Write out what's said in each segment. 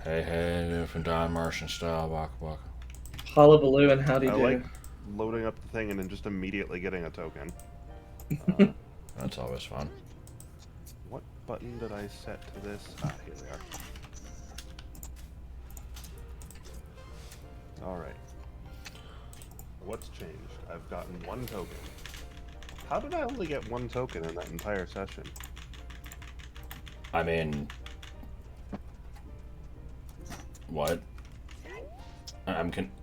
Hey, hey, from Don Martian style, waka waka. Hullabaloo and howdy I do. like loading up the thing and then just immediately getting a token. That's always fun. What button did I set to this? Ah, here we are. Alright. What's changed? I've gotten one token. How did I only get one token in that entire session? I mean, what?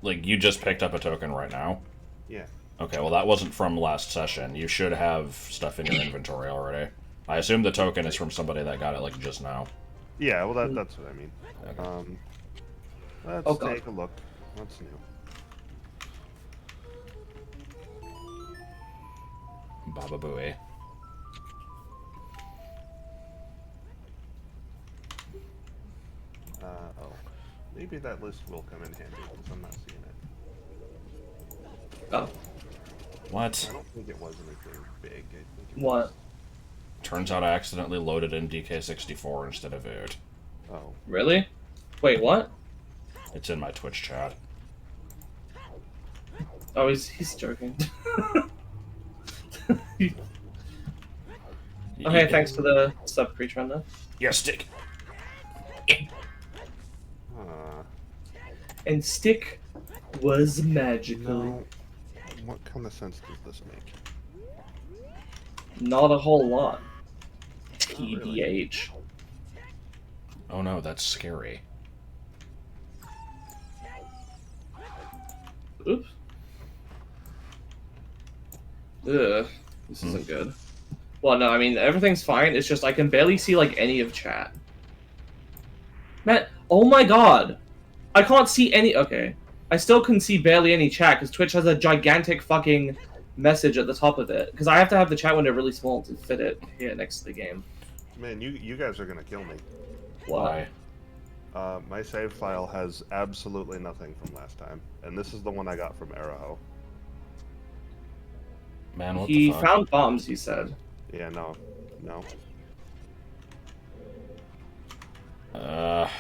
Like, you just picked up a token right now? Yeah. Okay, well that wasn't from last session. You should have stuff in your inventory already. I assume the token is from somebody that got it, like, just now. Yeah, well that's what I mean. Okay. Let's take a look. What's new? Baba Booey. Oh. Maybe that list will come in handy, because I'm not seeing it. Oh. What? I don't think it was anything big. I think it What? was... Turns out I accidentally loaded in DK64 instead of OoT. Oh. Really? Wait, what? It's in my Twitch chat. Oh, he's joking. Okay, thanks for the sub creature on that. Yeah, stick. And stick was magical. No. What kind of sense does this make? Not a whole lot. Not really. TBH. Oh no, that's scary. Oops. Ugh. This isn't good. Well, no, I mean, everything's fine. It's just I can barely see, like, any of chat. Man, oh my god! I can't see any... Okay. I still can see barely any chat, because Twitch has a gigantic fucking message at the top of it. Because I have to have the chat window really small to fit it here next to the game. Man, you guys are gonna kill me. Why? My save file has absolutely nothing from last time, and this is the one I got from Araho. Man, what He the fuck? found bombs, he said. Yeah, no. And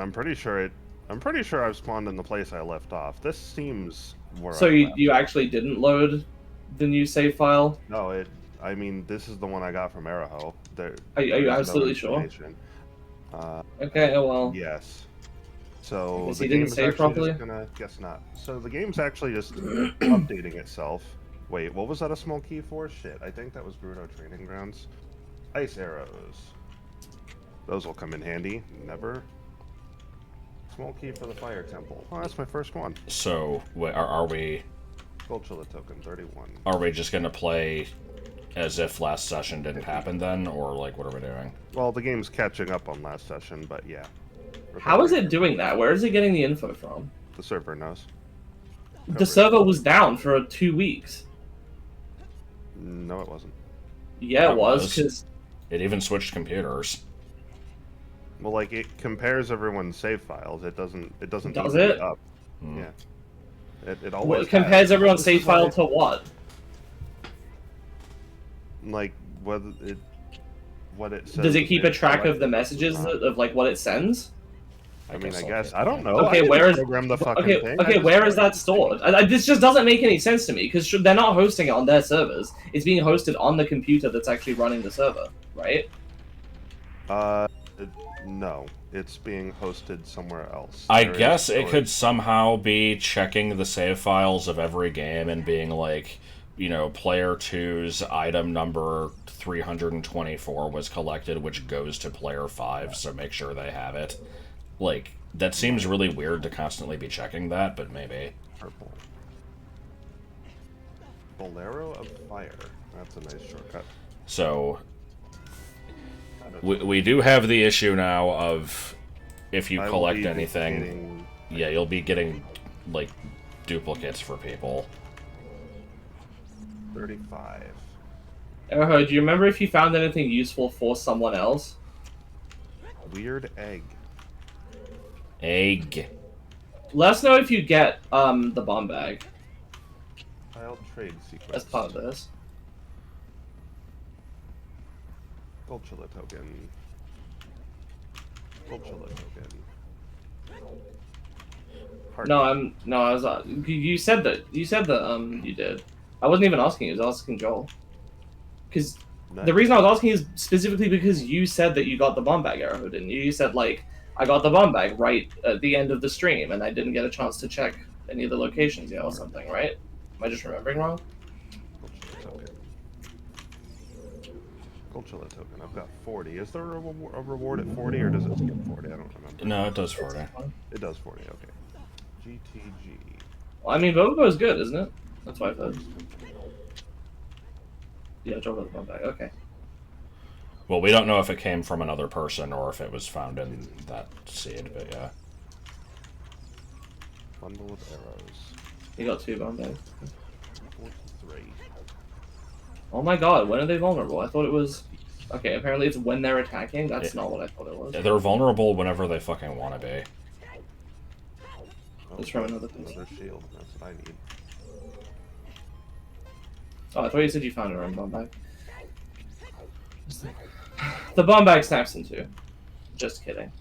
I'm pretty sure I've spawned in the place I left off. This seems where So I left. you actually didn't load the new save file? No, I mean, this is the one I got from Araho. Are you absolutely sure? Okay, oh well. Yes. So Guess the he didn't game's save actually properly? just gonna... Guess not. So the game's actually just updating itself. Wait, what was that a small key for? Shit, I think that was Bruno Training Grounds. Ice arrows. Those will come in handy. Never. Small key for the fire temple. Oh, that's my first one. So, are we Culture token, 31. are we just gonna play as if last session didn't happen then, or like what are we doing? Well, the game's catching up on last session, but yeah. How is it doing that? Where is it getting the info from? The server knows. The server was down for 2 weeks. No, it wasn't. Yeah, it It was, was. because... It even switched computers. Well, like, it compares everyone's save files. It doesn't Does even it? up. Hmm. Yeah. It always Well, it compares has. everyone's This save is why file to what? like what it says. Does it keep a it's track of the selected messages or not. of like what it sends? I mean, I I'll guess take I don't that. know. Okay, I didn't where is program the fucking okay? thing. I Okay, just where is started that stored? This just doesn't make any sense to me because they're not hosting it on their servers. It's being hosted on the computer that's actually running the server, right? No, it's being hosted somewhere else. I There is guess it storage. could somehow be checking the save files of every game and being like, you know, player 2's item number 324 was collected, which goes to player 5, so make sure they have it. Like, that seems really weird to constantly be checking that, but maybe. Purple. Bolero of Fire. That's a nice shortcut. So, we do have the issue now of if you I will collect be anything, getting- yeah, you'll be getting, like, duplicates for people. 35. Erho, do you remember if you found anything useful for someone else? Weird egg. Egg. Let us know if you get the bomb bag Child trade sequence. as part of this. Skulltula token. Skulltula token. Heart. No, I was. You said that. You said that. You did. I wasn't even asking you. I was asking Joel. Because Nice. the reason I was asking is specifically because you said that you got the bomb bag arrow, didn't you? You said like I got the bomb bag right at the end of the stream, and I didn't get a chance to check any of the locations yet or something, right? Am I just remembering wrong? Skulltula token. Skulltula token. I've got 40. Is there a reward at 40 or does it skip 40? I don't remember. No, it does 40. It does 40. Okay. GTG. Well, I mean, Bobo is good, isn't it? That's why I thought. Yeah, Joel got the bomb bag. Okay. Well, we don't know if it came from another person or if it was found in that seed, but yeah. Bundle of arrows. You got 2 bomb bags. 43. Oh my god, when are they vulnerable? I thought it was... Okay, apparently it's when they're attacking. That's not what I thought it was. They're vulnerable whenever they fucking want to be. Oh, It's from another place. Another shield. That's what I need. Oh, I thought you said you found your own bomb bag. The bomb bag snaps in 2. Just kidding.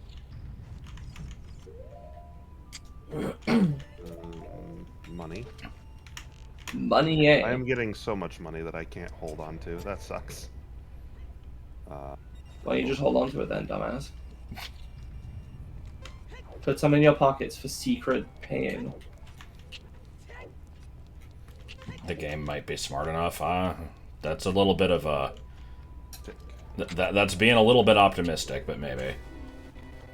Money. Money, eh? I am getting so much money that I can't hold on to. That sucks. Why don't you just hold on to it then, dumbass? Put some in your pockets for secret paying. The game might be smart enough. That's a little bit of a... That's being a little bit optimistic, but maybe.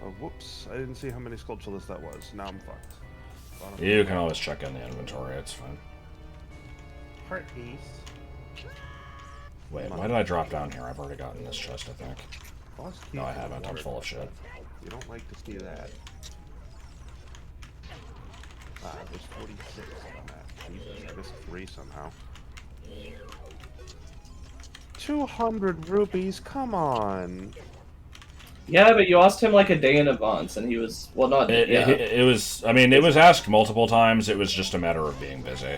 Oh, whoops. I didn't see how many Skulltulas that was. Now I'm fucked. You can always check in the inventory, it's fine. Heart piece. Wait, why did I drop down here? I've already gotten this chest, I think. Lost key No, I for the haven't. I'm water. full of shit. You don't like to see that. There's 46 on that. Jesus, I missed 3 somehow. 200 rupees, come on! Yeah, but you asked him like a day in advance, and he was... Well, not... It was... I mean, it was asked multiple times. It was just a matter of being busy.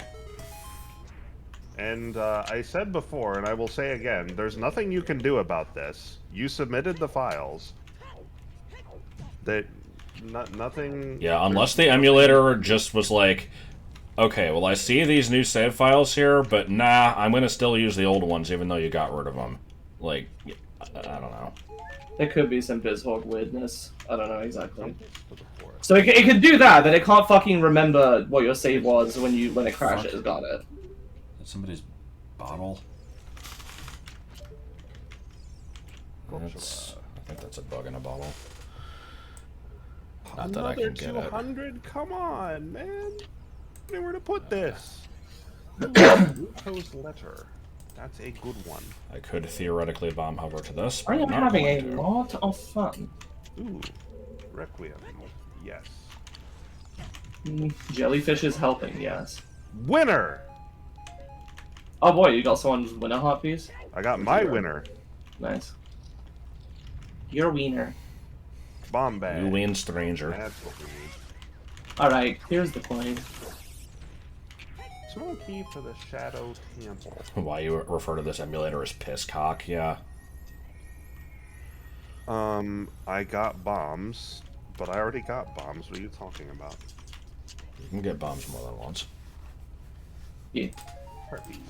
And I said before, and I will say again, there's nothing you can do about this. You submitted the files. That... nothing... Yeah, unless the emulator just was like, okay, well, I see these new save files here, but nah, I'm going to still use the old ones even though you got rid of them. Like, I don't know. There could be some BizHawk weirdness. I don't know exactly. So it could do that, but it can't fucking remember what your save was when it crashes. Got it. That's somebody's bottle. I think that's a bug in a bottle. Not that I Another can get it. 200? Come on, man! Where to put this? Luto's letter. That's a good one. I could theoretically bomb hover to this, I but am I'm not having a going to. lot of fun. Ooh. Requiem. Yes. Jellyfish is helping, yes. Winner! Oh boy, you got someone's winner hot piece? I got my winner. Nice. Your wiener. Bomb bag. You win, stranger. That's what we need. Alright, here's the coin. Small key for the Shadow Temple. Why you refer to this emulator as pisscock? Yeah. I got bombs, but I already got bombs. What are you talking about? You can get bombs more than once. Yeah. Heartbeat.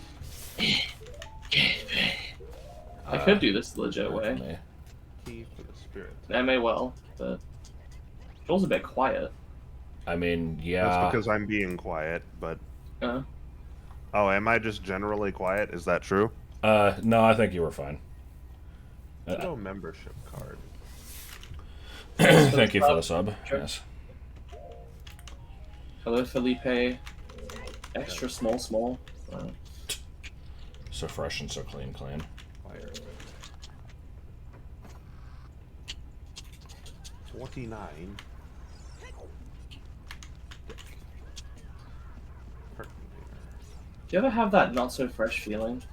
I could do this the legit way. Me. Key for the spirit. I may well, but Joel's a bit quiet. I mean, yeah. That's because I'm being quiet, but... Oh, am I just generally quiet? Is that true? No, I think you were fine. No membership card. Thank you for the sub. Sure. Yes. Hello, Felipe. Extra small. So fresh and so clean. Fire. 49. Do you ever have that not so fresh feeling?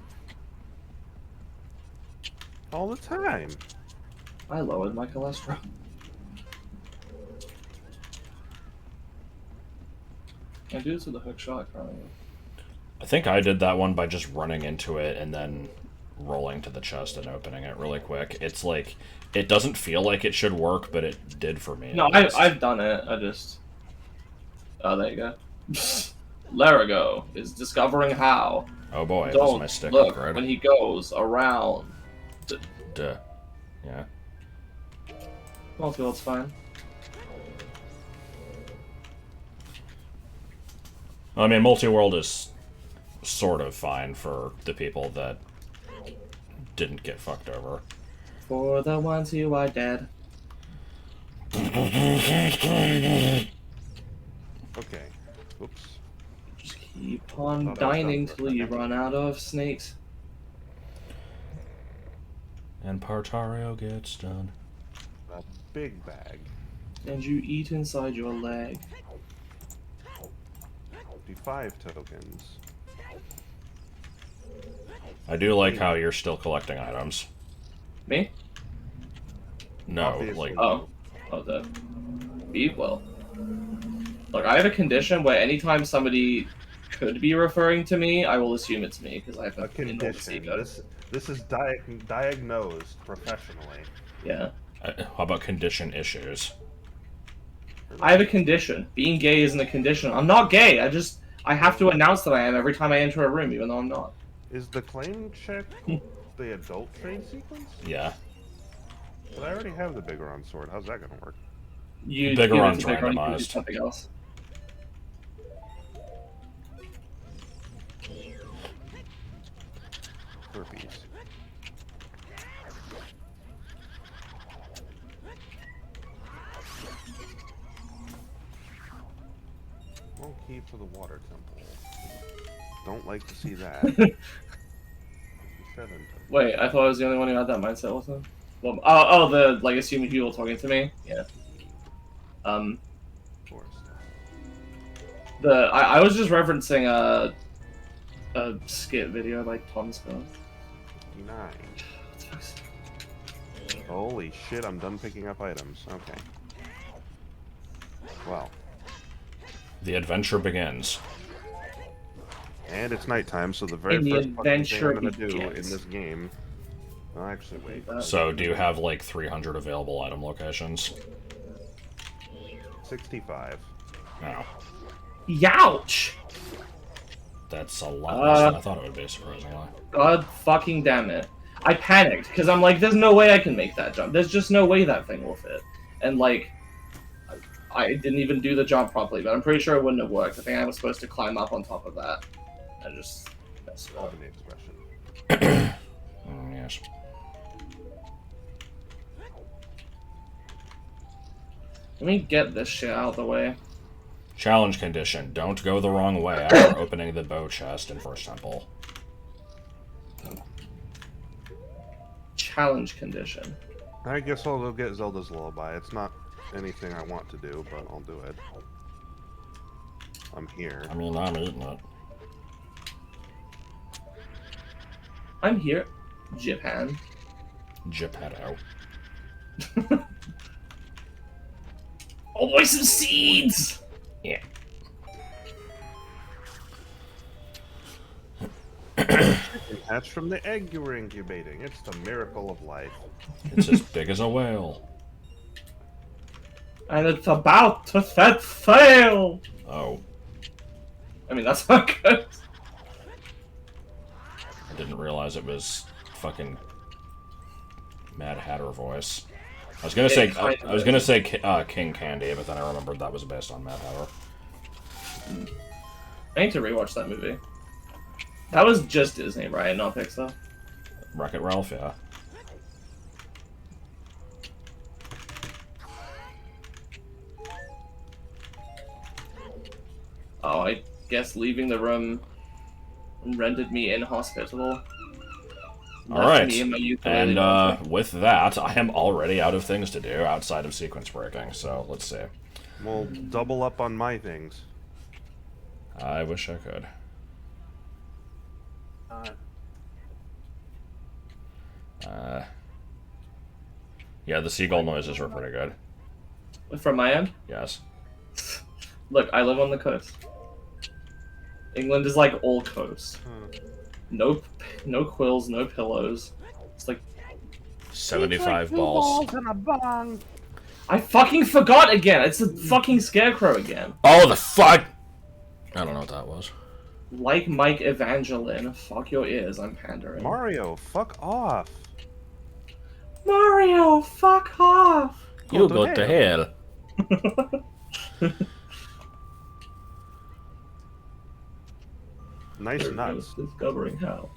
All the time. I lowered my cholesterol. Can I do this with a hook shot currently? I think I did that one by just running into it and then rolling to the chest and opening it really quick. It's like, it doesn't feel like it should work, but it did for me. No, I've done it. I just... Oh, there you go. Larago is discovering how. Oh boy, this is Don't my stick look upgrade. when he goes around. Duh. Yeah. Multiworld's fine. I mean, Multiworld is sort of fine for the people that didn't get fucked over. For the ones who are dead. Okay. Oops. Just keep on Thought I was dining done for a till you second. run out of snakes. And Partario gets done. A big bag. And you eat inside your leg. 55 tokens. I do like how you're still collecting items. Me? No, Obviously. like... Oh. Oh, the... Be well. Look, I have a condition where anytime somebody could be referring to me, I will assume it's me, because I have A a condition. This is diagnosed professionally. Yeah. How about condition issues? I have a condition. Being gay isn't a condition. I'm not gay. I have to announce that I am every time I enter a room, even though I'm not. Is the claim check the adult trade sequence? Yeah. But I already have the Bigoron sword. How's that gonna work? You Bigoron's give it to Bigoron, you can do randomized. something else. Burpees. One key for the water temple. Don't like to see that. 57 tokens. Wait, I thought I was the only one who had that mindset also. Well, oh, the like assuming people talking to me. Yeah. Force. I was just referencing a skit video by Tom Scott. 59. Holy shit, I'm done picking up items. Okay. Well, The adventure begins. and it's nighttime, so the very And the first fucking thing adventure I'm gonna do begins. in this game... Well, actually, wait. So, do you have like 300 available item locations? 65. No. Youch! That's a lot less than I thought it would be, surprisingly. God fucking damn it. I panicked, because I'm like, there's no way I can make that jump. There's just no way that thing will fit. And like, I didn't even do the jump properly, but I'm pretty sure it wouldn't have worked. I think I was supposed to climb up on top of that. I just messed it up. Loving the expression. Yes. Let me get this shit out of the way. Challenge condition. Don't go the wrong way after opening the bow chest in First Temple. Challenge condition. I guess I'll go get Zelda's Lullaby. It's not anything I want to do, but I'll do it. I'm here. I mean, I'm eating it. I'm here. Japan. Geppetto. Oh boy, some seeds! Yeah. Hatched from the egg you were incubating. It's the miracle of life. It's as big as a whale. And it's about to set sail! Oh, I mean, that's not good. I didn't realize it was fucking Mad Hatter voice. I was gonna say King Candy, but then I remembered that was based on Mad Hatter. I need to rewatch that movie. That was just Disney, right? Not Pixar. Wreck-It Ralph, yeah. Oh, I guess leaving the room rendered me inhospitable. All right, Me and my ukulele and monkey. with that, I am already out of things to do outside of sequence breaking. So let's see. We'll double up on my things. I wish I could. Yeah, the seagull noises were pretty good. From my end, Yes. look, I live on the coast. England is like all coast. No, no quills, no pillows. It's like 75 balls. and a bong. I fucking forgot again. It's a fucking scarecrow again. Oh, the fuck! I don't know what that was. Like Mike Evangeline, fuck your ears. I'm pandering. Mario, fuck off. Mario, fuck off. You go to hell. Nice nuts. Discovering how.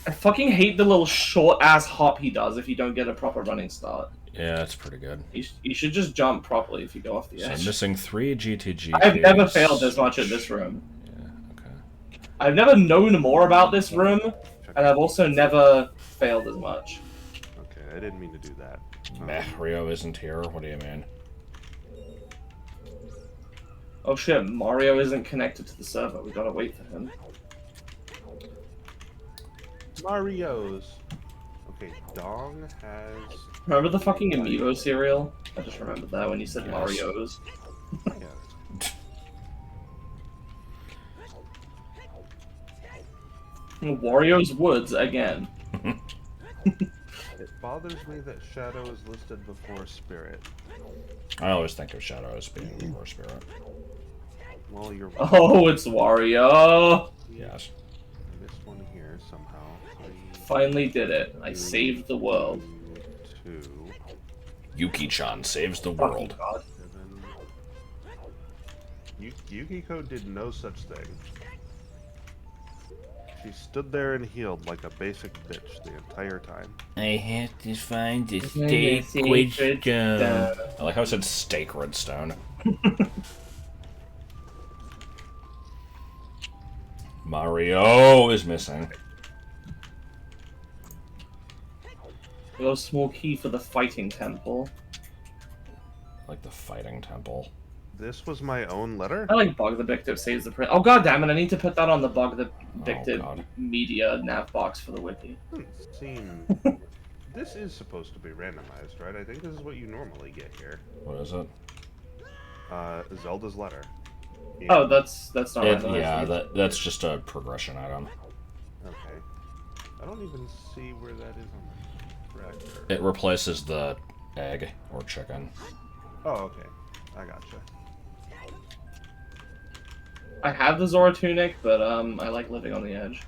I fucking hate the little short ass hop he does if you don't get a proper running start. Yeah, that's pretty good. You should just jump properly if you go off the So edge. I'm missing 3 GTG. I've never failed this much at this room. Yeah, okay. I've never known more about this room, and I've also never failed as much. Okay, I didn't mean to do that. Meh, Rio isn't here. What do you mean? Oh shit, Mario isn't connected to the server. We gotta wait for him. Mario's. Okay, Dong has. Remember the fucking amiibo cereal? I just remembered that when you said Yes. Mario's. Yeah. Wario's Woods again. It bothers me that Shadow is listed before Spirit. I always think of Shadow as being before Spirit. Well, you're right. Oh, it's Wario! Yes. I missed one here somehow. Finally did it. I saved the world. 2, Yuki-chan saves the Fucking world. God. 7. Yukiko did no such thing. She stood there and healed like a basic bitch the entire time. I have to find the Sacred stone. I like how it said steak redstone. Mario is missing. We got a small key for the fighting temple. Like the fighting temple. This was my own letter? I like Bug the Victim saves the print. Oh god damn it, I need to put that on the Bug the Victim God. media nav box for the wiki. Seem. This is supposed to be randomized, right? I think this is what you normally get here. What is it? Zelda's letter. Oh, that's not randomized. Yeah, that's just a progression item. Okay. I don't even see where that is on the tracker. It replaces the egg or chicken. Oh, okay. I gotcha. I have the Zora tunic, but I like living on the edge.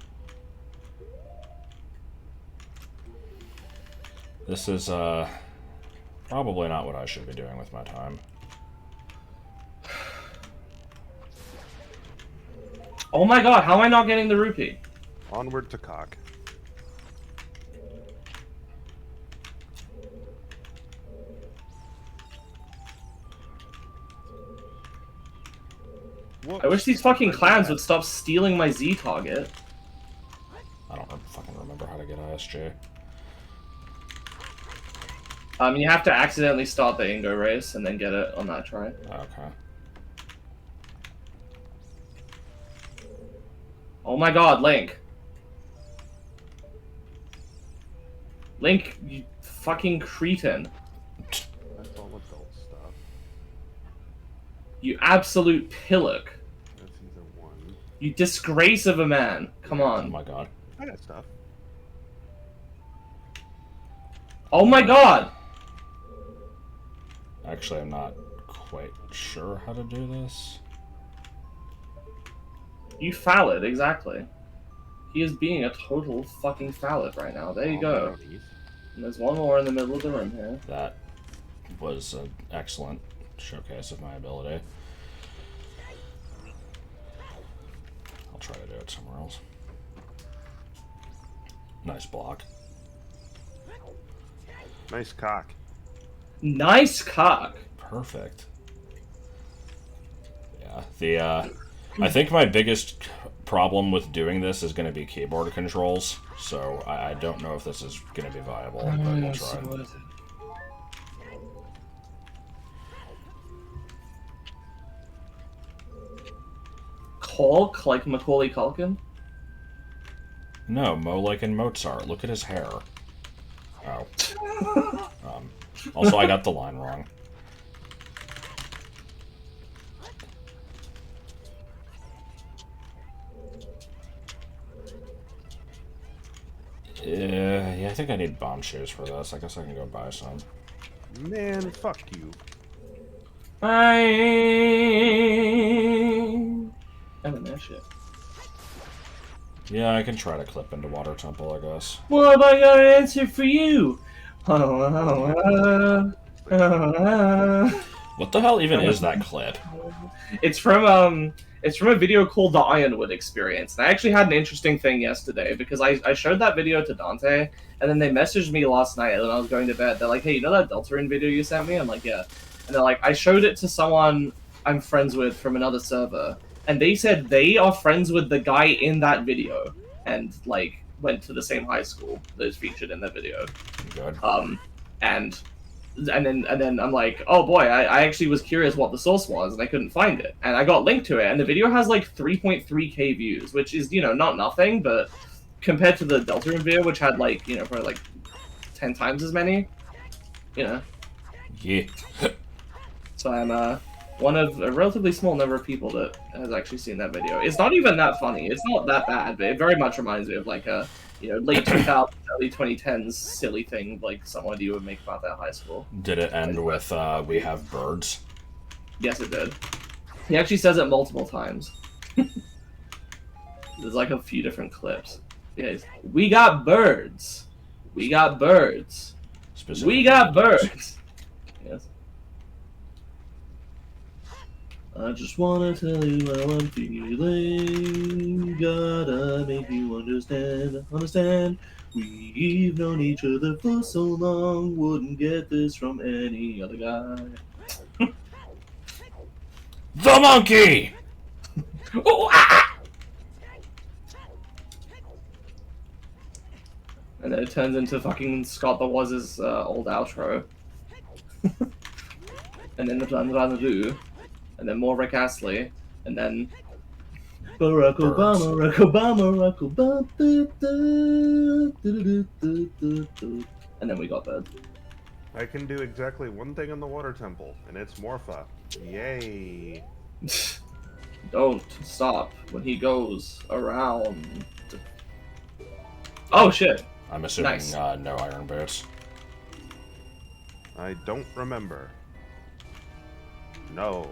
This is probably not what I should be doing with my time. Oh my god, how am I not getting the rupee? Onward to cock. I wish these fucking clans would stop stealing my Z target. I don't fucking remember how to get ISJ. You have to accidentally start the Ingo race and then get it on that try. Okay. Oh my god, Link. Link, you fucking cretin. That's all adult stuff. You absolute pillock. That's either one. You disgrace of a man. Come Oh on. my god. I got stuff. Oh my god! Actually, I'm not quite sure how to do this. You phallid, exactly. He is being a total fucking phallid right now. There you go. And there's one more in the middle of the room here. That was an excellent showcase of my ability. I'll try to do it somewhere else. Nice block. Nice cock. Nice cock! Perfect. Yeah, I think my biggest problem with doing this is going to be keyboard controls, so I don't know if this is going to be viable, but we'll try. Culk, like Macaulay Culkin? No, Mo like in Mozart. Look at his hair. Oh. Also, I got the line wrong. Yeah, I think I need bomb shoes for this. I guess I can go buy some. Man, fuck you. I'm in that shit. Yeah, I can try to clip into Water Temple, I guess. What have I got an answer for you? What the hell even is that clip? It's from a video called the Ironwood Experience. And I actually had an interesting thing yesterday because I showed that video to Dante, and then they messaged me last night when I was going to bed. They're like, "Hey, you know that Deltarune video you sent me?" I'm like, "Yeah." And they're like, "I showed it to someone I'm friends with from another server, and they said they are friends with the guy in that video, and like went to the same high school that is featured in the video." Good. And then I'm like, oh boy, I actually was curious what the source was, and I couldn't find it. And I got linked to it, and the video has like 3.3k views, which is, you know, not nothing, but compared to the Deltarune video, which had like, you know, probably like 10 times as many, you know. Yeah. So I'm one of a relatively small number of people that has actually seen that video. It's not even that funny. It's not that bad, but it very much reminds me of like a, you know, late 2000s, early 2010s silly thing like someone you would make about that high school. Did it end with "We have birds"? Yes, it did. He actually says it multiple times. There's like a few different clips. Yes, we got birds. We got birds. We got birds. Yes. I just wanna tell you how I'm feeling. Gotta make you understand. Understand. We've known each other for so long. Wouldn't get this from any other guy. The monkey! Oh, ah! And then it turns into fucking Scott the Waz's old outro. And then the do. And then more Rick Astley. And then Barack Obama, Barack Obama, Barack Obama. And then we got that. I can do exactly one thing in the Water Temple, and it's Morpha. Yay. Don't stop when he goes around. Oh shit. I'm assuming Nice. No iron boots. I don't remember. No.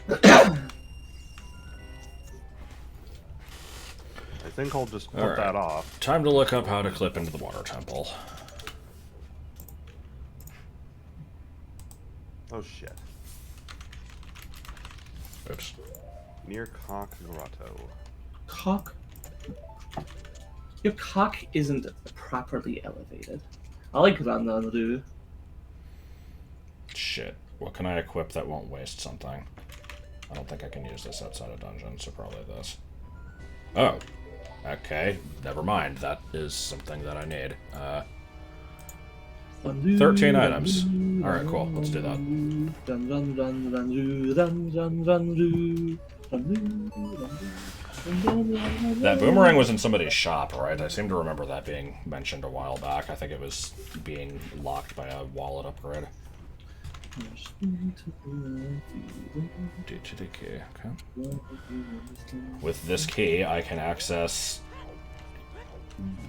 I think I'll just put that off. Time to look up how to clip into the Water Temple. Oh shit. Oops. Near Cock Grotto. Cock? Your cock isn't properly elevated. I like Randomizer. Shit. What can I equip that won't waste something? I don't think I can use this outside of dungeon, so probably this. Oh. Okay. Never mind. That is something that I need. 13 items. Alright, cool. Let's do that. That boomerang was in somebody's shop, right? I seem to remember that being mentioned a while back. I think it was being locked by a wallet upgrade. Okay. With this key, I can access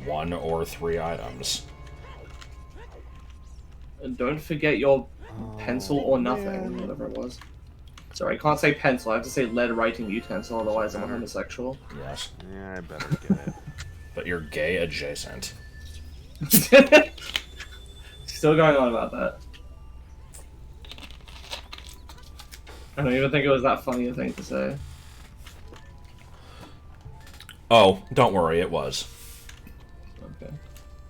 1 or 3 items. And don't forget your pencil or nothing, whatever it was. Sorry, I can't say pencil, I have to say lead writing utensil, otherwise I'm a homosexual. Yes. Yeah, I better get it. But you're gay adjacent. Still going on about that. I don't even think it was that funny a thing to say. Oh, don't worry, it was. Okay.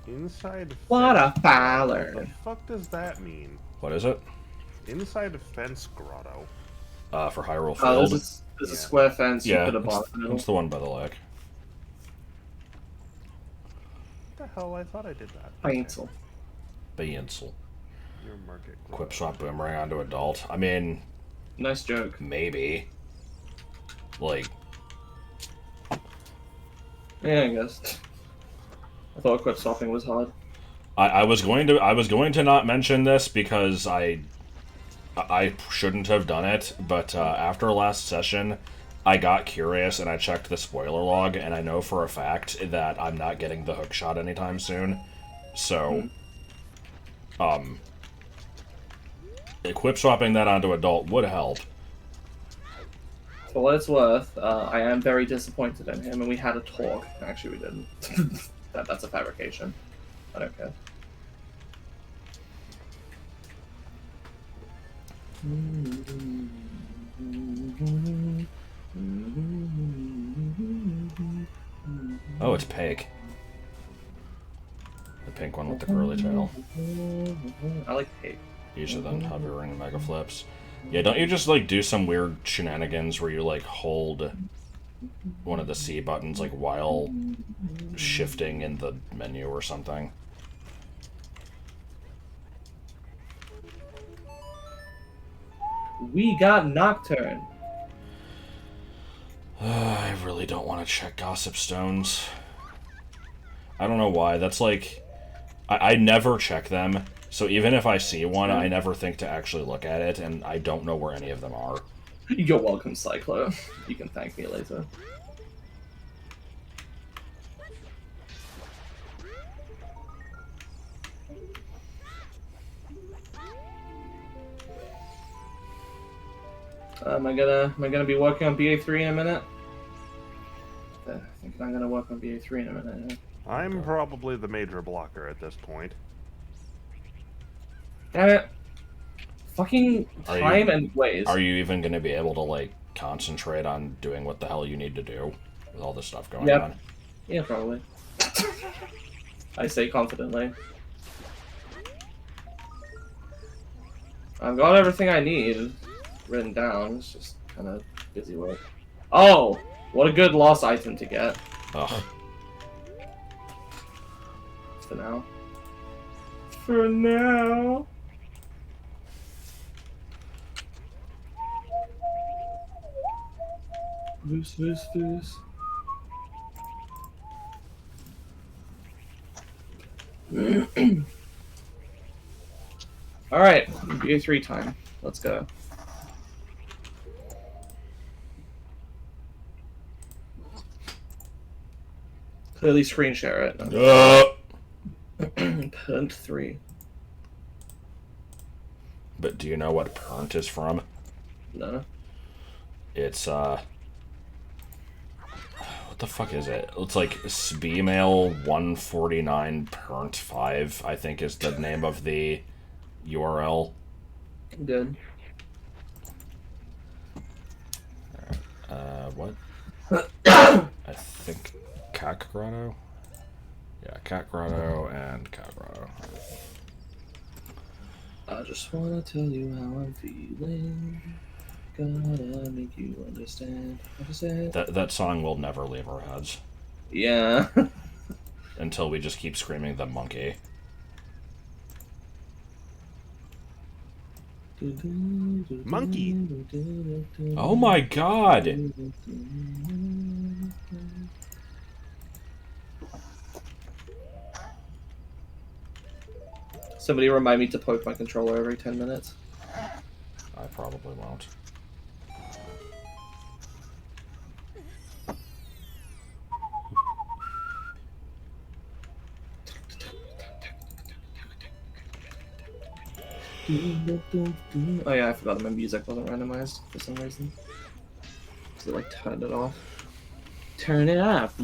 Inside What a What fowler. the fuck does that mean? What is it? Inside Fence Grotto. For Hyrule Oh, Field. there's a square fence you Yeah, could have bought in the it's the one by the lake. What the hell? I thought I did that. pencil. Beansel. Your market. Equip swap boomerang onto adult. I mean, Nice joke. maybe. Like, Yeah, I guess. I thought quit swapping was hard. I was going to not mention this because I shouldn't have done it, but after last session, I got curious and I checked the spoiler log, and I know for a fact that I'm not getting the hookshot anytime soon. So, equip swapping that onto adult would help. For what it's worth, I am very disappointed in him, and we had a talk. Actually, we didn't. That's a fabrication. I don't care. Oh, it's pink. The pink one with the curly tail. I like pig. Easier than hovering mega flips. Yeah, don't you just like do some weird shenanigans where you like hold one of the C buttons like while shifting in the menu or something? We got Nocturne. I really don't want to check Gossip Stones. I don't know why. That's like... I never check them, so even if I see one, I never think to actually look at it, and I don't know where any of them are. You're welcome, Cyclo. You can thank me later. Am I gonna be working on BA3 in a minute? I think I'm gonna work on BA3 in a minute. I'm probably the major blocker at this point. Damn it! Fucking time and ways. Are you even going to be able to, like, concentrate on doing what the hell you need to do with all this stuff going on? Yeah, probably. I say confidently. I've got everything I need written down. It's just kind of busy work. Oh! What a good lost item to get. Ugh. For now. For now. Loose. Alright, BA3 time. Let's go. Clearly screen share it. Pernt 3. But do you know what Pernt is from? No. It's, what the fuck is it? It's like Sbemail 149 Pernt 5, I think is the name of the URL. Good. What? I think Cat Grotto? Yeah, Cat Grotto and Cat Grotto. I just wanna tell you how I'm feeling. Gotta make you understand. That song will never leave our heads. Yeah. Until we just keep screaming the monkey. Monkey! Oh my god! Somebody remind me to poke my controller every 10 minutes. I probably won't. Oh yeah, I forgot my music wasn't randomized for some reason. So like turned it off. Turn it off.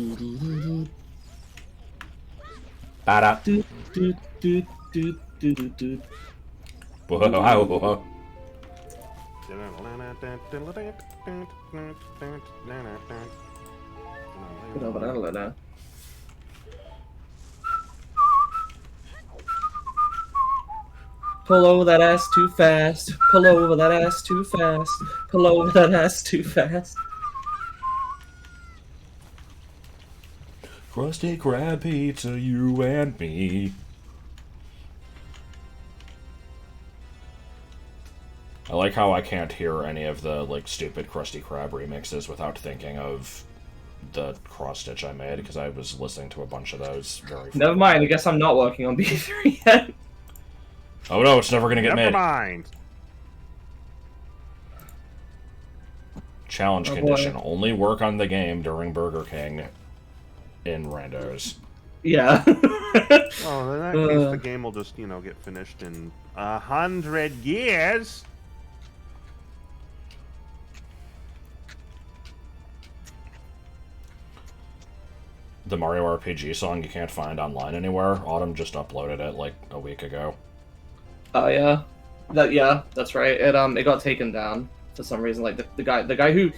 Ba-da. Whoa. Pull over that ass too fast. Pull over that ass too fast. Pull over that ass too fast. Krusty Krab pizza, you and me. I like how I can't hear any of the like stupid Krusty Krab remixes without thinking of the cross stitch I made because I was listening to a bunch of those very. Never mind. I guess I'm not working on B3 yet. Oh no, it's never gonna get made. Never mind. Challenge Oh, condition: boy. only work on the game during Burger King in randos. Yeah. Oh, in that case, the game will just, get finished in 100 years. The Mario RPG song you can't find online anywhere. Autumn just uploaded it like a week ago. Oh yeah, that's right. It got taken down for some reason. Like the guy who,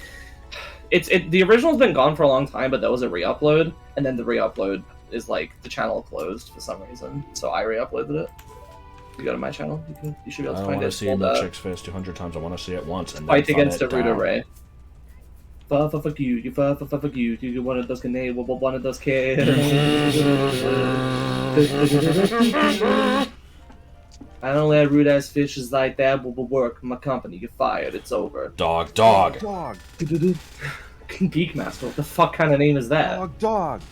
the original's been gone for a long time, but there was a re-upload, and then the re-upload is like the channel closed for some reason. So I re-uploaded it. If you go to my channel, you should be able to I find want to it. see Milkshake's face 200 times. I want to see it once and then Fight fight against it a Ruda down. Ray. Fuck you, fuck you, you one of those one of those kids. I don't let rude ass fishes like that will work. My company, you're fired. It's over. Dog. Dog. Geekmaster, what the fuck kind of name is that? Dog.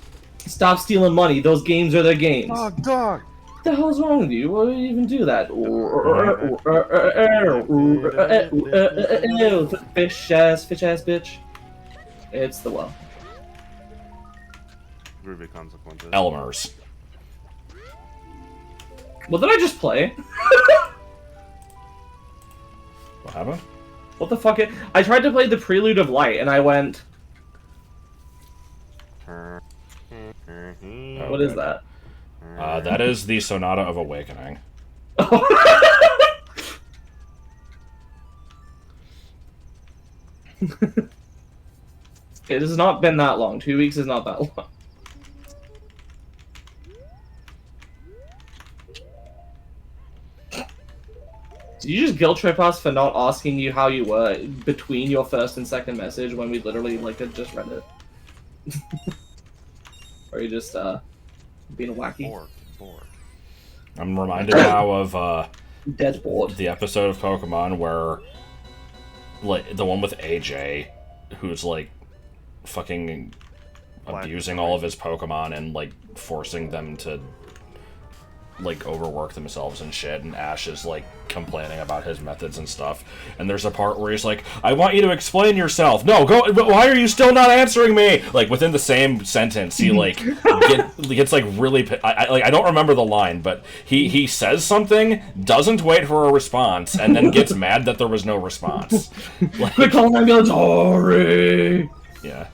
Stop stealing money. Those games are their games. Dog. What the hell's wrong with you? Why do you even do that? Fish ass bitch. It's the well. Ruby consequences. Elmer's. What did I just play? What happened? What the fuck? I tried to play the Prelude of Light, and I went. What is that? That is the Sonata of Awakening. It has not been that long. 2 weeks is not that long. Did you just guilt trip us for not asking you how you were between your first and second message when we literally had just read it? Or are you just being wacky? Bored. I'm reminded now of Dead bored. the episode of Pokemon where, like, the one with AJ, who's like fucking abusing all of his Pokemon and like forcing them to like overwork themselves and shit, and Ash is like complaining about his methods and stuff, and there's a part where he's like, I want you to explain yourself. No, go, why are you still not answering me? Like within the same sentence he like gets like really I don't remember the line, but he says something, doesn't wait for a response, and then gets mad that there was no response. Like, Quick, call an ambulance. Sorry. yeah.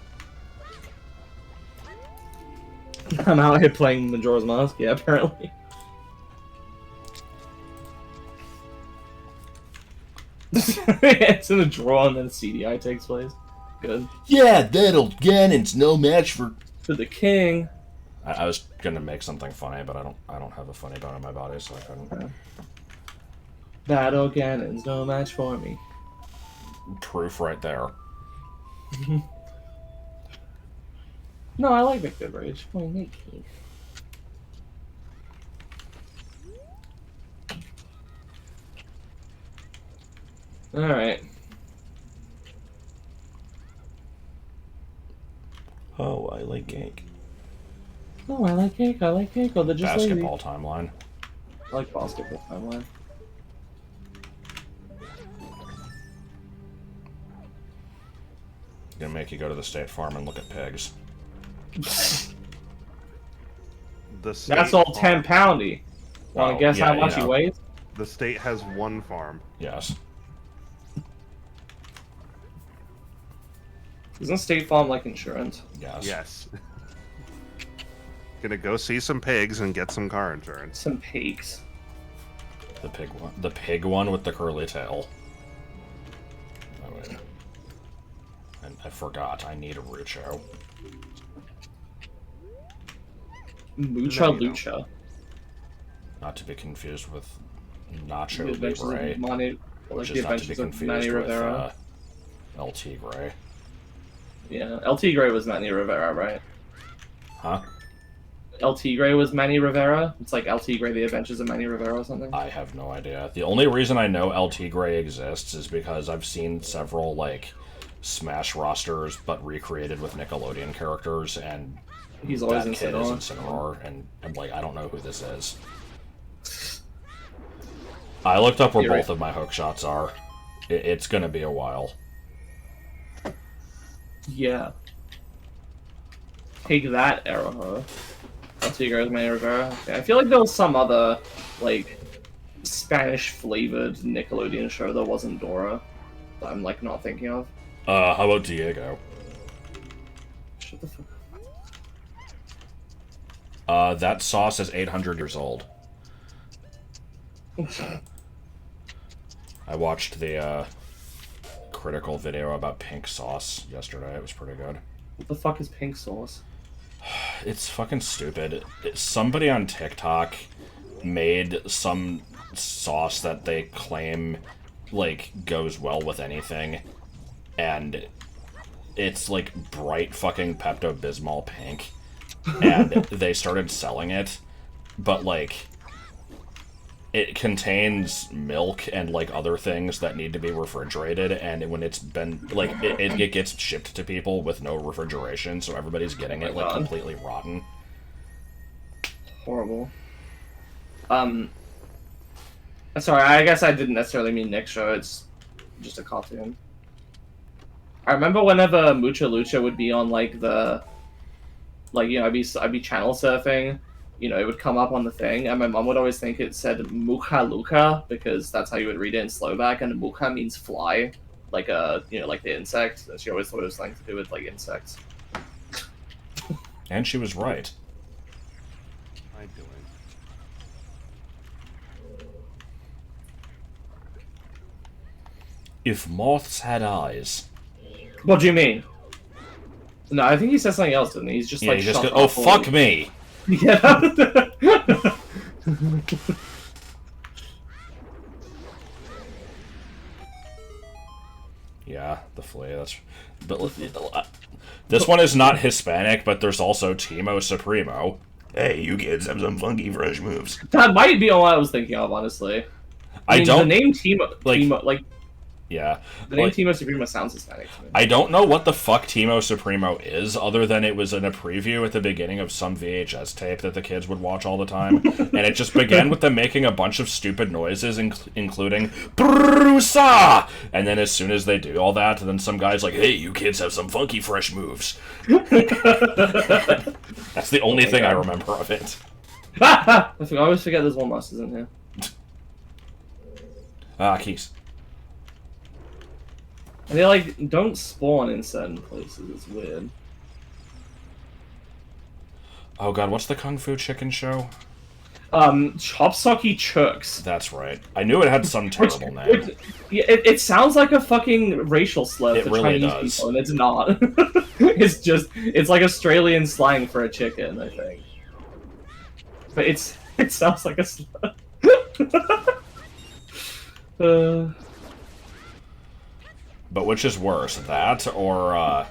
I'm out here playing Majora's Mask. Yeah, apparently. It's in a draw and then CDI takes place. Good. Yeah, that'll Ganon's no match for the king. I was gonna make something funny, but I don't have a funny bone in my body, so I couldn't. Battle Ganon's no match for me. Proof right there. No, I like Victor Rage. Oh, make cake. Alright. Oh, I like cake. Oh, I like cake. Oh, they're just Basketball timeline. I like basketball timeline. Gonna make you go to the state farm and look at pigs. That's all 10 poundy. Wanna guess how much he weighs? The state has one farm. Yes. Isn't State Farm like insurance? Yes. Yes. Gonna go see some pigs and get some car insurance. Some pigs. The pig one. The pig one with the curly tail. Oh, wait. And I forgot. I need a Rucho. Mucha No, you Lucha. Not to be confused with Nacho The Adventures Libre, of Manny, which like is the not to be Adventures of confused Manny with Rivera. El Tigre. Yeah, El Tigre was Manny Rivera, right? Huh? El Tigre was Manny Rivera? It's like El Tigre, The Adventures of Manny Rivera or something? I have no idea. The only reason I know El Tigre exists is because I've seen several, like, Smash rosters, but recreated with Nickelodeon characters, and He's always that in kid is in Sinnoh. Sinnoh, and I'm like, I don't know who this is. I looked up where You're both right. of my hook shots are. It's gonna be a while. Yeah. Take that, Arrow. That's Tigres May Rivera. Okay. I feel like there was some other, like, Spanish-flavored Nickelodeon show that wasn't Dora that I'm, like, not thinking of. How about Diego? Shut the fuck up. That sauce is 800 years old. I watched the, critical video about pink sauce yesterday. It was pretty good. What the fuck is pink sauce? It's fucking stupid. Somebody on TikTok made some sauce that they claim, like, goes well with anything, and it's, like, bright fucking Pepto-Bismol pink, and they started selling it, but, like, it contains milk and, like, other things that need to be refrigerated, and when it's been, like, it gets shipped to people with no refrigeration, so everybody's getting it, like, completely rotten. Horrible. Sorry, I guess I didn't necessarily mean Nick's show, it's just a cartoon. I remember whenever Mucha Lucha would be on, like, the... Like, you know, I'd be channel surfing, you know, it would come up on the thing, and my mom would always think it said Mucha Lucha, because that's how you would read it in Slovak, and Mucha means fly, like you know, like the insect, and she always thought it was something to do with, like, insects. And she was right. What am I doing? If moths had eyes. What do you mean? No, I think he said something else, didn't he? He's just Yeah, like, you just shut go, oh, up, fuck or... me! Yeah. Yeah, the flea, that's... But this one is not Hispanic, but there's also Timo Supremo. Hey, you kids have some funky fresh moves. That might be all I was thinking of, honestly. I mean, don't... The name Timo, Yeah. The name Timo Supremo sounds Hispanic to me. I don't know what the fuck Timo Supremo is, other than it was in a preview at the beginning of some VHS tape that the kids would watch all the time, and it just began with them making a bunch of stupid noises, including Brusa! And then as soon as they do all that, then some guy's like, hey, you kids have some funky fresh moves. That's the only thing I remember of it. I always forget there's one monsters in here. Keys. And they, like, don't spawn in certain places. It's weird. Oh god, what's the Kung Fu Chicken show? Chopsocky Chooks. That's right. I knew it had some terrible name. It sounds like a fucking racial slur for really Chinese does. people, and it's not. It's like Australian slang for a chicken, I think. But it sounds like a slur. But which is worse, that or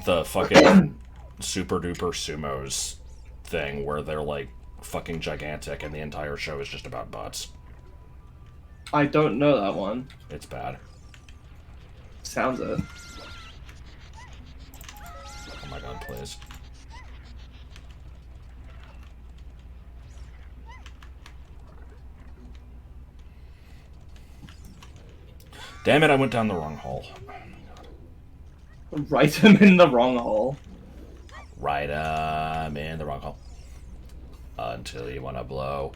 the fucking Super Duper Sumos thing where they're like fucking gigantic and the entire show is just about butts? I don't know that one. It's bad. Sounds it. Oh my god, please. Damn it, I went down the wrong hole. Write him in the wrong hole. Right, in the wrong hole. Until you wanna blow.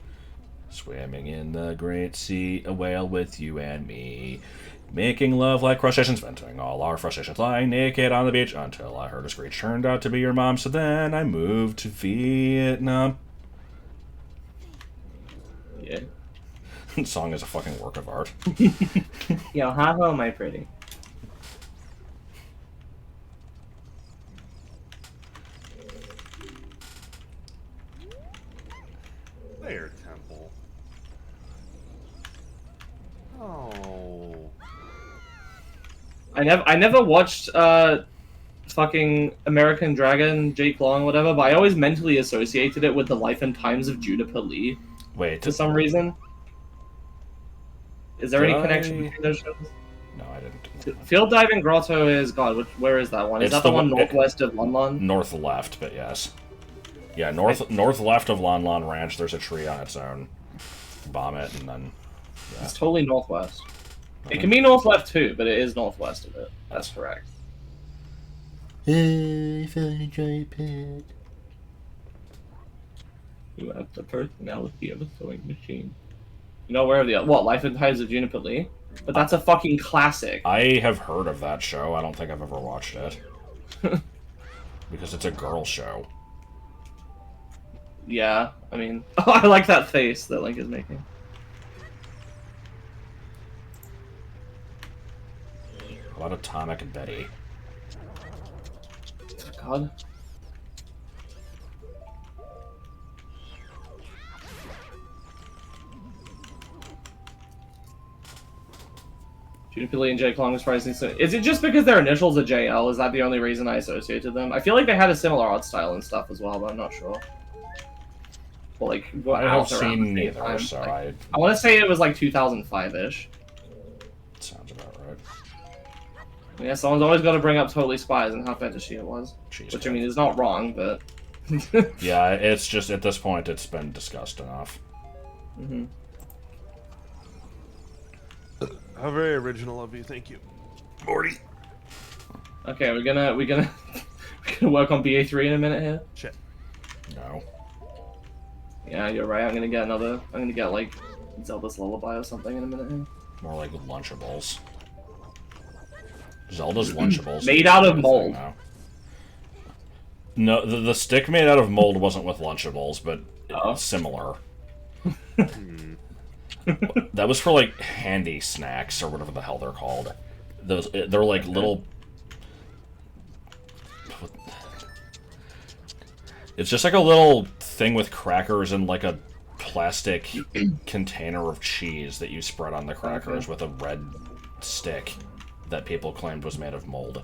Swimming in the great sea, a whale with you and me. Making love like crustaceans, venting all our frustrations, lying naked on the beach until I heard a screech. Turned out to be your mom, so then I moved to Vietnam. Yeah. Song is a fucking work of art. Yo, how am I pretty? There, Temple. Oh. I never watched fucking American Dragon, Jake Long, whatever, but I always mentally associated it with the life and times of Juniper Lee Wait, for some reason. Is there any connection between those shows? No, I didn't. Field Diving Grotto is God. Where is that one? Is It's that the one the- northwest of Lon Lon? North left, but yes. Yeah, north left of Lon Lon Ranch, there's a tree on its own. Bomb it, and then... Yeah. It's totally northwest. It can be north left too, but it is northwest of it. That's correct. I fell in a dry pit. You have the personality of a sewing machine. You know, where the what? Life and Times of Juniper Lee? But that's a fucking classic. I have heard of that show. I don't think I've ever watched it. Because it's a girl show. Yeah, I mean, I like that face that Link is making. How about Atomic Betty? God. Juniper Lee and Jake Long is surprising. Is it just because their initials are JL? Is that the only reason I associated them? I feel like they had a similar art style and stuff as well, but I'm not sure. Well, like, I have seen neither, so I want to say it was like 2005-ish. Sounds about right. Yeah, someone's always got to bring up Totally Spies and how fetishy it was. Jeez, which, I mean, is not wrong, but... yeah, it's just, at this point, it's been discussed enough. Mm-hmm. How very original of you, thank you. Morty. Okay, we're gonna work on BA3 in a minute here. Shit. No. Yeah, you're right. I'm gonna get like Zelda's Lullaby or something in a minute here. More like Lunchables. Zelda's Lunchables. Made out of mold. No, the stick made out of mold wasn't with Lunchables, but it's similar. That was for like handy snacks or whatever the hell they're called. They're like little. It's just like a little thing with crackers and like a plastic container of cheese that you spread on the crackers with a red stick that people claimed was made of mold.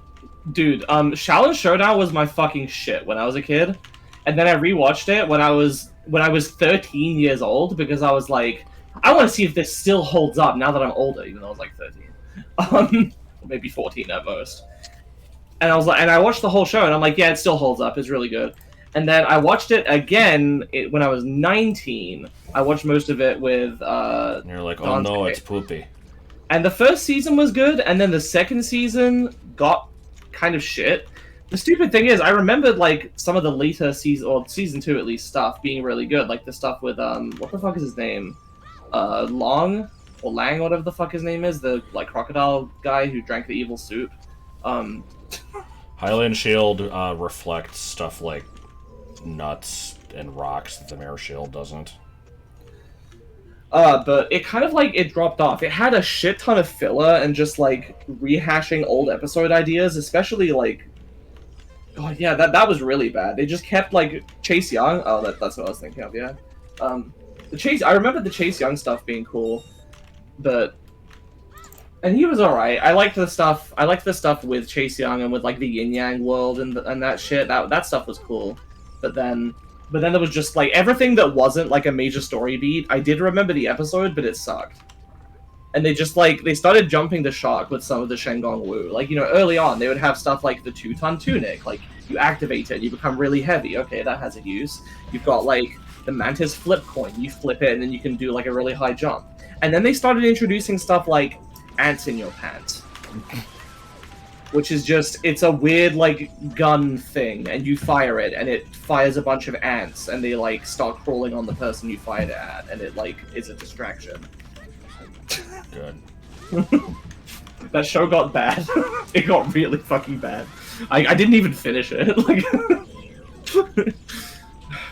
Dude, Shaolin Showdown was my fucking shit when I was a kid, and then I rewatched it when I was 13 years old because I was like, I want to see if this still holds up now that I'm older, even though I was like 13, maybe 14 at most. And I was like, and I watched the whole show, and I'm like, yeah, it still holds up. It's really good. And then I watched it again when I was 19. I watched most of it with. And you're like, oh no, it's poopy. And the first season was good, and then the second season got kind of shit. The stupid thing is, I remembered like some of the later season, or season 2 at least, stuff being really good, like the stuff with what the fuck is his name, Long or Lang, whatever the fuck his name is, the like crocodile guy who drank the evil soup. Highland Shield reflects stuff like nuts and rocks that the Mirror Shield doesn't. But it kind of like it dropped off. It had a shit ton of filler and just like rehashing old episode ideas, especially like, God, yeah, that was really bad. They just kept like Chase Young. Oh, that's what I was thinking of. Yeah, I remember the Chase Young stuff being cool, and he was alright. I liked the stuff with Chase Young and with like the Yin Yang world and that shit. That stuff was cool, but then there was just like everything that wasn't like a major story beat. I did remember the episode, but it sucked. And they just like they started jumping the shark with some of the Shengong Wu. Like, you know, early on they would have stuff like the 2-ton tunic. Like you activate it, you become really heavy. Okay, that has a use. You've got like the Mantis flip coin. You flip it and then you can do like a really high jump. And then they started introducing stuff like ants in your pants. Which is just, it's a weird, like, gun thing, and you fire it, and it fires a bunch of ants, and they, like, start crawling on the person you fired it at, and it, like, is a distraction. Good. That show got bad. It got really fucking bad. I didn't even finish it, like...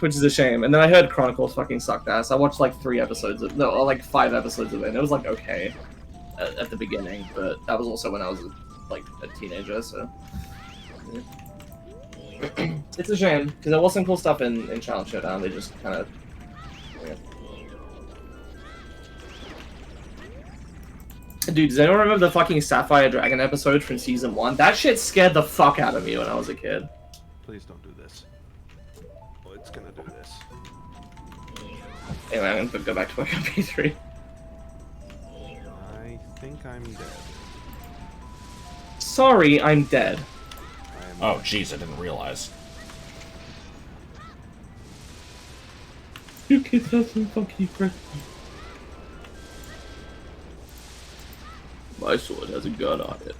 Which is a shame. And then I heard Chronicles fucking sucked ass. I watched, like, 5 episodes of it, and it was, like, okay at the beginning, but that was also when I was like a teenager, so yeah. It's a shame because there was some cool stuff in Challenge Showdown. They just kind of Dude, does anyone remember the fucking Sapphire Dragon episode from season 1? That shit scared the fuck out of me when I was a kid. Please don't do this. Oh, it's gonna do this. Anyway, I'm gonna go back to work on P3. I think I'm dead. Sorry, I'm dead. Oh, jeez, I didn't realize. You kids have some funky breath. My sword has a gun on it.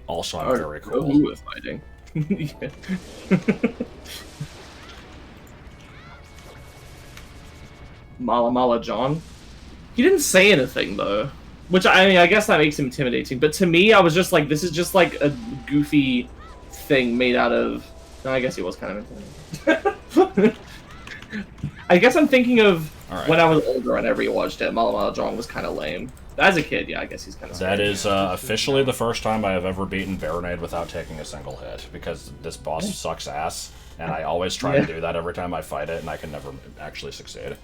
Also, I'm Oh, very know cool. who we're fighting. Yeah. Mala Mala John. He didn't say anything though, which I mean, I guess that makes him intimidating. But to me, I was just like, this is just like a goofy thing made out of. No, I guess he was kind of intimidating. I guess I'm thinking of when I was older and I rewatched it. Mala Mala John was kind of lame. As a kid, yeah, I guess he's kind of. That is officially the first time I have ever beaten Baronade without taking a single hit, because this boss sucks ass, and I always try to do that every time I fight it, and I can never actually succeed.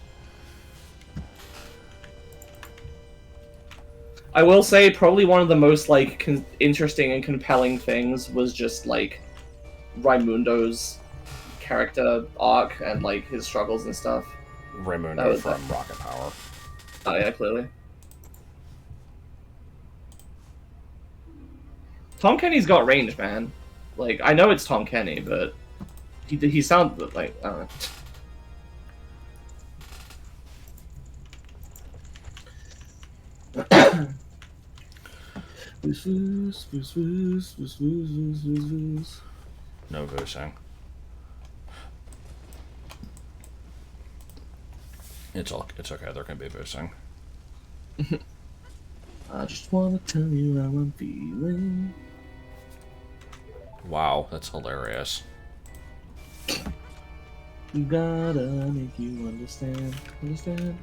I will say probably one of the most like interesting and compelling things was just like Raimundo's character arc and like his struggles and stuff. Raimundo from Rocket Power. Oh yeah, clearly. Tom Kenny's got range, man. Like I know it's Tom Kenny, but he sounds like I don't know. No voosing. It's okay. There can be voosing. I just wanna tell you how I'm feeling. Wow, that's hilarious. Gotta make you understand. Understand?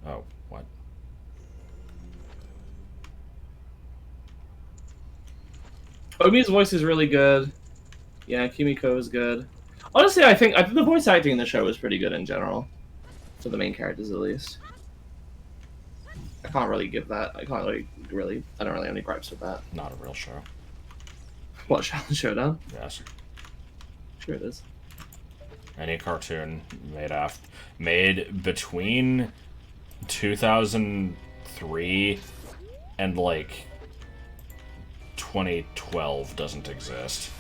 Oh, what? Omi's voice is really good. Yeah, Kimiko is good. Honestly, I think the voice acting in the show is pretty good in general, for the main characters at least. I can't really give that. I don't really have any gripes with that. Not a real show. What, Showdown? Yes. Sure it is. Any cartoon made between 2003 and like 2012 doesn't exist.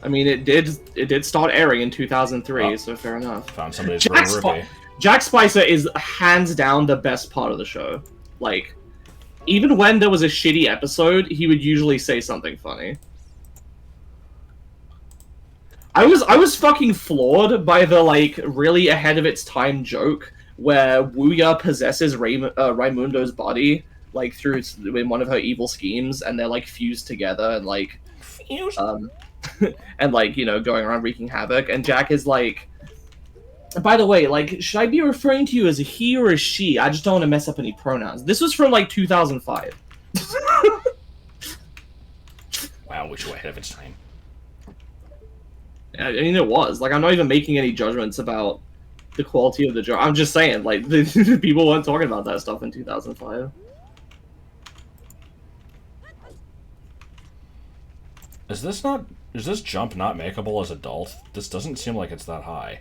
I mean, it did start airing in 2003, so fair enough. Found somebody's Ruby. Jack Spicer is hands down the best part of the show. Like, even when there was a shitty episode, he would usually say something funny. I was fucking floored by the like really ahead of its time joke where Wuya possesses Raimundo's body like through in one of her evil schemes, and they're like fused together and like and like, you know, going around wreaking havoc. And Jack is like, by the way, like, should I be referring to you as a he or a she? I just don't want to mess up any pronouns. This was from like 2005. Wow, which way ahead of its time. I mean, it was. Like, I'm not even making any judgments about the quality of the joke. I'm just saying, like, the people weren't talking about that stuff in 2005. Is this jump not makeable as adult? This doesn't seem like it's that high.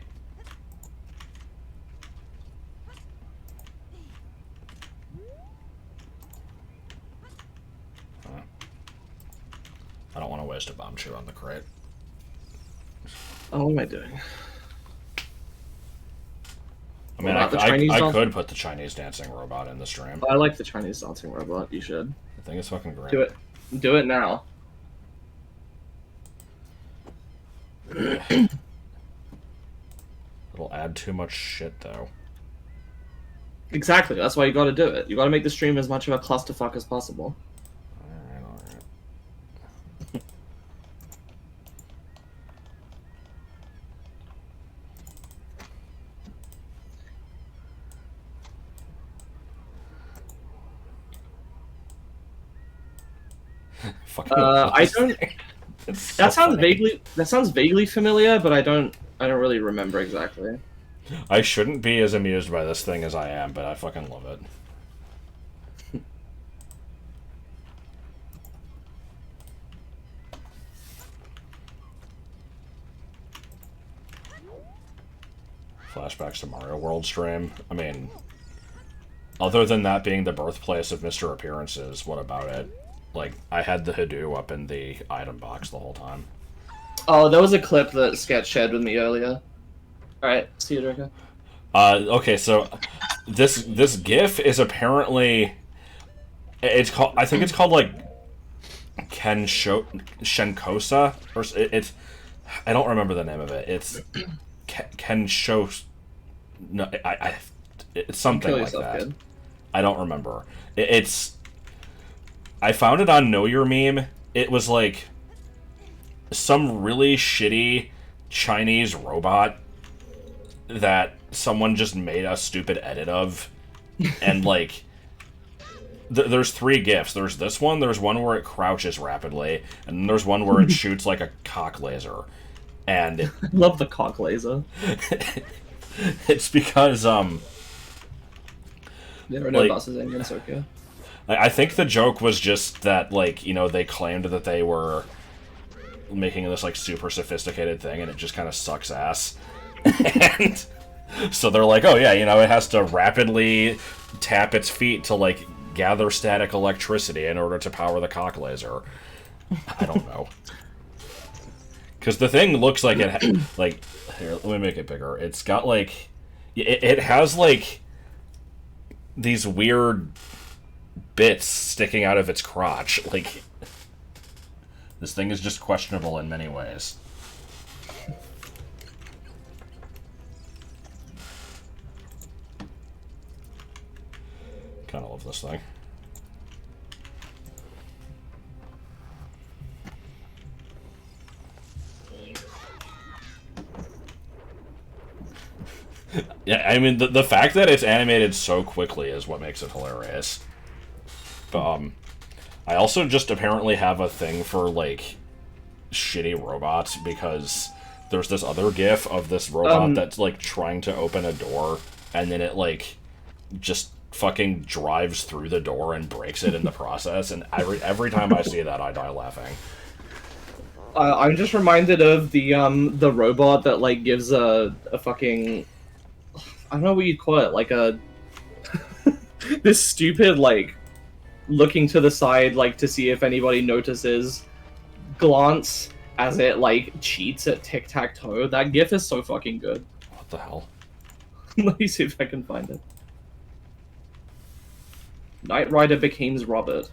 I don't want to waste a bomb chew on the crate. Oh, what am I doing? I mean, I could put the Chinese dancing robot in the stream. I like the Chinese dancing robot. You should. I think it's fucking great. Do it. Do it now. It'll add too much shit, though. Exactly. That's why you gotta do it. You gotta make the stream as much of a clusterfuck as possible. Alright. I don't. That sounds vaguely familiar, but I don't really remember exactly. I shouldn't be as amused by this thing as I am, but I fucking love it. Flashbacks to Mario World stream. I mean, other than that being the birthplace of Mr. Appearances, what about it? Like, I had the Hadoo up in the item box the whole time. Oh, there was a clip that Sketch shared with me earlier. Alright, see you, Draco. Okay, so this GIF is apparently it's called. I think it's called like Shenkosa or it's. I don't remember the name of it. It's Kensho. No, it's something like that. Kid. I don't remember. It's. I found it on Know Your Meme. It was like some really shitty Chinese robot that someone just made a stupid edit of, and like there's three gifs. There's this one, there's one where it crouches rapidly, and then there's one where it shoots like a cock laser. And I love the cock laser. it's because There are no like, bosses in Tokyo. I think the joke was just that, like, you know, they claimed that they were making this like super sophisticated thing, and it just kind of sucks ass. And so they're like, oh yeah, you know, it has to rapidly tap its feet to like gather static electricity in order to power the cock laser. I don't know. Because the thing looks like it, like, here, let me make it bigger. It's got like, it has like these weird bits sticking out of its crotch. Like, this thing is just questionable in many ways. Kind of love this thing. Yeah, I mean, the fact that it's animated so quickly is what makes it hilarious. But, I also just apparently have a thing for, like, shitty robots, because there's this other gif of this robot that's, like, trying to open a door, and then it, like, just fucking drives through the door and breaks it in the process, and every time I see that, I die laughing. I'm just reminded of the robot that, like, gives a fucking... I don't know what you'd call it, like a... this stupid, like, looking to the side, like, to see if anybody notices glance as it, like, cheats at tic-tac-toe. That gif is so fucking good. What the hell? Let me see if I can find it. Knight Rider becomes Robert.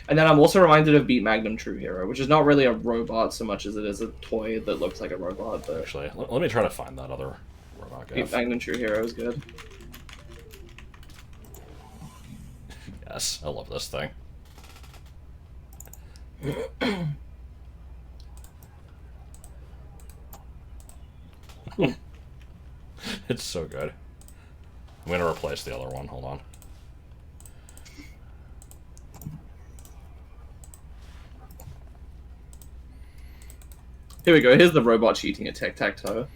And then I'm also reminded of Beat Magnum True Hero, which is not really a robot so much as it is a toy that looks like a robot. But actually, let me try to find that other robot gif. Beat Magnum True Hero is good. Yes, I love this thing. It's so good. I'm gonna replace the other one. Hold on. Here we go. Here's the robot cheating at tic-tac-toe.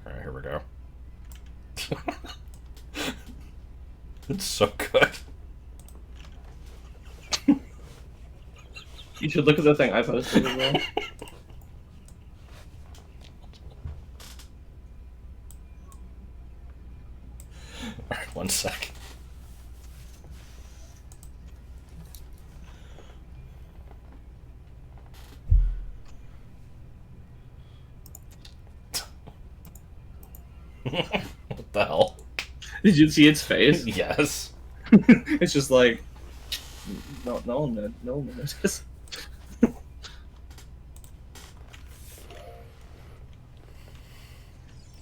Alright, here we go. It's so good. You should look at the thing I posted as well. Alright, one sec. What the hell? Did you see its face? Yes. It's just like... No one noticed.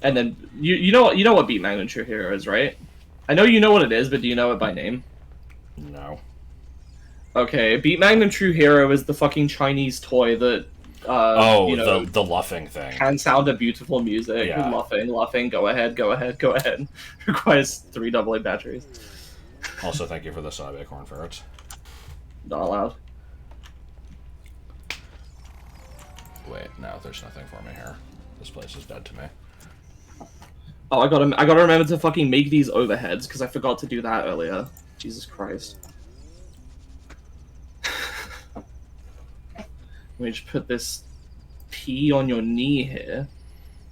And then you know what Beat Magnum True Hero is, right? I know you know what it is, but do you know it by name? No. Okay, Beat Magnum True Hero is the fucking Chinese toy that you know, the luffing thing. can sound a beautiful music. Yeah. Luffing, go ahead. Requires 3 AA batteries. Also, thank you for the sub, Acorn Ferrets. Not allowed. Wait, no, there's nothing for me here. This place is dead to me. Oh, I gotta remember to fucking make these overheads, because I forgot to do that earlier. Jesus Christ. Let me just put this pea on your knee here.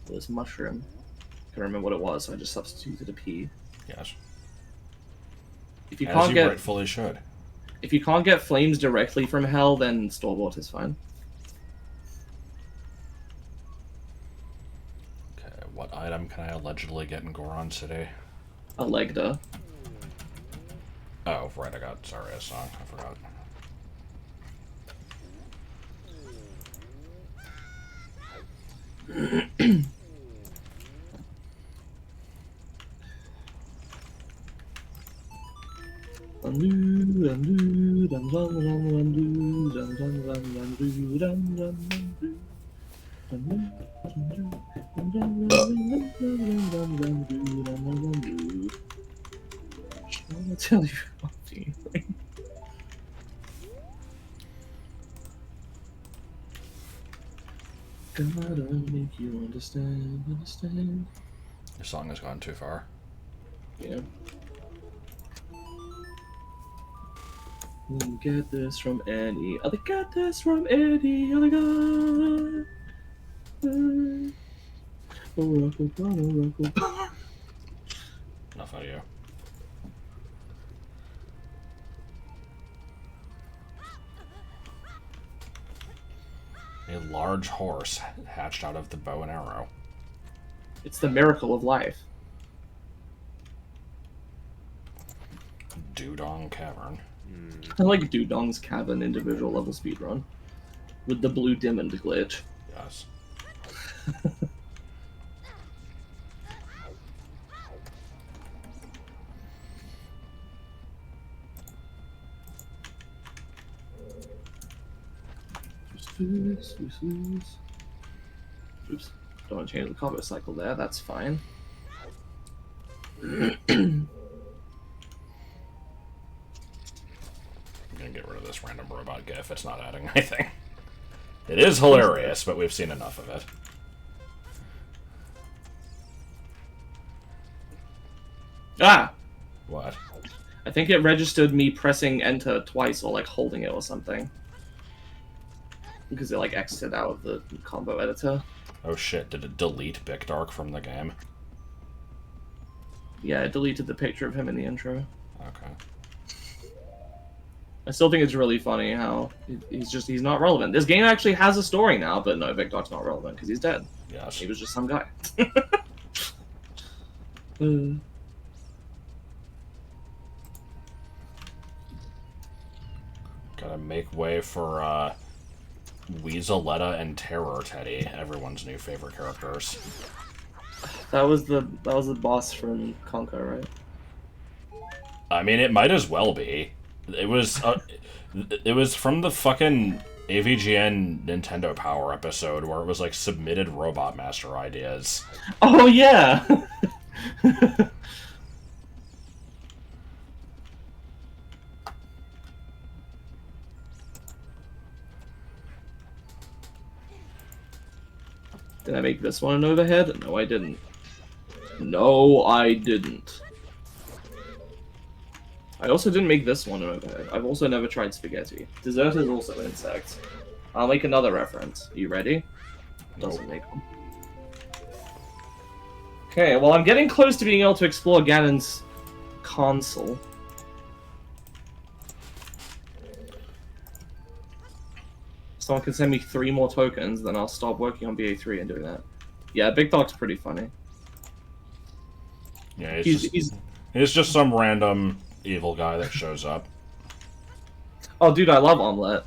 This mushroom. Couldn't remember what it was, so I just substituted a P. Yes. If you As can't you get rightfully should. if you can't get flames directly from hell, then store-bought is fine. Okay, what item can I allegedly get in Goron City? A Legda. Oh, right, I got Zarya's song. I forgot. I'll tell you what feeling. Gotta make you understand. Your song has gone too far. Yeah. Get this from any other. Get this from any other guy. Enough out of you. A large horse hatched out of the bow and arrow. It's the miracle of life. Dudong Cavern. I like Dudong's Cavern individual level speedrun. With the blue diamond glitch. Yes. Oops. Don't want to change the combo cycle there, that's fine. I'm gonna get rid of this random robot gif. It's not adding anything. It is hilarious, but we've seen enough of it. Ah! What? I think it registered me pressing enter twice or like holding it or something. Because it like exited out of the combo editor. Oh shit, did it delete Big Dark from the game? Yeah, it deleted the picture of him in the intro. Okay. I still think it's really funny how he's not relevant. This game actually has a story now, but no, Big Dark's not relevant because he's dead. Yes. He was just some guy. Gotta make way for, Weaseletta and Terror Teddy, everyone's new favorite characters. That was the boss from Conker, right? I mean, it might as well be. It was from the fucking AVGN Nintendo Power episode where it was like submitted Robot Master ideas. Oh yeah. Did I make this one an overhead? No, I didn't. No, I didn't. I also didn't make this one an overhead. I've also never tried spaghetti. Dessert is also an insect. I'll make another reference. Are you ready? Doesn't make one. Okay, well I'm getting close to being able to explore Ganon's console. Someone can send me 3 more tokens, then I'll stop working on BA3 and doing that. Yeah, Big Dog's pretty funny. Yeah, he's just some random evil guy that shows up. Oh, dude, I love Omelette.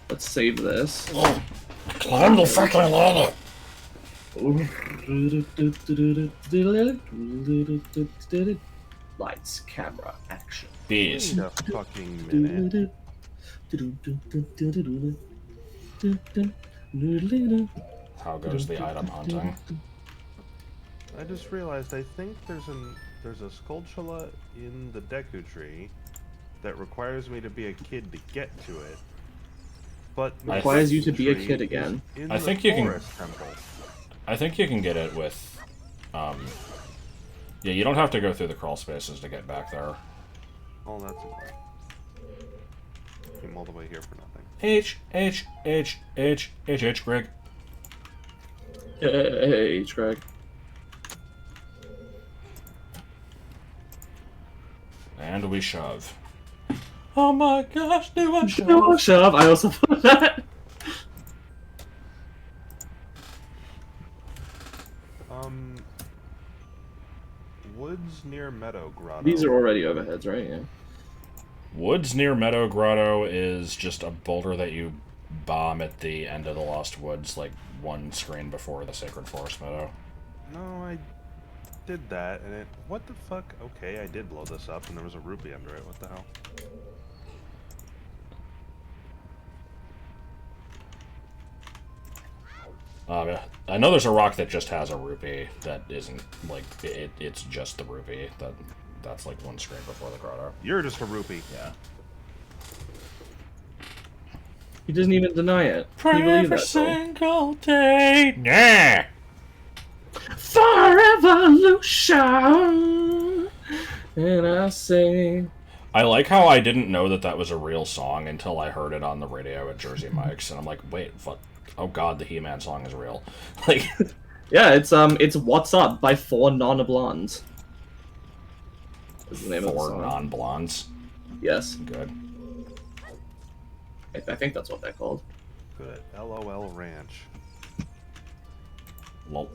Let's save this. Oh, climb the fucking ladder! Lights, camera, action. Bees. Wait a fucking minute. How goes the item hunting? I just realized I think there's a Skulltula in the Deku tree that requires me to be a kid to get to it. But Requires you to be a kid again. I think you can. Temple. I think you can get it with, Yeah, you don't have to go through the crawl spaces to get back there. Oh, that's annoying. Came all the way here for nothing. H, Greg. Hey, Greg. And we shove. Oh my gosh, do I shove? No, shove. I also put that. Woods near Meadow Grotto. These are already overheads, right? Yeah. Woods near Meadow Grotto is just a boulder that you bomb at the end of the Lost Woods, like one screen before the Sacred Forest Meadow. No, I did that, and it... What the fuck? Okay, I did blow this up, and there was a rupee under it. What the hell? Yeah. I know there's a rock that just has a rupee that isn't, like, it's just the rupee. That's like one screen before the grotto. You're just a rupee. Yeah. He doesn't even deny it. Can you Pray believe every that, Phil? single day. Nah. For evolution, and I say... I like how I didn't know that was a real song until I heard it on the radio at Jersey Mike's, and I'm like, wait, what? Oh god, the He-Man song is real. Like, yeah, it's "What's Up" by Four Non-Blondes. That's the name of the four song. non-blondes. Yes, Good. I think that's what they're called. Good. LOL Ranch. Lol.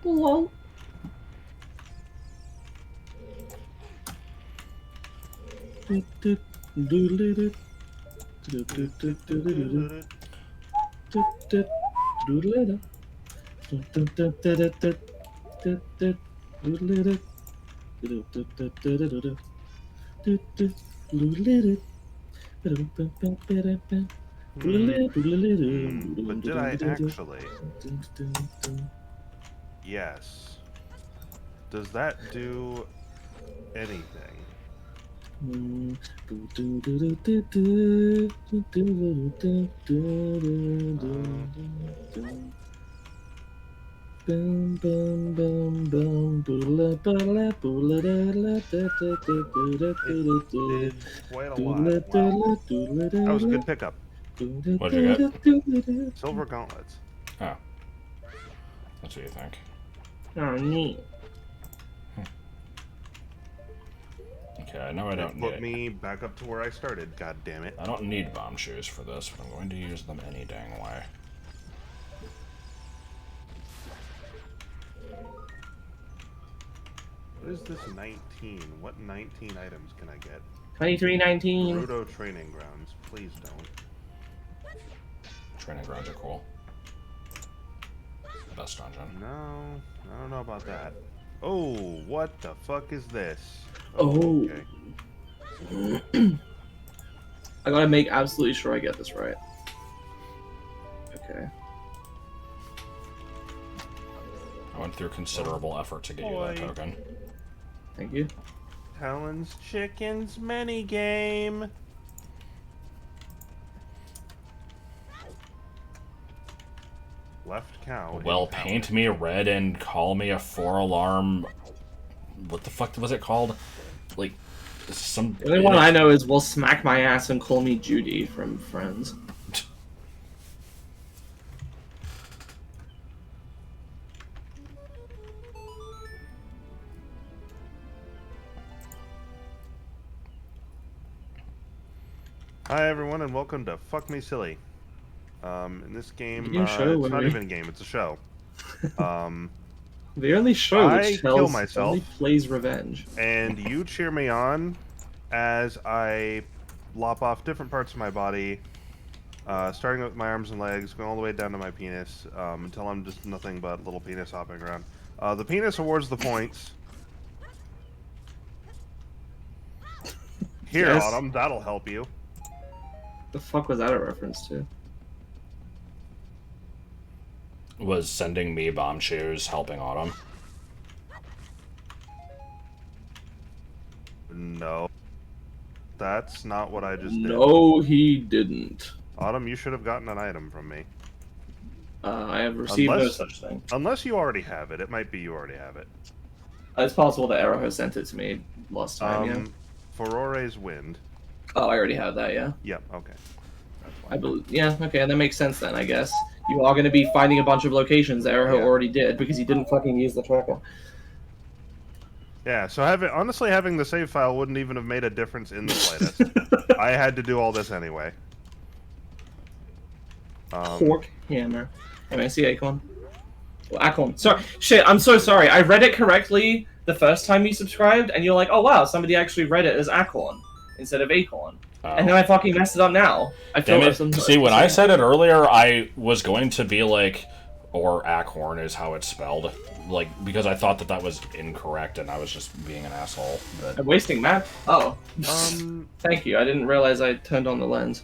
Lol. But did I actually? Yes. Does that do anything? Quite a lot. Wow. That was a good pickup. What'd you get? Silver gauntlets. Oh. That's what you think. Oh, neat. Okay, I know I don't Put need... me back up to where I started, god damn it. I don't need bomb shoes for this, but I'm going to use them any dang way. What is this 19? What 19 items can I get? 2319. Rudo Training Grounds. Please don't. Training grounds are cool. Best dungeon. No, I don't know about that. Oh, what the fuck is this? Oh. Okay. I gotta make absolutely sure I get this right. Okay. I went through considerable effort to get you that token. Thank you. Talon's Chickens minigame. Left cow. Well, in paint Talon. me red and call me a 4-alarm... What the fuck was it called? Like, some... The only one I know is "Will smack my ass and call me Judy" from Friends. Hi everyone, and welcome to Fuck Me Silly. In this game, New show, it's not Larry. even a game; it's a show. The only show I which kill tells myself. only plays revenge. And you cheer me on as I lop off different parts of my body, starting with my arms and legs, going all the way down to my penis, until I'm just nothing but little penis hopping around. The penis awards the points. Here, Yes. Autumn, that'll help you. The fuck was that a reference to? Was sending me bomb shoes helping Autumn? No. That's not what I just did. No, he didn't. Autumn, you should have gotten an item from me. I have received no Unless- such thing. Unless you already have it. It might be you already have it. It's possible that Arrow sent it to me last time, yeah. Furore's Wind. Oh, I already have that, yeah. Yep, okay. I believe, yeah, okay, that makes sense then, I guess. You are going to be finding a bunch of locations that Arrow already did, because he didn't fucking use the tracker. Yeah, so honestly having the save file wouldn't even have made a difference in the slightest. I had to do all this anyway. Pork hammer. Anyway, I see Acorn. Well, Acorn. Sorry, shit, I'm so sorry. I read it correctly the first time you subscribed, and you're like, oh wow, somebody actually read it as Acorn instead of Acorn. Oh. And then I fucking messed it up now. I feel like See, when I said it earlier, I was going to be like, or Acorn is how it's spelled, like, because I thought that was incorrect, and I was just being an asshole. But... I'm wasting map? Oh. Thank you, I didn't realize I turned on the lens.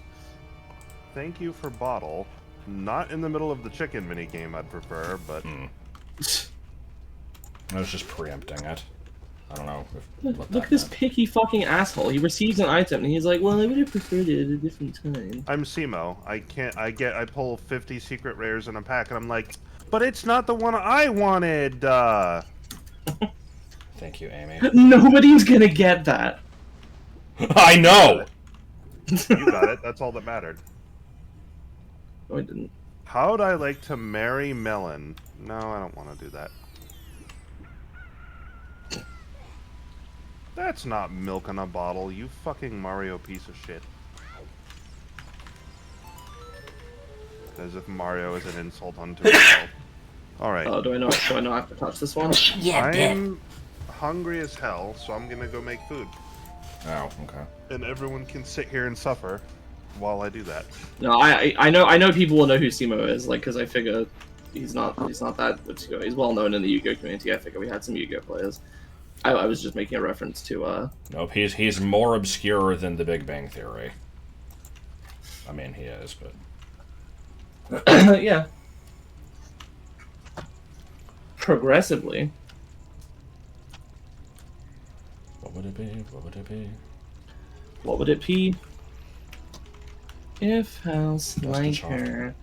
Thank you for bottle. Not in the middle of the chicken minigame, I'd prefer, but... I was just preempting it. I don't know. Look at this picky fucking asshole. He receives an item and he's like, well, I would have preferred it at a different time. I'm Simo. I pull 50 secret rares in a pack and I'm like, but it's not the one I wanted! Thank you, Amy. Nobody's gonna get that. I know! You got it. That's all that mattered. No, I didn't. How'd I like to marry Melon? No, I don't want to do that. That's not milk in a bottle, you fucking Mario piece of shit. As if Mario is an insult unto himself. Alright. Oh, do I know I have to touch this one? Yeah, I'm hungry as hell, so I'm gonna go make food. Oh, okay. And everyone can sit here and suffer while I do that. No, I know people will know who Simo is, like, because I figure he's not that, he's well known in the Yu-Gi-Oh community. I figure we had some Yu-Gi-Oh players. I was just making a reference to, Nope, he's more obscure than the Big Bang Theory. I mean, he is, but... yeah. Progressively. What would it be? What would it be? What would it be? If house like her.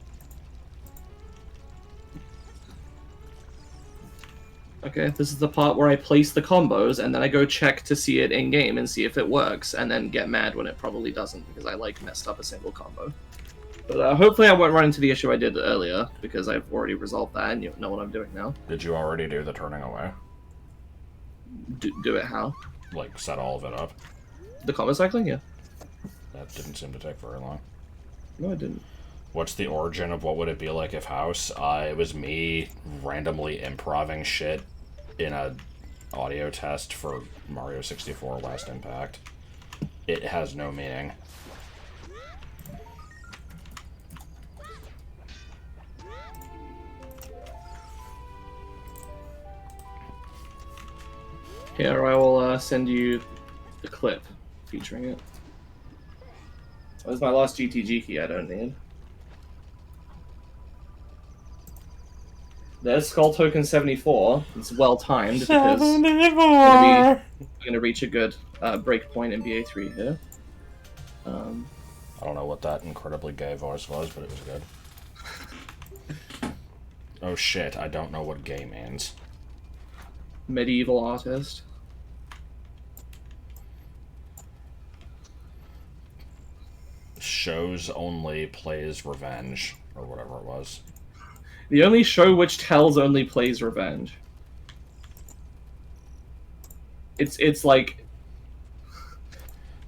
Okay, this is the part where I place the combos, and then I go check to see it in-game and see if it works, and then get mad when it probably doesn't, because I, like, messed up a single combo. But hopefully I won't run into the issue I did earlier, because I've already resolved that, and you know what I'm doing now. Did you already do the turning away? Do it how? Like, set all of it up? The combo cycling? Yeah. That didn't seem to take very long. No, I didn't. What's the origin of what would it be like if house? It was me randomly improving shit in a audio test for Mario 64 Last Impact. It has no meaning. Here, I will send you the clip featuring it. That was my last GTG key I don't need. There's Skull Token 74. It's well timed because we're going to reach a good break point in BA3 here. I don't know what that incredibly gay voice was, but it was good. Oh shit, I don't know what gay means. Medieval artist. Shows only plays revenge, or whatever it was. The only show which tells only plays revenge. It's like...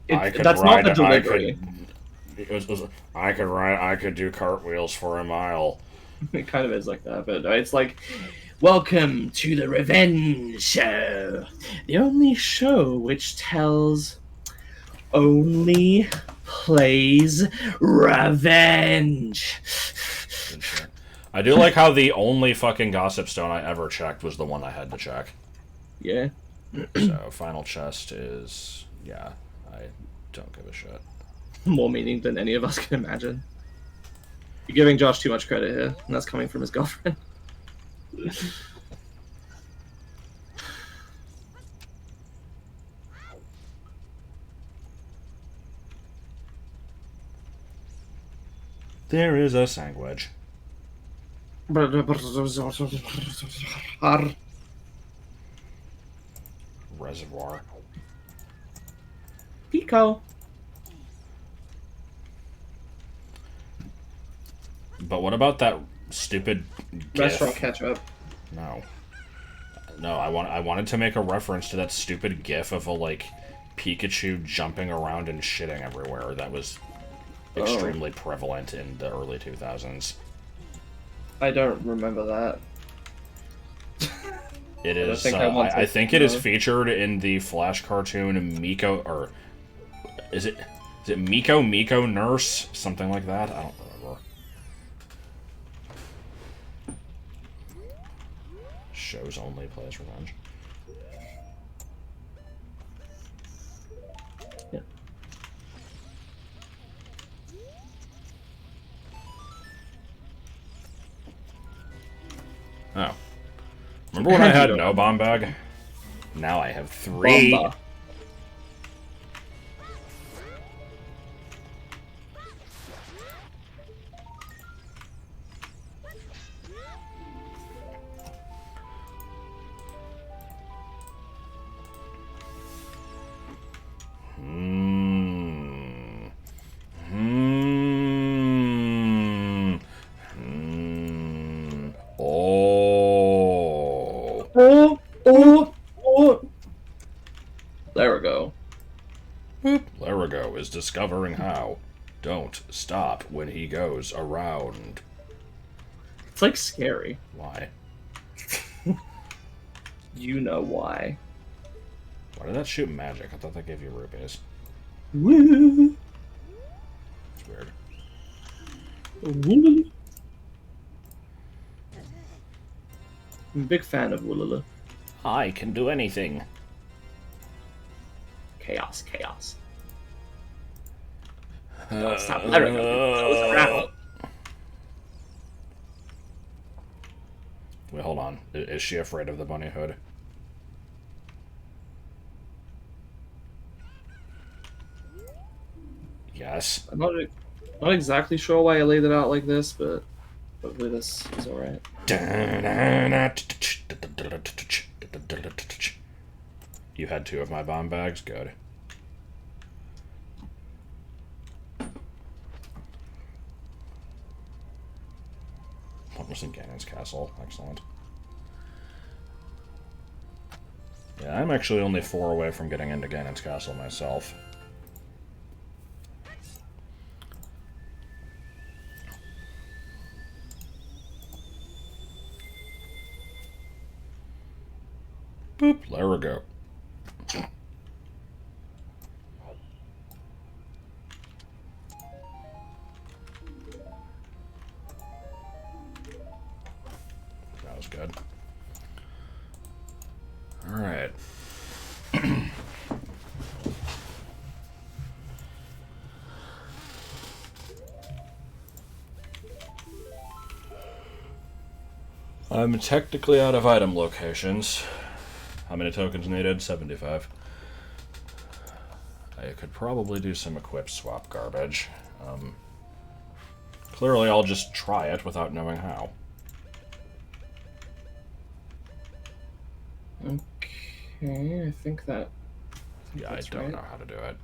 that's not the delivery. I could do cartwheels for a mile. It kind of is like that, but it's like... Welcome to the Revenge Show. The only show which tells only plays revenge. I do like how the only fucking gossip stone I ever checked was the one I had to check. Yeah. So, final chest is... yeah, I don't give a shit. More meaning than any of us can imagine. You're giving Josh too much credit here, and that's coming from his girlfriend. There is a sandwich. reservoir. Pico. But what about that stupid GIF? Restaurant ketchup. No. No, I wanted to make a reference to that stupid GIF of a, like, Pikachu jumping around and shitting everywhere that was extremely prevalent in the early 2000s. I don't remember that. It is. think I think it is featured in the Flash cartoon Miko, or is it Miko Nurse, something like that? I don't remember. Shows only, plays revenge. Yeah. Oh. Remember when I had no bomb bag? Now I have 3. Bomba. Oh. There we go. Larigo is discovering how. Don't stop when he goes around. It's like scary. Why? You know why. Why did that shoot magic? I thought that gave you rupees. Woo. It's weird. Woolala. I'm a big fan of Woolala. I can do anything. Chaos. Don't stop letting them goes around. Wait, hold on. Is she afraid of the bunny hood? Yes. I'm not exactly sure why I laid it out like this, but hopefully this is alright. You had 2 of my bomb bags? Good. What was in Ganon's castle? Excellent. Yeah, I'm actually only 4 away from getting into Ganon's castle myself. Boop, there we go. That was good. Alright. I'm technically out of item locations. How many tokens needed? 75. I could probably do some equip swap garbage. Clearly I'll just try it without knowing how. Okay, I think that... Yeah, I don't know how to do it.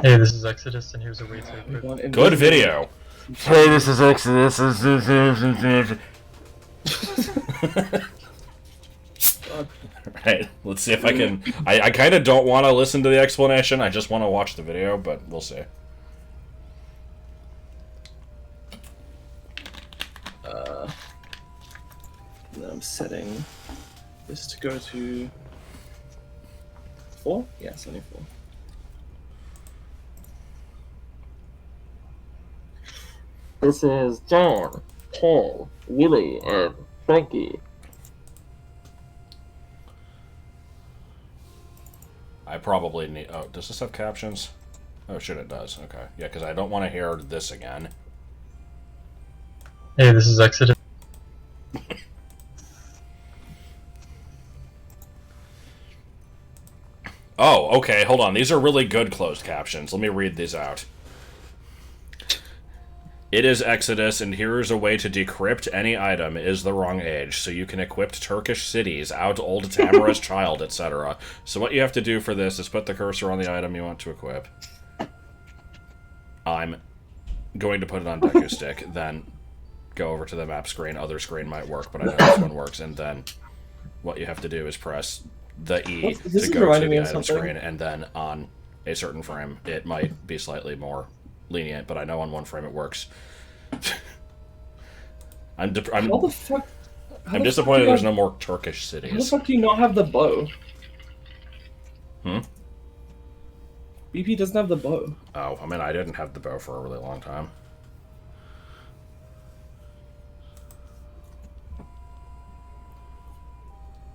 Hey, this is Exodus, and here's a way to equip. Good video! Hey, this is Exodus. Right, let's see if I can... I kind of don't want to listen to the explanation, I just want to watch the video, but we'll see. Then I'm setting this to go to 4? Yeah, 74. This is John, Paul, Willie, and Frankie. I probably need... Oh, does this have captions? Oh shit, it does. Okay. Yeah, because I don't want to hear this again. Hey, this is Exodus. Oh, okay, hold on. These are really good closed captions. Let me read these out. It is Exodus, and here is a way to decrypt any item is the wrong age, so you can equip Turkish cities, out old Tamara's child, etc. So what you have to do for this is put the cursor on the item you want to equip. I'm going to put it on Deku Stick, then go over to the map screen. Other screen might work, but I know this one works, and then what you have to do is press the E to go to the item screen, and then on a certain frame, it might be slightly more lenient, but I know on one frame it works. I'm disappointed there's no more Turkish cities. How the fuck do you not have the bow? BP doesn't have the bow. Oh, I mean, I didn't have the bow for a really long time.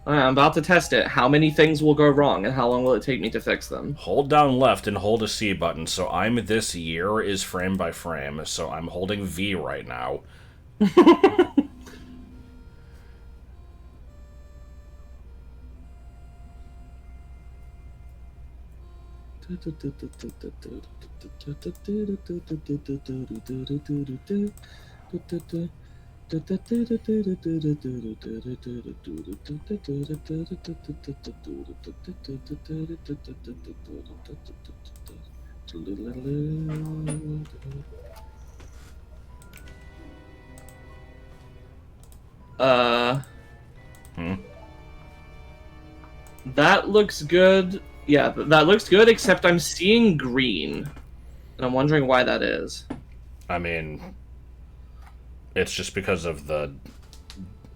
Alright, I'm about to test it. How many things will go wrong, and how long will it take me to fix them? Hold down left and hold a C button. So I'm this year is frame by frame, so I'm holding V right now. That looks good. Yeah, that looks good, except I'm seeing green. And I'm wondering why that is. I mean, it's just because of the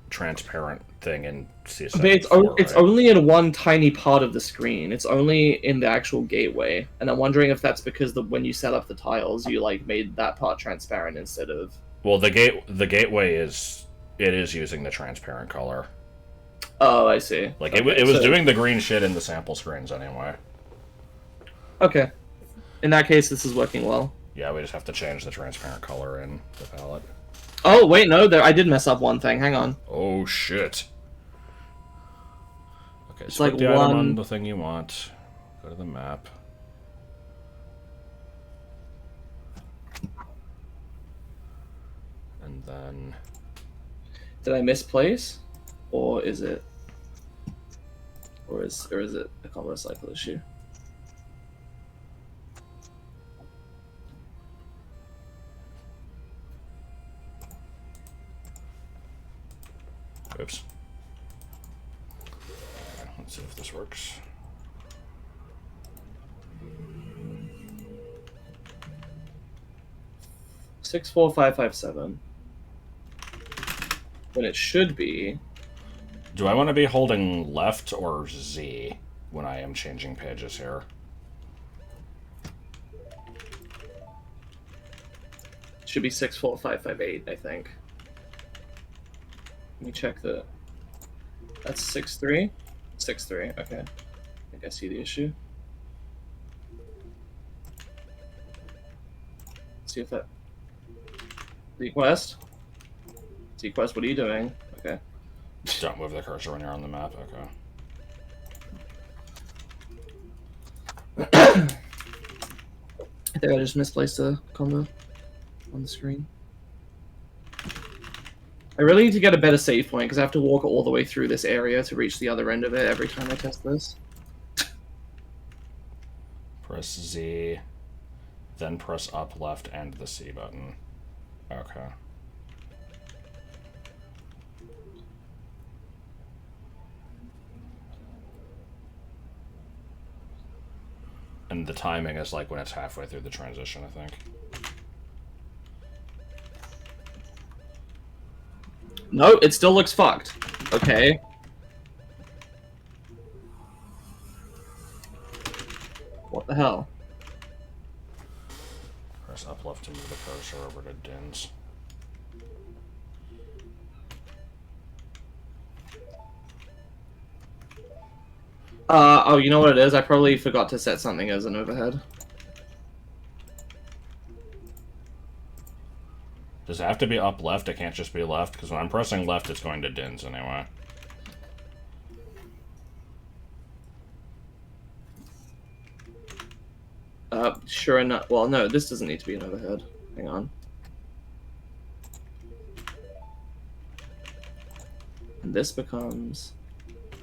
transparent thing in CSS. But it's only in one tiny part of the screen. It's only in the actual gateway. And I'm wondering if that's because when you set up the tiles, you like made that part transparent instead of... Well, the gateway is using the transparent color. Oh, I see. Like, okay, it was doing the green shit in the sample screens anyway. Okay. In that case, this is working well. Yeah, we just have to change the transparent color in the palette. Oh, wait, no, I did mess up one thing. Hang on. Oh, shit. Okay, it's so like put the item on the thing you want. Go to the map. And then... Did I misplace? Or is it... Or is it a combo cycle issue? Oops. Okay, let's see if this works. Six, 4, 5, 5, 7. When it should be... Do I want to be holding left or Z when I am changing pages here? Should be 6, 4, 5, 5, 8, I think. Let me check the... That's 6, 3? 6, 3, okay. I think I see the issue. Let's see if that... Sequest? Sequest, what are you doing? Okay. Don't move the cursor when you're on the map, okay. I think I just misplaced a combo on the screen. I really need to get a better save point because I have to walk all the way through this area to reach the other end of it every time I test this. Press Z, then press up, left, and the C button. Okay. And the timing is like when it's halfway through the transition, I think. No, it still looks fucked. Okay. What the hell? Press up left to move the cursor over to DINS. Oh, you know what it is? I probably forgot to set something as an overhead. Does it have to be up left? It can't just be left? Because when I'm pressing left, it's going to DINS anyway. Sure enough. Well, no, this doesn't need to be an overhead. Hang on. And this becomes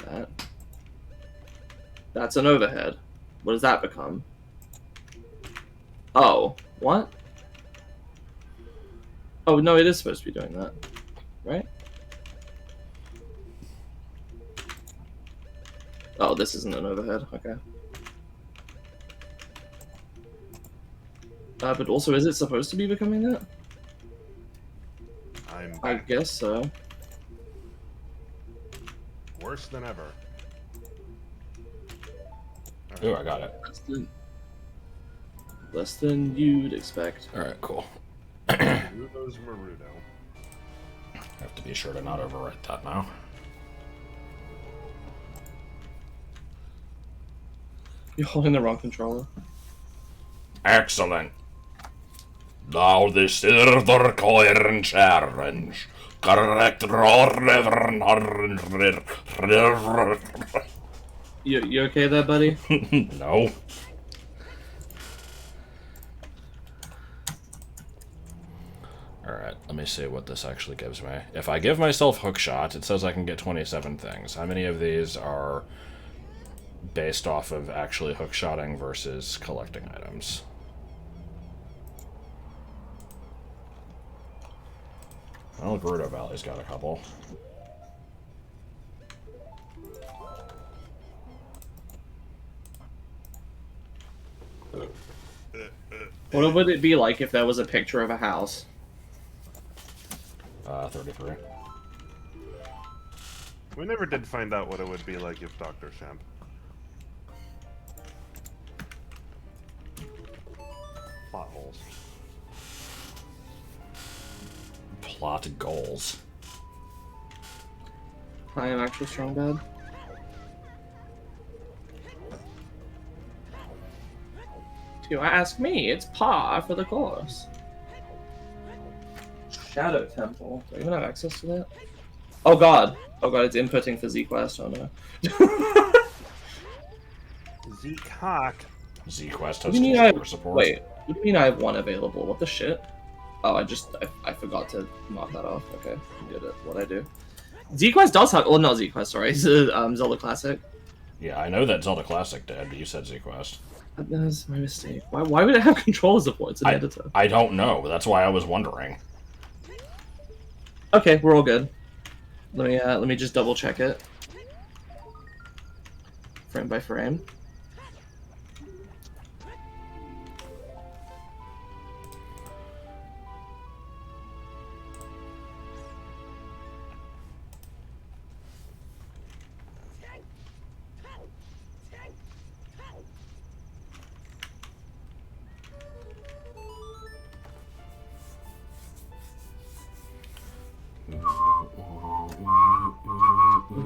that. That's an overhead. What does that become? Oh, what? Oh, no, it is supposed to be doing that. Right? Oh, this isn't an overhead. Okay. But also, is it supposed to be becoming that? I guess so. Worse than ever. Ooh, I got it. Less than you'd expect. Alright, cool. Marudo's Marudo. Have to be sure to not overwrite that now. You're holding the wrong controller. Excellent. Now this is the required challenge. Correct You okay there, buddy? No. Alright, let me see what this actually gives me. If I give myself hookshot, it says I can get 27 things. How many of these are based off of actually hookshotting versus collecting items? Well, Gerudo Valley's got a couple. What would it be like if there was a picture of a house? 33. We never did find out what it would be like if Dr. Shemp. Plot holes. Plot goals. I am actually strong bad. You ask me, it's par for the course. Shadow Temple. Do I even have access to that? Oh god. Oh god, it's inputting for Z-Quest. Oh no. Z-Cock. Z-Quest What has do you mean full support. Wait, what do you mean I have one available? What the shit? Oh, I forgot to mark that off. Okay, I'm good at what I do. Z-Quest does have, well, not Z-Quest, sorry. Zelda Classic. Yeah, I know that Zelda Classic did, but you said Z-Quest. That was my mistake. Why would it have controller support? It's an editor. I don't know. That's why I was wondering. Okay, we're all good. Let me just double check it. Frame by frame.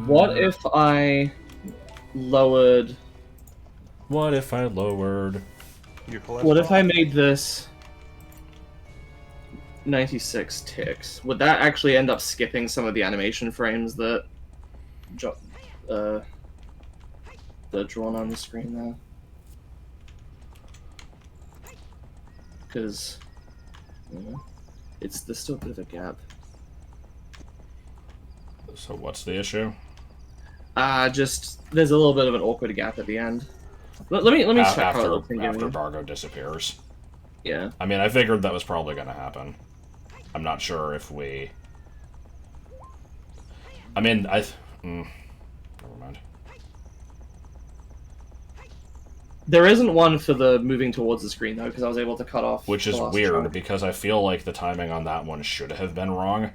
What if I lowered... What if I lowered... Your cholesterol? What if I made this 96 ticks? Would that actually end up skipping some of the animation frames that they're drawn on the screen there? Because there's still a bit of a gap. So what's the issue? Just there's a little bit of an awkward gap at the end. Let me check how it looks after Bargo disappears. Yeah. I mean, I figured that was probably going to happen. I'm not sure if we... I mean, never mind. There isn't one for the moving towards the screen, though, because I was able to cut off... Which is weird, because I feel like the timing on that one should have been wrong.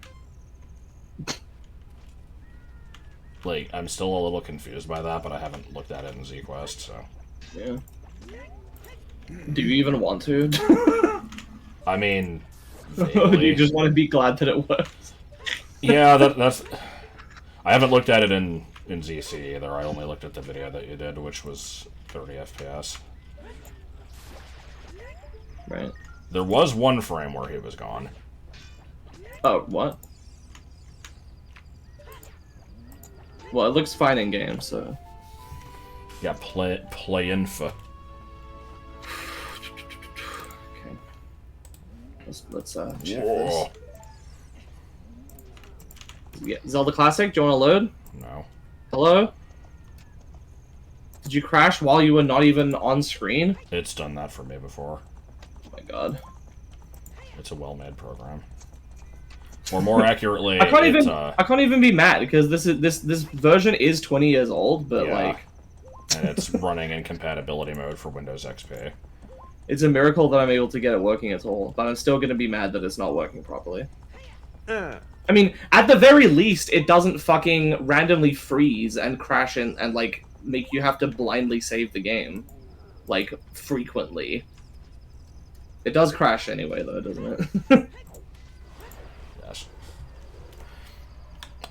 Like, I'm still a little confused by that, but I haven't looked at it in Z-Quest, so... Yeah. Do you even want to? I mean... Do you just want to be glad that it works? Yeah, that's... I haven't looked at it in ZC either. I only looked at the video that you did, which was 30 FPS. Right. There was one frame where he was gone. Oh, what? Well, it looks fine in game, so... Yeah, play info. Let's check Whoa. this. Yeah, Zelda Classic, do you want to load? No. Hello? Did you crash while you were not even on screen? It's done that for me before. Oh my god. It's a well-made program. Or more accurately, I can't even be mad because this version is 20 years old, but Yeah. like and it's running in compatibility mode for Windows XP. it's a miracle that I'm able to get it working at all, but I'm still gonna be mad that it's not working properly. I mean, at the very least, it doesn't fucking randomly freeze and crash and like make you have to blindly save the game, like frequently. It does crash anyway, though, doesn't it? Yes.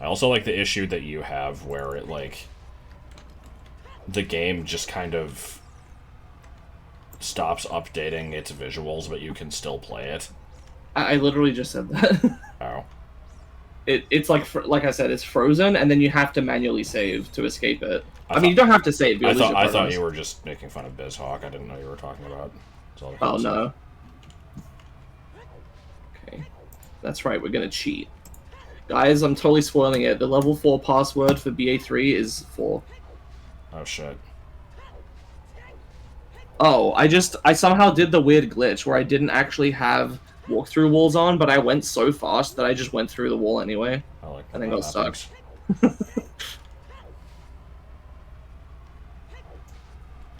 I also like the issue that you have where it, like, the game just kind of stops updating its visuals, but you can still play it. I literally just said that. Oh. It's like I said, it's frozen, and then you have to manually save to escape it. I mean, you don't have to save. I thought you were just making fun of BizHawk. I didn't know you were talking about Zelda. Oh no. Okay, that's right. We're gonna cheat, guys. I'm totally spoiling it. The level 4 password for BA3 is 4. Oh shit. Oh, I somehow did the weird glitch where I didn't actually have walkthrough walls on, but I went so fast that I just went through the wall anyway. I like And then got stuck.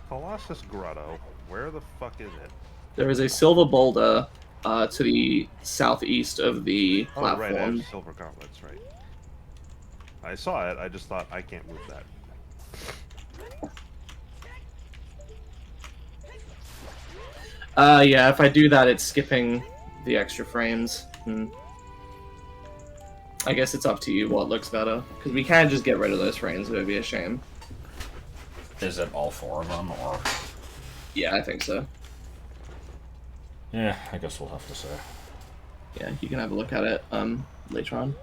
Colossus Grotto. Where the fuck is it? There is a silver boulder to the southeast of the Oh, right, I platform. have silver gauntlets, right. I saw it, I just thought, I can't move that. Yeah, if I do that, it's skipping the extra frames. I guess it's up to you what looks better, because we can't just get rid of those frames. It would be a shame. Is it all 4 of them, or...? Yeah, I think so. Yeah, I guess we'll have to say. Yeah, you can have a look at it later on.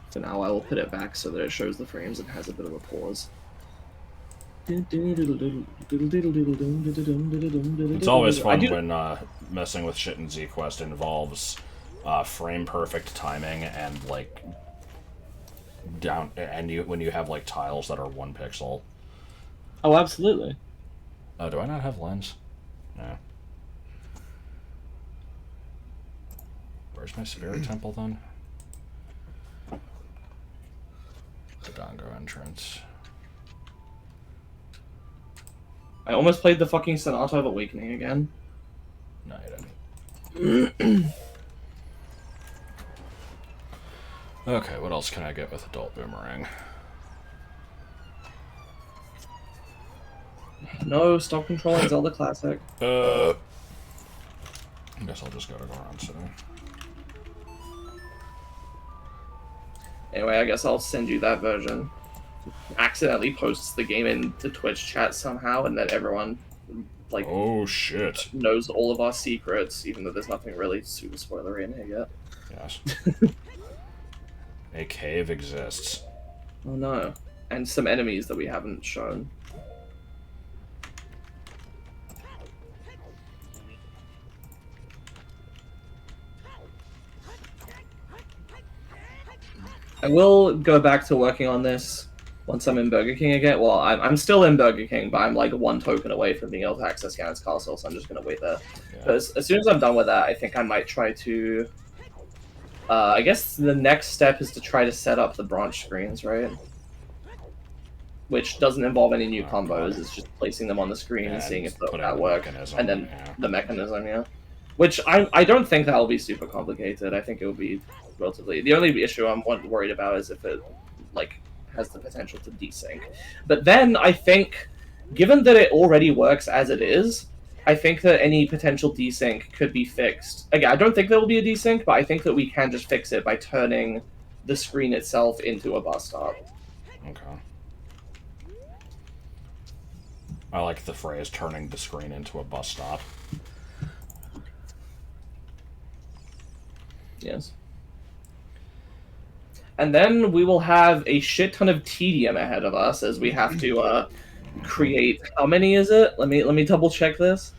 So now I will put it back so that it shows the frames and has a bit of a pause. It's always fun when messing with shit in Z-Quest involves frame-perfect timing and, like, when you have, like, tiles that are 1 pixel. Oh, absolutely. Oh, do I not have lens? No. Where's my spirit temple, then? The Dongo entrance. I almost played the fucking Sonata of Awakening again. No, you didn't. Okay, what else can I get with Adult Boomerang? No, stop controlling Zelda Classic. I guess I'll just go to Goron City. Anyway, I guess I'll send you that version. Accidentally posts the game in the Twitch chat somehow, and then everyone, like, Oh shit. knows all of our secrets, even though there's nothing really super spoilery in here yet. Yes. A cave exists. Oh no. And some enemies that we haven't shown. I will go back to working on this once I'm in Burger King again. Well, I'm still in Burger King, but I'm like 1 token away from being able to access Ganon's Castle, so I'm just going to wait there. Yeah. But as soon as I'm done with that, I think I might try to... I guess the next step is to try to set up the branch screens, right? Which doesn't involve any new combos, it's just placing them on the screen and seeing if that work. And then the mechanism, yeah. Which I don't think that will be super complicated. I think it will be relatively... The only issue I'm worried about is if it, like, has the potential to desync. But then I think, given that it already works as it is, I think that any potential desync could be fixed. Again, I don't think there will be a desync, but I think that we can just fix it by turning the screen itself into a bus stop. Okay. I like the phrase turning the screen into a bus stop. Yes. And then we will have a shit ton of tedium ahead of us as we have to create... How many is it? Let me double check this.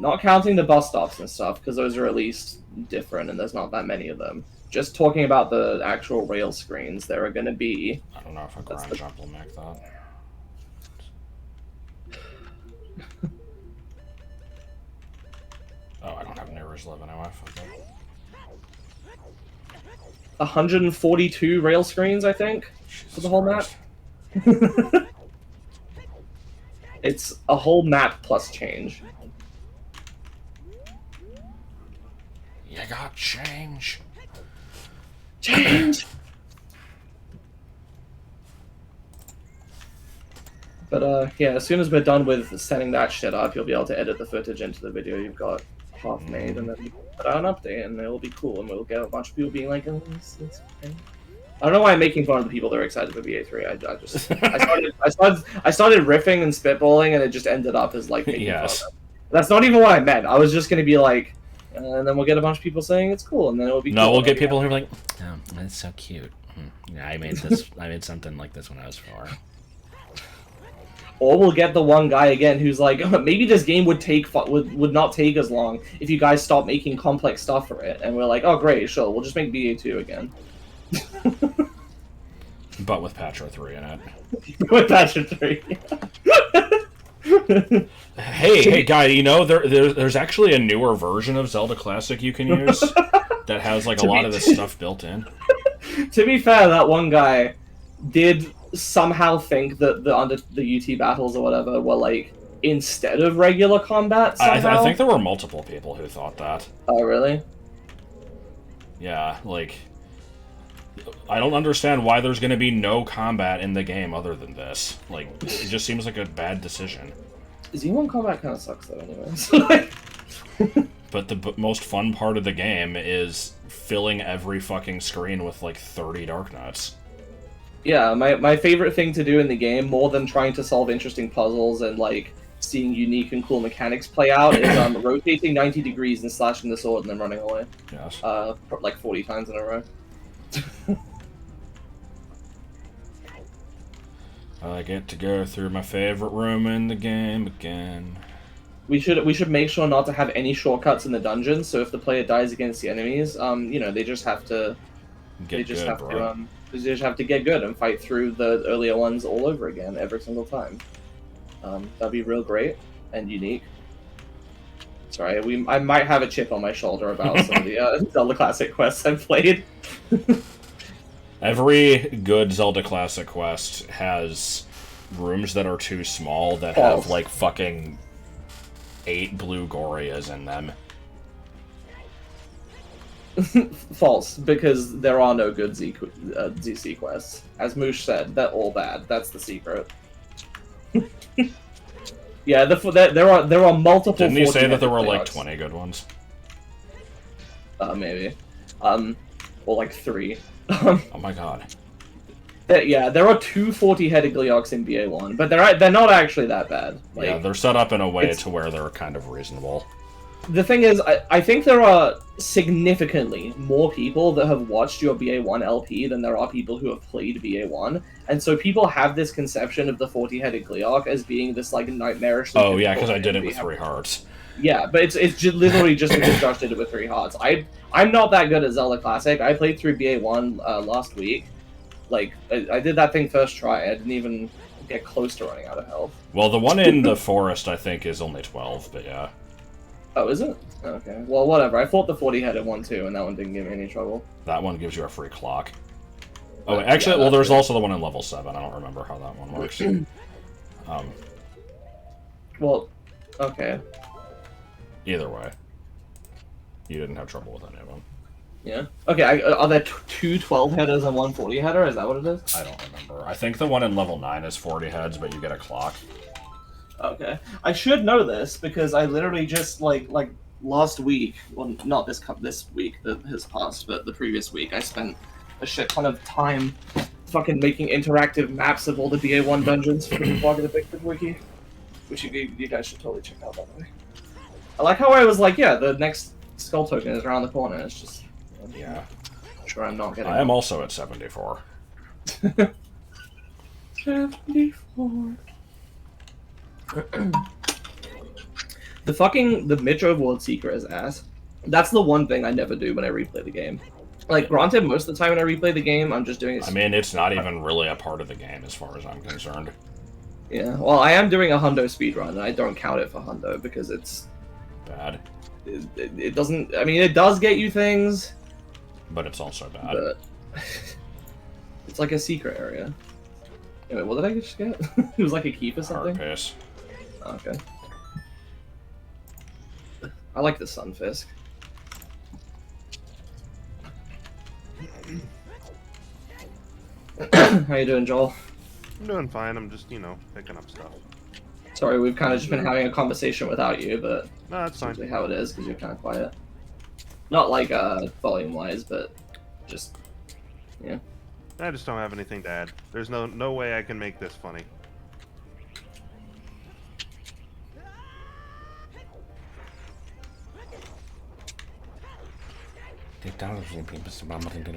Not counting the bus stops and stuff, because those are at least different and there's not that many of them. Just talking about the actual rail screens, there are going to be... I don't know if a ground jump will make that. Oh, I don't have neighbors live anyway. Fuck that. 142 rail screens, I think, Jesus for the whole map. Christ. It's a whole map plus change. You got change. Change! But, yeah, as soon as we're done with setting that shit up, you'll be able to edit the footage into the video you've got half made, and then put out an update, and it'll be cool, and we'll get a bunch of people being like, oh, it's okay. I don't know why I'm making fun of the people that are excited for BA3. I started riffing and spitballing, and it just ended up as, like, making fun of them. That's not even what I meant. I was just going to be like, and then we'll get a bunch of people saying it's cool, and then it'll be cool. No, we'll get people who are like, oh, that's so cute. Yeah, I made this. I made something like this when I was 4. Or we'll get the one guy again who's like, maybe this game would not take as long if you guys stop making complex stuff for it. And we're like, oh great, sure, we'll just make BA2 again. But with Patcher 3 in it. With Patcher 3. Hey, guy, you know, there's actually a newer version of Zelda Classic you can use that has, like, a lot of this stuff built in. To be fair, that one guy did somehow think that the UT battles or whatever were, like, instead of regular combat somehow. I think there were multiple people who thought that. Oh, really? Yeah, like... I don't understand why there's going to be no combat in the game other than this. Like, it just seems like a bad decision. Z1 combat kind of sucks, though, anyways. But the most fun part of the game is filling every fucking screen with, like, 30 Dark Nuts. Yeah, my favorite thing to do in the game, more than trying to solve interesting puzzles and, like, seeing unique and cool mechanics play out, is rotating 90 degrees and slashing the sword and then running away. Yes. Like 40 times in a row. I get to go through my favorite room in the game again. We should make sure not to have any shortcuts in the dungeon, so if the player dies against the enemies, you know, they just have to... They just have to get good and fight through the earlier ones all over again every single time. That'd be real great and unique. Sorry, I might have a chip on my shoulder about some of the Zelda Classic quests I've played. Every good Zelda Classic quest has rooms that are too small that have, like, fucking 8 blue Gorias in them. False, because there are no good ZC quests. As Moosh said, they're all bad. That's the secret. Yeah, there are multiple. Didn't he say that there were like 20 good ones? Maybe, or like 3. Oh my god. Yeah, there are 2 40-headed Gleeoks in BA1, but they're not actually that bad. Like, yeah, they're set up in a way to where they're kind of reasonable. The thing is, I think there are significantly more people that have watched your BA1 LP than there are people who have played BA1, and so people have this conception of the 40-headed Gleeok as being this, like, nightmarishly... Oh yeah, because I did it with 3 hearts. Yeah, but it's just literally just because Josh did it with 3 hearts. I'm not that good at Zelda Classic. I played through BA1 last week. Like, I did that thing first try. I didn't even get close to running out of health. Well, the one in the forest, I think, is only 12, but yeah. Oh, is it? Okay. Well, whatever. I fought the 40-headed one, too, and that one didn't give me any trouble. That one gives you a free clock. Oh, actually, well, there's also the one in level 7. I don't remember how that one works. Well, okay. Either way. You didn't have trouble with any of them. Yeah? Okay, are there 2 12-headers and 1 40-header? Is that what it is? I don't remember. I think the one in level 9 is 40 heads, but you get a clock. Okay. I should know this, because I literally just, like last week, well, not this week that has passed, but the previous week, I spent a shit ton of time fucking making interactive maps of all the BA1 dungeons for the Blog of the Bigfoot Wiki, which you guys should totally check out, by the way. I like how I was like, yeah, the next skull token is around the corner. It's just... Yeah. I'm sure I'm not getting... I am also at 74. 74... The Multiworld secret is ass. That's the one thing I never do when I replay the game. Like, granted, most of the time when I replay the game, I'm just doing it. I mean, it's not even really a part of the game as far as I'm concerned. Yeah, well, I am doing a hundo speedrun, and I don't count it for hundo because it's Bad. It doesn't. I mean, it does get you things, But it's also bad. but it's like a secret area. Anyway, what did I just get? It was like a key for something. Hard pace. Okay. I like the sunfisk. How you doing, Joel? I'm doing fine. I'm just, picking up stuff. Sorry, we've kind of just been having a conversation without you, but No, that's that's fine. usually how it is because you're kind of quiet. Not like volume-wise, but just yeah. I just don't have anything to add. There's no way I can make this funny.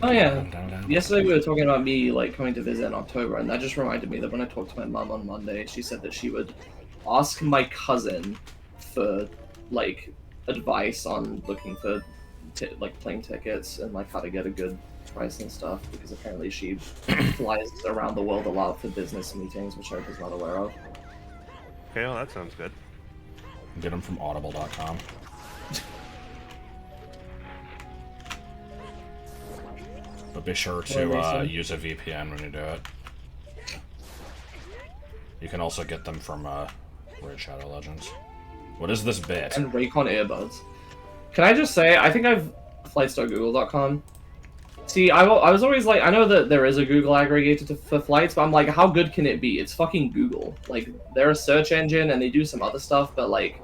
Oh yeah. Yesterday we were talking about me like coming to visit in October, and that just reminded me that when I talked to my mum on Monday, she said that she would ask my cousin for like advice on looking for like plane tickets and like how to get a good price and stuff, because apparently she flies around the world a lot for business meetings, which I was not aware of. Okay, well, that sounds good. Get them from audible.com. But be sure to use a VPN when you do it. You can also get them from Raid Shadow Legends. What is this bit? And Raycon earbuds. Can I just say, I think I've flightstargoogle.com. See, I was always like, I know that there is a Google aggregator for flights, but I'm like, how good can it be? It's fucking Google. Like, they're a search engine and they do some other stuff, but like,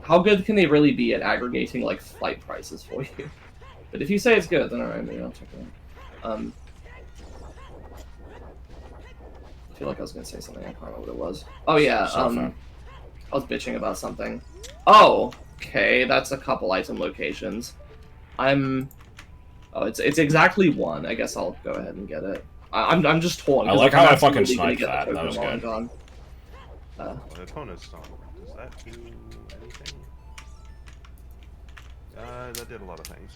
how good can they really be at aggregating like flight prices for you? But if you say it's good, then alright, maybe I'll check it out. I feel like I was gonna say something, I can't remember what it was. Oh yeah, I was bitching about something. Oh, okay, that's a couple item locations. Oh, it's exactly one. I guess I'll go ahead and get it. I'm just torn. I like I'm how I fucking absolutely gonna sniped get the that. That was Pokemon good. gone. The opponent's song. Does that do anything? That did a lot of things.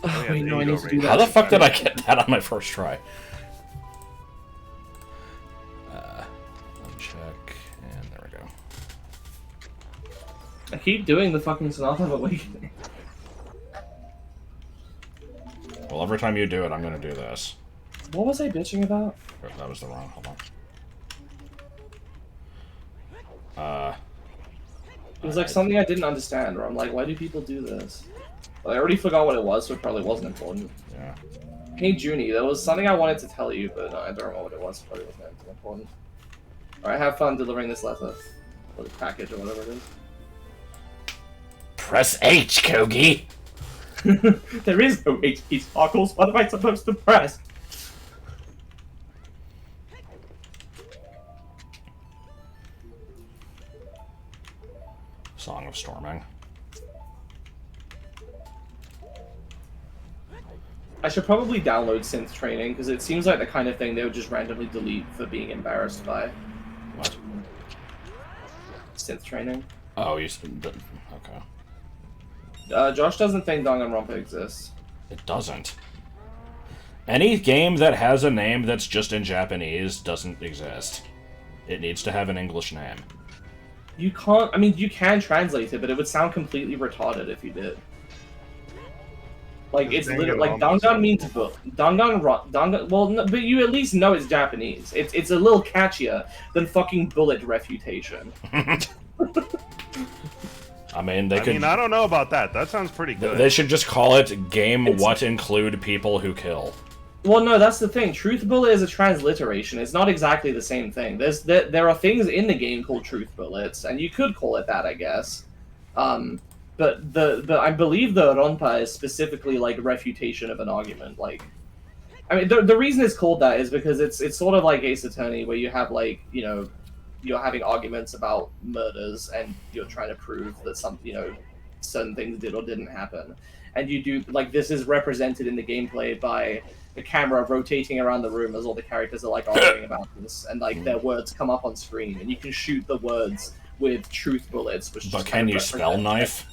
Oh, yeah, wait, no, I there you need go, to do Ray. that. How the fuck did I get that on my first try? Uncheck, and there we go. I keep doing the fucking Sonata of Awakening. Well, every time you do it, I'm gonna do this. What was I bitching about? Oh, that was the wrong. Hold on. It was like something I didn't understand, where I'm like, why do people do this? But I already forgot what it was, so it probably wasn't important. Yeah. Hey, Junie, there was something I wanted to tell you, but I don't remember what it was. It probably wasn't anything important. Alright, have fun delivering this letter. Or the package, or whatever it is. Press H, Kogi! There is no HP sparkles. What am I supposed to press? Song of Storming. I should probably download synth training, because it seems like the kind of thing they would just randomly delete for being embarrassed by. What? Synth training. Oh, you said... Okay. Josh doesn't think Danganronpa exists. It doesn't. Any game that has a name that's just in Japanese doesn't exist. It needs to have an English name. You can't... I mean, you can translate it, but it would sound completely retarded if you did. Like, it's literally... Like, Dangan means book. Dangan... Well, no, but you at least know it's Japanese. It's a little catchier than fucking Bullet Refutation. I mean, they could... I don't know about that. That sounds pretty good. They should just call it Game What Include People Who Kill. Well, no, that's the thing. Truth Bullet is a transliteration. It's not exactly the same thing. There are things in the game called Truth Bullets, and you could call it that, I guess. But I believe the Ronpa is specifically like refutation of an argument. Like, I mean, the reason it's called that is because it's sort of like Ace Attorney, where you have like, you know, you're having arguments about murders and you're trying to prove that some, you know, certain things did or didn't happen, and you do like this is represented in the gameplay by the camera rotating around the room as all the characters are like arguing about this, and like their words come up on screen, and you can shoot the words with truth bullets, which. But just can kind of you spell represent- knife?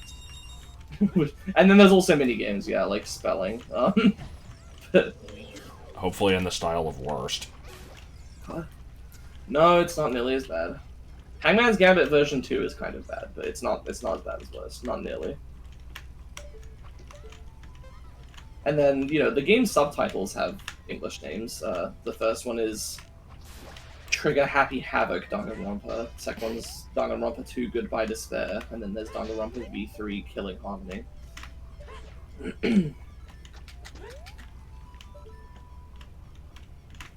And then there's also mini games, yeah, like spelling. Hopefully in the style of worst. No, it's not nearly as bad. Hangman's Gambit version 2 is kind of bad, but it's not as bad as worst, not nearly. And then, you know, the game's subtitles have English names. The first one is Trigger Happy Havoc Danganronpa. Second one's Danganronpa 2 Goodbye Despair. And then there's Danganronpa V3 Killing Harmony.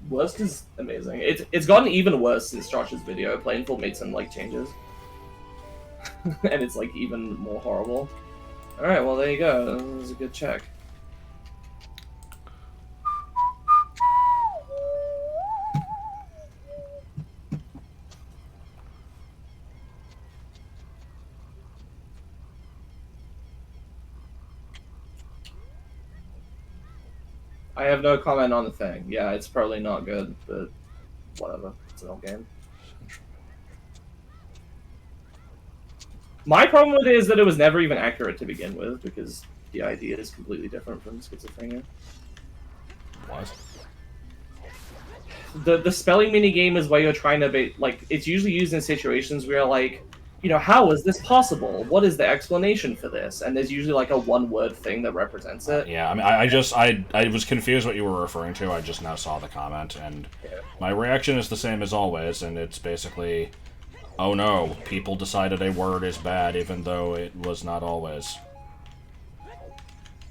Worst is amazing. It's gotten even worse since Josh's video. Plainful made some like changes. And it's like even more horrible. Alright, well there you go. That was a good check. I have no comment on the thing. Yeah, it's probably not good, but whatever. It's an old game. My problem with it is that it was never even accurate to begin with, because the idea is completely different from schizophrenia. What? The spelling mini game is where you're trying to be like, it's usually used in situations where you're like, you know, how is this possible? What is the explanation for this? And there's usually like a one-word thing that represents it. Yeah, I mean, I was confused what you were referring to. I just now saw the comment, and my reaction is the same as always, and it's basically, oh no, people decided a word is bad even though it was not always.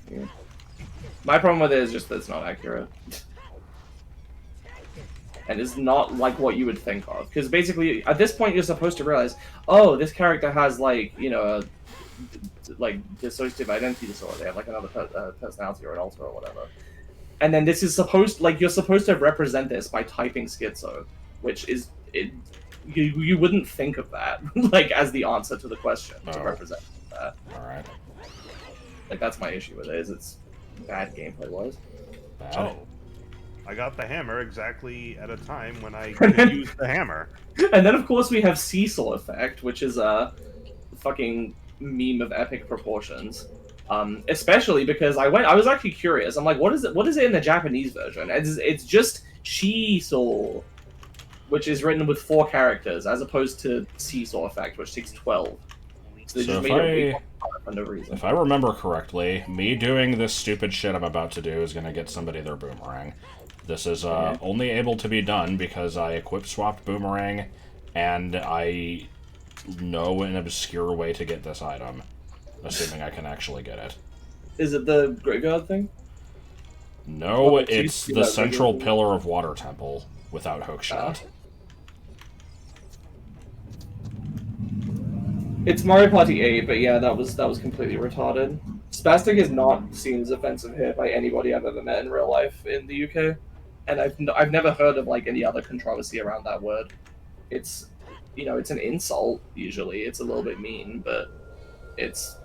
Yeah. My problem with it is just that it's not accurate. And it's not like what you would think of. Because basically, at this point, you're supposed to realize, oh, this character has, like, you know, like, dissociative identity disorder. They have, like, another personality or an alter or whatever. And then this is supposed, like, you're supposed to represent this by typing schizo, which is, you wouldn't think of that, like, as the answer to the question, to represent that. Alright. Like, that's my issue with it, is it's bad gameplay-wise. Bad. Oh. I got the hammer exactly at a time when I could use the hammer. And then, of course, we have Seesaw Effect, which is a fucking meme of epic proportions. Especially because I was actually curious. I'm like, what is it in the Japanese version? It's just Seesaw, which is written with 4 characters, as opposed to Seesaw Effect, which takes 12. So they just made it for no reason. If I remember correctly, me doing this stupid shit I'm about to do is going to get somebody their boomerang. This is only able to be done because I equip-swapped Boomerang, and I know an obscure way to get this item, assuming I can actually get it. Is it the Graveyard thing? No, it's the central pillar of Water Temple without hookshot. It's Mario Party 8, but yeah, that was completely retarded. Spastic is not seen as offensive here by anybody I've ever met in real life in the UK, and I've never heard of like any other controversy around that word. It's, you know, it's an insult usually. It's a little bit mean, but it's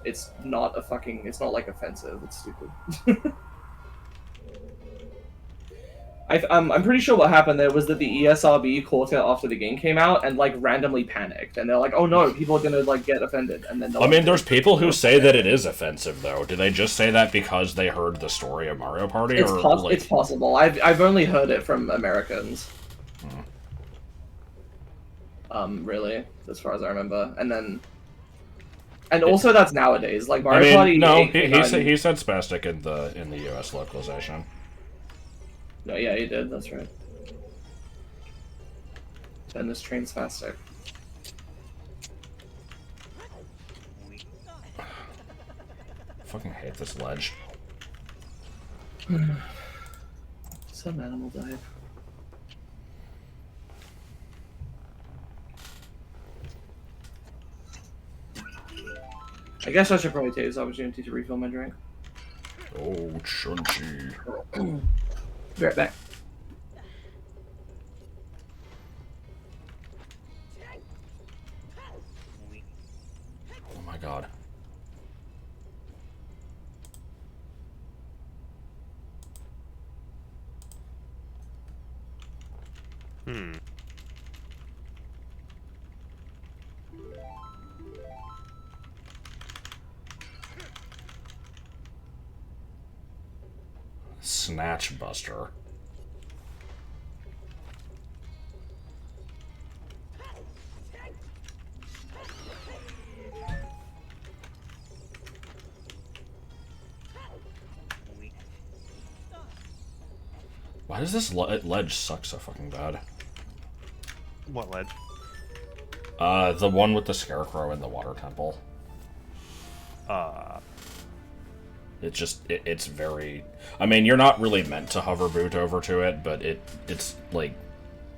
not it's not like offensive. It's stupid. I'm pretty sure what happened there was that the ESRB caught it after the game came out and like randomly panicked, and they're like, "Oh no, people are gonna like get offended." And then I mean, there's people who say that it is offensive, though. Do they just say that because they heard the story of Mario Party? It's possible. I've only heard it from Americans. Really, as far as I remember, and also that's nowadays. Like Mario Party. No, he said spastic in the US localization. No, yeah, he did. That's right. And this train's faster. I fucking hate this ledge. Some animal died. I guess I should probably take this opportunity to refill my drink. Oh, Chunchi. Be right back. Oh my god. Snatch Buster. Why does this ledge suck so fucking bad? What ledge? The one with the scarecrow in the water temple. It's just, it's very... I mean, you're not really meant to hover boot over to it, but it's like,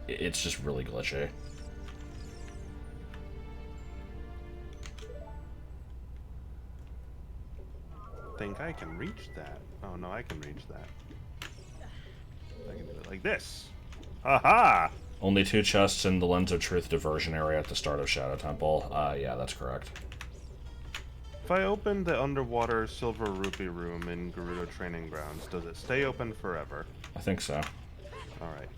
it's just really glitchy. Think I can reach that? Oh no, I can reach that. I can do it like this. Aha! Only 2 chests in the Lens of Truth diversion area at the start of Shadow Temple. Yeah, that's correct. If I open the underwater silver rupee room in Gerudo Training Grounds, does it stay open forever? I think so. Alright.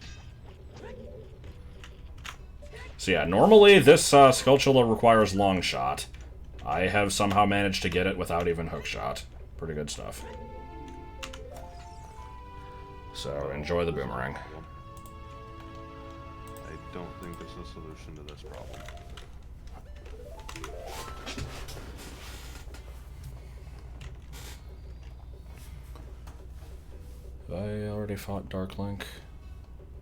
So yeah, normally this Skulltula requires long shot. I have somehow managed to get it without even hook shot. Pretty good stuff. So enjoy the boomerang. I don't think there's a solution to this problem. Have I already fought Dark Link?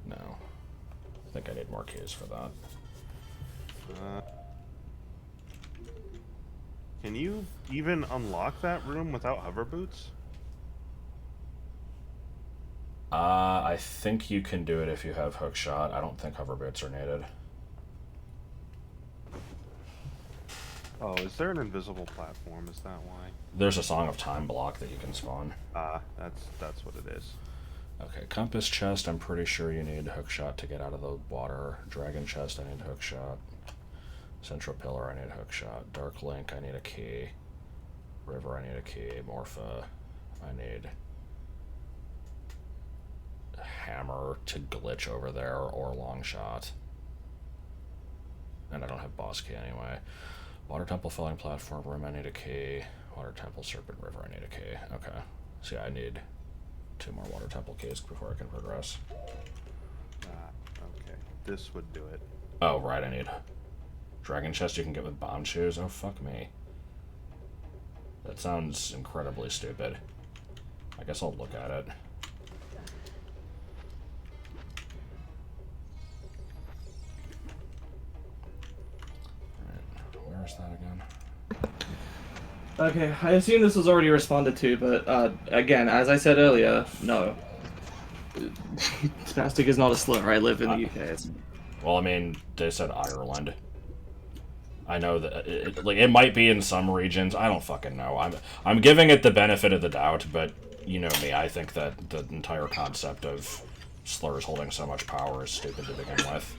No. I think I need more keys for that. Can you even unlock that room without hover boots? I think you can do it if you have hook shot. I don't think hover boots are needed. Oh, is there an invisible platform? Is that why? There's a Song of Time block that you can spawn. Ah, that's what it is. Okay, Compass Chest, I'm pretty sure you need hook shot to get out of the water. Dragon Chest, I need hook shot. Central Pillar, I need hook shot. Dark Link, I need a key. River, I need a key. Morpha, I need a hammer to glitch over there, or long shot. And I don't have boss key anyway. Water Temple Falling Platform Room, I need a key. Water Temple Serpent River, I need a key. Okay. So yeah, I need 2 more Water Temple keys before I can progress. Okay. This would do it. Oh, right, I need Dragon Chest you can get with bomb shoes. Oh, fuck me. That sounds incredibly stupid. I guess I'll look at it. Alright, where is that again? Okay, I assume this was already responded to, but again, as I said earlier, no. Spastic is not a slur. I live in the UK. It's... Well, I mean, they said Ireland. I know that it might be in some regions. I don't fucking know. I'm giving it the benefit of the doubt, but you know me. I think that the entire concept of slurs holding so much power is stupid to begin with.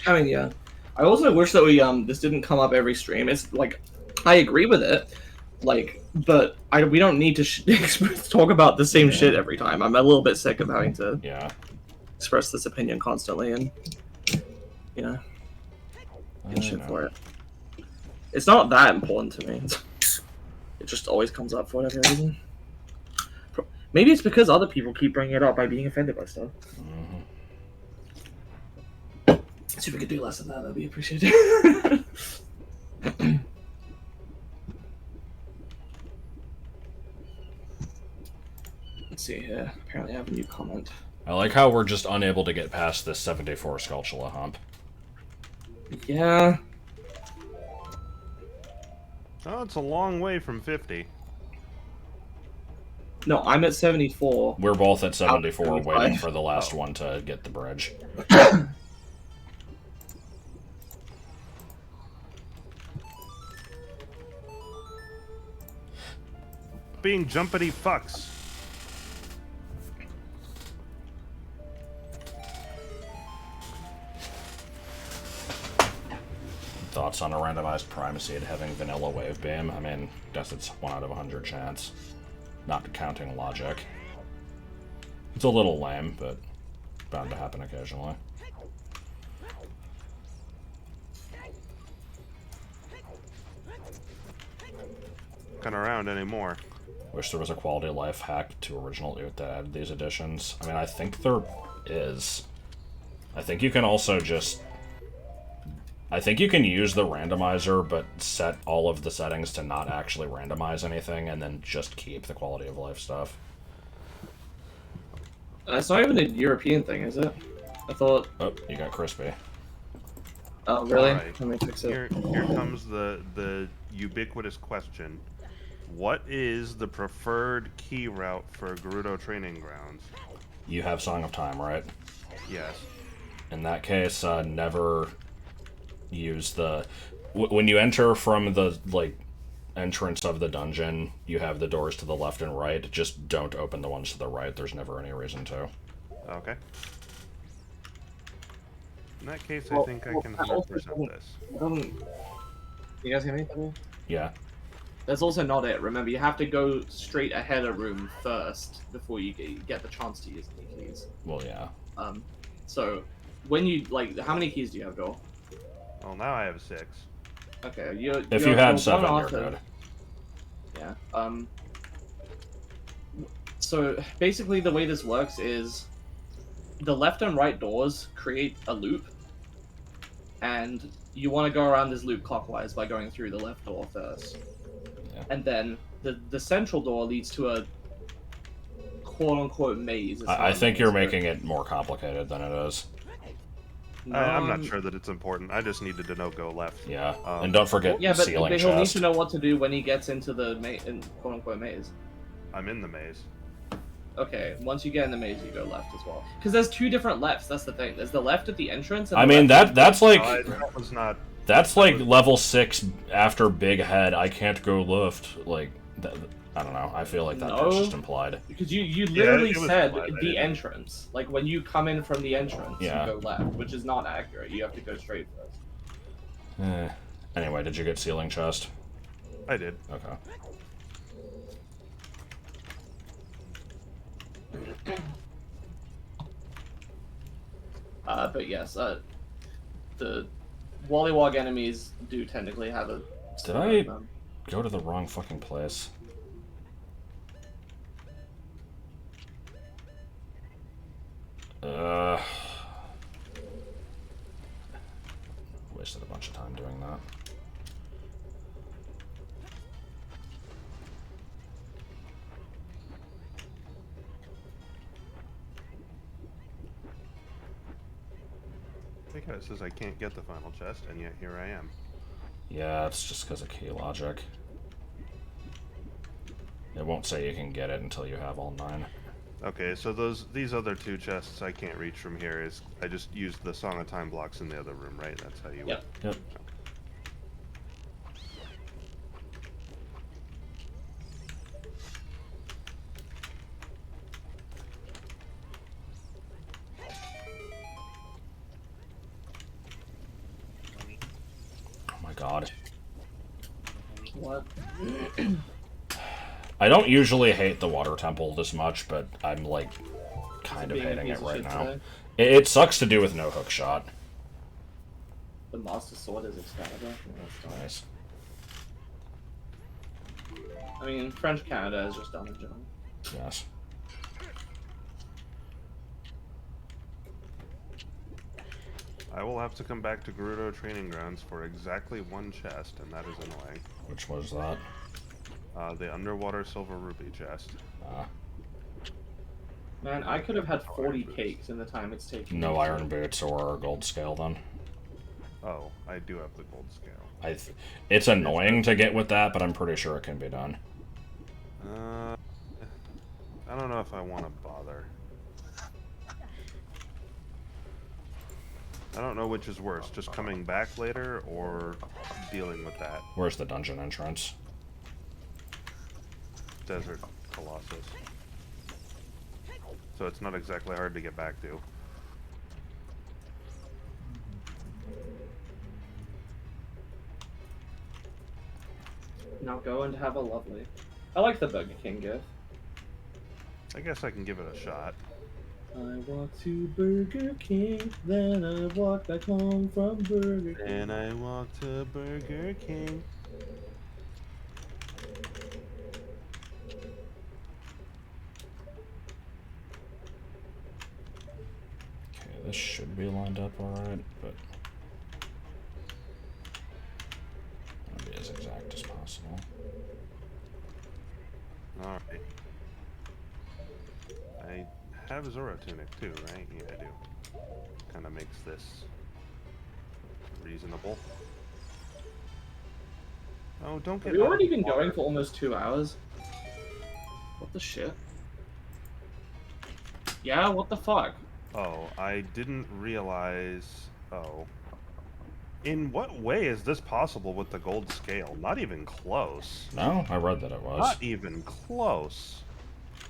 I mean, yeah. I also wish that we this didn't come up every stream. It's like I agree with it, like, but we don't need to talk about the same shit every time. I'm a little bit sick of having to express this opinion constantly, and you know, get shit for it. It's not that important to me. It just always comes up for whatever reason. Maybe it's because other people keep bringing it up by being offended by stuff. See if we could do less of that. That'd be appreciated. Let's see here. Apparently I have a new comment. I like how we're just unable to get past this 74 Skulltula hump. Yeah. Oh, it's a long way from 50. No, I'm at 74. We're both at 74 waiting for the last one to get the bridge. Being jumpity fucks. Thoughts on a randomized primacy and having vanilla wave beam? I mean, guess it's 1 out of 100 chance. Not counting logic. It's a little lame, but bound to happen occasionally. Not around anymore. Wish there was a quality of life hack to original OoT that added these additions. I mean, I think there is. I think you can also just... I think you can use the randomizer, but set all of the settings to not actually randomize anything, and then just keep the quality of life stuff. It's not even a European thing, is it? I thought... Oh, you got crispy. Oh, really? Alright. Let me fix it. Here comes the ubiquitous question. What is the preferred key route for Gerudo Training Grounds? You have Song of Time, right? Yes. In that case, never use the... when you enter from the, like, entrance of the dungeon, you have the doors to the left and right. Just don't open the ones to the right. There's never any reason to. Okay. In that case, I think I can 100% this. You guys hear me? Yeah. That's also not it. Remember, you have to go straight ahead a room first before you get the chance to use any keys. Well, yeah. So when you like, how many keys do you have, Joel? Well, now I have 6. Okay, If you had 7, you're good. Yeah. So basically, the way this works is the left and right doors create a loop, and you want to go around this loop clockwise by going through the left door first. Yeah. And then the central door leads to a quote-unquote maze. I think you're making it more complicated than it is. I'm not sure that it's important. I just needed to know go left. Yeah, and don't forget Yeah, but ceiling he'll need chest. to know what to do when he gets into the quote-unquote maze. I'm in the maze. Okay, once you get in the maze, you go left as well. Because there's 2 different lefts. That's the thing. There's the left at the entrance. And I the mean, left that's like... that was not... That's like level 6 after Big Head. I can't go left. Like, I don't know. I feel like that's just implied. Because you literally it was said implied, the entrance. Like, when you come in from the entrance, Yeah. you go left, which is not accurate. You have to go straight first. Anyway, did you get ceiling chest? I did. Okay. But yes, the Wallywog enemies do technically have a... Did I go to the wrong fucking place? Wasted a bunch of time doing that. I think it says I can't get the final chest, and yet here I am. Yeah, it's just because of key logic. It won't say you can get it until you have all 9. Okay, so these other 2 chests I can't reach from here. Is I just used the Song of Time blocks in the other room, right? That's how you... Yep. Yep. Oh my god. What? I don't usually hate the water temple this much, but I'm like kind of hating it right now. It sucks to do with no hook shot. The Master Sword is Excalibur. Nice. I mean, French Canada has just done a job. Yes. I will have to come back to Gerudo Training Grounds for exactly 1 chest, and that is annoying. Which was that? The underwater silver ruby chest. Man, I could have had 40 cakes in the time it's taken. No iron boots or gold scale then. Oh, I do have the gold scale. It's annoying to get with that, but I'm pretty sure it can be done. I don't know if I want to bother. I don't know which is worse, just coming back later or dealing with that. Where's the dungeon entrance? Desert Colossus. So it's not exactly hard to get back to. Now go and have a lovely. I like the Burger King gift. I guess I can give it a shot. I walk to Burger King, then I walk back home from Burger King. And I walk to Burger King. This should be lined up alright, but I'll be as exact as possible. Alright. I have Zora Tunic too, right? Yeah, I do. Kind of makes this reasonable. Oh, don't get. Have you already been water. going for almost 2 hours? What the shit? Yeah, what the fuck? Oh, I didn't realize. Oh. In what way is this possible with the gold scale? Not even close. No, I read that it was. Not even close.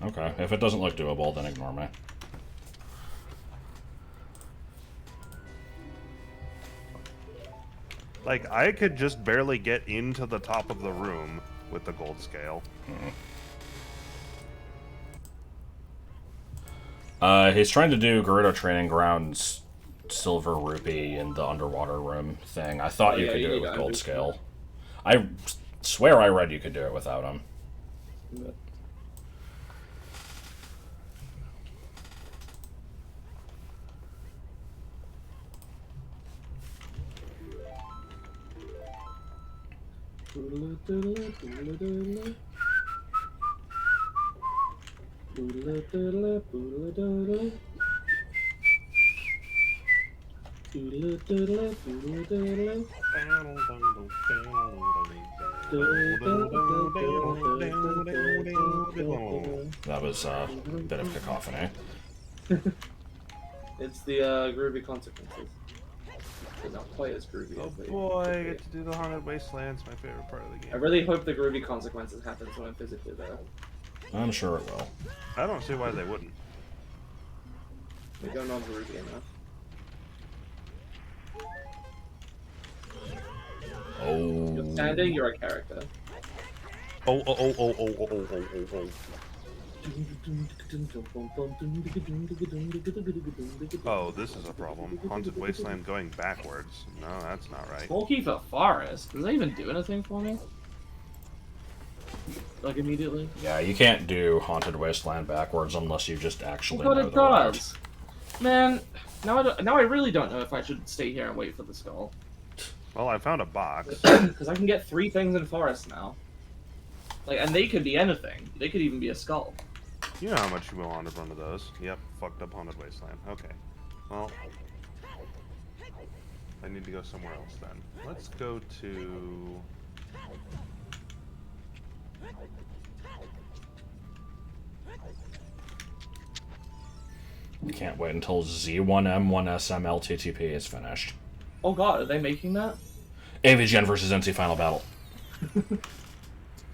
Okay, if it doesn't look doable, then ignore me. Like, I could just barely get into the top of the room with the gold scale. He's trying to do Gerudo Training Grounds Silver Rupee in the underwater room thing. I thought you yeah, could you do it need with to gold do scale. I swear I read you could do it without him. That was a bit of cacophony. It's the groovy consequences. They're not quite as groovy Oh as they boy, I could be. get to do the Haunted Wastelands, my favorite part of the game. I really hope the groovy consequences happens when I'm physically there. I'm sure it will. I don't see why they wouldn't. They go non-groovy enough. You're Oh. standing, you're a character. Oh, oh, oh, oh, oh, oh, oh, oh, oh, oh. Oh, this is a problem. Haunted Wasteland going backwards. No, that's not right. Smokey for Forest. Does that even do anything for me? Like immediately? Yeah, you can't do Haunted Wasteland backwards unless you just actually But know it the route. does. Man, now I really don't know if I should stay here and wait for the skull. Well, I found a box. Because I can get 3 things in Forest now. Like, and they could be anything. They could even be a skull. You know how much you want to run to those. Yep, fucked up Haunted Wasteland. Okay. Well, I need to go somewhere else then. Let's go to... Can't wait until Z1M1SM LTTP is finished. Oh god, are they making that? AVGN versus NC Final Battle.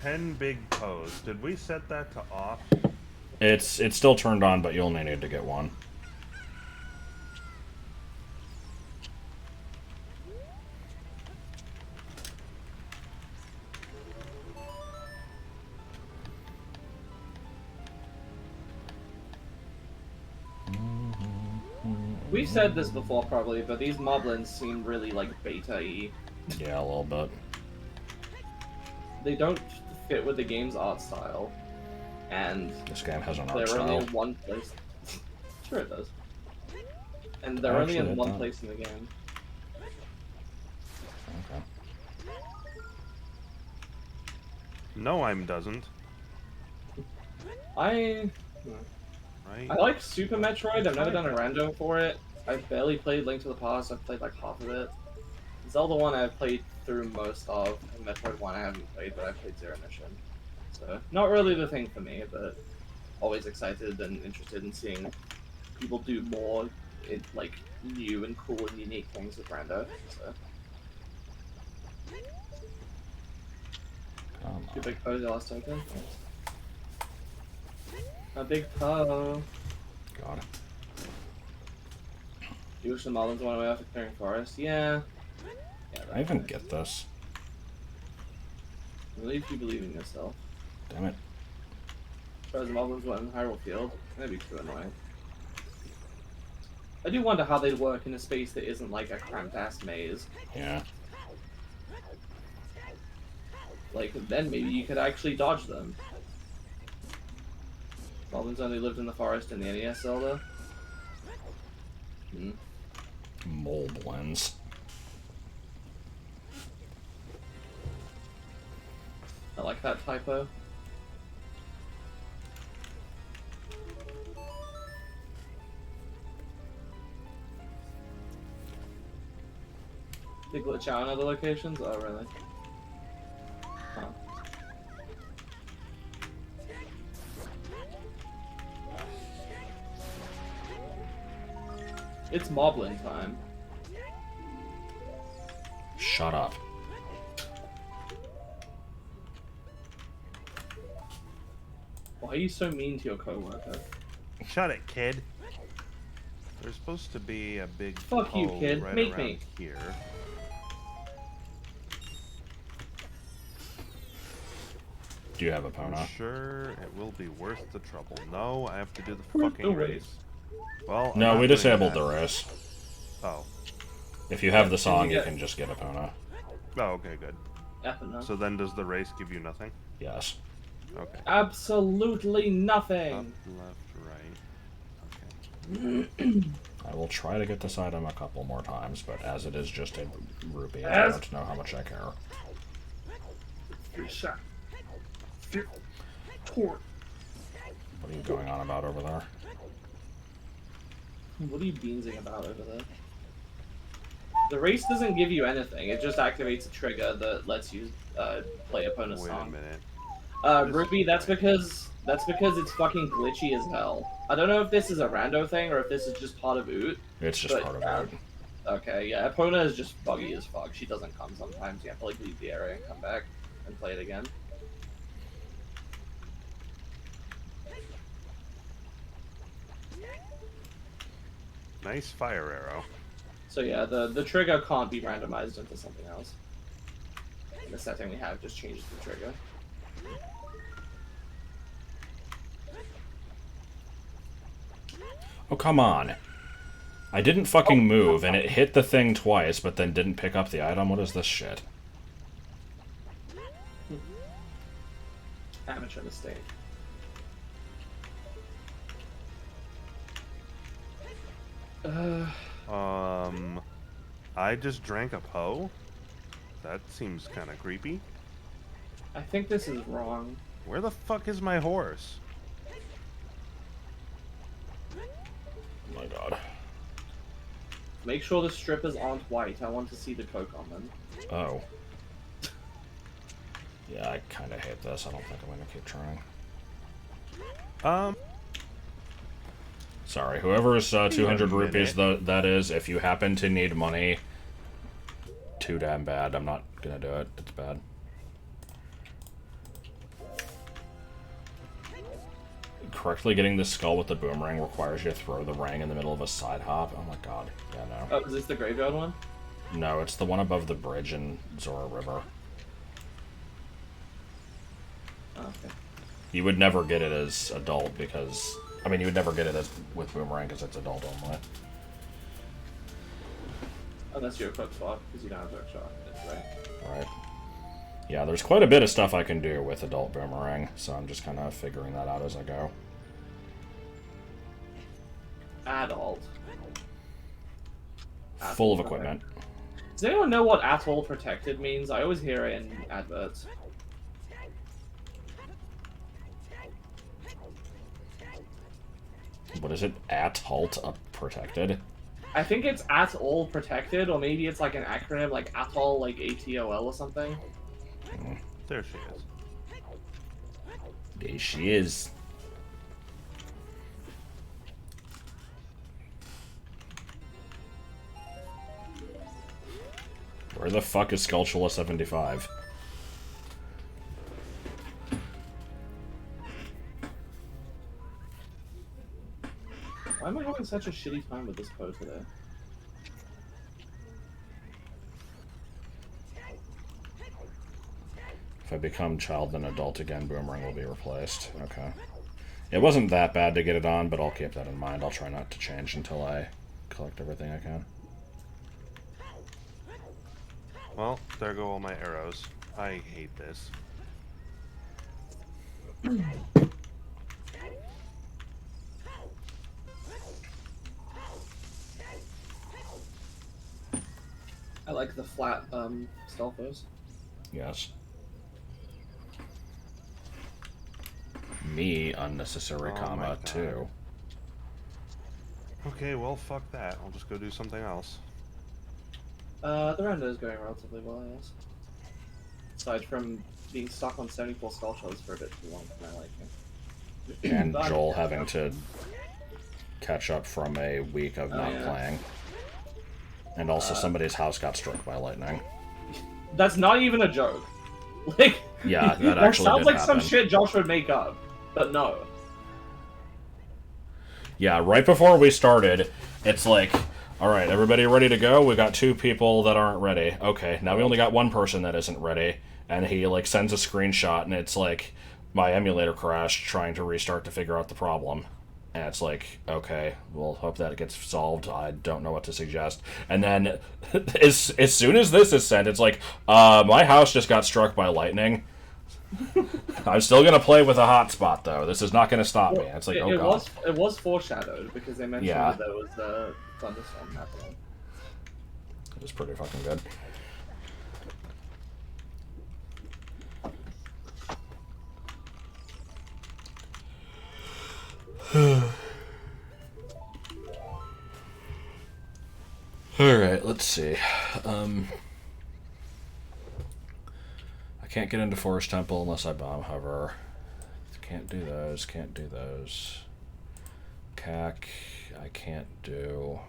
10 big pose. Did we set that to off? It's still turned on, but you'll only need to get one. We've said this before probably, but these moblins seem really like beta-y. Yeah, a little bit. They don't fit with the game's art style. And This game has an art they're style. only in one place. Sure it does. And they're only Actually, in it one don't. place in the game. Okay. No, I'm doesn't. I Right? like Super Metroid. I've never done a rando for it. I've barely played Link to the Past. I've played like half of it. Zelda 1 I've played through most of, and Metroid 1 I haven't played, but I've played Zero Mission. So, not really the thing for me, but always excited and interested in seeing people do more like new and cool and unique things with rando. So, Come two on. big pose last token. A big po. Got it. You wish the Marlins went away after clearing forest? Yeah. Yeah, I even get this. I believe you believe in yourself. Damn it. Suppose the Marlins went in Hyrule Field. That'd be too annoying. I do wonder how they'd work in a space that isn't like a cramped ass maze. Yeah. Like, then maybe you could actually dodge them. Marlins only lived in the forest in the NES Zelda. Moblins. I like that typo. They glitch out in other locations? Oh, really? Huh. It's Moblin time. Shut up. Why are you so mean to your coworker? Shut it, kid. There's supposed to be a big Fuck you, hole kid. right Make around me. here. Do you have a I'm Pona? sure it will be worth the trouble. No, I have to do the Where's fucking the race. Well, I'm No, not we doing disabled that. the race. Oh. If you have the Can song, you you get- can just get a Pona. Oh, okay, good. F So then does the race give you nothing? Yes. Okay. Absolutely Up, nothing. left, right. Okay. I will try to get this item a couple more times, but as it is just a rupee, I As- don't know how much I care. Shot. Port. What are you going on about over there? What are you beansing about over there? The race doesn't give you anything. It just activates a trigger that lets you play opponent's Wait a song. minute. Rupee, that's because it's fucking glitchy as hell. I don't know if this is a rando thing or if this is just part of OoT. It's just But, part of it. Okay, yeah, Epona is just buggy as fuck. She doesn't come sometimes. You have to like leave the area and come back and play it again. Nice fire arrow. So yeah, the trigger can't be randomized into something else. And the setting we have just changes the trigger. Oh, come on. I didn't fucking move, and it hit the thing twice, but then didn't pick up the item? What is this shit? Amateur mistake. I just drank a Poe? That seems kind of creepy. I think this is wrong. Where the fuck is my horse? Oh my god. Make sure the strippers aren't white. I want to see the coke on them. Oh. Yeah, I kind of hate this. I don't think I'm going to keep trying. Sorry, whoever's 200 rupees that is, if you happen to need money, too damn bad. I'm not going to do it. It's bad. Correctly getting the skull with the boomerang requires you to throw the ring in the middle of a side hop. Oh my god. Yeah, no. Oh, is this the graveyard one? No, it's the one above the bridge in Zora River. Oh, okay. You would never get it as adult because... I mean, you would never get it as with boomerang because it's adult only. Unless you're a quick swap, because you don't have dark shot, right? Right. Yeah, there's quite a bit of stuff I can do with adult boomerang, so I'm just kind of figuring that out as I go. Adult. Full of equipment. Does anyone know what atoll protected means? I always hear it in adverts. What is it? At-halt protected? I think it's atoll protected, or maybe it's like an acronym like atoll, like ATOL or something. There she is. There she is. Where the fuck is Skulltula 75? Why am I having such a shitty time with this code today? If I become child and adult again, boomerang will be replaced. Okay. It wasn't that bad to get it on, but I'll keep that in mind. I'll try not to change until I collect everything I can. Well, there go all my arrows. I hate this. like the flat stealthers. Yes. Me, unnecessary Oh my comma, God. too. Okay, well, fuck that. I'll just go do something else. The render is going relatively well, yes. Aside from being stuck on 74 skull shells for a bit too long for my liking. And But- Joel having to catch up from a week of not yeah. playing. And also somebody's house got struck by lightning. That's not even a joke. Like, Yeah, that actually sounds did like happen. some shit Josh would make up, but no. Yeah, right before we started, it's like, alright, everybody ready to go? We got 2 people that aren't ready. Okay, now we only got 1 person that isn't ready. And he, like, sends a screenshot, and it's like, my emulator crashed trying to restart to figure out the problem. And it's like, okay, we'll hope that it gets solved. I don't know what to suggest. And then, as soon as this is sent, it's like, my house just got struck by lightning. I'm still gonna play with a hotspot, though. This is not gonna stop me. It's like, oh god. It was foreshadowed, because they mentioned Yeah. that there was a thunderstorm happening. It was pretty fucking good. Alright, let's see. I can't get into Forest Temple unless I bomb hover. Can't do those, can't do those. CAC, I can't do.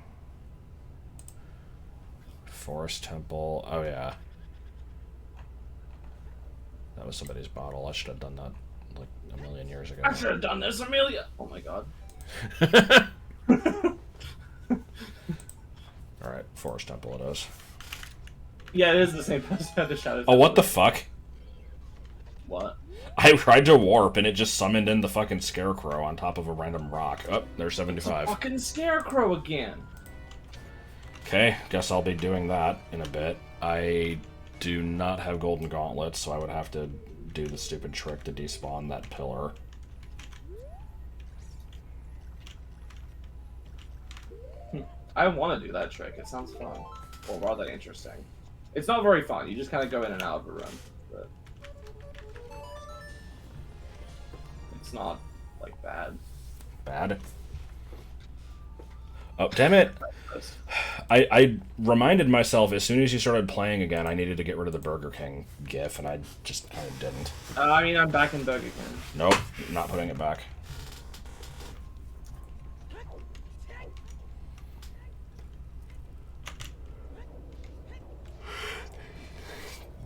Forest Temple, oh yeah. That was somebody's bottle. I should have done that like a million years ago. I should have done this, Amelia! Oh my god. Alright, Forest Temple it is. Yeah, it is the same person that the shadow. Oh, what the fuck? What? I tried to warp and it just summoned in the fucking scarecrow on top of a random rock. Oh, there's 75. Fucking scarecrow again. Okay, guess I'll be doing that in a bit. I do not have golden gauntlets, so I would have to do the stupid trick to despawn that pillar. I want to do that trick. It sounds fun. Or rather interesting. It's not very fun. You just kind of go in and out of a room. But it's not, like, bad. Bad? Oh, damn it! I reminded myself as soon as you started playing again, I needed to get rid of the Burger King gif, and I just kind of didn't. I mean, I'm back in Burger King. Nope, not putting it back.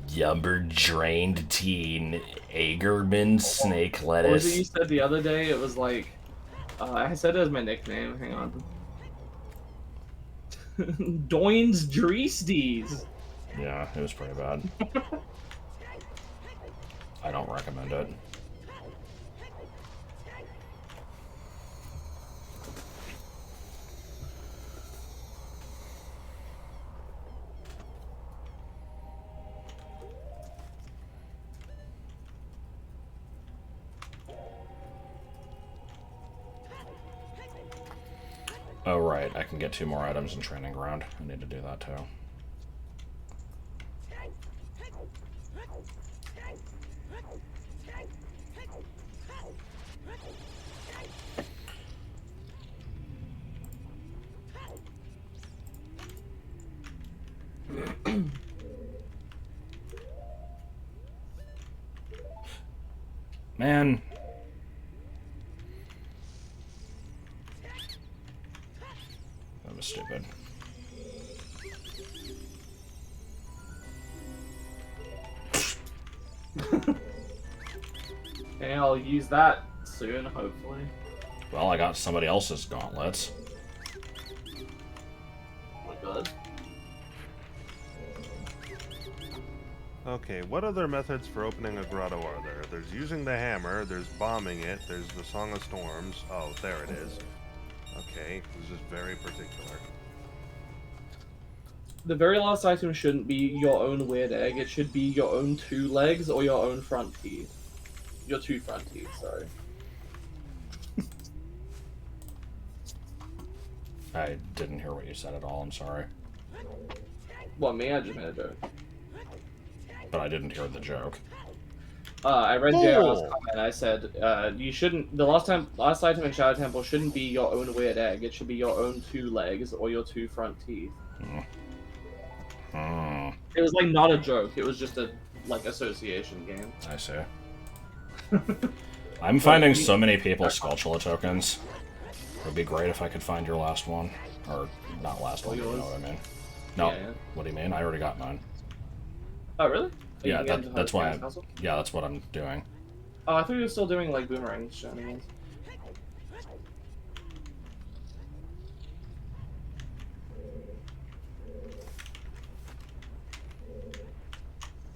Yumber drained teen, Agerman snake What was it you lettuce. said the other day? It was like... I said it as my nickname. Hang on. Doins Dreesties. Yeah, it was pretty bad. I don't recommend it. Oh, right. I can get 2 more items in Training Ground. I need to do that, too. Man. That was stupid. Okay, I'll use that soon, hopefully. Well, I got somebody else's gauntlets. Oh my god. Okay, what other methods for opening a grotto are there? There's using the hammer, there's bombing it, there's the Song of Storms. Oh, there it is. Okay, this is very particular. The very last item shouldn't be your own weird egg. It should be your own 2 legs or your own front teeth. Your 2 front teeth, sorry. I didn't hear what you said at all, I'm sorry. Well, me, I just made a joke. But I didn't hear the joke. I read Cool. JR's comment. I said, you shouldn't. The last item in Shadow Temple shouldn't be your own weird egg. It should be your own 2 legs or your 2 front teeth. It was like not a joke. It was just a like association game. I see. I'm finding so many people's Skulltula tokens. It would be great if I could find your last one. Or, not last one, you know what I mean. No, Yeah. what do you mean? I already got mine. Oh, really? Yeah, that's why yeah, that's what I'm doing. Oh, I thought you were still doing like boomerang shenanigans.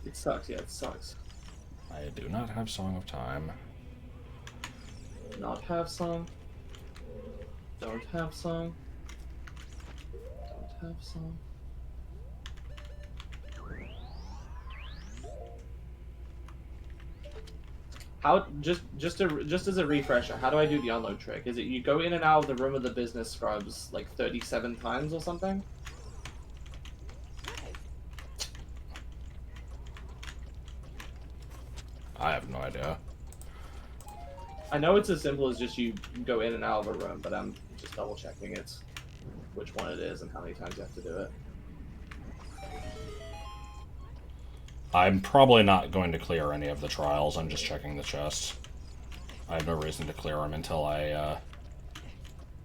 It sucks, yeah, it sucks. I do not have Song of Time. Not have song. Don't have song. Don't have song. How just as a refresher, how do I do the unload trick? Is it you go in and out of the room of the business scrubs like 37 times or something? I have no idea. I know it's as simple as just you go in and out of a room, but I'm just double checking it's which one it is and how many times you have to do it. I'm probably not going to clear any of the trials. I'm just checking the chests. I have no reason to clear them until I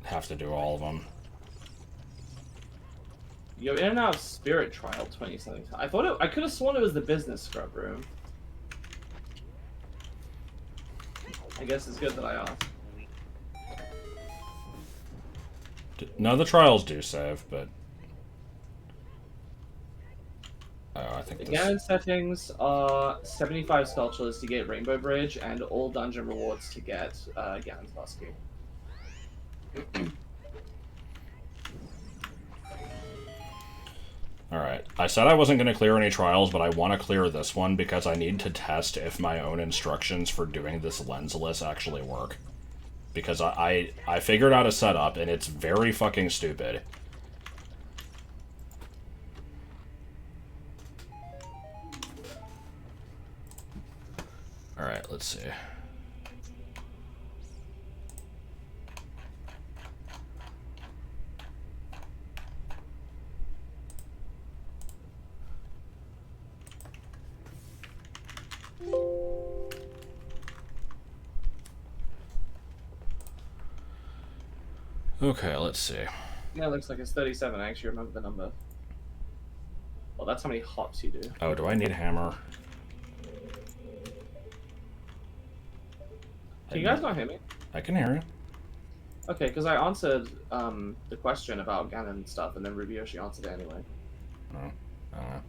have to do all of them. You go in and out of Spirit Trial 20-something times. I could have sworn it was the business scrub room. I guess it's good that I asked. No, the trials do save, but... Oh, I think The this... Ganon settings are 75 Skulltulas to get Rainbow Bridge, and all dungeon rewards to get Ganon's Husky. Alright, I said I wasn't going to clear any trials, but I want to clear this one because I need to test if my own instructions for doing this lensless actually work. Because I figured out a setup, and it's very fucking stupid. Alright, let's see. Okay, let's see. Yeah, it looks like it's 37. I actually remember the number. Well, that's how many hops you do. Oh, do I need a hammer? Can you guys not hear me? I can hear you. Okay, because I answered the question about Ganon stuff, and then Rubioshi answered it anyway. No, I don't know.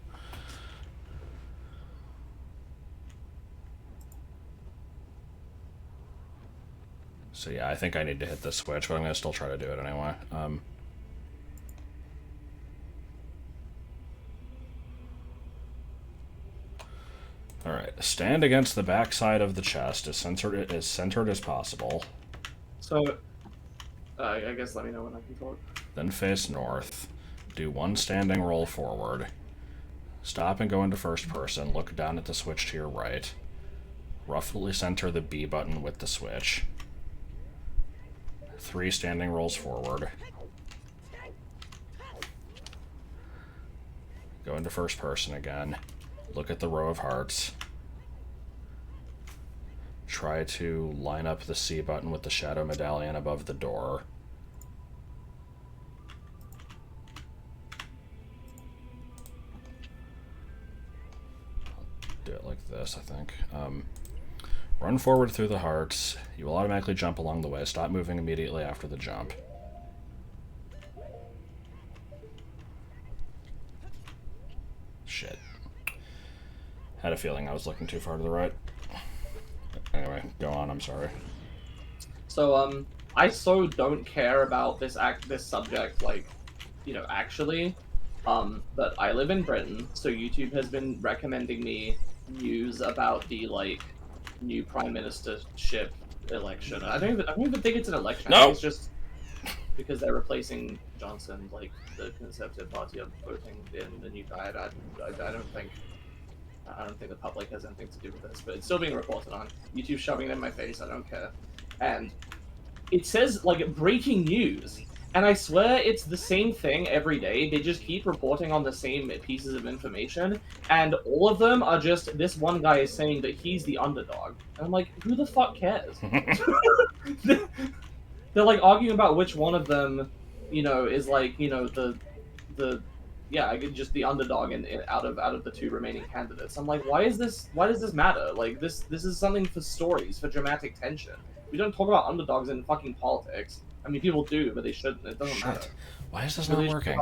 So yeah, I think I need to hit this switch, but I'm going to still try to do it anyway. Alright, stand against the backside of the chest as centered as possible. So, I guess let me know when I can talk. Then face north. Do one standing roll forward. Stop and go into first person. Look down at the switch to your right. Roughly center the B button with the switch. 3 standing rolls forward. Go into first person again. Look at the row of hearts. Try to line up the C button with the shadow medallion above the door. Do it like this, I think. Run forward through the hearts. You will automatically jump along the way. Stop moving immediately after the jump. Shit. Had a feeling I was looking too far to the right. Anyway, go on, I'm sorry. So, I so don't care about this subject, like, you know, actually. But I live in Britain, so YouTube has been recommending me news about the, like, new prime ministership election. I don't even think it's an election. No. I think it's just because they're replacing Johnson, like the Conservative Party are voting in the new guy. I don't think the public has anything to do with this, but it's still being reported on. YouTube shoving it in my face. I don't care. And it says like breaking news, and I swear it's the same thing every day. They just keep reporting on the same pieces of information, and all of them are just this one guy is saying that he's the underdog. And I'm like, who the fuck cares? They're like arguing about which one of them, is like, the yeah, just the underdog out of the two remaining candidates. I'm like, why does this matter? Like this is something for stories, for dramatic tension. We don't talk about underdogs in fucking politics. I mean, people do, but they shouldn't. It doesn't matter. Why is this not working?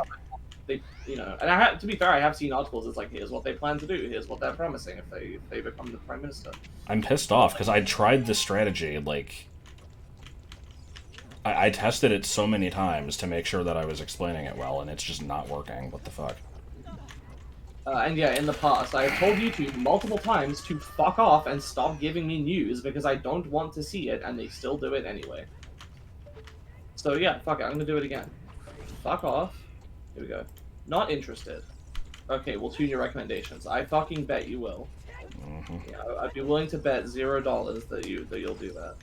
They, and to be fair, I have seen articles. It's like, here's what they plan to do. Here's what they're promising if they become the prime minister. I'm pissed off because I tried this strategy. Like, I tested it so many times to make sure that I was explaining it well, and it's just not working. What the fuck? And yeah, in the past, I have told YouTube multiple times to fuck off and stop giving me news because I don't want to see it, and they still do it anyway. So yeah, fuck it, I'm gonna do it again. Fuck off. Here we go. Not interested. Okay, we'll tune your recommendations. I fucking bet you will. Mm-hmm. Yeah, I'd be willing to bet $0 that you'll do that.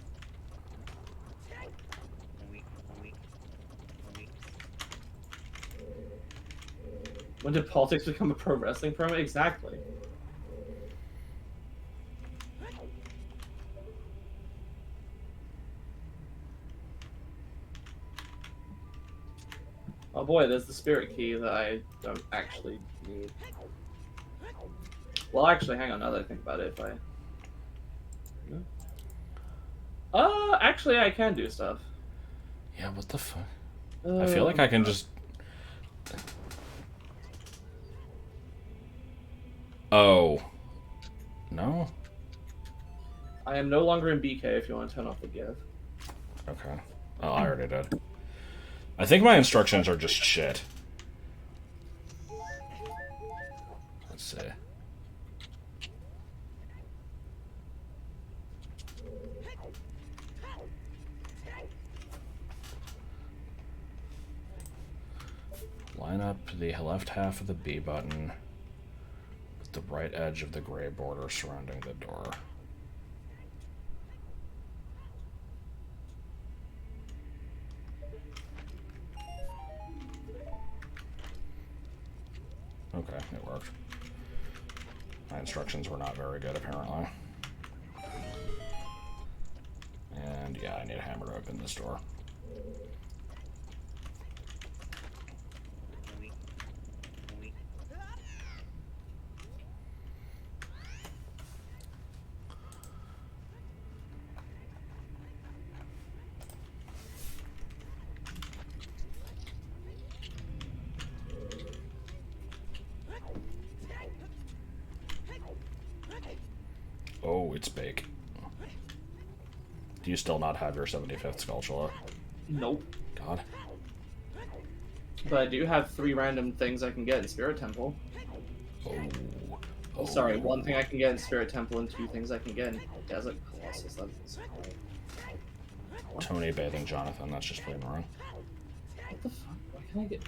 When did politics become a pro wrestling promo? Exactly. Oh boy, there's the spirit key that I don't actually need. Well, actually, hang on, now that I think about it, if I... No? Actually, I can do stuff. Yeah, what the fuck? I feel like I can just... Oh. No? I am no longer in BK if you want to turn off the give. Okay. Oh, I already did. I think my instructions are just shit. Let's see. Line up the left half of the B button with the right edge of the gray border surrounding the door. Okay, it worked. My instructions were not very good, apparently. And yeah, I need a hammer to open this door. Oh, it's big. Do you still not have your 75th Skulltula? Nope. God. But I do have 3 random things I can get in Spirit Temple. Oh. Sorry, 1 thing I can get in Spirit Temple and 2 things I can get in Desert Colossus. That's Tony bathing Jonathan, that's just plain wrong. What the fuck? Why can I get...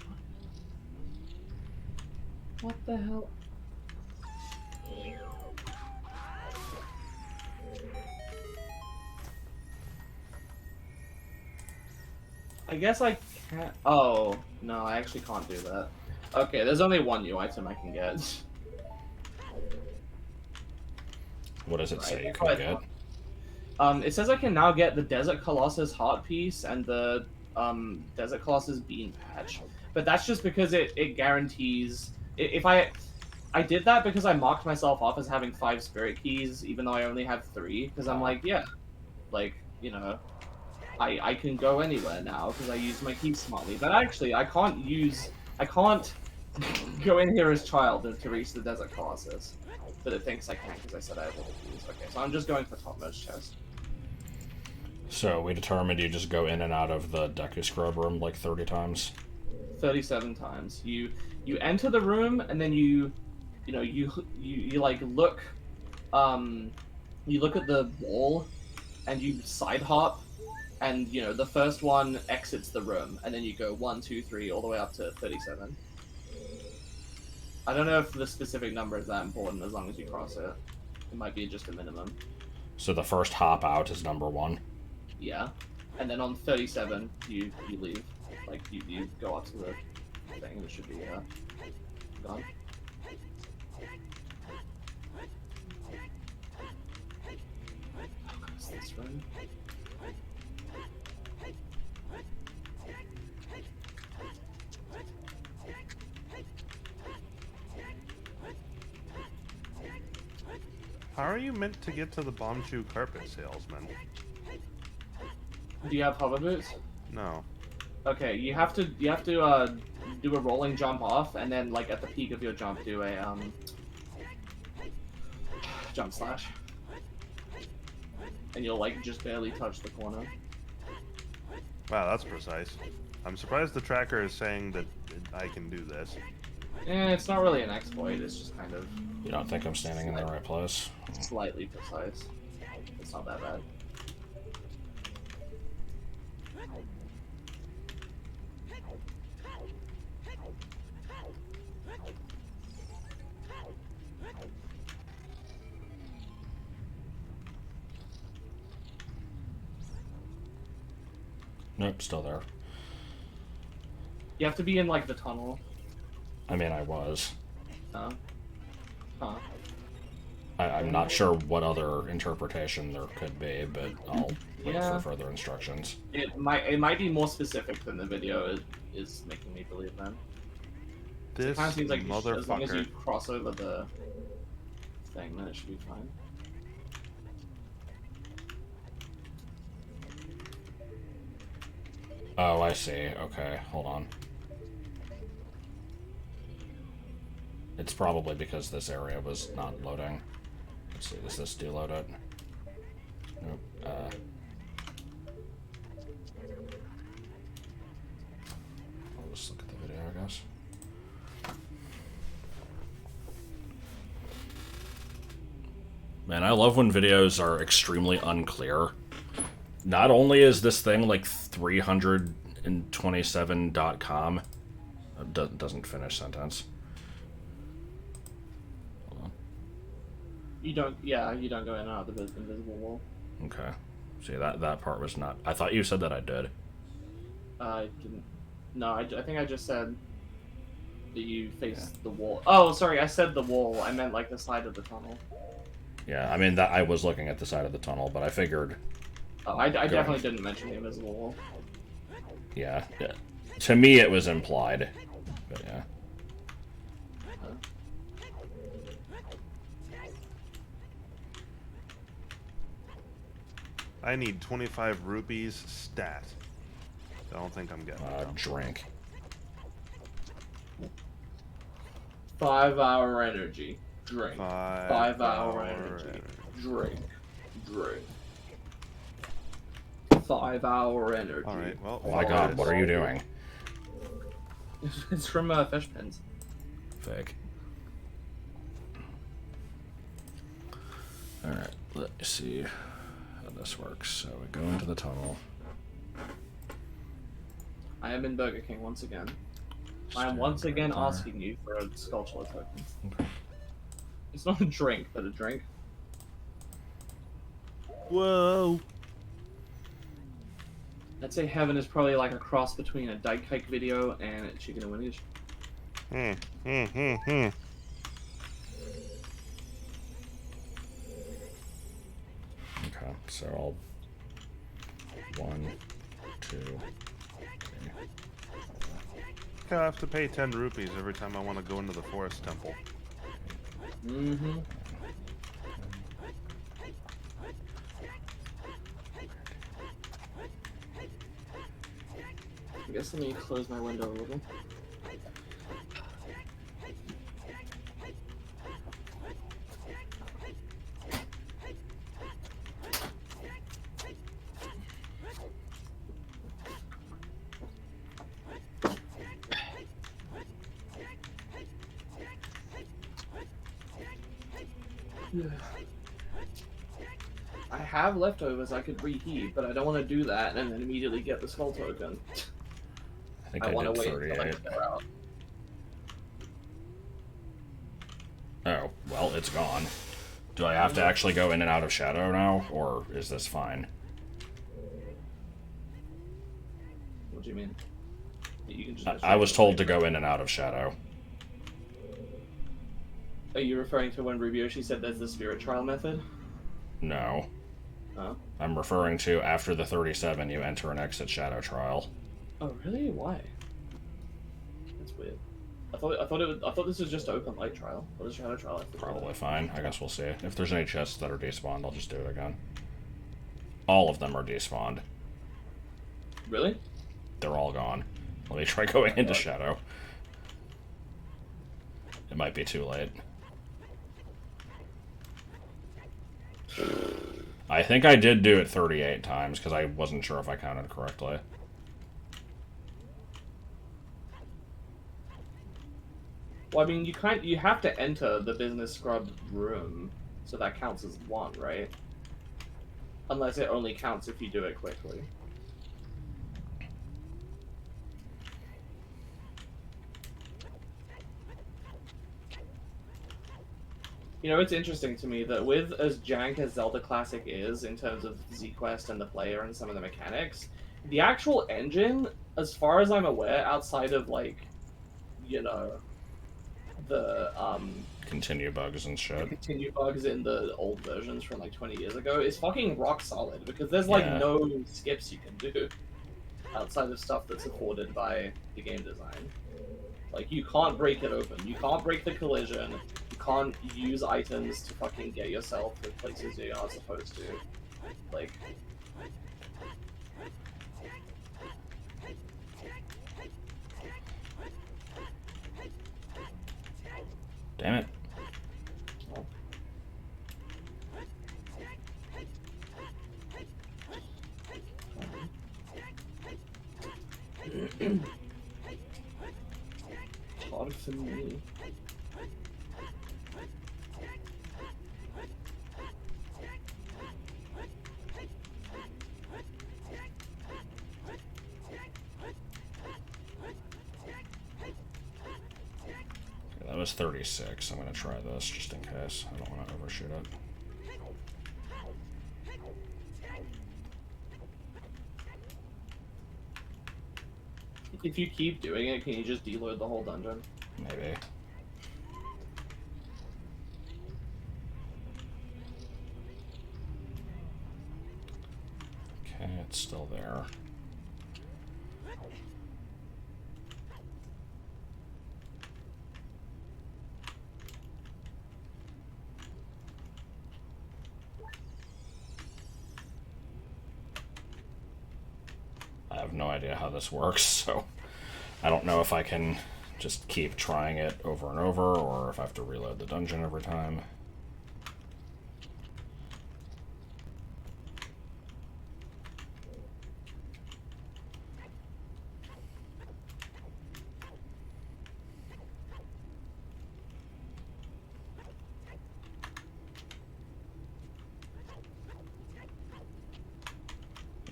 What the hell? I guess I can't... Oh, no, I actually can't do that. Okay, there's only 1 new item I can get. What does it say you can get? It says I can now get the Desert Colossus Heart Piece and the Desert Colossus Bean Patch. But that's just because it guarantees... If I did that because I marked myself off as having 5 Spirit Keys, even though I only have 3, because I'm like, yeah, like, you know... I can go anywhere now because I use my keys smartly. But actually, I can't go in here as child to reach the Desert Colossus. But it thinks I can because I said I have all the keys. Okay, so I'm just going for topmost chest. So we determined you just go in and out of the Deku Scrub room like 30 times? 37 times. You enter the room and then you like look you look at the wall and you side hop and you know the first one exits the room, and then you go 1, 2, 3, all the way up to 37. I don't know if the specific number is that important as long as you cross it. It might be just a minimum. So the first hop out is number 1. Yeah. And then on 37, you leave. Like, you go up to the thing, and it should be, gone. What's this room? How are you meant to get to the bomb shoe carpet salesman? Do you have hover boots? No. Okay, you have to do a rolling jump off, and then like at the peak of your jump, do a jump slash, and you'll like just barely touch the corner. Wow, that's precise. I'm surprised the tracker is saying that I can do this. It's not really an exploit. It's just kind of You don't think I'm standing in the right place? slightly precise. It's not that bad. Nope, still there. You have to be in like the tunnel. I mean, I was. Huh? I'm not sure what other interpretation there could be, but I'll wait Yeah. for further instructions. It might be more specific than the video is making me believe. Then it This kind of seems like you should, as long as you motherfucker. cross over the thing, then it should be fine. Oh, I see. Okay, hold on. It's probably because this area was not loading. Let's see, does this deload it? Nope. I'll just look at the video, I guess. Man, I love when videos are extremely unclear. Not only is this thing like 327.com, doesn't finish sentence. Hold on. You don't go in and out of the invisible wall. Okay. See, that part was not. I thought you said that I did. I didn't. No, I think I just said that you face the wall. Oh, sorry, I said the wall. I meant like the side of the tunnel. Yeah, I mean that I was looking at the side of the tunnel, but I figured. Oh, I definitely didn't mention the invisible wall. Yeah. To me, it was implied. But yeah. I need 25 rupees stat. I don't think I'm getting it. Drink. 5-hour energy. Drink. 5 5-hour energy. Drink. 5-hour energy. Alright, well. Oh my god, what are you doing? It's from Fish Pins. Fake. Alright, let me see how this works. So we go into the tunnel. I am in Burger King once again. I am Stand once again right there. asking you for a sculpture token. Okay. It's not a drink, but a drink. Whoa! I'd say Heaven is probably like a cross between a Daikike video and a Chicken and Winnies. Okay, so I'll 1, 2, 3. I have to pay 10 rupees every time I want to go into the forest temple. Mm-hmm. I guess let me close my window a little. I have leftovers I could reheat, but I don't want to do that and then immediately get the skull token. I think I I want to did wait until 38. they're out. Oh, well, it's gone. Do I have to actually go in and out of shadow now, or is this fine? What do you mean? You can just I was told to go in and out of shadow. Are you referring to when Rubioshi said there's the spirit trial method? No. Oh. I'm referring to after the 37, you enter and exit shadow trial. Oh really? Why? That's weird. I thought this was just open light trial. What is shadow trial? Probably fine. I guess we'll see. If there's any chests that are despawned, I'll just do it again. All of them are despawned. Really? They're all gone. Let me try going into shadow. It might be too late. I think I did do it 38 times, because I wasn't sure if I counted correctly. Well, I mean, you have to enter the business scrub room, so that counts as one, right? Unless it only counts if you do it quickly. You know, it's interesting to me that with as jank as Zelda Classic is in terms of Z-Quest and the player and some of the mechanics, the actual engine, as far as I'm aware, outside of, like, you know, the, Continue bugs and shit. continue bugs in the old versions from, like, 20 years ago, is fucking rock solid, because there's, like, Yeah. no skips you can do outside of stuff that's afforded by the game design. Like, you can't break it open. You can't break the collision. You can't use items to fucking get yourself to places you're not supposed to. Like... Damn it. Hard for me. That was 36. I'm going to try this just in case. I don't want to overshoot it. If you keep doing it, can you just deload the whole dungeon? Maybe. Okay, it's still there. I have no idea how this works, so I don't know if I can just keep trying it over and over, or if I have to reload the dungeon every time.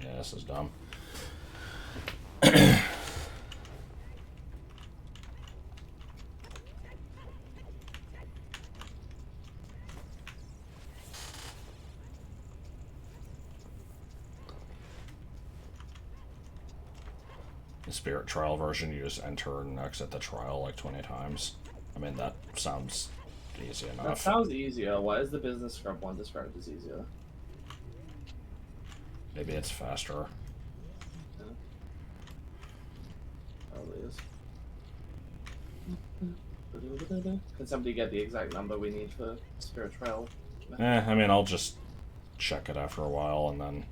Yeah, this is dumb. The Spirit Trial version, you just enter and exit the trial like 20 times. I mean, that sounds easy enough. That sounds easier. Why is the business scrub one described as easier? Maybe it's faster. Yeah. Probably is. Can somebody get the exact number we need for Spirit Trial? I mean, I'll just check it after a while and then...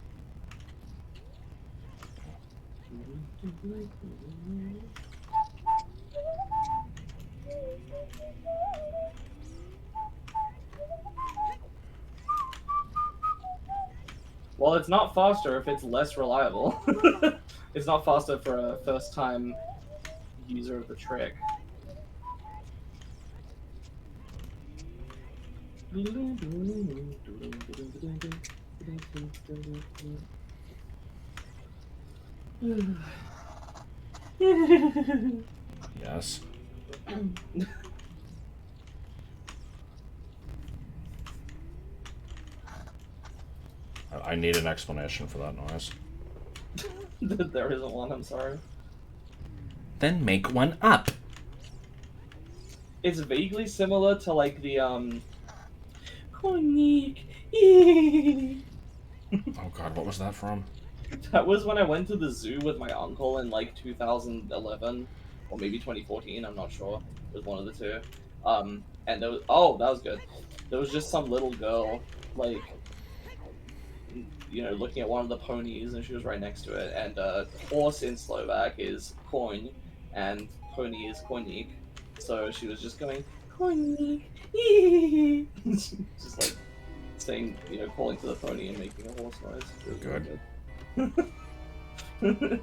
Well, it's not faster if it's less reliable. It's not faster for a first-time user of the trick. Yes. I need an explanation for that noise. There isn't one, I'm sorry. Then make one up. It's vaguely similar to like the Konik. Oh god, what was that from? That was when I went to the zoo with my uncle in like 2011 or maybe 2014. I'm not sure. It was one of the two. And there was, oh, that was good. There was just some little girl, like, you know, looking at one of the ponies, and she was right next to it. And horse in Slovak is koň, and pony is koník. So she was just going koník, just like saying, you know, calling to the pony and making a horse noise. It was really Good. good.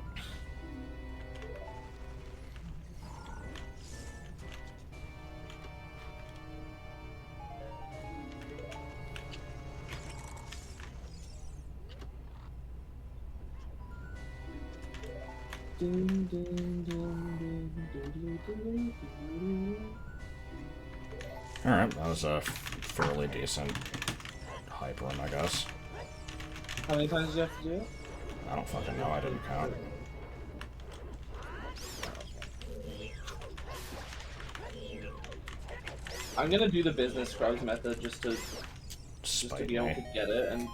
Alright, that was a fairly decent hype run, I guess. How many times did you have to do it? I don't fucking know, I didn't count. I'm gonna do the business scrubs method just to Spite be able me. to get it and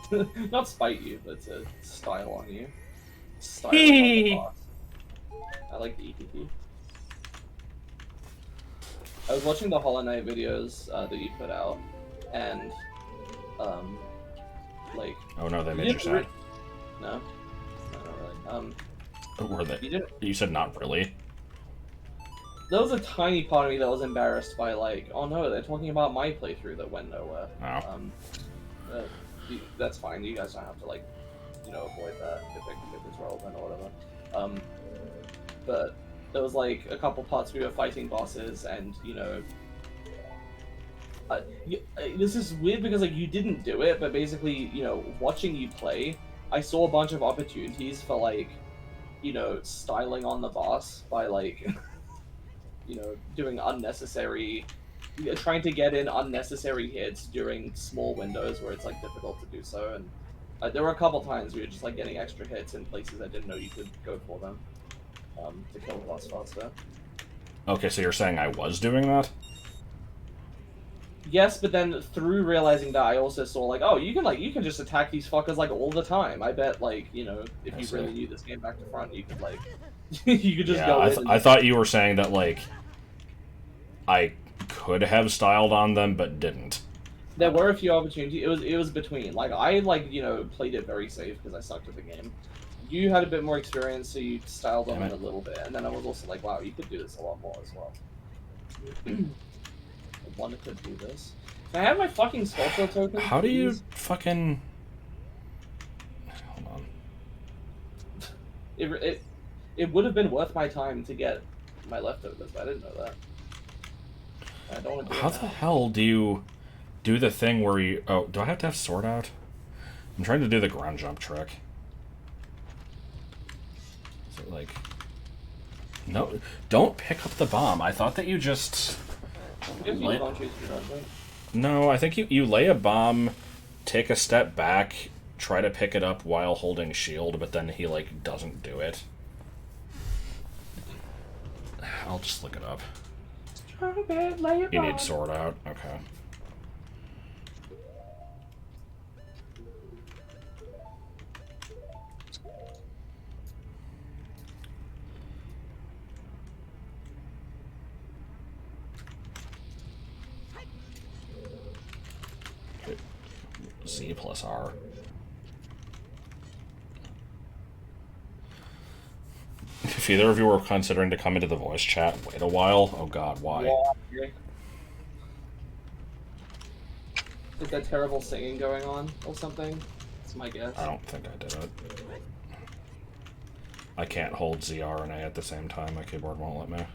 not spite you, but to style on you. Style on the boss. I like the EPP. I was watching the Hollow Knight videos that you put out, and like. Oh no, they made you sad. No, not really. Were they? You didn't. You said not really. There was a tiny part of me that was embarrassed by like, oh no, they're talking about my playthrough that went nowhere. Oh. That's fine. You guys don't have to like, you know, avoid that if it's relevant or whatever. But there was like a couple parts we were fighting bosses, and you know, this is weird because like you didn't do it, but basically, you know, watching you play, I saw a bunch of opportunities for like, you know, styling on the boss by like, you know, doing unnecessary, trying to get in unnecessary hits during small windows where it's like difficult to do so, and there were a couple times we were just like getting extra hits in places I didn't know you could go for them to kill the boss faster. Okay, so you're saying I was doing that? Yes, but then through realizing that, I also saw like, oh, you can just attack these fuckers like all the time. I bet like, you know, if I you see. really knew this game back to front, you could like, you could just Yeah, go in. I thought you were saying that like I could have styled on them but didn't. There were a few opportunities. It was between. Like I like, you know, played it very safe because I sucked at the game. You had a bit more experience, so you styled on it a little bit, and then I was also like, wow, you could do this a lot more as well. I wanted to do this. Can I have my fucking sculpture token? How do you please? fucking... Hold on. It would have been worth my time to get my leftovers, but I didn't know that. I don't want to do How it the now. hell do you do the thing where you... Oh, do I have to have sword out? I'm trying to do the ground jump trick. Is it like... No, don't pick up the bomb. I thought that you just... If you don't choose to run, right? No, I think you lay a bomb, take a step back, try to pick it up while holding shield, but then he, like, doesn't do it. I'll just look it up. You need sword out? Okay. Z plus R. If either of you were considering to come into the voice chat, wait a while. Oh god, why? Yeah. Is that terrible singing going on or something? That's my guess. I don't think I did it. I can't hold ZR and A at the same time. My keyboard won't let me.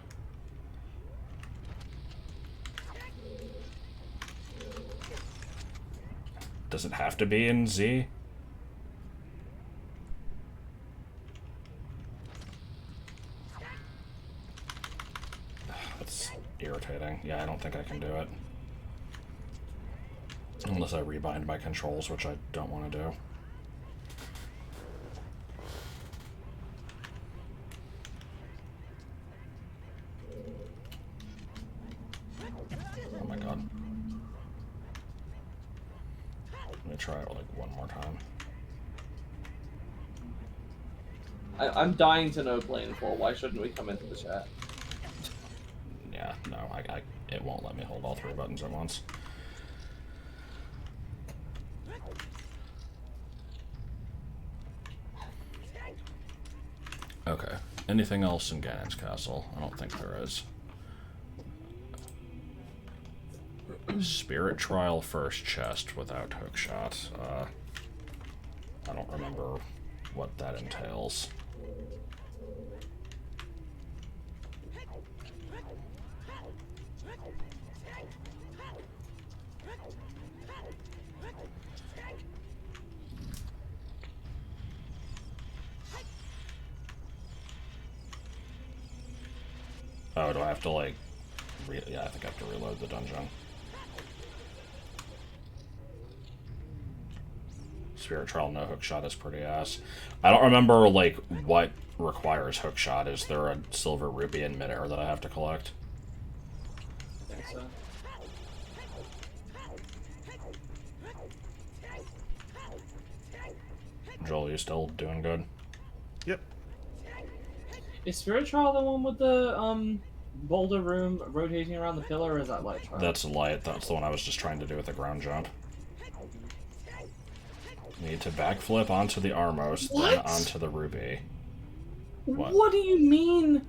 Does it have to be in Z? irritating. Yeah, I don't think I can do it. Unless I rebind my controls, which I don't want to do. Oh my god. Let me try it like one more time. I'm dying to know Planeful. Why shouldn't we come into the chat? Yeah, no, it won't let me hold all 3 buttons at once. Okay. Anything else in Ganon's castle? I don't think there is. Spirit Trial first chest without hookshot. I don't remember what that entails. Oh, do I have to, like... yeah, I think I have to reload the dungeon. Spirit Trial, no hookshot is pretty ass. I don't remember, like, what requires hookshot. Is there a silver rupee in midair that I have to collect? I think so. Joel, you still doing good? Yep. Is Spirit Trial the one with the boulder room rotating around the pillar, or is that Light Trial? That's light. That's the one I was just trying to do with the ground jump. Need to backflip onto the Armos, then onto the Ruby. What do you mean?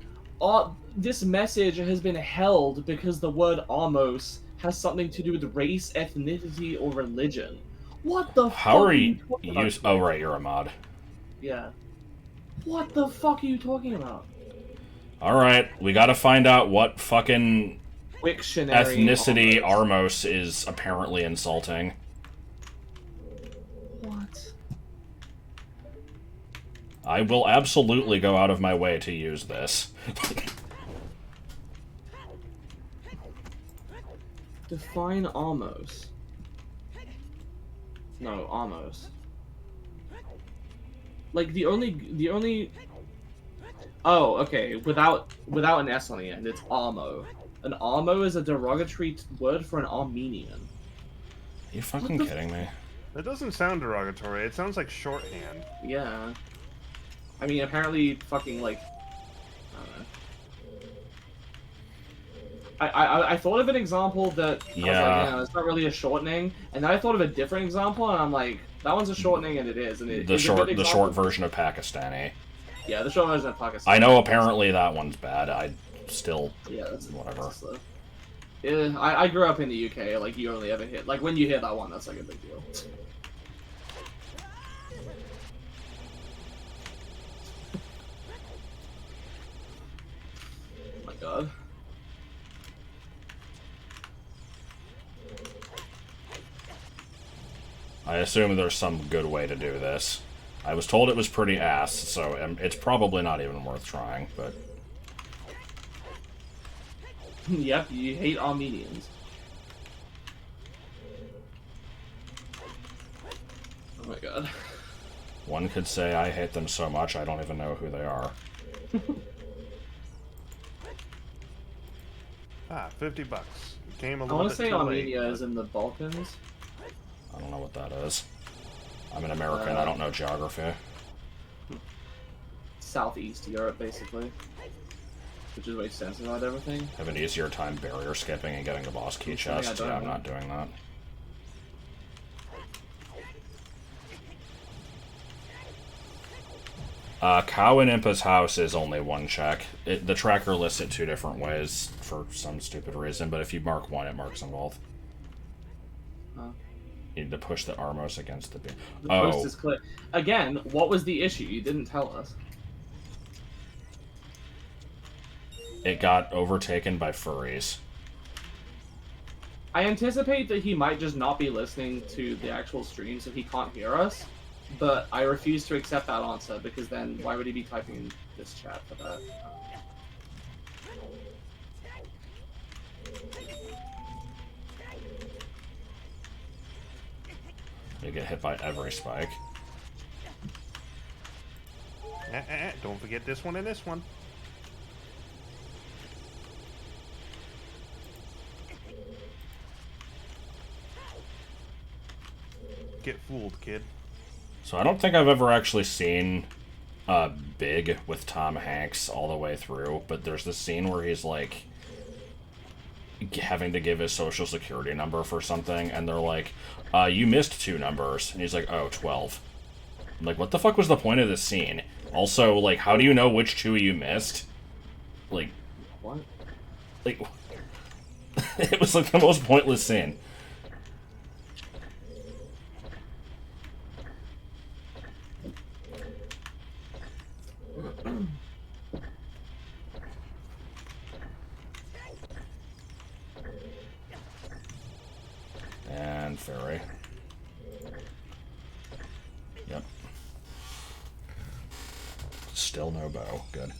This message has been held because the word Amos has something to do with race, ethnicity, or religion. What the How fuck are you... talking about? Oh, right, you're a mod. Yeah. What the fuck are you talking about? Alright, we gotta find out what fucking Wiktionary ethnicity Amos. Armos is apparently insulting. What? I will absolutely go out of my way to use this. Define Amos. No, Amos. Like the only. Oh, okay. Without an S on the end, it's Amo. An Amo is a derogatory word for an Armenian. Are you fucking kidding me? That doesn't sound derogatory. It sounds like shorthand. Yeah. I mean, apparently, fucking like. I don't know. I thought of an example that I was like, yeah, it's not really a shortening, and then I thought of a different example, and I'm like, that one's a shortening, and it is, and it The is a good short example. version of Pakistani. Yeah, the short version of Pakistan. I know apparently that one's bad. I still... Yeah, that's whatever. Yeah, I grew up in the UK. Like, you only ever hit, like, when you hear that one, that's like a big deal. Oh my god. I assume there's some good way to do this. I was told it was pretty ass, so it's probably not even worth trying, but... Yep, you hate Armenians. Oh my god. One could say I hate them so much I don't even know who they are. Ah, $50. It came a I little want bit to say too Armenia late, is in the Balkans. I don't know what that is. I'm an American, I don't know geography. Southeast Europe, basically. Which is way sensitive about everything. Have an easier time barrier skipping and getting the boss key Something I chest. don't Yeah, I'm know. not doing that. Cow in Impa's house is only one check. The tracker lists it 2 different ways for some stupid reason, but if you mark one, it marks them both. Huh. You need to push the Armos against the beam. The post is clear. Again, what was the issue? You didn't tell us. It got overtaken by furries. I anticipate that he might just not be listening to the actual stream, so he can't hear us. But I refuse to accept that answer, because then why would he be typing in this chat for that? You get hit by every spike. Don't forget this one and this one. Get fooled, kid. So I don't think I've ever actually seen Big with Tom Hanks all the way through, but there's this scene where he's like having to give his social security number for something, and they're like, you missed 2 numbers. And he's like, oh, 12. I'm like, what the fuck was the point of this scene? Also, like, how do you know which 2 you missed? Like, What? like, it was like the most pointless scene. And fairy. Yep. Still no bow. Good.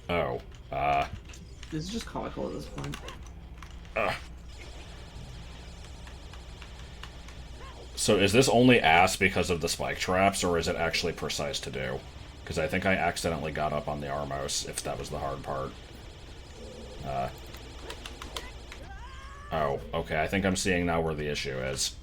Oh, This is just comical at this point. So is this only ass because of the spike traps, or is it actually precise to do? Because I think I accidentally got up on the Armos, if that was the hard part. Oh, okay, I think I'm seeing now where the issue is.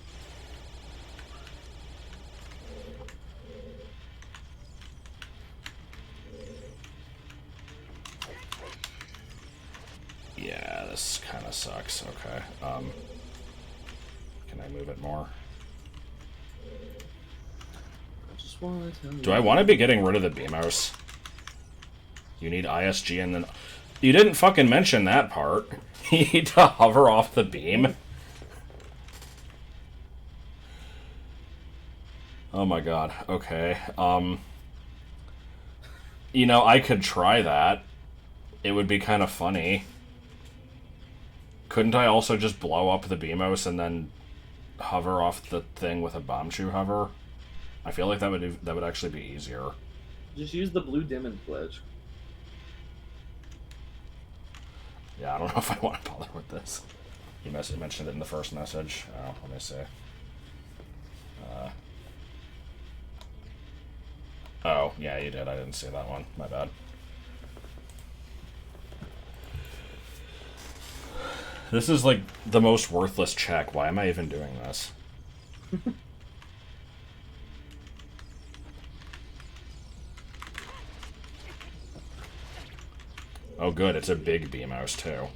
Yeah, this kind of sucks. Okay, can I move it more? I just want to tell you. Do I want to be getting rid of the BMOS? You need ISG and then... You didn't fucking mention that part. You need to hover off the beam. Oh my god. Okay. You know, I could try that. It would be kind of funny. Couldn't I also just blow up the BMOS and then hover off the thing with a bomb shoe hover? I feel like that would actually be easier. Just use the blue diamond glitch. Yeah, I don't know if I want to bother with this. You mentioned it in the first message. Oh, let me see. Oh, yeah, you did. I didn't see that one. My bad. This is like the most worthless check. Why am I even doing this? Oh, good. It's a big BMOS, too.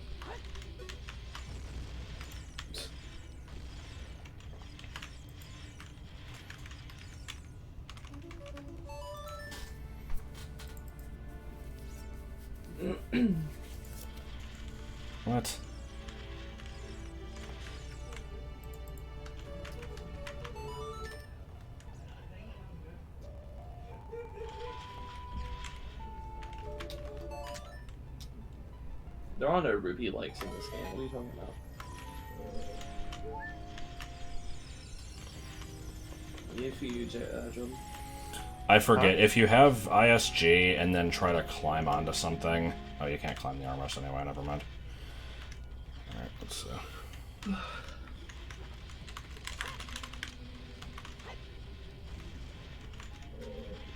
What? There are no Ruby likes in this game. What are you talking about? If you, Jordan. I forget. If you have ISG and then try to climb onto something... Oh, you can't climb the Armos anyway. Never mind. Alright, let's see.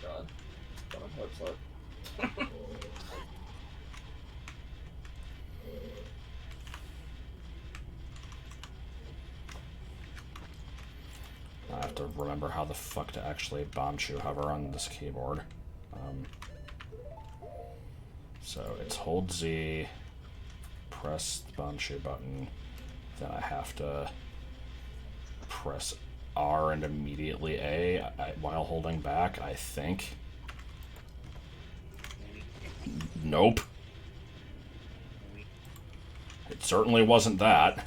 God. God, I'm upset. I have to remember how the fuck to actually bomb shoe hover on this keyboard. So it's hold Z, press the bomb shoe button, then I have to press R and immediately A while holding back, I think. Nope. It certainly wasn't that.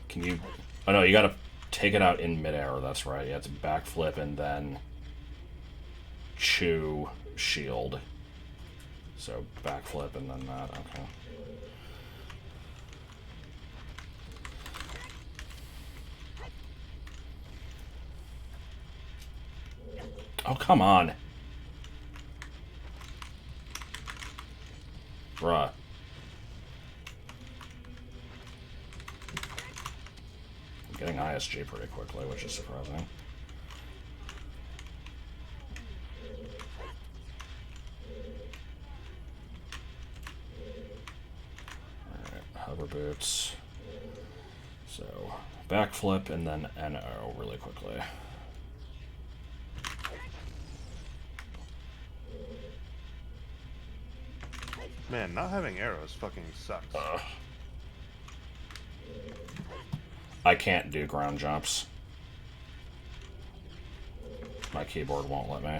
Can you... Oh no, you gotta take it out in midair, that's right. You have to backflip and then chew shield. So backflip and then that, okay. Oh, come on. Bruh. I'm getting ISG pretty quickly, which is surprising. Alright, hover boots. So, backflip and then NO really quickly. Man, not having arrows fucking sucks. I can't do ground jumps. My keyboard won't let me.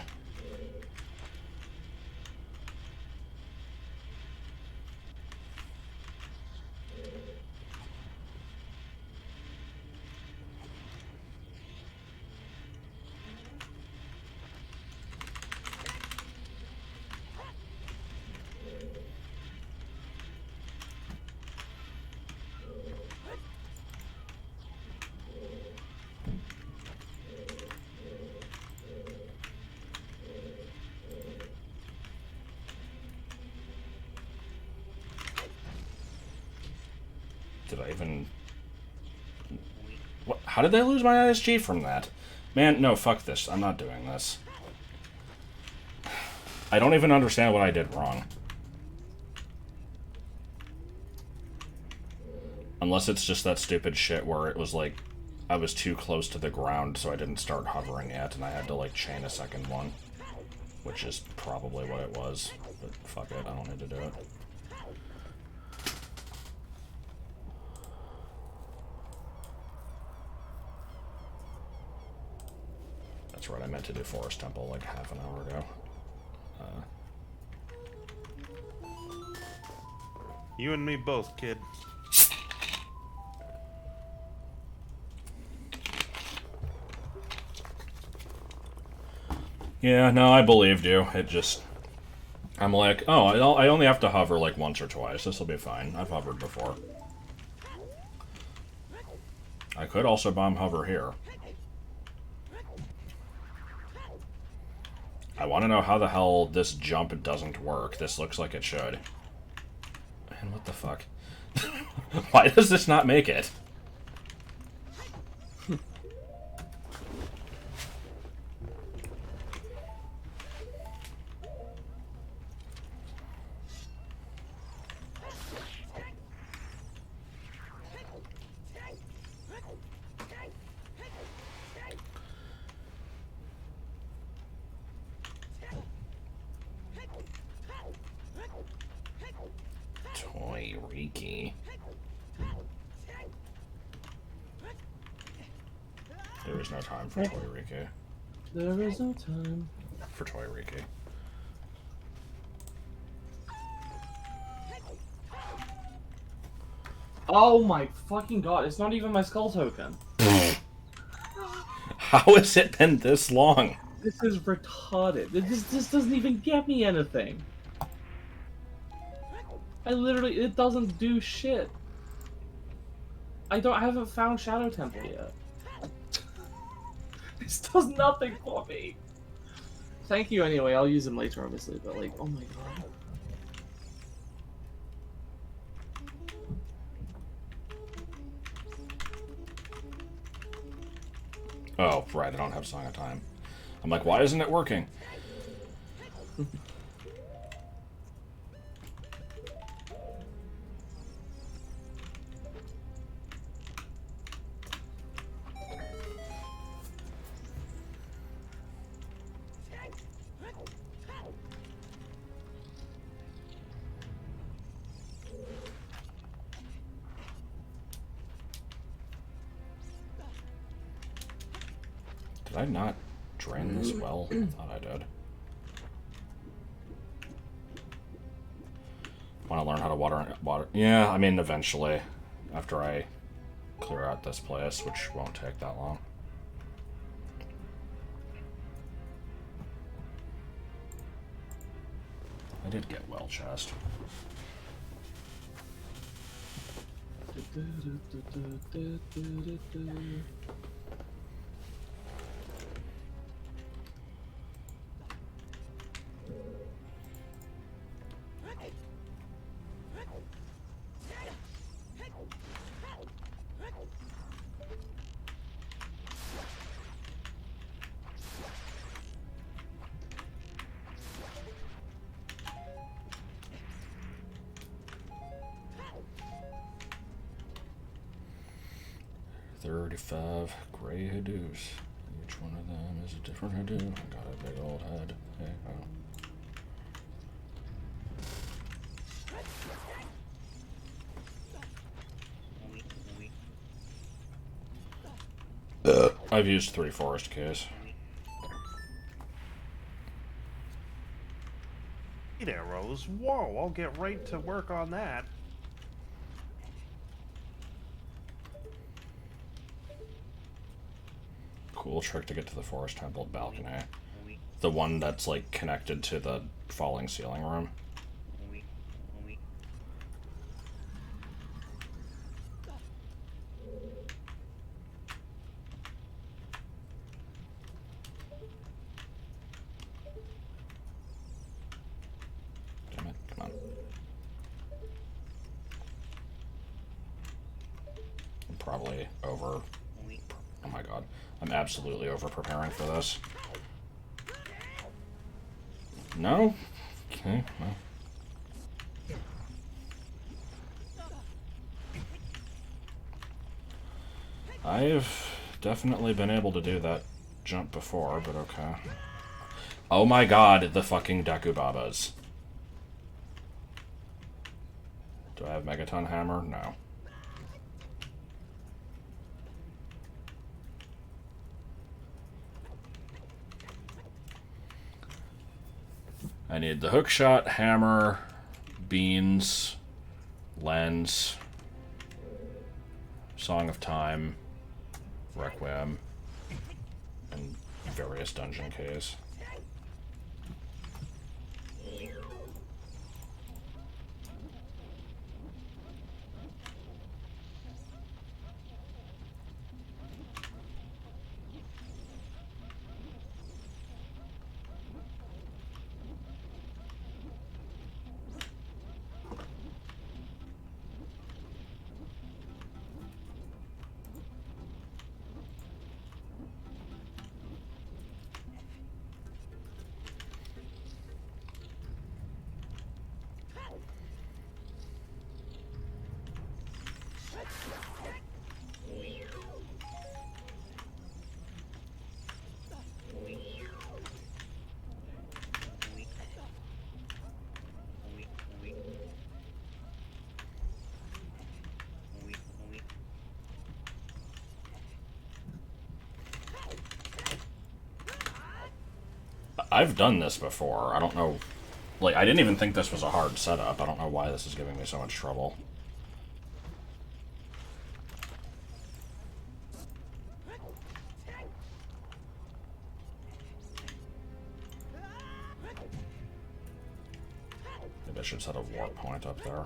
Did I even... What? How did I lose my ISG from that? Man, no, fuck this. I'm not doing this. I don't even understand what I did wrong. Unless it's just that stupid shit where it was like, I was too close to the ground, so I didn't start hovering yet, and I had to like chain a second one. Which is probably what it was. But fuck it, I don't need to do it. That's right, I meant to do Forest Temple like half an hour ago. You and me both, kid. Yeah, no, I believed you. It just... I'm like, oh, I only have to hover like once or twice. This will be fine. I've hovered before. I could also bomb hover here. I want to know how the hell this jump doesn't work. This looks like it should. Man, what the fuck? Why does this not make it? Toy Riki. There is no time for Toy Riki. There is no time. For Toy Riki. Oh my fucking god, it's not even my skull token. How has it been this long? This is retarded. This doesn't even get me anything. It doesn't do shit. I haven't found Shadow Temple yet. This does nothing for me. Thank you anyway, I'll use them later obviously, but like, oh my god. Oh, right, I don't have Song of Time. I'm like, why isn't it working? Did I not drain this well? I thought I did. Want to learn how to water? Yeah, I mean, eventually. After I clear out this place, which won't take that long. I did get well chest. 35 gray Hadoos. Each one of them is a different Hadoo. I got a big old head. Hey, oh. I've used 3 forest keys. Arrows. Whoa, I'll get right to work on that. Cool trick to get to the forest temple balcony. The one that's like connected to the falling ceiling room. Damn it, come on. I'm probably over. Oh my god. I'm absolutely over preparing for this. No? Okay, well. I've definitely been able to do that jump before, but okay. Oh my god, the fucking Dekubabas. Do I have Megaton Hammer? No. I need the hookshot, hammer, beans, lens, Song of Time, Requiem, and various dungeon keys. I've done this before. I don't know. Like, I didn't even think this was a hard setup. I don't know why this is giving me so much trouble. Maybe I should set a warp point up there.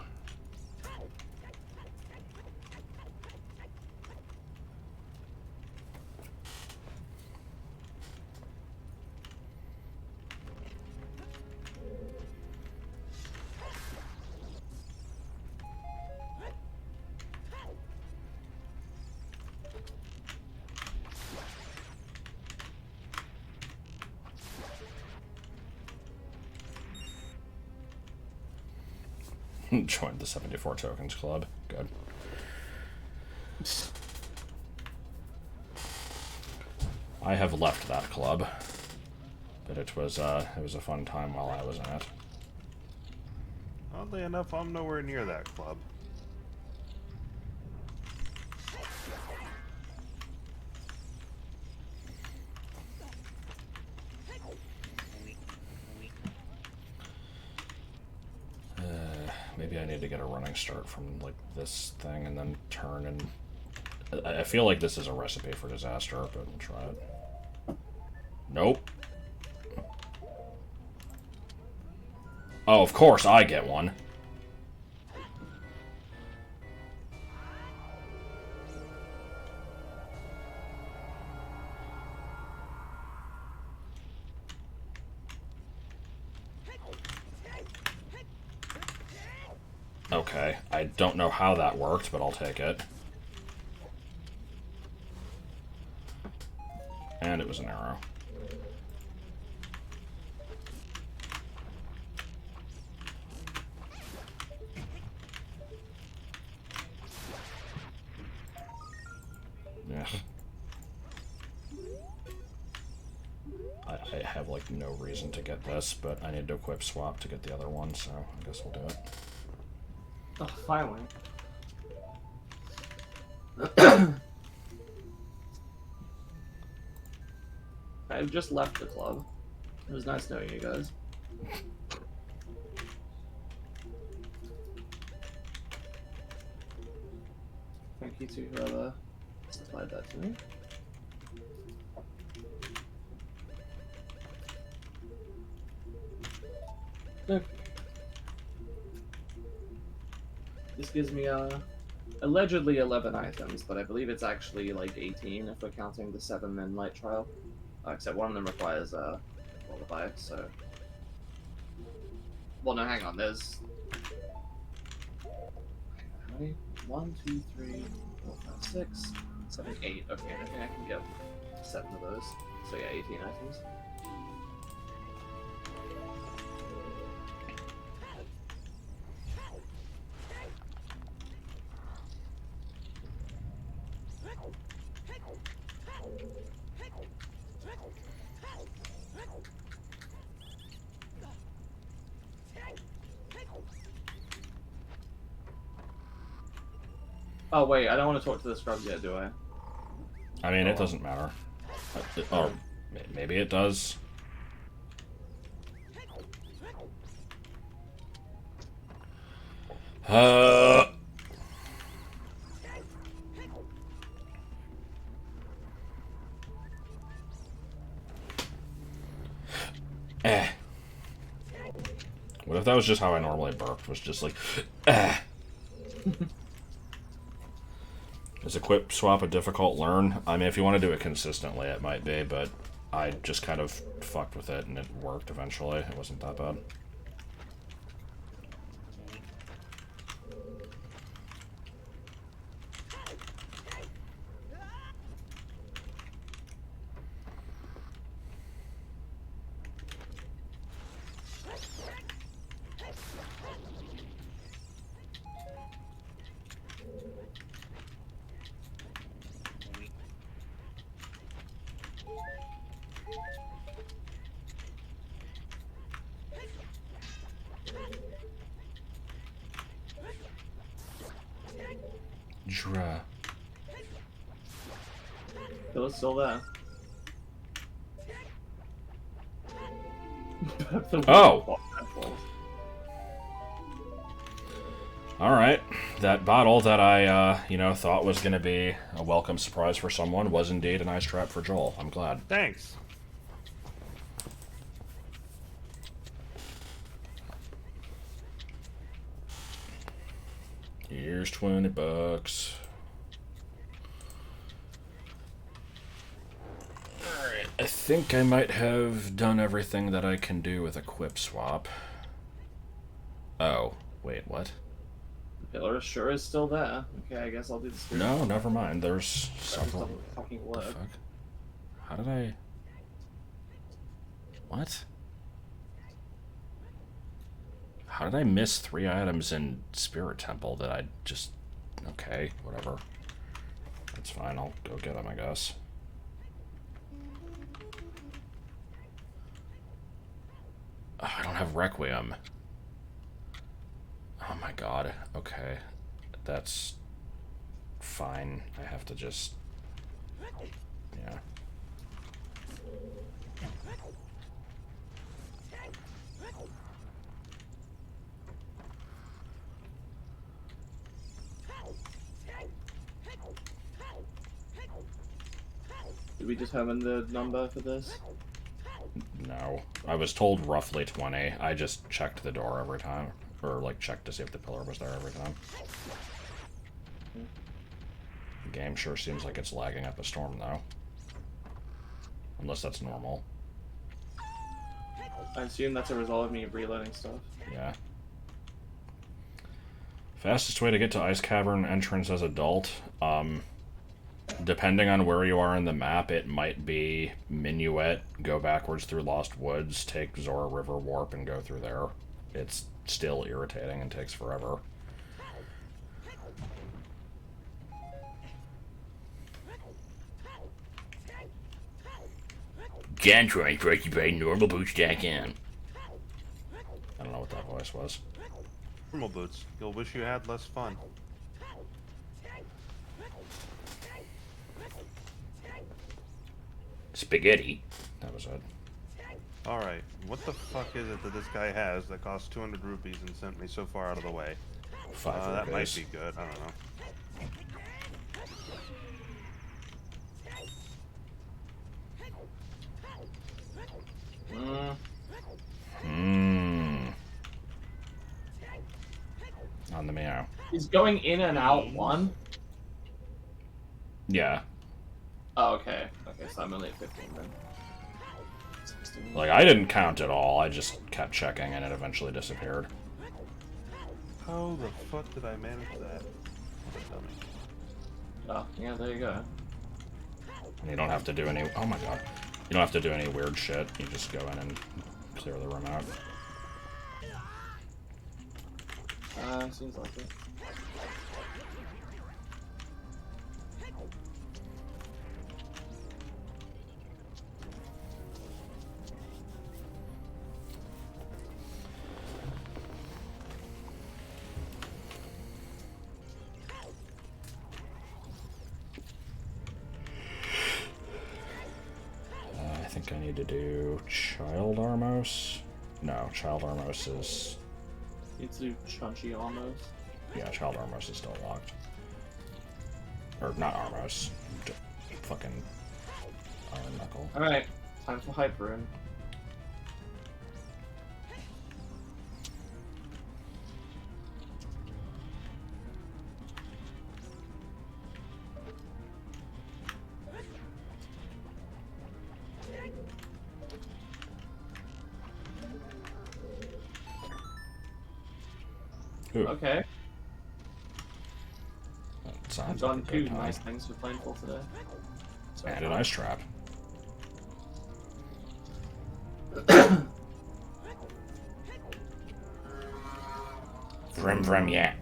Joined the 74 tokens club. Good. I have left that club, but it was a fun time while I was in it. Oddly enough, I'm nowhere near that club. Maybe I need to get a running start from like this thing and then turn and... I feel like this is a recipe for disaster, but we'll try it. Nope. Oh, of course I get one. Okay, I don't know how that worked, but I'll take it. And it was an arrow. I have, like, no reason to get this, but I need to equip swap to get the other one, so I guess we'll do it. Oh, finally. I've just left the club. It was nice knowing you guys. Thank you to whoever supplied that to me. Okay. This gives me allegedly 11 items, but I believe it's actually like 18 if we're counting the 7 in light trial. Except one of them requires lullaby, so. Well, no, hang on. There's how many? 1, 2, 3, 4, 5, 6, 7, 8. Okay, I think I can get 7 of those. So yeah, 18 items. Oh wait, I don't want to talk to the scrubs yet, do I? I mean, it doesn't matter. Or maybe it does. What if that was just how I normally burped? Was just like, Is equip swap a difficult learn? I mean, if you want to do it consistently, it might be, but I just kind of fucked with it and it worked eventually. It wasn't that bad. Dra. It's still there. Oh! Alright. That bottle that I, thought was going to be a welcome surprise for someone was indeed an ice trap for Joel. I'm glad. Thanks. Here's $20. Alright, I think I might have done everything that I can do with equip swap. Oh, wait, what? The pillar sure is still there. Okay, I guess I'll do the spirit. No, never mind. There's several. Doesn't fucking What the work. fuck? How did I... What? How did I miss 3 items in Spirit Temple that I just... Okay, whatever. That's fine, I'll go get them, I guess. Oh, I don't have Requiem. Oh my god, okay. That's... fine. I have to just... Yeah. Did we determine the number for this? No. I was told roughly 20. I just checked the door every time. Or, like, checked to see if the pillar was there every time. The game sure seems like it's lagging up a storm, though. Unless that's normal. I assume that's a result of me reloading stuff. Yeah. Fastest way to get to Ice Cavern entrance as adult. Depending on where you are in the map, it might be Minuet, go backwards through Lost Woods, take Zora River Warp, and go through there. It's still irritating and takes forever. Contract brought to you by normalboots.com. I don't know what that voice was. Normal boots. You'll wish you had less fun. Spaghetti. That was it. Alright, what the fuck is it that this guy has that costs 200 rupees and sent me so far out of the way? 5 That might rupees. be good, I don't know. On the meow. He's going in and out one. Yeah. Oh, okay. Okay, so I'm only at 15 then. 16. Like, I didn't count at all. I just kept checking and it eventually disappeared. How the fuck did I manage that? What a dummy. Oh, yeah, there you go. And you don't have to do any... Oh my god. You don't have to do any weird shit. You just go in and clear the room out. Seems like it. I think I need to do Child Armos. No, Child Armos is... Need to do Chunchy almost. Yeah, Child Armos is still locked. Or not Armos. Fucking Iron Knuckle. Alright, time for Hype Rune. Ooh, Okay, that I've sounds done like a two good time. nice things for playing full today. And an ice trap. Vroom, yeah.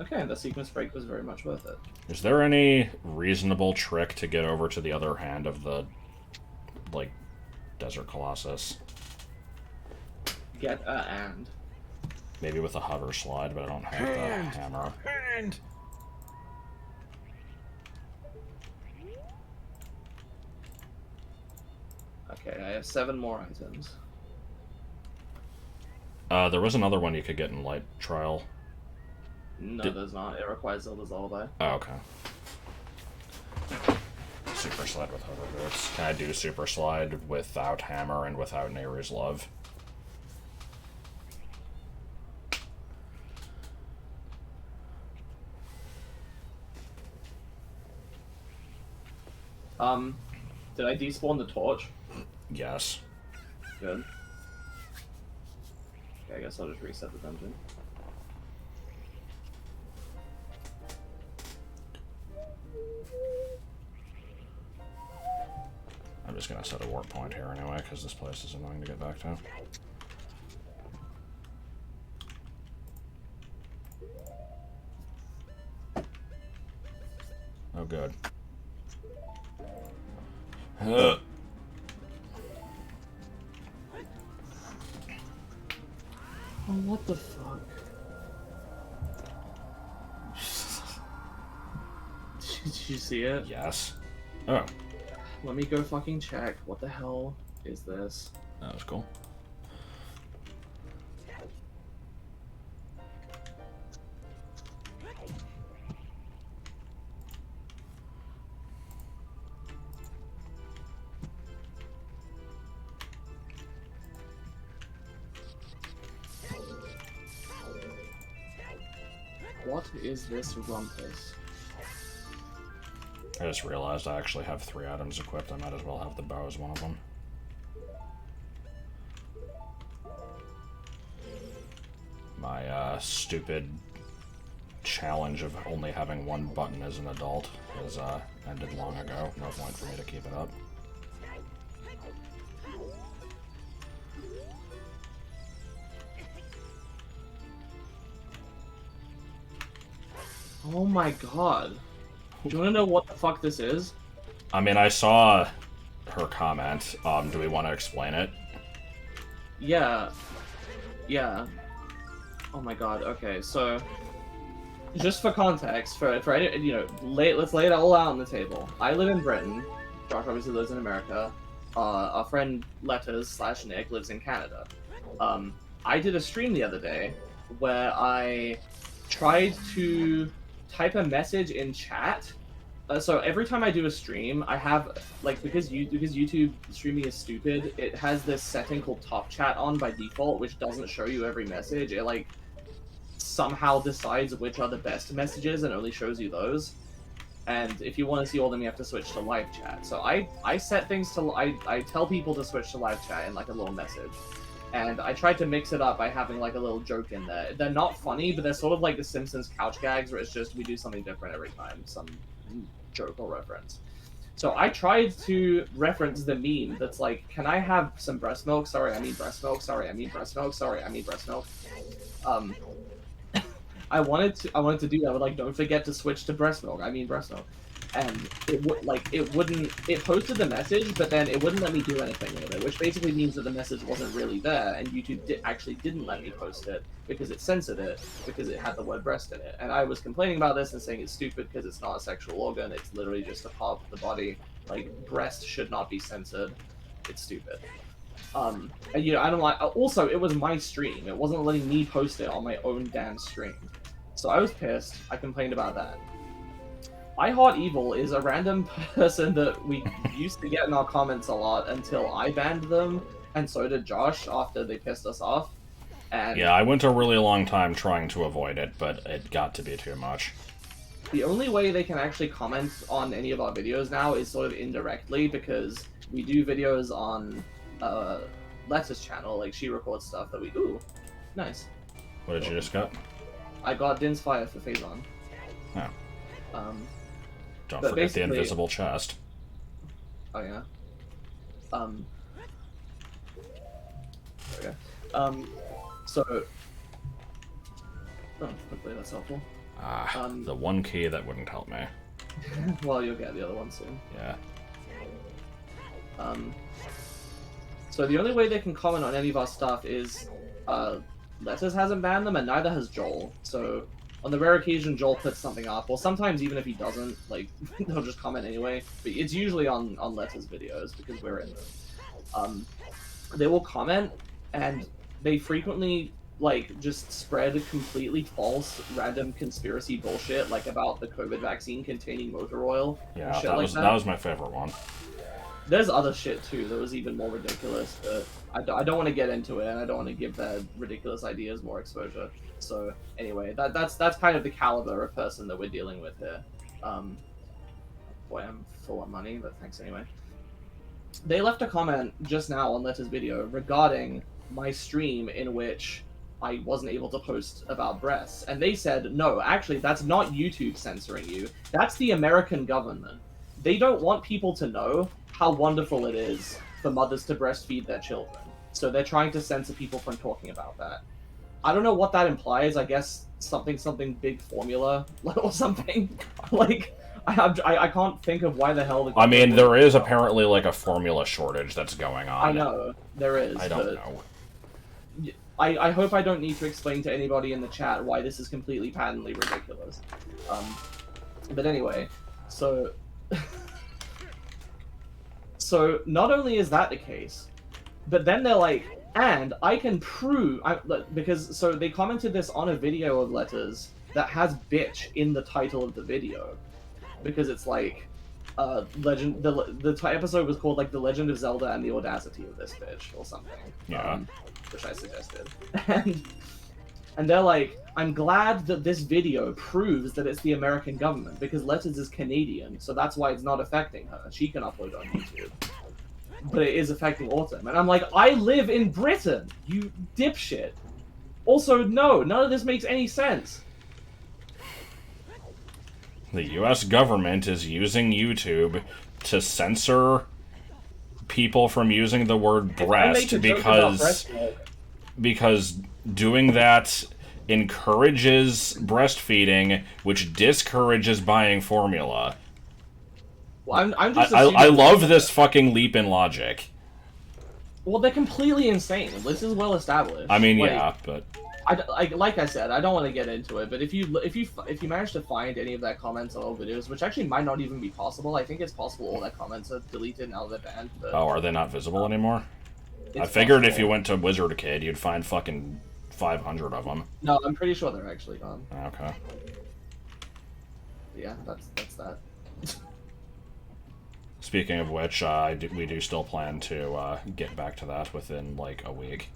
Okay, the sequence break was very much worth it. Is there any reasonable trick to get over to the other hand of the, like, Desert Colossus? Get a and. Maybe with a hover slide, but I don't have the hammer. And Okay, I have 7 more items. There was another one you could get in Light Trial. No, there's not. It requires Zelda's Lullaby. Oh, okay. Super Slide with hover boots. Can I do Super Slide without hammer and without Nehru's Love? Did I despawn the torch? Yes. Good. Okay, I guess I'll just reset the dungeon. I'm just gonna set a warp point here anyway, because this place is annoying to get back to. Oh, good. Oh, what the fuck? Did you see it? Yes. Oh, Let me go fucking check. What the hell is this? that was cool. What is this rumpus? I just realized I actually have 3 items equipped. I might as well have the bow as one of them. My stupid challenge of only having 1 button as an adult has ended long ago. No point for me to keep it up. Oh my god. Do you want to know what the fuck this is? I mean, I saw her comment. Do we want to explain it? Yeah. Yeah. Oh my god, okay, so... Just for context, let's lay it all out on the table. I live in Britain. Josh obviously lives in America. Our friend Letters/Nick lives in Canada. I did a stream the other day where I tried to type a message in chat. So every time I do a stream, I have, like, because YouTube streaming is stupid, it has this setting called Top Chat on by default, which doesn't show you every message. It, like, somehow decides which are the best messages and only shows you those. And if you want to see all of them, you have to switch to live chat. So I set things to... I tell people to switch to live chat in, like, a little message. And I tried to mix it up by having, like, a little joke in there. They're not funny, but they're sort of like the Simpsons couch gags, where it's just we do something different every time. Some joke or reference. So I tried to reference the meme that's like, can I have some breast milk? Sorry, I mean breast milk. Sorry, I mean breast milk. Sorry, I mean breast milk. I wanted to do that with, like, don't forget to switch to breast milk. I mean breast milk. And it posted the message, but then it wouldn't let me do anything with it, which basically means that the message wasn't really there, and YouTube actually didn't let me post it because it censored it because it had the word breast in it. And I was complaining about this and saying it's stupid because it's not a sexual organ, it's literally just a part of the body. Like, breast should not be censored. It's stupid. And, you know, I don't like... Also, it was my stream. It wasn't letting me post it on my own damn stream. So I was pissed. I complained about that. I Heart Evil is a random person that we used to get in our comments a lot until I banned them, and so did Josh after they pissed us off. And yeah, I went a really long time trying to avoid it, but it got to be too much. The only way they can actually comment on any of our videos now is sort of indirectly, because we do videos on Letta's channel, like she records stuff that we... Ooh, nice. What did you just get? I got Din's Fire for Phazon. Oh. Don't But forget the invisible chest. Oh yeah. There we go. So... Oh, hopefully that's helpful. The one key that wouldn't help me. Well, you'll get the other one soon. Yeah. So the only way they can comment on any of our stuff is, Letters hasn't banned them, and neither has Joel. So, on the rare occasion Joel puts something up, or sometimes even if he doesn't, like, they'll just comment anyway. But it's usually on Letters videos, because we're in them. They will comment, and they frequently, like, just spread completely false, random conspiracy bullshit, like about the COVID vaccine containing motor oil. Yeah, shit that like was that was my favorite one. There's other shit too that was even more ridiculous, but I don't want to get into it, and I don't want to give their ridiculous ideas more exposure. So anyway, that's kind of the caliber of person that we're dealing with here. Boy, I'm full of money, but thanks anyway. They left a comment just now on Letta's video regarding my stream in which I wasn't able to post about breasts, and they said, no, actually, that's not YouTube censoring you. That's the American government. They don't want people to know how wonderful it is for mothers to breastfeed their children. So they're trying to censor people from talking about that. I don't know what that implies. I guess something big formula or something. Like, I can't think of why the hell... I mean, there is apparently, like, a formula shortage that's going on. I know, there is. I don't know. I hope I don't need to explain to anybody in the chat why this is completely patently ridiculous. But anyway, so... So, not only is that the case, but then they're like, and I can prove... because, so they commented this on a video of Letters that has bitch in the title of the video. Because it's like, the episode was called, like, The Legend of Zelda and the Audacity of This Bitch, or something. Yeah. Which I suggested. And they're like, I'm glad that this video proves that it's the American government, because Letters is Canadian, so that's why it's not affecting her. She can upload on YouTube. But it is affecting Autumn. And I'm like, I live in Britain, you dipshit. Also, no, none of this makes any sense. The U.S. government is using YouTube to censor people from using the word breast because doing that encourages breastfeeding, which discourages buying formula. Well, I'm just. I love this fucking leap in logic. Well, they're completely insane. This is well established. I mean, like, yeah, but like I said, I don't want to get into it. But if you manage to find any of that comments on all videos, which actually might not even be possible, I think it's possible all that comments are deleted and out of the band. But, oh, are they not visible anymore? I it's figured if possible. you went to Wizard Kid, you'd find fucking 500 of them. No, I'm pretty sure they're actually gone. Okay. Yeah, that's that. Speaking of which, we do still plan to get back to that within like a week.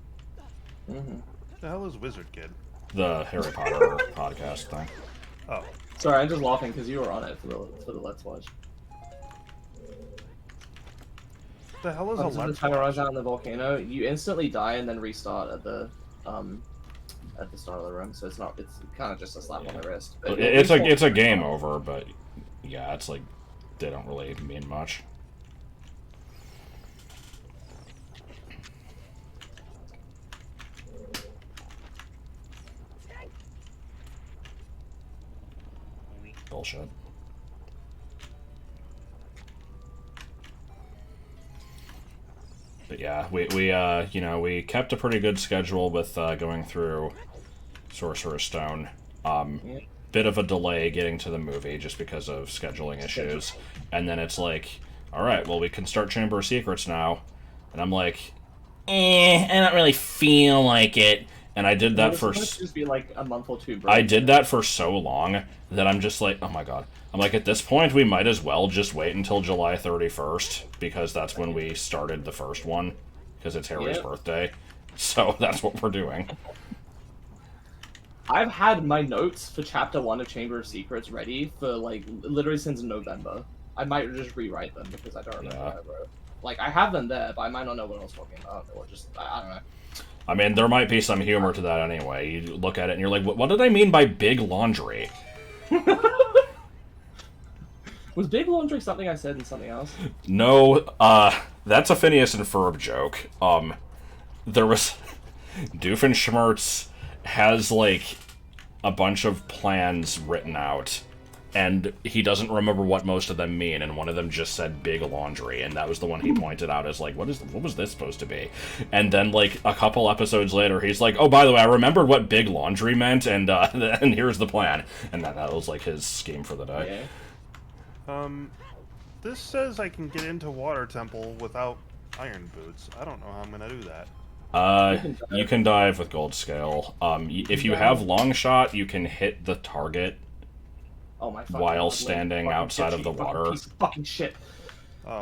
Mm-hmm. The hell is Wizard Kid? The Harry Potter podcast thing. Oh, Sorry, I'm just laughing because you were on it for the Let's Watch. the hell is a The Let's time it runs Watch? out in the volcano, you instantly die and then restart at the start of the room. So it's kind of just a slap on the wrist. But It's a game over, but yeah, it's like they don't really mean much. Bullshit. But yeah, we kept a pretty good schedule with going through Sorcerer's Stone. Yeah. Bit of a delay getting to the movie just because of scheduling issues, and then it's like, all right, well, we can start Chamber of Secrets now, and I'm like, I don't really feel like it. And I did that for. Just be like a month or two break. I did that for so long that I'm just like, oh my god. I'm like, at this point, we might as well just wait until July 31st, because that's when we started the first one, because it's Harry's birthday. So that's what we're doing. I've had my notes for Chapter 1 of Chamber of Secrets ready for, like, literally since November. I might just rewrite them, because I don't remember what I wrote. Like, I have them there, but I might not know what I was talking about, or just, I don't know. I mean, there might be some humor to that anyway. You look at it and you're like, what did I mean by big laundry? Was Big Laundry something I said in something else? No, that's a Phineas and Ferb joke. There was... Doofenshmirtz has, like, a bunch of plans written out, and he doesn't remember what most of them mean, and one of them just said big laundry, and that was the one he pointed out as, like, what was this supposed to be? And then, like, a couple episodes later, he's like, oh, by the way, I remembered what big laundry meant, and and here's the plan. And that was, like, his scheme for the day. Yeah. This says I can get into Water Temple without iron boots. I don't know how I'm gonna do that. You can dive with Gold Scale. If you have Long Shot, you can hit the target Oh my fucking while God, standing fucking outside of bitchy the fucking water. Piece of fucking shit. Oh,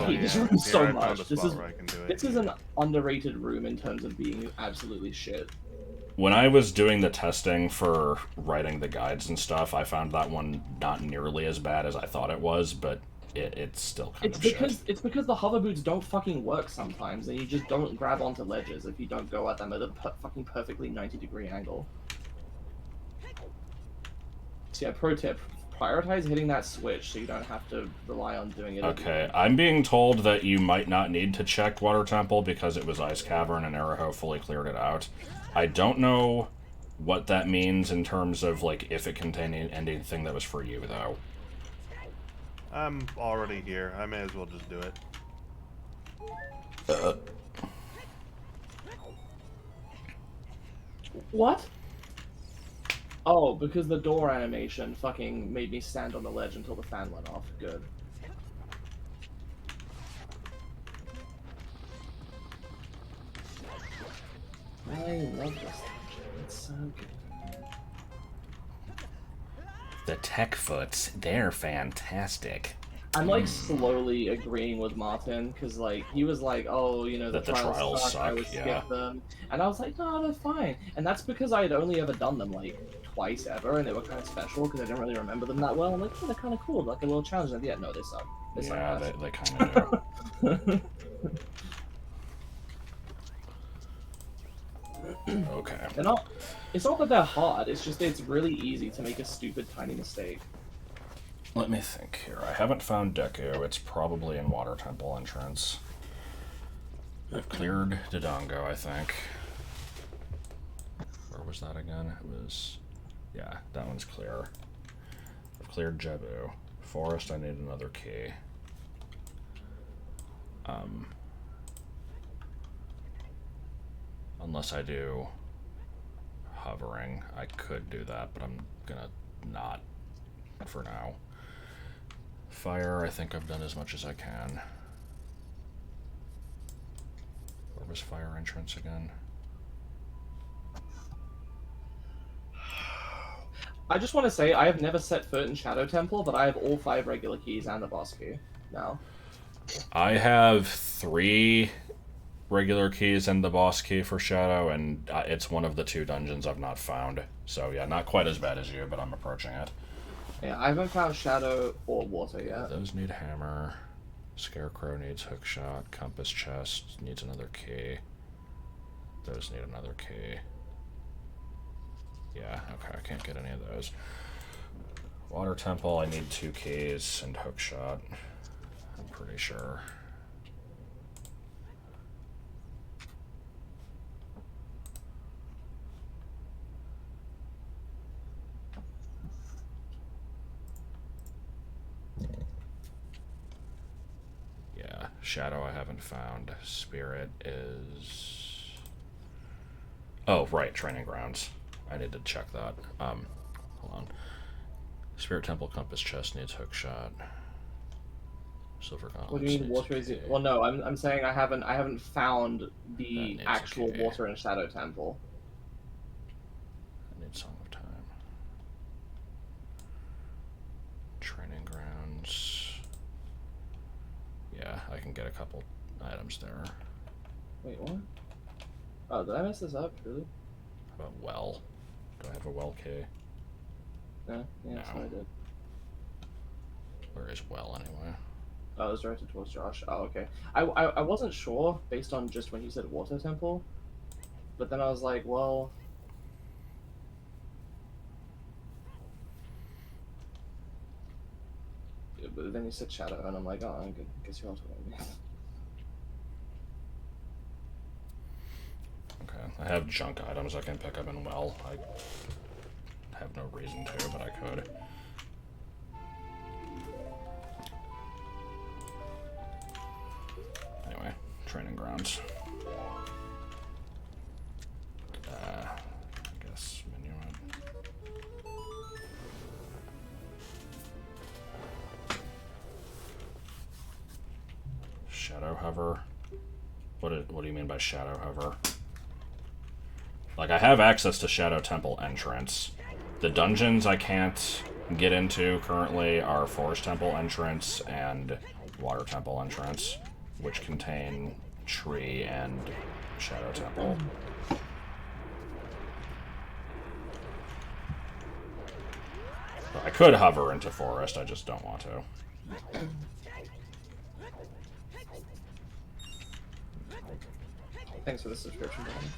hate this yeah. room so Here, I found much. a This spot is- where I can do it. This is an underrated room in terms of being absolutely shit. When I was doing the testing for writing the guides and stuff, I found that one not nearly as bad as I thought it was, but it's still kind of shit. It's because the hover boots don't fucking work sometimes, and you just don't grab onto ledges if you don't go at them at a fucking perfectly 90-degree angle. So yeah, pro tip: prioritize hitting that switch so you don't have to rely on doing it. Okay, I'm being told that you might not need to check Water Temple because it was Ice Cavern and Araho fully cleared it out. I don't know what that means in terms of, like, if it contained anything that was for you, though. I'm already here. I may as well just do it. What? Oh, because the door animation fucking made me stand on the ledge until the fan went off. Good. I love this dungeon. It's so good. The tech foots, they're fantastic. I'm like slowly agreeing with Martin because like he was like, oh, you know, the That the trials trials suck. I suck, would yeah. skip them, and I was like, no, they're fine. And that's because I had only ever done them like twice ever, and they were kind of special because I didn't really remember them that well. I'm like, oh, they're kind of cool, like a little challenge. And yeah, no, they suck. They suck Yeah, ass. they kind of do. Okay. They're not. It's not that they're hard. It's just it's really easy to make a stupid tiny mistake. Let me think here. I haven't found Deku. It's probably in Water Temple entrance. I've cleared Dodongo, I think. Where was that again? It was... Yeah, that one's clear. I've cleared Jebu. Forest, I need another key. Unless I do hovering, I could do that, but I'm gonna not for now. Fire, I think I've done as much as I can. Where was fire entrance again? I just want to say I have never set foot in Shadow Temple, but I have all 5 regular keys and the boss key now. I have 3 regular keys and the boss key for Shadow, and it's one of the 2 dungeons I've not found. So yeah, not quite as bad as you, but I'm approaching it. Yeah, I haven't found Shadow or Water yet. Those need hammer. Scarecrow needs hookshot. Compass chest needs another key. Those need another key. Yeah, okay, I can't get any of those. Water temple, I need 2 keys and hookshot. I'm pretty sure. Yeah, Shadow I haven't found. Spirit is... Oh, right, Training Grounds. I need to check that. Hold on. Spirit Temple Compass Chest needs hookshot. Silver Gauntlets. What do you mean water is it? Well, no, I'm saying I haven't found the actual water in Shadow Temple. I need Song of Time. Training Grounds. Yeah, I can get a couple items there. Wait, what? Oh, did I mess this up? Really? How about well? Do I have a well key? No? Yeah, so I did. Where is well anyway? Oh, it was directed towards Josh. Oh, okay. I wasn't sure based on just when you said Water Temple, but then I was like, well... Yeah, but then you said Shadow, and I'm like, oh, I guess you're also going to be. Okay, I have junk items I can pick up in well. I have no reason to, but I could. Anyway, Training Grounds. I guess Minuet. Shadow hover. What do you mean by shadow hover? Like, I have access to Shadow Temple entrance. The dungeons I can't get into currently are Forest Temple entrance and Water Temple entrance, which contain Tree and Shadow Temple. But I could hover into Forest, I just don't want to. Thanks for the subscription, Brian.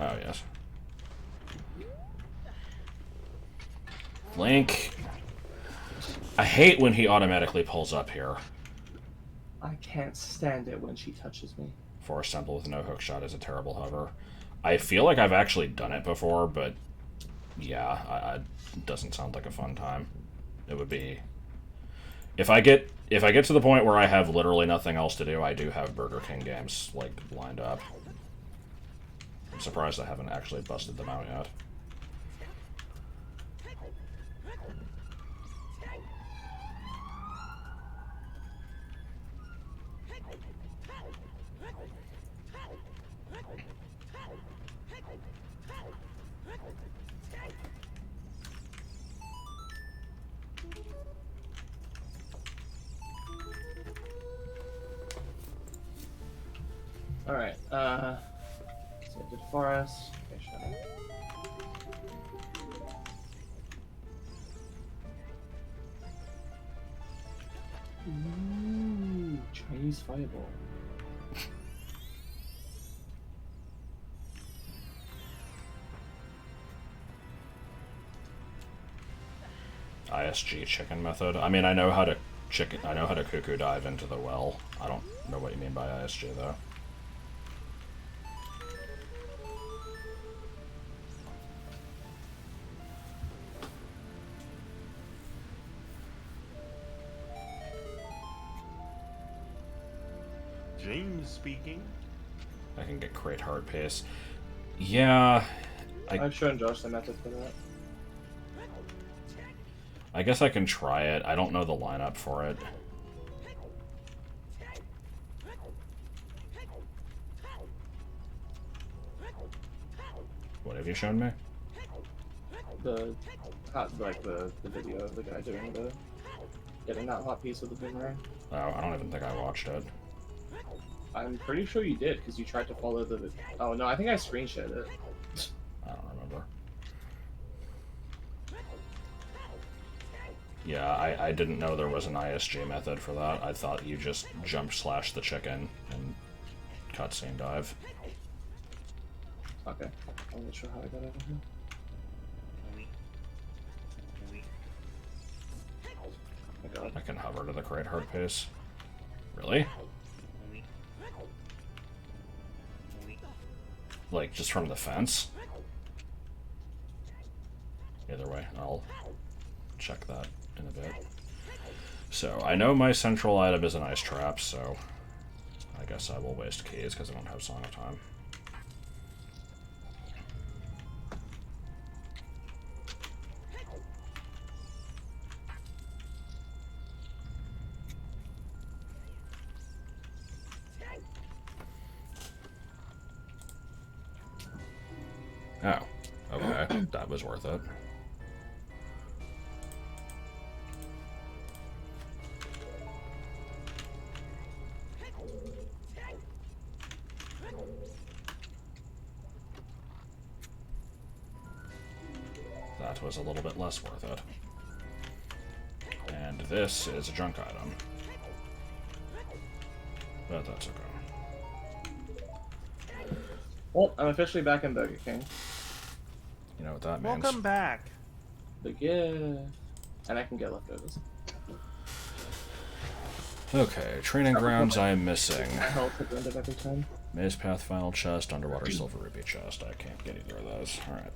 Oh, yes. Link. I hate when he automatically pulls up here. I can't stand it when she touches me. Forest Temple with no hookshot is a terrible hover. I feel like I've actually done it before, but yeah, it doesn't sound like a fun time. It would be... If I get to the point where I have literally nothing else to do, I do have Burger King games, like, lined up. I'm surprised I haven't actually busted them out yet. Alright, so I did Forest. Okay, Shadow. Ooh, Chinese Fireball. ISG chicken method. I mean, I know how to cuckoo dive into the well. I don't know what you mean by ISG though. James speaking. I can get crate hard pace. Yeah, I've shown Josh the method for that. I guess I can try it. I don't know the lineup for it. What have you shown me? The video of the guy doing getting that hot piece with the boomerang. Oh, I don't even think I watched it. I'm pretty sure you did because you tried to follow the. Oh no, I think I screenshot it. I don't remember. Yeah, I didn't know there was an ISG method for that. I thought you just jump slash the chicken and cutscene dive. Okay, I'm not sure how I got over here. Oh my god. I can hover to the crate hard pace. Really? Like, just from the fence? Either way, I'll check that in a bit. So, I know my central item is an ice trap, so I guess I will waste keys because I don't have Song of Time. Oh, okay, that was worth it. That was a little bit less worth it. And this is a junk item. But that's okay. Well, I'm officially back in Burger King. You know what that means. Welcome back. But yeah, and I can get leftovers. Okay, training grounds I am missing. My health at the end of every time. Maze Path Final Chest, Underwater Silver Ruby Chest. I can't get either of those. Alright.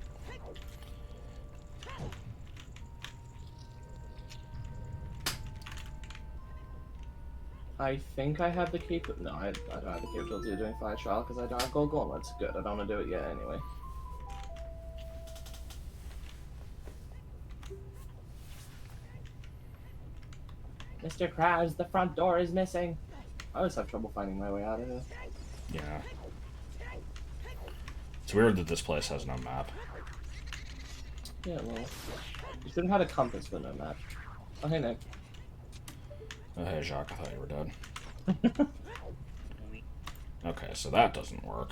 I think I have the No, I don't have the capability of doing Fire Trial because I don't have Gold Gauntlets. Good, I don't want to do it yet anyway. Mr. Krabs, the front door is missing. I always have trouble finding my way out of here. Yeah. It's weird that this place has no map. Yeah, well, you should have had a compass but no map. Oh, hey, Nick. Oh, hey, Jacques, I thought you were dead. Okay, so that doesn't work.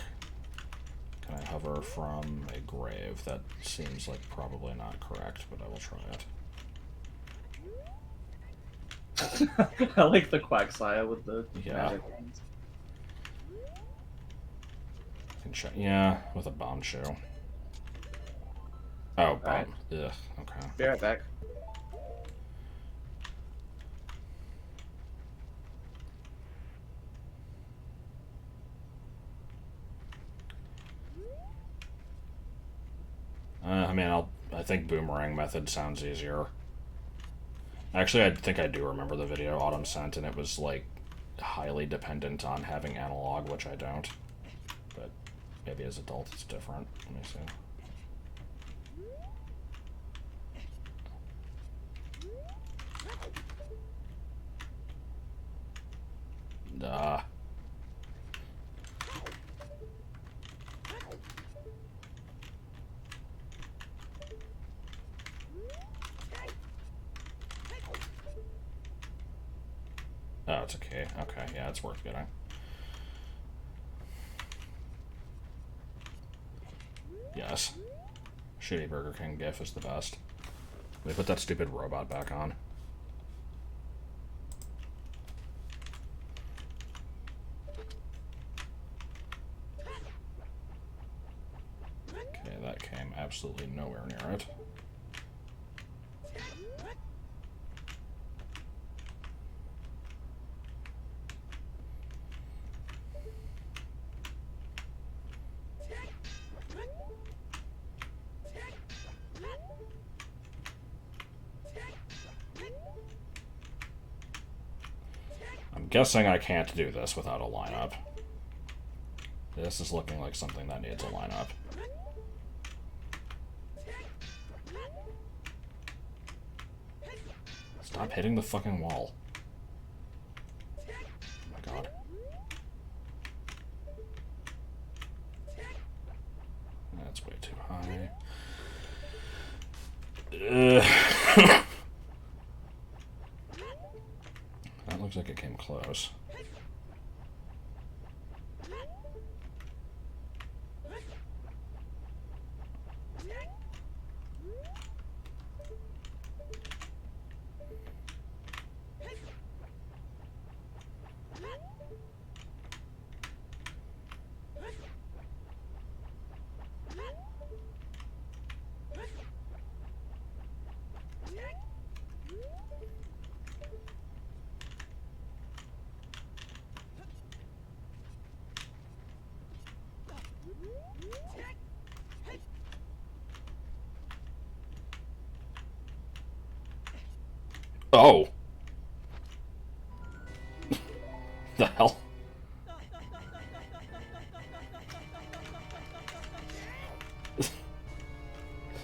Can I hover from a grave? That seems like probably not correct, but I will try it. I like the Quagsire with the Yeah. magic ones. Can check. Yeah, with a bomb shoe. Oh, bomb. Alright. Ugh, okay. Be right back. I mean, I think boomerang method sounds easier. Actually, I think I do remember the video Autumn sent, and it was, like, highly dependent on having analog, which I don't. But maybe as adult it's different. Let me see. Ah. Oh, it's okay. Okay, yeah, it's worth getting. Yes. Shitty Burger King gif is the best. Let me put that stupid robot back on. Okay, that came absolutely nowhere near it. guessing I can't do this without a lineup. This is looking like something that needs a lineup. Stop hitting the fucking wall. Oh my god. That's way too high. That looks like it came close. Oh! The hell?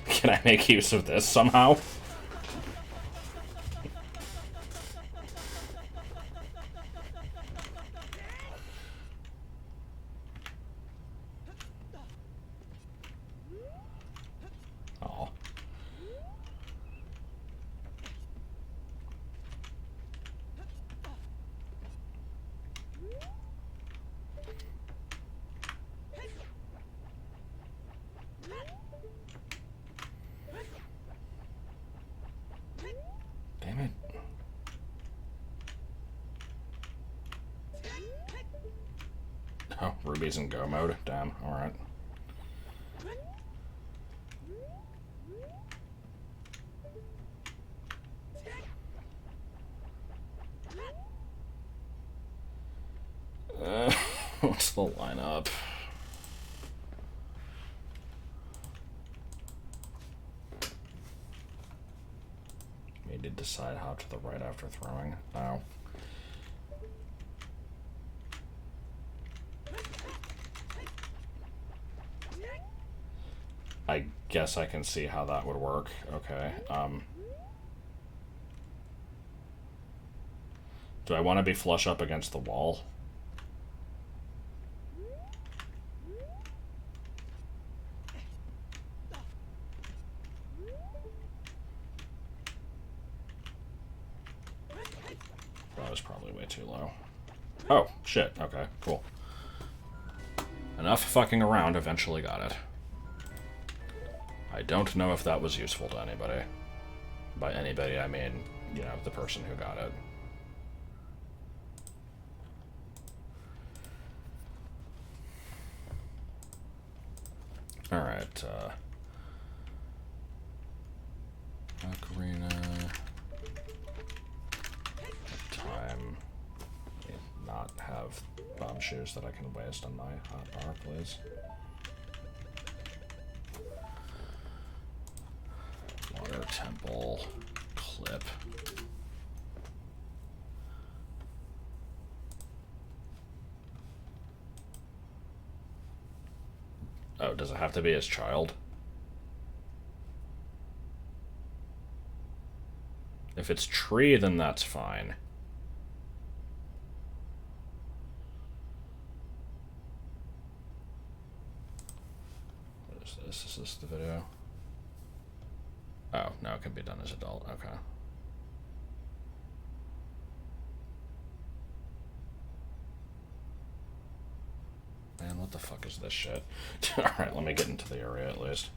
Can I make use of this somehow? Oh. Damn it. Oh, Ruby's in go mode? Damn, alright. What's the lineup? Need to decide how to the right after throwing. Oh. I guess I can see how that would work. Okay. Do I want to be flush up against the wall? That was probably way too low. Oh, shit. Okay, cool. Enough fucking around, eventually got it. I don't know if that was useful to anybody. By anybody, I mean, you know, the person who got it. Alright, Ocarina. Time. Not have bomb shoes that I can waste on my hotbar, please. Water temple. Clip. Oh, does it have to be his child? If it's tree, then that's fine. What is this? Is this the video? Oh, no, it can be done as adult. Okay. Man, what the fuck is this shit? Alright, let me get into the area at least.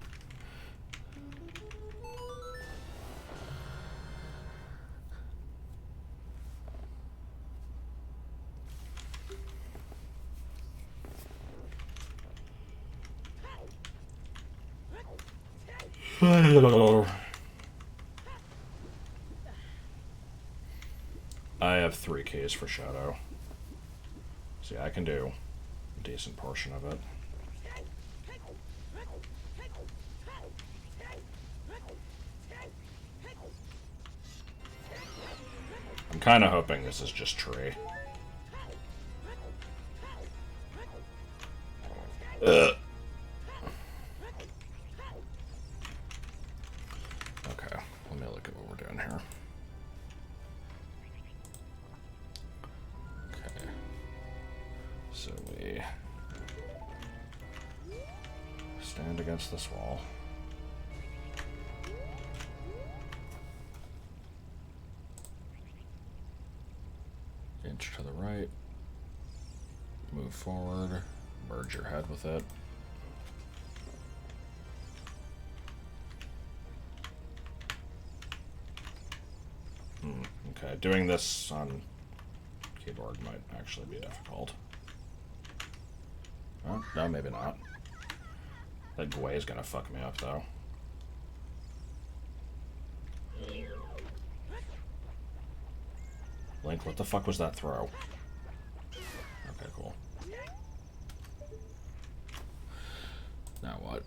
I have 3 keys for Shadow. See, I can do a decent portion of it. I'm kind of hoping this is just tree. Okay, let me look at what we're doing here. Okay. So we stand against this wall. Inch to the right. Move forward. Merge your head with it. Okay, doing this on keyboard might actually be difficult. Oh, no, maybe not. That Gwei is gonna fuck me up, though. Link, what the fuck was that throw? Okay, cool. Now what?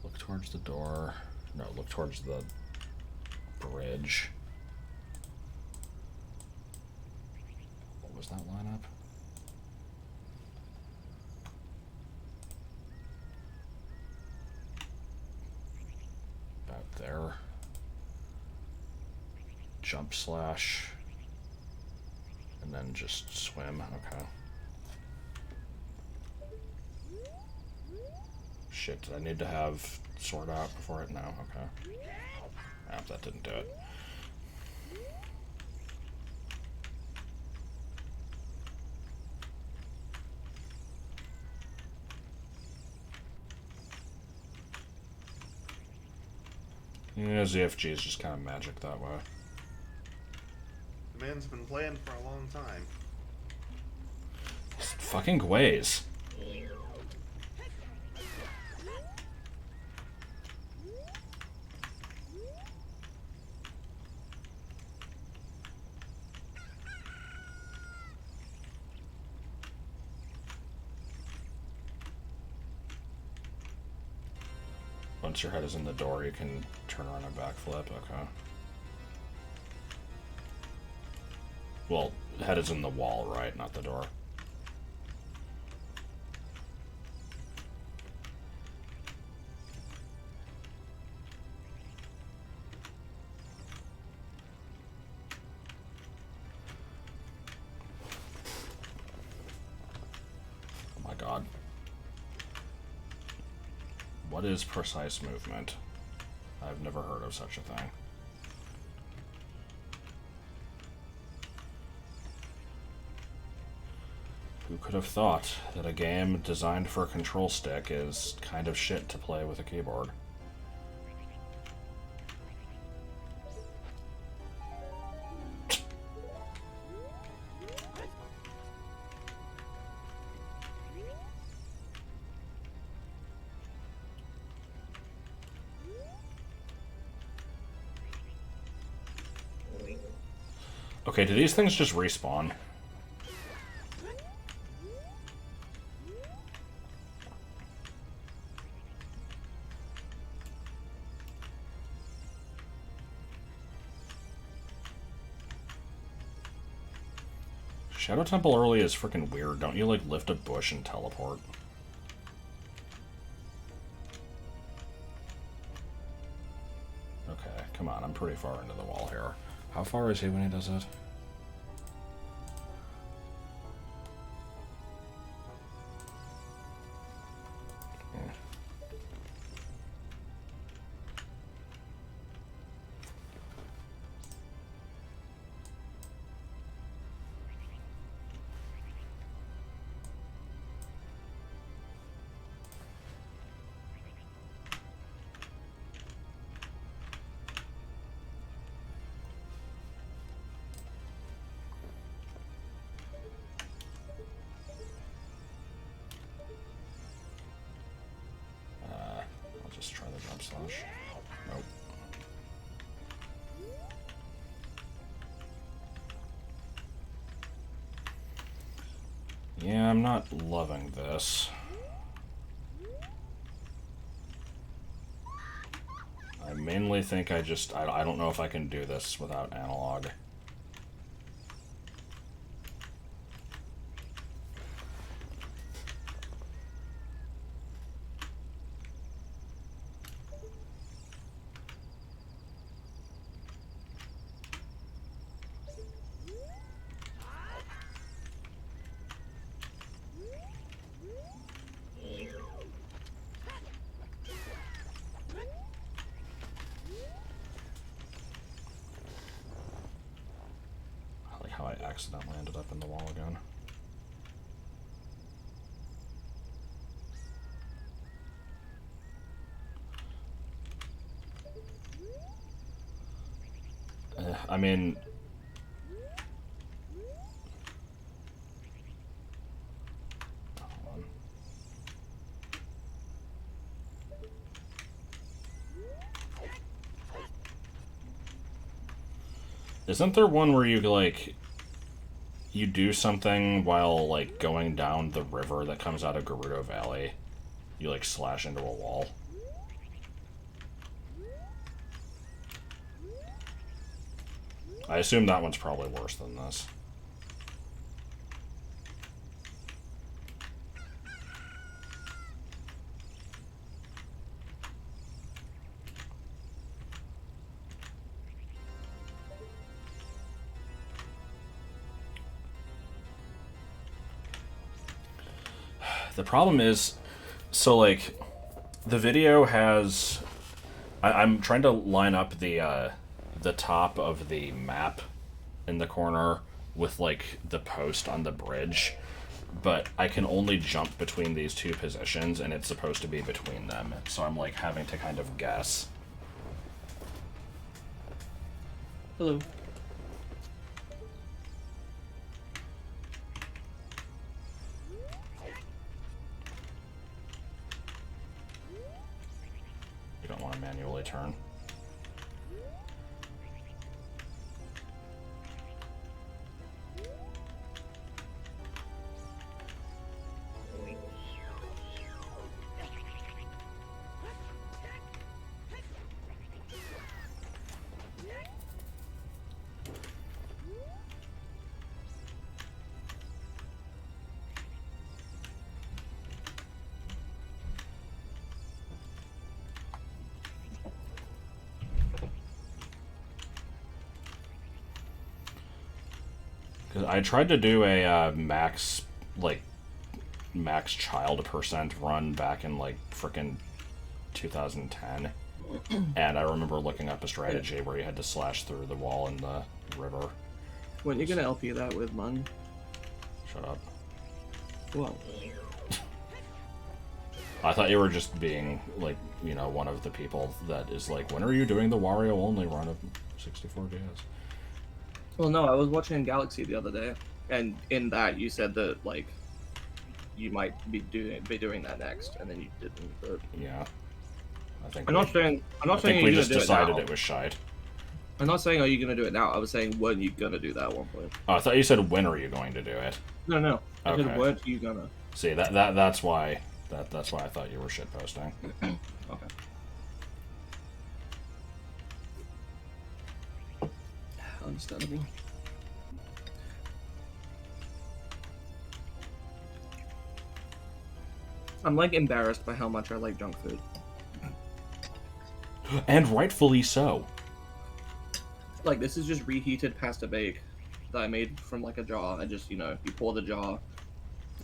Look towards the door. No, look towards the bridge. What was that lineup? About there. Jump slash. And then just swim. Okay. Shit, did I need to have sword out before it? No, okay. Ah, that didn't do it. Yeah, ZFG is just kind of magic that way. The man's been playing for a long time. It's fucking Gwei's. Once your head is in the door, you can turn around and backflip. Okay. Well, head is in the wall, right? Not the door. Oh my god. What is precise movement? I've never heard of such a thing. Who could have thought that a game designed for a control stick is kind of shit to play with a keyboard? Okay, do these things just respawn? Shadow Temple early is freaking weird. Don't you, like, lift a bush and teleport? Okay, come on, I'm pretty far into the wall here. How far is he when he does it? Just try the jump slash. Nope. Yeah, I'm not loving this. I mainly think I don't know if I can do this without analog. accidentally ended up in the wall again. I mean... Isn't there one where you, like, you do something while, like, going down the river that comes out of Gerudo Valley? You, like, slash into a wall. I assume that one's probably worse than this. The problem is, so, like, the video has... I'm trying to line up the top of the map in the corner with, like, the post on the bridge, but I can only jump between these two positions, and it's supposed to be between them, so I'm, like, having to kind of guess. Hello. You don't want to manually turn. I tried to do a max child percent run back in, like, frickin' 2010, and I remember looking up a strategy where you had to slash through the wall in the river. When you gonna LP that with Mun? Shut up. Well, I thought you were just being, like, you know, one of the people that is like, when are you doing the Wario only run of 64 days? well, no, I was watching Galaxy the other day, and in that you said that, like, you might be doing that next, and then you didn't. But Yeah. I think I'm not saying we you're just gonna do decided it now. it was shite. I'm not saying are you gonna do it now. I was saying when you gonna do that at one point. Oh, I thought you said when are you going to do it? No. I said Okay. weren't you gonna? See, that's why that's why I thought you were shit posting. Okay. Understandable. I'm, like, embarrassed by how much I like junk food. And rightfully so. Like, this is just reheated pasta bake that I made from, like, a jar. I just, you pour the jar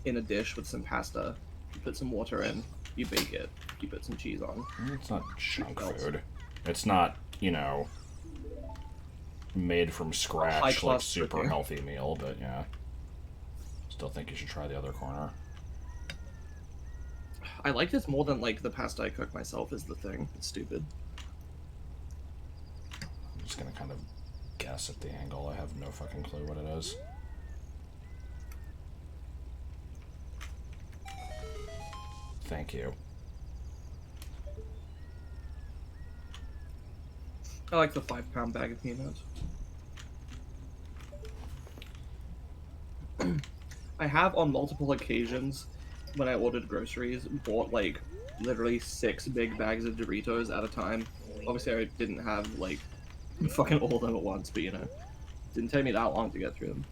in a dish with some pasta, you put some water in, you bake it, you put some cheese on. It's not junk food. It's not, made from scratch, like, High-class super cooking. healthy meal, but yeah. Still think you should try the other corner. I like this more than, like, the pasta I cook myself is the thing. It's stupid. I'm just gonna kind of guess at the angle. I have no fucking clue what it is. Thank you. I like the 5-pound bag of peanuts. I have on multiple occasions, when I ordered groceries, bought, like, literally 6 big bags of Doritos at a time. Obviously, I didn't have, like, fucking all of them at once, but, didn't take me that long to get through them.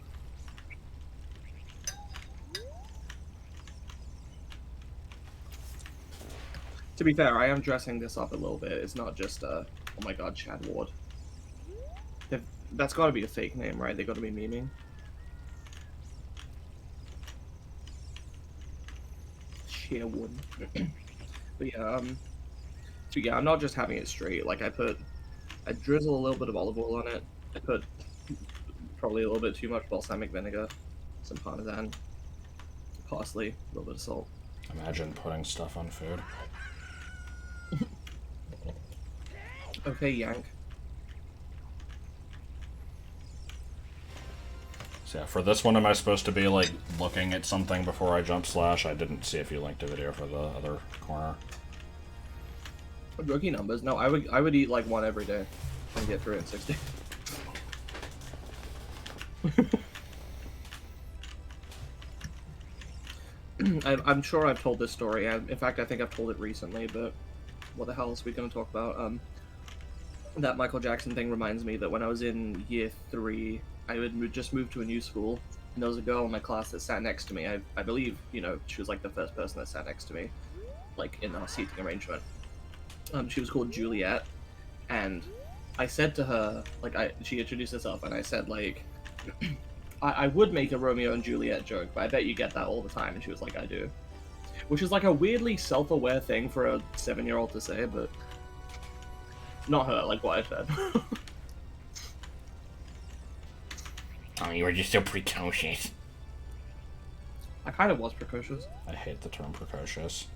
To be fair, I am dressing this up a little bit. It's not just, oh my god, Chad Ward. That's gotta be a fake name, right? They gotta be memeing. Sherwood. But yeah, so yeah, I'm not just having it straight. Like, I drizzle a little bit of olive oil on it. I put probably a little bit too much balsamic vinegar, some parmesan, parsley, a little bit of salt. Imagine putting stuff on food. Okay, Yank. So yeah, for this one, am I supposed to be, like, looking at something before I jump slash? I didn't see if you linked a video for the other corner. Rookie numbers? No, I would eat like one every day and get through it in 6 days. I'm sure I've told this story, and in fact, I think I've told it recently, but what the hell else are we going to talk about? That Michael Jackson thing reminds me that when I was in year 3, I had just moved to a new school, and there was a girl in my class that sat next to me. I believe, you know, she was like the first person that sat next to me, like in our seating arrangement. She was called Juliet, and I said to her, like, she introduced herself, and I said, like, I would make a Romeo and Juliet joke, but I bet you get that all the time. And she was like, I do. Which is like a weirdly self-aware thing for a 7-year-old to say, but not her, like what I said. Oh, you were just so precocious. I kind of was precocious. I hate the term precocious.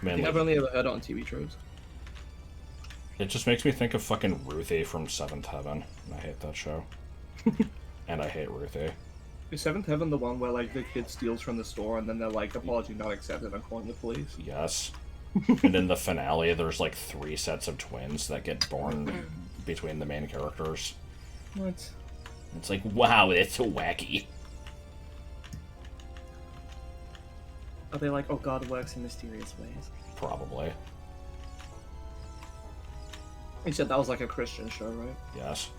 I Man, think like, I've only ever heard it on TV tropes. it just makes me think of fucking Ruthie from Seventh Heaven. And I hate that show. And I hate Ruthie. Is Seventh Heaven the one where, like, the kid steals from the store and then they're like, apology not accepted, I'm calling the police? Yes. And in the finale, there's like 3 sets of twins that get born between the main characters. What? It's like, wow, that's so wacky. Are they like, oh, God works in mysterious ways? Probably. You said that was like a Christian show, right? Yes.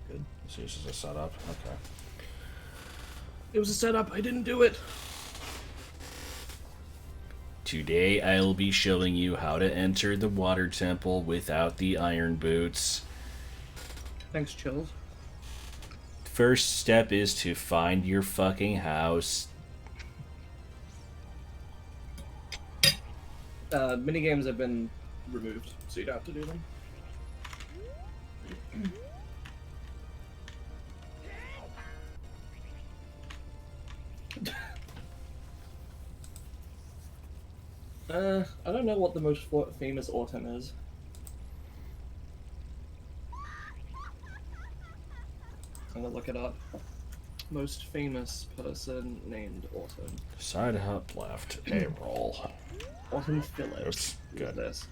Good. This uses a setup. Okay. It was a setup, I didn't do it! Today I'll be showing you how to enter the water temple without the iron boots. Thanks, Chills. First step is to find your fucking house. Minigames have been removed, so you don't have to do them. I don't know what the most famous autumn is. I'm gonna look it up. Most famous person named Autumn. Side up left, A roll. Autumn Phillips. Oops, Who's good. this?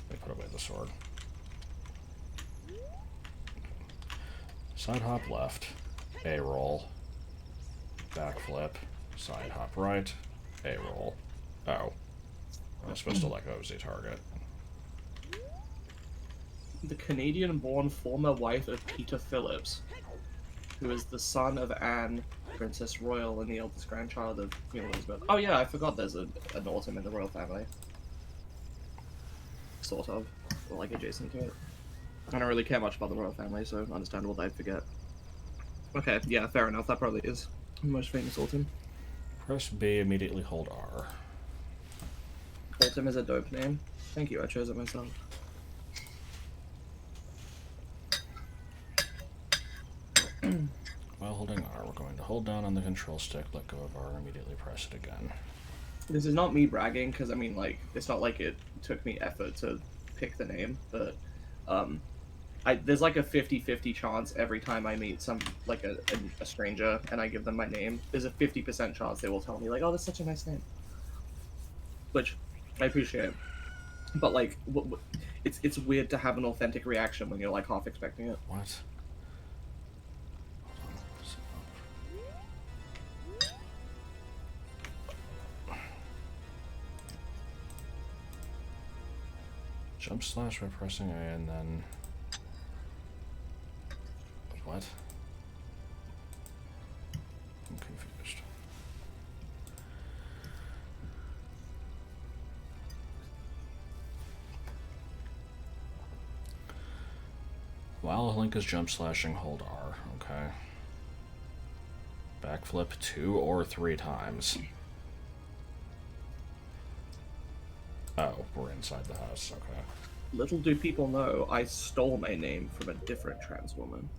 They put away the sword. Side hop left, A roll. Backflip, side hop right, A roll. Oh. I'm supposed to let go as a target. The Canadian-born former wife of Peter Phillips, who is the son of Anne, Princess Royal, and the eldest grandchild of Queen Elizabeth. Oh yeah, I forgot there's an Autumn in the royal family. Sort of. Or like adjacent to it. I don't really care much about the royal family, so understandable that I'd forget. Okay, yeah, fair enough. That probably is the most famous Autumn. Press B, immediately hold R. Autumn is a dope name. Thank you, I chose it myself. While holding R, we're going to hold down on the control stick, let go of R, and immediately press it again. This is not me bragging, because I mean, like, it's not like it took me effort to pick the name, but there's like a 50-50 chance every time I meet like a stranger and I give them my name, there's a 50% chance they will tell me, like, oh, that's such a nice name. Which I appreciate. But, like, it's weird to have an authentic reaction when you're, like, half expecting it. What? Jump slash by pressing A and then... What? I'm confused. While Link is jump slashing, hold R, okay. Backflip 2 or 3 times. Oh, we're inside the house, okay. Little do people know, I stole my name from a different trans woman.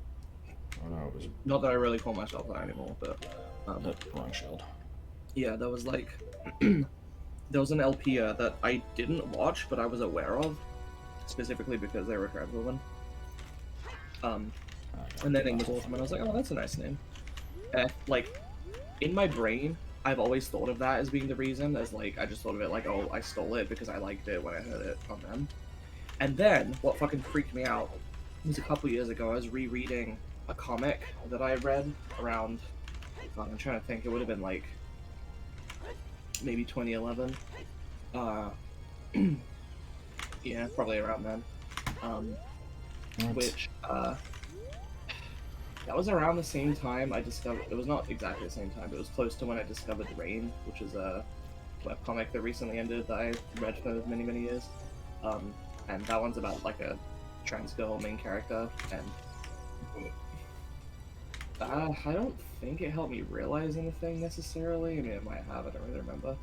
Oh no, it was Not that I really call myself that anymore, but wrong shield. yeah, there was like there was an LP that I didn't watch, but I was aware of, specifically because they were a trans woman. And their name was awesome, and I was like, oh, that's a nice name. Like, in my brain, I've always thought of that as being the reason, as like, I just thought of it like, oh, I stole it because I liked it when I heard it from them. And then, what fucking freaked me out was a couple years ago, I was rereading a comic that I read around, God, I'm trying to think, it would have been like, maybe 2011. Yeah, probably around then. Which, that was around the same time I discovered, it was not exactly the same time, but it was close to when I discovered Rain, which is a webcomic that recently ended that I read for many, many years. And that one's about like a trans girl main character, and I don't think it helped me realize anything necessarily. I mean, it might have, I don't really remember.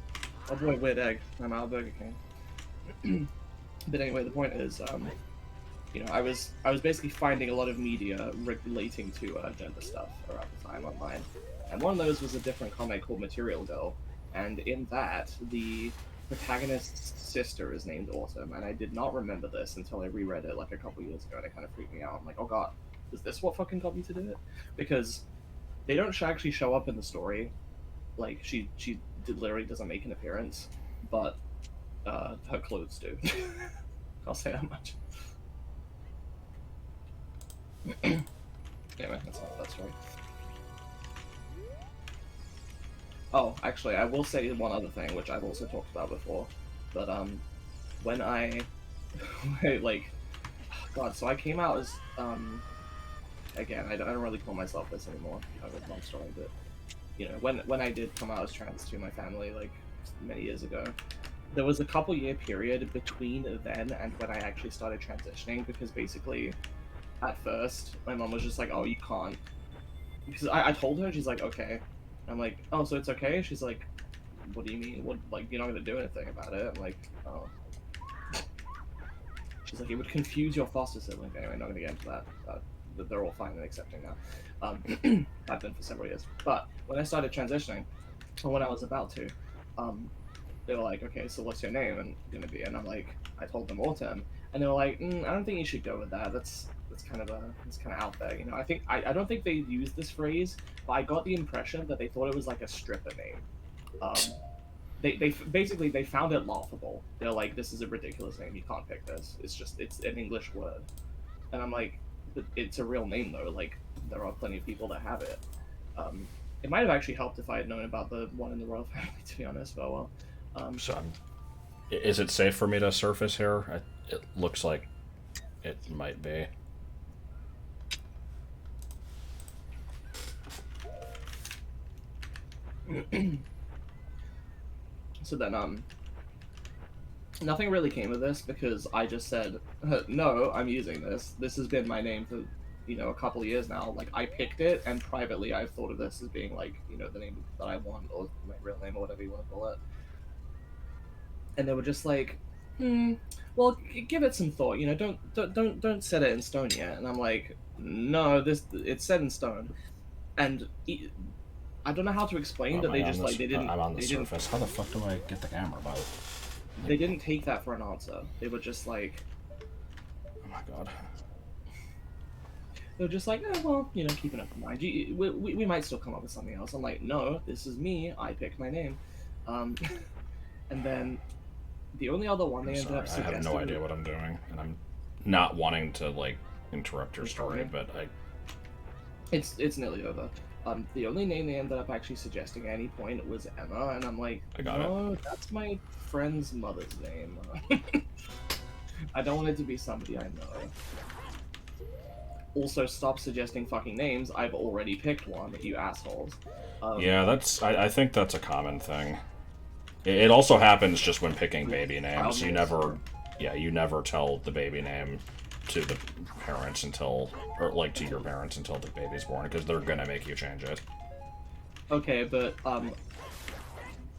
Oh boy, weird egg. I'm out of Burger King. But anyway, the point is, you know, I was basically finding a lot of media relating to gender stuff around the time online, and one of those was a different comic called Material Girl, and in that the protagonist's sister is named Autumn, and I did not remember this until I reread it like a couple years ago, and it kind of freaked me out. I'm like, oh god, is this what fucking got me to do it? Because they don't actually show up in the story, like she literally doesn't make an appearance, but her clothes do. I'll say that much. Anyway, that's not that story. Oh, actually, I will say one other thing, which I've also talked about before. But when I, like, God, so I came out as again, I don't really call myself this anymore. I have a long story, but you know, when I did come out as trans to my family, like many years ago, there was a couple year period between then and when I actually started transitioning, because basically, at first, my mom was just like, "Oh, you can't," because I told her, she's like, "Okay." I'm like, "Oh, so it's okay?" She's like, "What do you mean? What, like, you're not gonna do anything about it?" I'm like, "Oh." She's like, "It would confuse your foster sibling." Anyway, not gonna get into that. They're all fine and accepting now. I've been for several years. But when I started transitioning, or when I was about to, they were like, "Okay, so what's your name gonna be?" And I'm like, I told them Autumn, and they were like, "I don't think you should go with that. That's kind of out there, you know." I don't think they used this phrase, but I got the impression that they thought it was like a stripper name. They basically they found it laughable. They're like, "This is a ridiculous name. You can't pick this. It's an English word." And I'm like, "But it's a real name though. Like, there are plenty of people that have it." It might have actually helped if I had known about the one in the royal family, to be honest. But well. So, is it safe for me to surface here? It looks like it might be. So then, nothing really came of this because I just said, no, I'm using this. This has been my name for, you know, a couple of years now. Like, I picked it, and privately I've thought of this as being, like, you know, the name that I want, or my real name, or whatever you want to call it. And they were just like, well, give it some thought. You know, don't set it in stone yet. And I'm like, no, it's set in stone. And I don't know how to explain that they just like they didn't. I'm on the surface. How the fuck do I get the camera, by the way? They didn't take that for an answer. They were just like, oh my god. They were just like, well, you know, keep an open mind. We might still come up with something else. I'm like, no, this is me. I picked my name. And then the only other one they ended up suggesting. I have no idea what I'm doing, and I'm not wanting to like interrupt your story, but It's nearly over. The only name they ended up actually suggesting at any point was Emma, and I'm like, no, that's my friend's mother's name. I don't want it to be somebody I know. Also, stop suggesting fucking names. I've already picked one, you assholes. Yeah, I think that's a common thing. It also happens just when picking baby names. You never tell the baby name to the parents until, or like to your parents until the baby's born, because they're gonna make you change it. Okay, but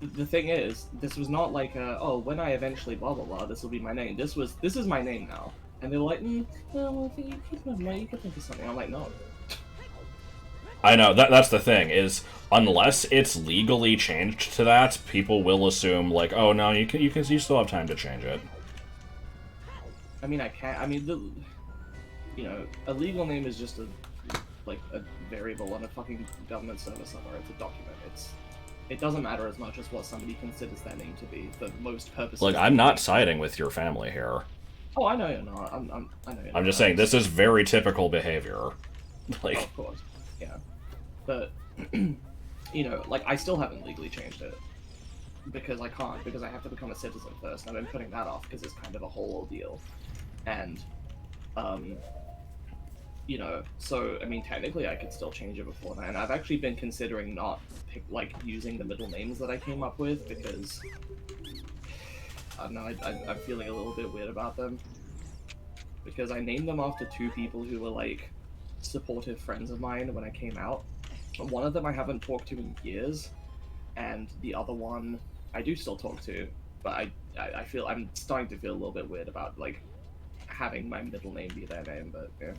the thing is, this was not like, oh, when I eventually blah blah blah, this will be my name. This is my name now. And they're like, well, if you can think of something. I'm like, no. I know that's the thing is unless it's legally changed to that, people will assume like, oh no, you still have time to change it. I mean, I can't. I mean, a legal name is just a variable on a fucking government server somewhere. It's a document. It doesn't matter as much as what somebody considers their name to be for most purposes. Like, I'm not siding with your family here. Oh, I know you're not. I know you're not. I'm just saying this is very typical behavior. Like, of course, yeah. But like I still haven't legally changed it because I can't, because I have to become a citizen first. And I've been putting that off because it's kind of a whole ordeal. And so I mean, technically I could still change it before that. And I've actually been considering not using the middle names that I came up with because I don't know, I'm feeling a little bit weird about them because I named them after two people who were like supportive friends of mine when I came out. One of them I haven't talked to in years, and the other one I do still talk to, but I feel I'm starting to feel a little bit weird about like having my middle name be their name. But yeah,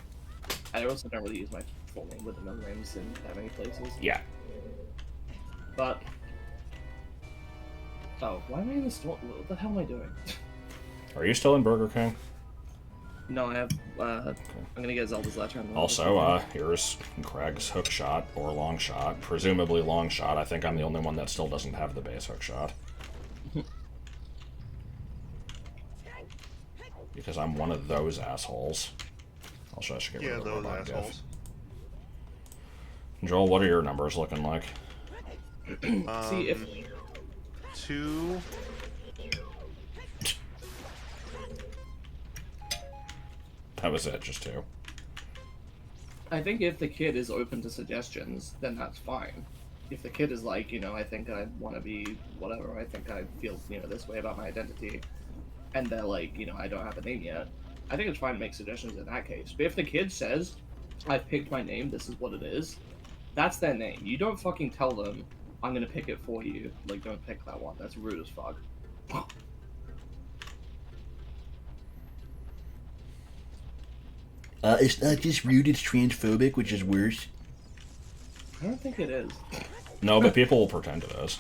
I also don't really use my full name with the middle names in that many places. yeah. But oh, why am I in the store? What the hell am I doing? Are you still in Burger King? No, I have. I'm gonna get Zelda's letter. Also, here's Craig's hook shot or long shot, presumably long shot. I think I'm the only one that still doesn't have the base hook shot. Because I'm one of those assholes. Also, I should get rid of the those robot assholes. gift. Joel, what are your numbers looking like? See if 2. That was it, just 2. I think if the kid is open to suggestions, then that's fine. If the kid is like, I think I want to be whatever, I think I feel, this way about my identity, and they're like, I don't have a name yet, I think it's fine to make suggestions in that case. But if the kid says, I've picked my name, this is what it is, that's their name. You don't fucking tell them, I'm gonna pick it for you. Like, don't pick that one. That's rude as fuck. It's not just rude, it's transphobic, which is worse. I don't think it is. No, but people will pretend it is.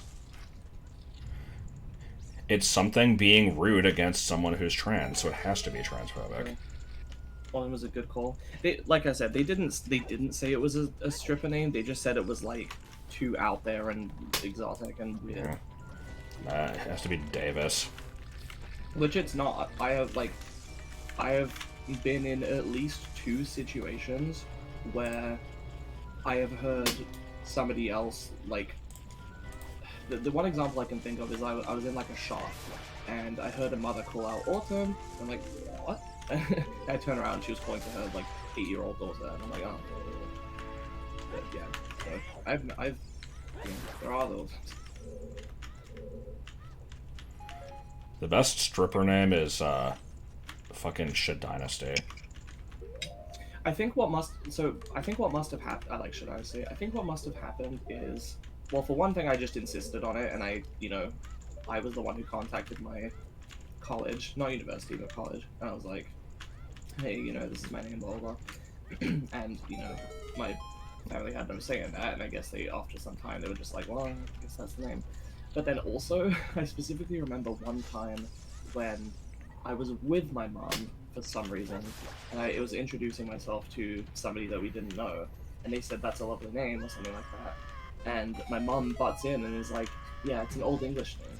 It's something being rude against someone who's trans, so it has to be transphobic. One was a good call. Like I said, they didn't say it was a stripper name. They just said it was like too out there and exotic and weird. It has to be Davis. Which it's not. I have been in at least 2 situations where I have heard somebody else like. The one example I can think of is I was in like a shop and I heard a mother call out Autumn. I'm like, what? I turn around and she was calling to her like 8-year-old daughter, and I'm like, oh. But yeah, so I've there are those. The best stripper name is fucking Shit Dynasty. I think what must have happened. I think what must have happened is, well, for one thing, I just insisted on it, and I was the one who contacted my college, not university, but college, and I was like, hey, this is my name, blah, blah, blah. And, my family had no say in that, and I guess after some time, they were just like, well, I guess that's the name. But then also, I specifically remember one time when I was with my mom for some reason, and it was introducing myself to somebody that we didn't know, and they said, that's a lovely name, or something like that. And my mom butts in and is like, yeah, it's an Old English name.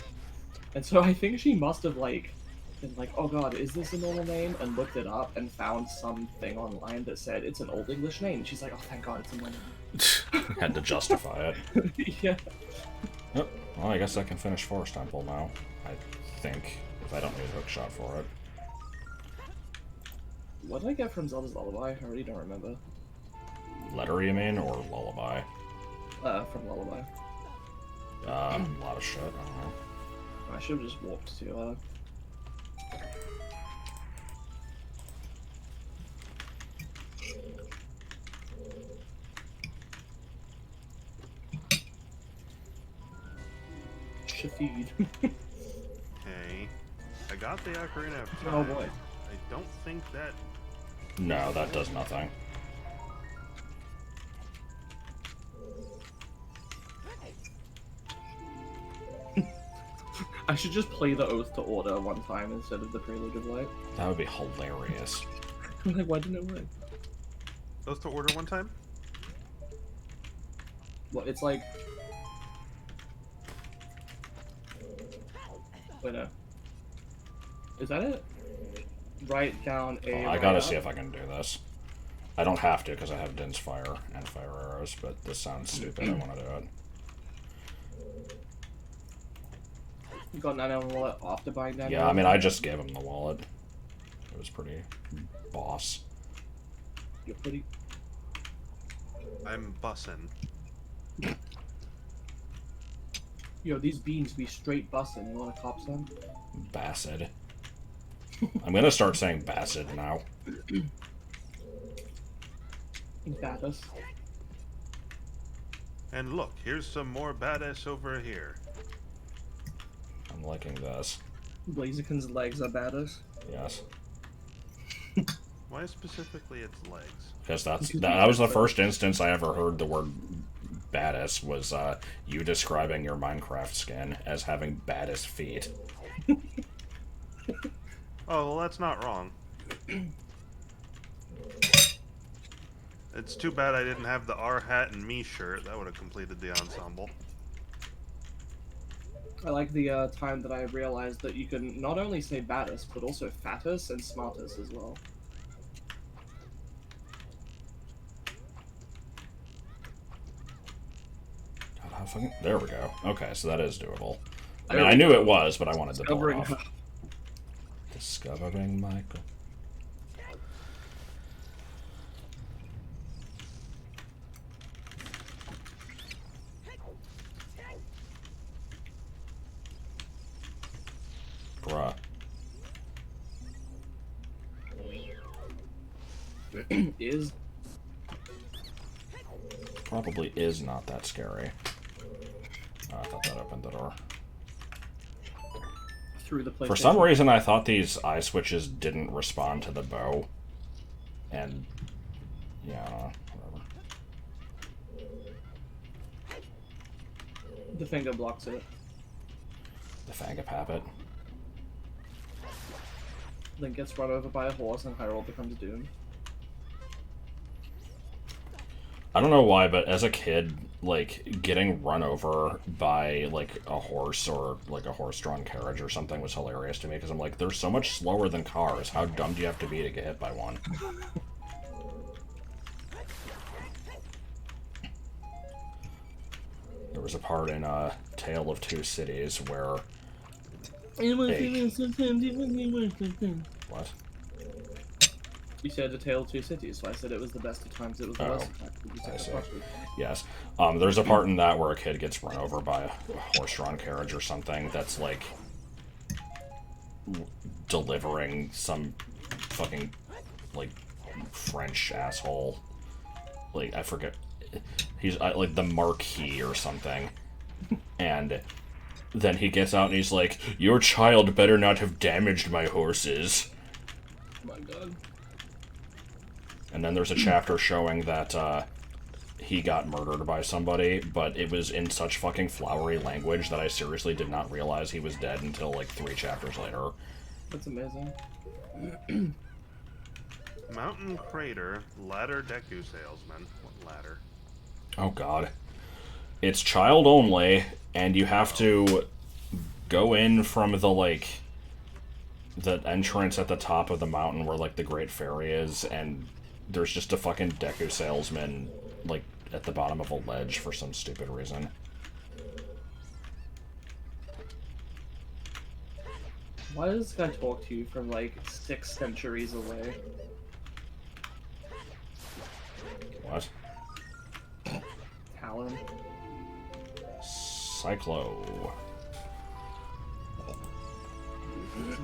And so I think she must have been like, oh god, is this a normal name? And looked it up and found something online that said it's an Old English name. And she's like, oh, thank god, it's in my name. Had to justify it. Yeah. Yep. Well, I guess I can finish Forest Temple now. I think, if I don't need a hook shot for it. What did I get from Zelda's Lullaby? I already don't remember. Letter, you mean, or Lullaby? From Lullaby. A lot of shit, I don't know. I should have just walked to, Shafid. Okay. I got the Ocarina of Time. Oh boy. I don't think that... No, that does nothing. I should just play the Oath to Order one time instead of the Prelude of Light. That would be hilarious. Like, why didn't it work? Those to order one time? Well, it's like... Wait, no. Is that it? Write down a... I gotta see if I can do this. I don't have to because I have Din's Fire and Fire Arrows, but this sounds stupid. I want to do it. You got 9 on the wallet after buying that? Yeah, I mean, I just gave him the wallet. It was pretty boss. You're pretty... I'm bussin'. Yo, these beans be straight bussin'. You wanna cop some? Bassett. I'm gonna start saying Bassett now. Badass. And look, here's some more badass over here. I'm liking this. Blaziken's legs are badass. Yes. Why specifically its legs? Because that was the first instance I ever heard the word badass was you describing your Minecraft skin as having badass feet. Oh, well, that's not wrong. It's too bad I didn't have the R hat and me shirt. That would have completed the ensemble. I like the time that I realized that you can not only say baddest, but also fattest and smartest as well. God, how fucking... There we go. Okay, so that is doable. I mean, I knew it was, but I wanted to pull it off. Discovering Michael. Bruh. Is Probably is not that scary. Oh, I thought that opened the door. through the PlayStation. For some reason, I thought these eye switches didn't respond to the bow. And, yeah, whatever. The finger blocks it. The Fangapapet. Link gets run over by a horse and Hyrule becomes doomed. I don't know why, but as a kid, like, getting run over by, like, a horse or, like, a horse-drawn carriage or something was hilarious to me, because I'm like, they're so much slower than cars. How dumb do you have to be to get hit by one? There was a part in Tale of Two Cities where... What? You said A Tale of Two Cities, so I said it was the best of times, it was the worst of times. Did you take I that see. partially? Yes. There's a part in that where a kid gets run over by a horse-drawn carriage or something that's, like, delivering some fucking, like, French asshole. Like, I forget. He's, like, the Marquis or something. And then he gets out and he's like, "Your child better not have damaged my horses." Oh my god. And then there's a chapter showing that he got murdered by somebody, but it was in such fucking flowery language that I seriously did not realize he was dead until like 3 chapters later. That's amazing. Mountain Crater, Ladder Deku Salesman. What ladder? Oh god. It's child only, and you have to go in from the, like, the entrance at the top of the mountain where, like, the Great Fairy is, and there's just a fucking Deku salesman, like, at the bottom of a ledge for some stupid reason. Why does this guy talk to you from like 6 centuries away? What? Talon. Cyclo.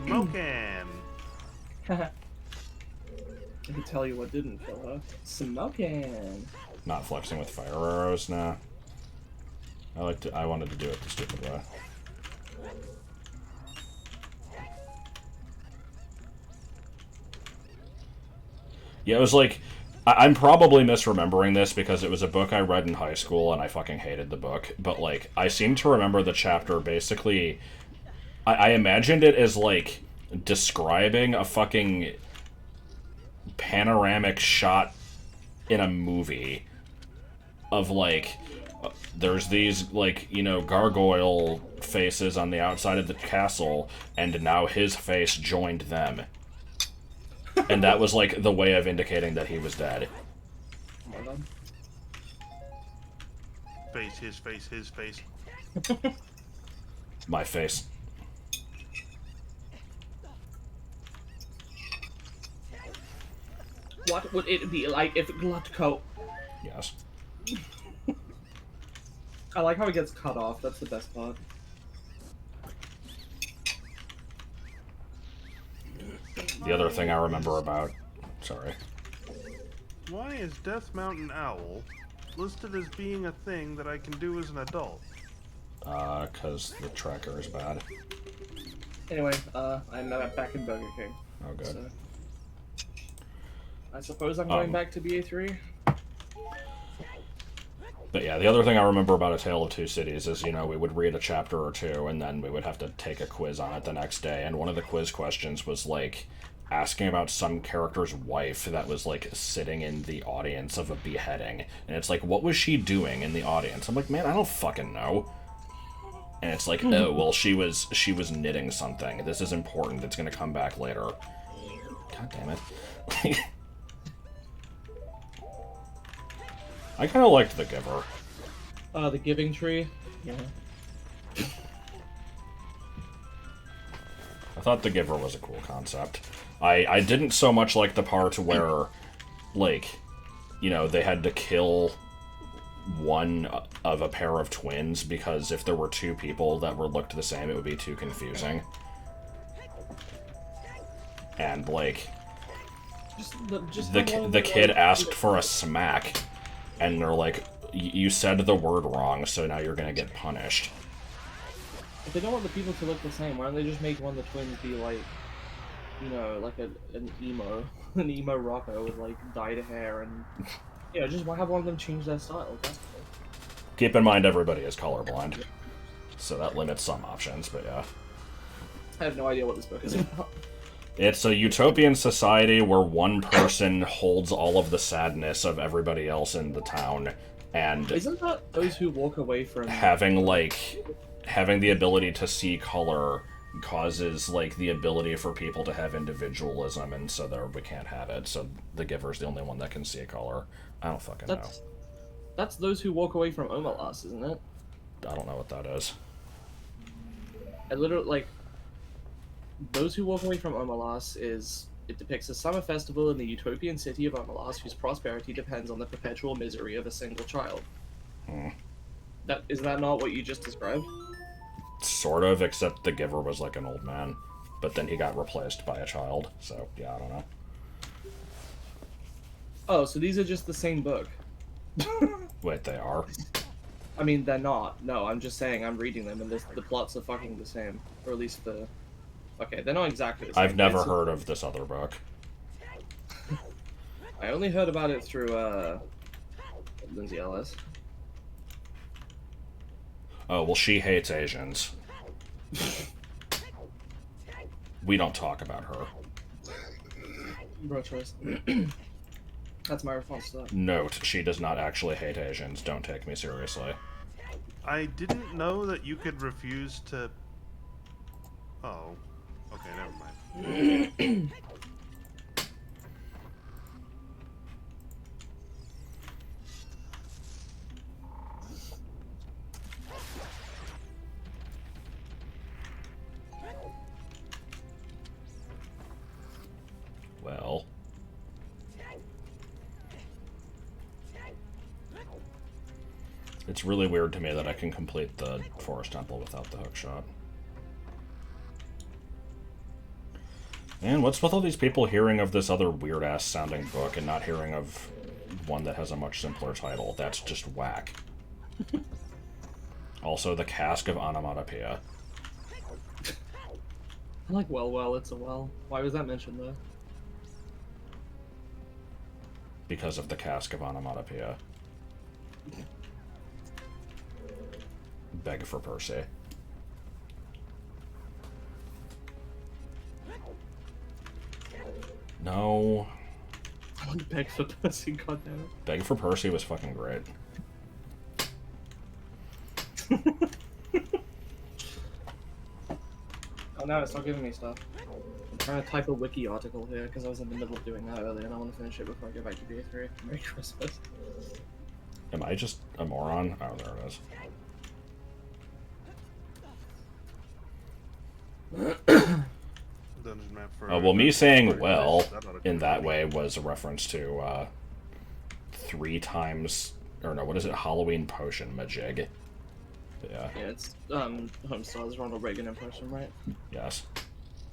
Smokin'! I can tell you what didn't kill her. Smoking. Not flexing with fire arrows, nah. I wanted to do it the stupid way. Yeah, it was like... I'm probably misremembering this because it was a book I read in high school and I fucking hated the book. But, like, I seem to remember the chapter basically... I imagined it as, like, describing a fucking panoramic shot in a movie of, like, there's these, like, you know, gargoyle faces on the outside of the castle, and now his face joined them. And that was, like, the way of indicating that he was dead. Face, his face, his face. My face. What would it be like if Glutko... Yes. I like how it gets cut off, that's the best part. The other thing I remember about... Sorry. Why is Death Mountain Owl listed as being a thing that I can do as an adult? 'Cause the tracker is bad. Anyway, I'm back in Burger King. Oh, good. So, I suppose I'm going back to BA3. But yeah, the other thing I remember about A Tale of Two Cities is, you know, we would read a chapter or two, and then we would have to take a quiz on it the next day, and one of the quiz questions was, like, asking about some character's wife that was, like, sitting in the audience of a beheading. And it's like, what was she doing in the audience? I'm like, man, I don't fucking know. And it's like, oh, well, she was knitting something. This is important. It's gonna come back later. God damn it. I kind of liked The Giver. The Giving Tree? Yeah. I thought The Giver was a cool concept. I didn't so much like the part where, like, you know, they had to kill one of a pair of twins, because if there were two people that looked the same, it would be too confusing. And, like, the kid asked for a smack, and they're like, you said the word wrong, so now you're gonna get punished. If they don't want the people to look the same, why don't they just make one of the twins be like, you know, like an emo rocker with like dyed hair, and you know, just have one of them change their style. Keep in mind everybody is colorblind, so that limits some options, but yeah. I have no idea what this book is about. It's a utopian society where one person holds all of the sadness of everybody else in the town, and isn't that those who walk away from having the ability to see color causes, like, the ability for people to have individualism, and so there we can't have it, so the Giver's the only one that can see a color. I don't fucking know. That's those who walk away from Omelas, isn't it? I don't know what that is. I literally, like, those who walk away from Omelas it depicts a summer festival in the utopian city of Omelas whose prosperity depends on the perpetual misery of a single child. Is that not what you just described? Sort of, except the Giver was like an old man, but then he got replaced by a child, so yeah, I don't know. Oh, so these are just the same book. Wait, they are? I mean, they're not. No, I'm just saying I'm reading them, and the plots are fucking the same. Or at least the... Okay, they're not exactly the same. I've never heard of this other book. I only heard about it through, Lindsay Ellis. Oh, well, she hates Asians. We don't talk about her. Bro choice. That's my response to that. Note, she does not actually hate Asians. Don't take me seriously. I didn't know that you could refuse to... Oh. Okay, never mind. Well... It's really weird to me that I can complete the Forest Temple without the hookshot. And what's with all these people hearing of this other weird-ass sounding book and not hearing of one that has a much simpler title? That's just whack. Also, the Cask of Onomatopoeia. I like well, it's a well. Why was that mentioned though? Because of the cask of onomatopoeia. Beg for Percy. No. I want to beg for Percy, goddammit. Beg for Percy was fucking great. Oh no, it's not giving me stuff. I'm trying to type a wiki article here because I was in the middle of doing that earlier and I want to finish it before I go back to BA3. Merry Christmas. Am I just a moron? Oh, there it is. Dungeon map for. Well, me saying well That oughta in come that in way was a reference to 3 times, or no, what is it? Halloween potion majig. Yeah. Yeah, it's Homestar's Ronald Reagan impression, right? Yes.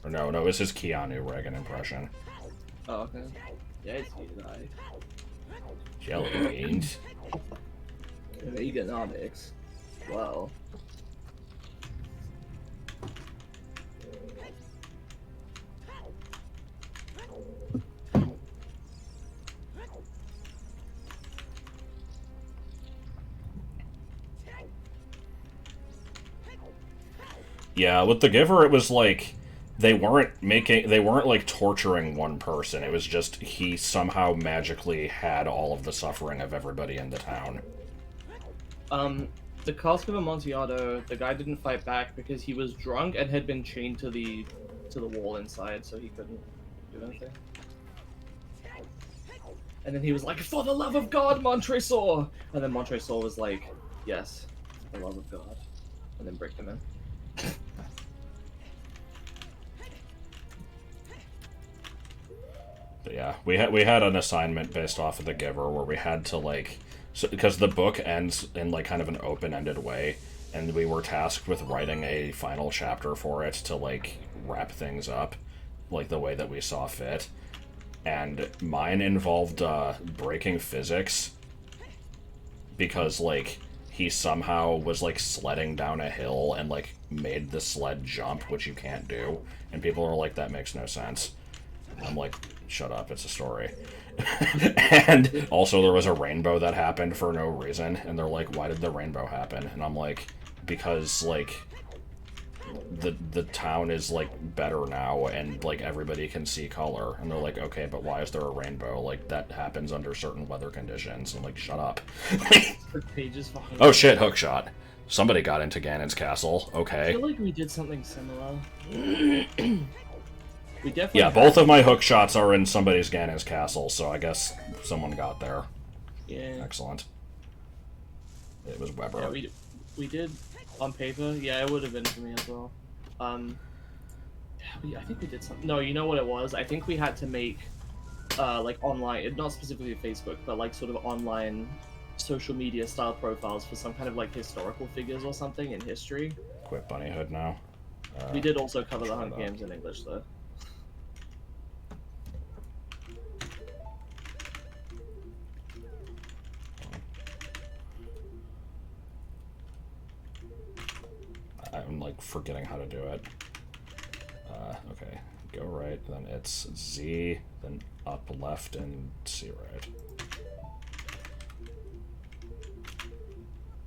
Or no, it was his Keanu Reagan impression. Oh, okay. Yeah, it's I. Jelly beans. Veganomics. Wow. Yeah, with the Giver, it was like they weren't like torturing one person. It was just he somehow magically had all of the suffering of everybody in the town. The cask of Amontillado, the guy didn't fight back because he was drunk and had been chained to the wall inside, so he couldn't do anything. And then he was like, "For the love of God, Montresor!" And then Montresor was like, "Yes, for the love of God," and then bricked him in. But yeah, we had an assignment based off of the Giver where we had to like, because the book ends in like kind of an open-ended way, and we were tasked with writing a final chapter for it to like wrap things up, like the way that we saw fit. And mine involved breaking physics because like he somehow was like sledding down a hill and like made the sled jump, which you can't do, and people are like, that makes no sense. And I'm like, shut up, it's a story. And also there was a rainbow that happened for no reason, and they're like, why did the rainbow happen? And I'm like, because like the town is like better now and like everybody can see color. And they're like, okay, but why is there a rainbow? Like that happens under certain weather conditions. And like, shut up. The page is fucking. Oh shit, hookshot. Somebody got into Ganon's castle. I Okay. feel like we did something similar. We definitely. Yeah, both of my hook shots are in somebody's Ganon's castle, so I guess someone got there. Yeah. Excellent. It was Weber. Yeah, we did on paper. Yeah, it would have been for me as well. I think we did something. No, you know what it was? I think we had to make like online, not specifically Facebook, but like sort of online social media style profiles for some kind of like historical figures or something in history. Quit Bunnyhood now. We did also cover the try Hunger that. Games in English though. I'm like forgetting how to do it. Okay, go right, then it's Z, then up left, and C right.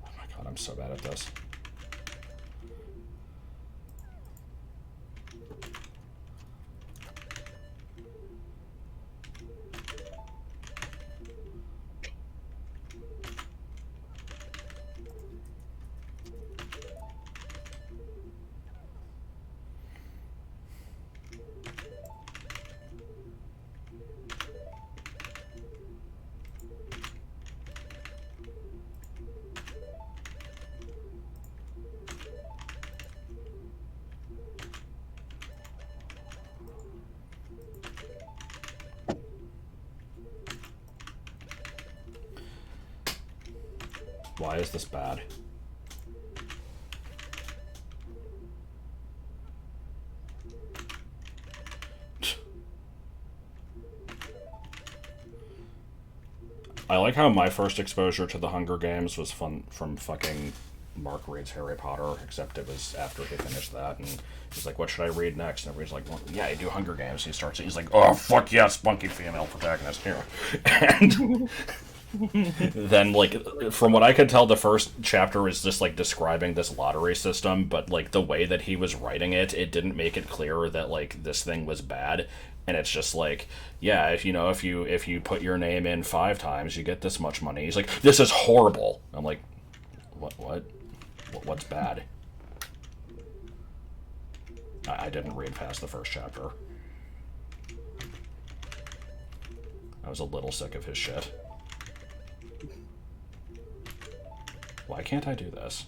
Oh my god, I'm so bad at this. Why is this bad? I like how my first exposure to the Hunger Games was from fucking Mark reads Harry Potter, except it was after he finished that, and he's like, what should I read next? And everybody's like, well, yeah, you do Hunger Games. He starts it, he's like, oh, fuck yeah, spunky female protagonist here. And then, like, from what I could tell, the first chapter is just, like, describing this lottery system, but, like, the way that he was writing it, it didn't make it clear that, like, this thing was bad. And it's just like, yeah, if you put your name in 5 times, you get this much money. He's like, this is horrible. I'm like, what's bad? I didn't read past the first chapter. I was a little sick of his shit. Why can't I do this?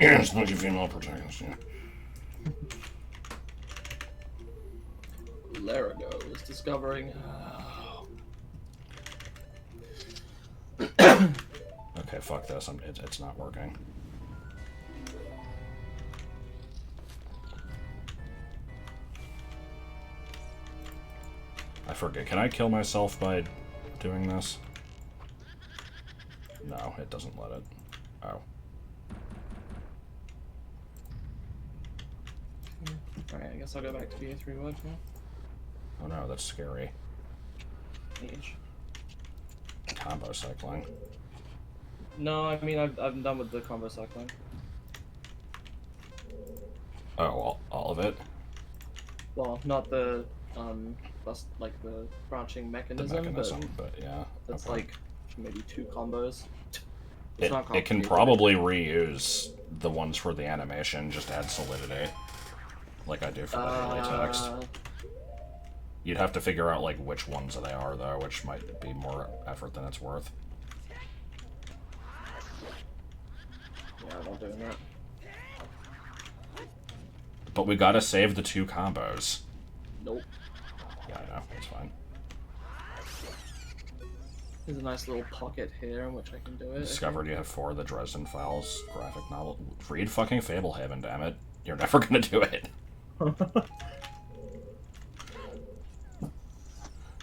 Yes, spunky female protagonist, yeah. Larago is discovering. Okay, fuck this. It's not working. I forget. Can I kill myself by doing this? No, it doesn't let it. Oh. Alright, I guess I'll go back to BA3 Woods now. Oh no, that's scary. Age. Combo cycling. No, I mean, I'm done with the combo cycling. Oh, all of it? Well, not the, like the branching The mechanism, mechanism, but yeah. that's okay. like maybe 2 combos. It It's not can complicated. probably reuse the ones for the animation, just add solidity. Like I do for the Haley text. You'd have to figure out, like, which ones they are, though, which might be more effort than it's worth. Yeah, I'm not doing that. But we gotta save the 2 combos. Nope. Yeah, I know. It's fine. There's a nice little pocket here in which I can do it. Discovered you have 4 of the Dresden Files graphic novel. Read fucking Fablehaven, damn it. You're never gonna do it.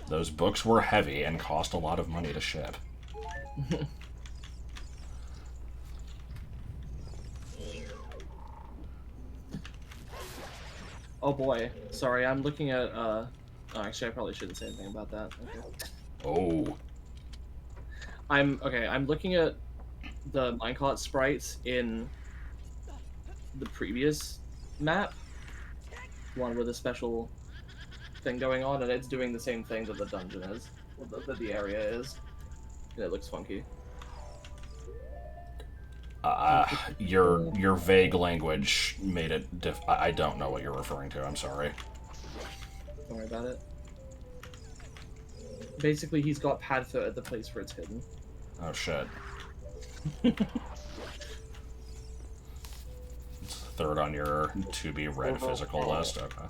Those books were heavy and cost a lot of money to ship. Oh boy. Sorry, I'm looking at, oh, actually, I probably shouldn't say anything about that. Okay. Oh. I'm looking at the minecart sprites in the previous map. One with a special thing going on, and it's doing the same thing that the dungeon is, that the area is. And it looks funky. Your vague language made it I don't know what you're referring to, I'm sorry. Don't worry about it. Basically, he's got pad foot at the place where it's hidden. Oh shit. It's 3rd on your to-be read physical list, okay.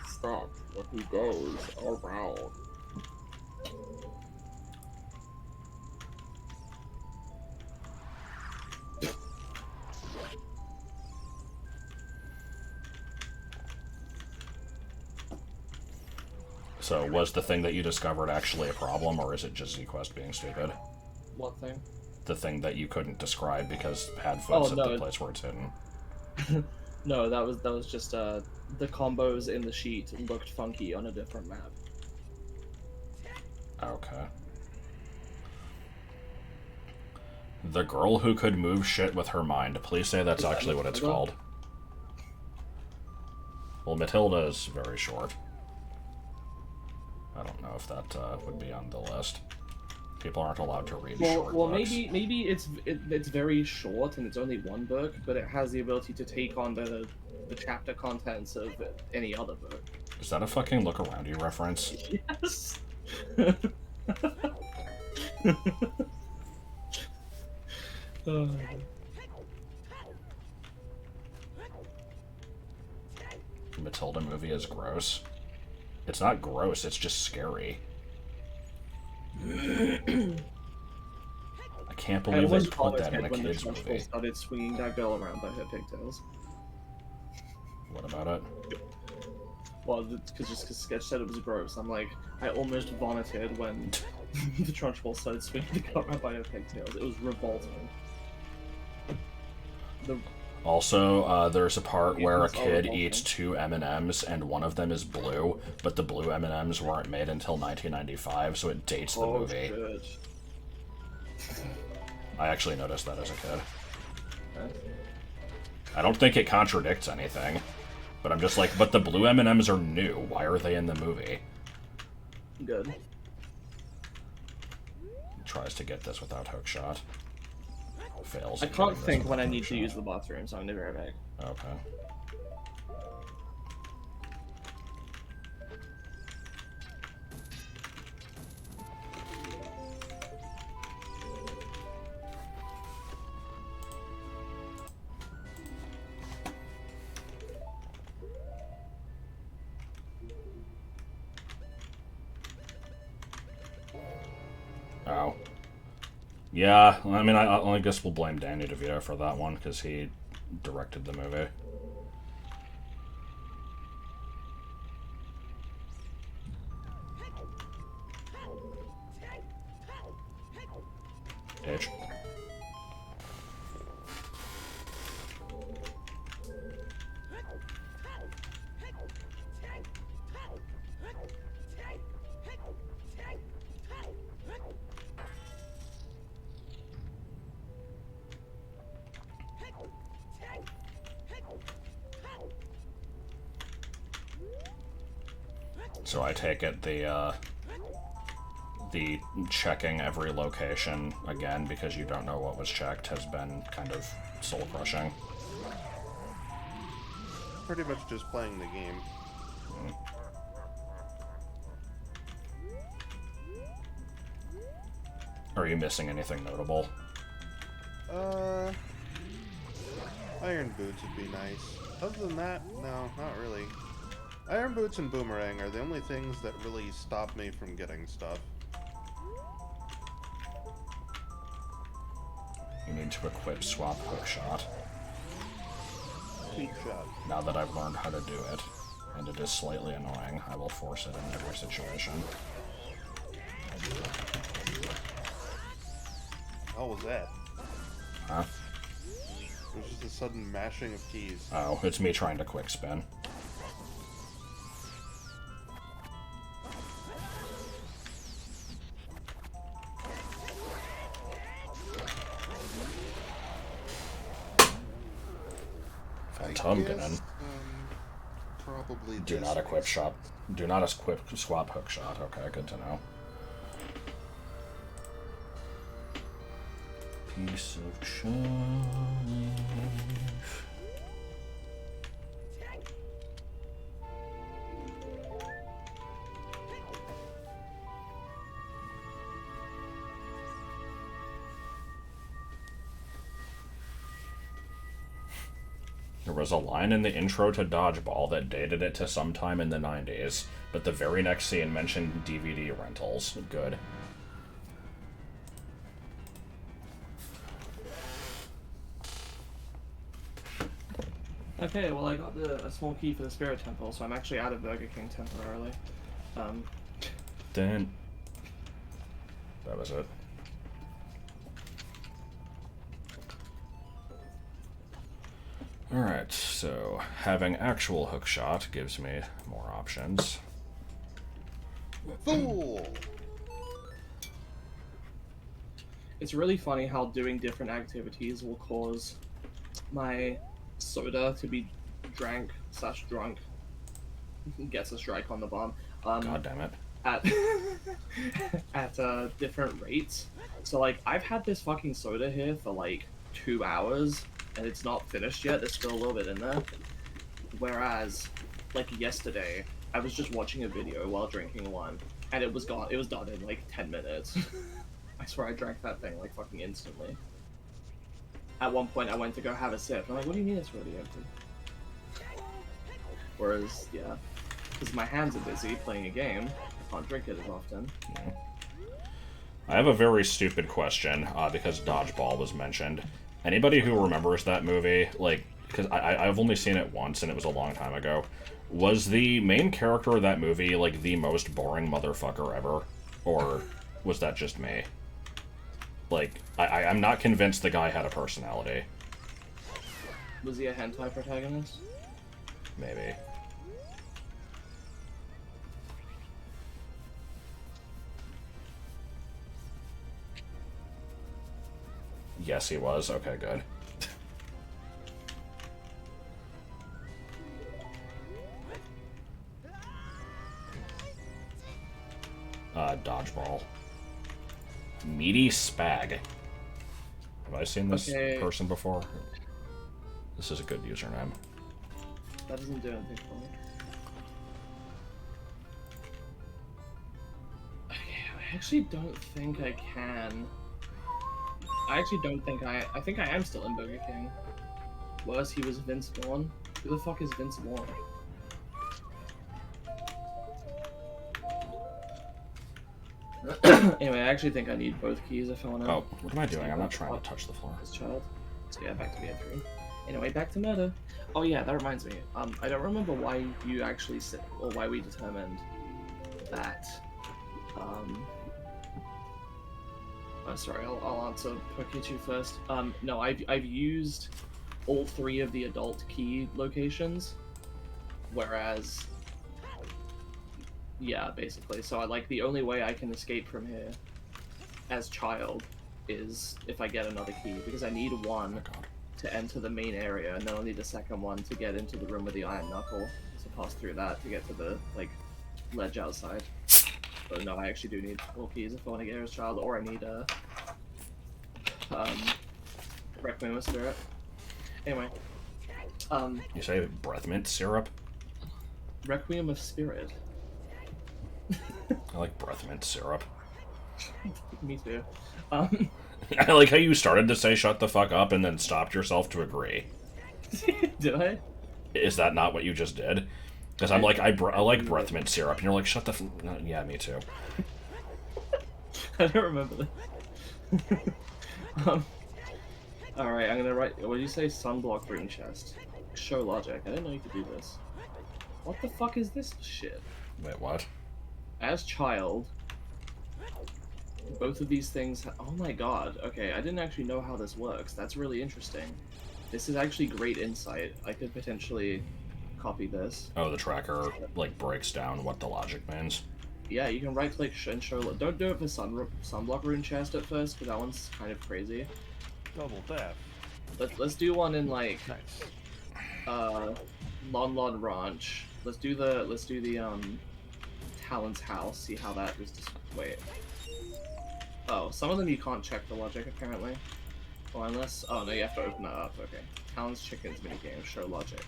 Stop. What he goes around. So, was the thing that you discovered actually a problem, or is it just ZQuest being stupid? What thing? The thing that you couldn't describe because Padfoot's Oh, at no. the place where it's hidden. No, that was just the combos in the sheet looked funky on a different map. Okay. The girl who could move shit with her mind. Please say that's actually what it's called. Well, Matilda is very short. I don't know if that would be on the list. People aren't allowed to read short Well, books. maybe it's very short and it's only 1 book, but it has the ability to take on the chapter contents of any other book. Is that a fucking look around you reference? Yes. Matilda movie is gross. It's not gross, it's just scary. I can't believe they put that in a kid's movie. Started swinging that girl around by her pigtails. What about it? Well, because Sketch said it was gross. I'm like, I almost vomited when the Trunchbull started swinging the camera by her pigtails. It was revolting. Also, there's a part Yeah, where a it's all kid revolting. eats 2 M&Ms and one of them is blue, but the blue M&Ms weren't made until 1995, so it dates the movie. Shit. I actually noticed that as a kid. Okay. I don't think it contradicts anything, but I'm just like, but the blue M&Ms are new. Why are they in the movie? Good. He tries to get this without hookshot. Fails. I at can't getting this think when without I need to hookshot. use the bathroom, so I'm gonna be right back. Okay. Oh. Yeah, I mean, I guess we'll blame Danny DeVito for that one, because he directed the movie. H. So I take it the checking every location again because you don't know what was checked has been kind of soul-crushing. Pretty much just playing the game. Are you missing anything notable? Iron boots would be nice. Other than that, no, not really. Iron boots and boomerang are the only things that really stop me from getting stuff. You need to equip swap hookshot. Cheap shot. Now that I've learned how to do it, and it is slightly annoying, I will force it in every situation. How was that? Huh? It was just a sudden mashing of keys. Oh, it's me trying to quick spin. Phantomkin. Probably. Do not equip shop. Do not equip swap hook shot. Okay, good to know. Piece of chive. There was a line in the intro to Dodgeball that dated it to sometime in the 90s, but the very next scene mentioned DVD rentals. Good. Okay, well I got a small key for the Spirit Temple, so I'm actually out of Burger King temporarily. Then that was it. Alright, so having actual hookshot gives me more options. Fool! It's really funny how doing different activities will cause my soda to be drank / drunk. Gets a strike on the bomb. God damn it. At different rates. So like I've had this fucking soda here for like 2 hours and it's not finished yet. There's still a little bit in there. Whereas like yesterday I was just watching a video while drinking one and it was gone. It was done in like 10 minutes. I swear I drank that thing like fucking instantly. At one point I went to go have a sip and I'm like, what do you mean it's already empty? Whereas, yeah, because my hands are busy playing a game, I can't drink it as often. Yeah. I have a very stupid question, because Dodgeball was mentioned. Anybody who remembers that movie, like, because I've only seen it once and it was a long time ago, Was the main character of that movie, like, the most boring motherfucker ever? Or was that just me? Like, I'm not convinced the guy had a personality. Was he a hentai protagonist? Maybe. Yes, he was. Okay, good. Dodgeball. Meaty Spag. Have I seen this person before? This is a good username. That doesn't do anything for me. Okay, I actually don't think I can. I actually don't think I think I am still in Burger King. Worse, he was Vince Vaughn. Who the fuck is Vince Vaughn? Anyway, I actually think I need both keys if I want to. Oh, what am I doing? I'm not trying to touch the floor. This child. So yeah, back to BA3. Anyway, back to murder. Oh yeah, that reminds me. I don't remember why you actually said, or why we determined that. Oh, sorry, I'll answer Pokichu first. No, I've used all 3 of the adult key locations, whereas. Yeah, basically. So the only way I can escape from here as child is if I get another key, because I need one to enter the main area, and then I'll need a second one to get into the room with the iron knuckle, to pass through that to get to the ledge outside. But no, I actually do need 4 keys if I want to get here as child, or I need a Requiem of Spirit. Anyway, You say breath mint syrup? Requiem of Spirit. I like breath mint syrup. Me too. I like how you started to say shut the fuck up and then stopped yourself to agree. Did I? Is that not what you just did? Because I'm like, I like breath mint syrup, and you're like, shut the f... No, yeah, me too. I don't remember that. Alright, I'm gonna write... What did you say? Sunblock green chest. Show logic. I didn't know you could do this. What the fuck is this shit? Wait, what? As child, both of these things... Oh my god. Okay, I didn't actually know how this works. That's really interesting. This is actually great insight. I could potentially copy this. Oh, the tracker, like, breaks down what the logic means. Yeah, you can right-click and show... Don't do it for Sunblock rune chest at first, because that one's kind of crazy. Double tap. Let's do one in, like... Nice. Lon Ranch. Let's do the Talon's house. See how that is. Wait. Oh, some of them you can't check the logic apparently. Or unless. Oh no, you have to open that up. Okay. Talon's chickens minigame. Show logic.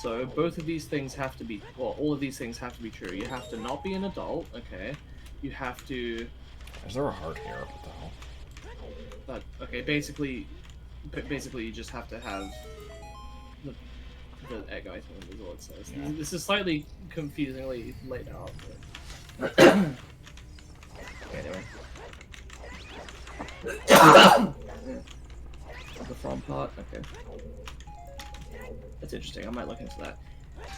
So both of these things have to be. Well, all of these things have to be true. You have to not be an adult. Okay. You have to. Is there a heart here? What the hell? But okay, basically, you just have to have the egg item is all it says. Yeah. This is slightly confusingly laid out. But... okay, anyway. The from part? Okay. That's interesting, I might look into that.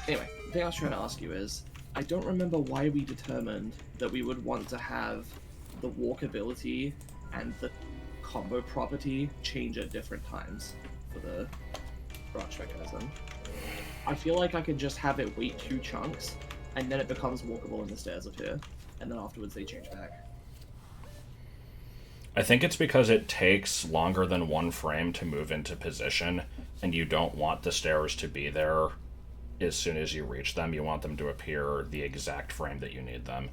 Anyway, the thing I was trying to ask you is, I don't remember why we determined that we would want to have the walkability and the combo property change at different times for the branch mechanism. I feel like I could just have it wait 2 chunks, and then it becomes walkable and the stairs appear, and then afterwards they change back. I think it's because it takes longer than 1 frame to move into position, and you don't want the stairs to be there as soon as you reach them. You want them to appear the exact frame that you need them.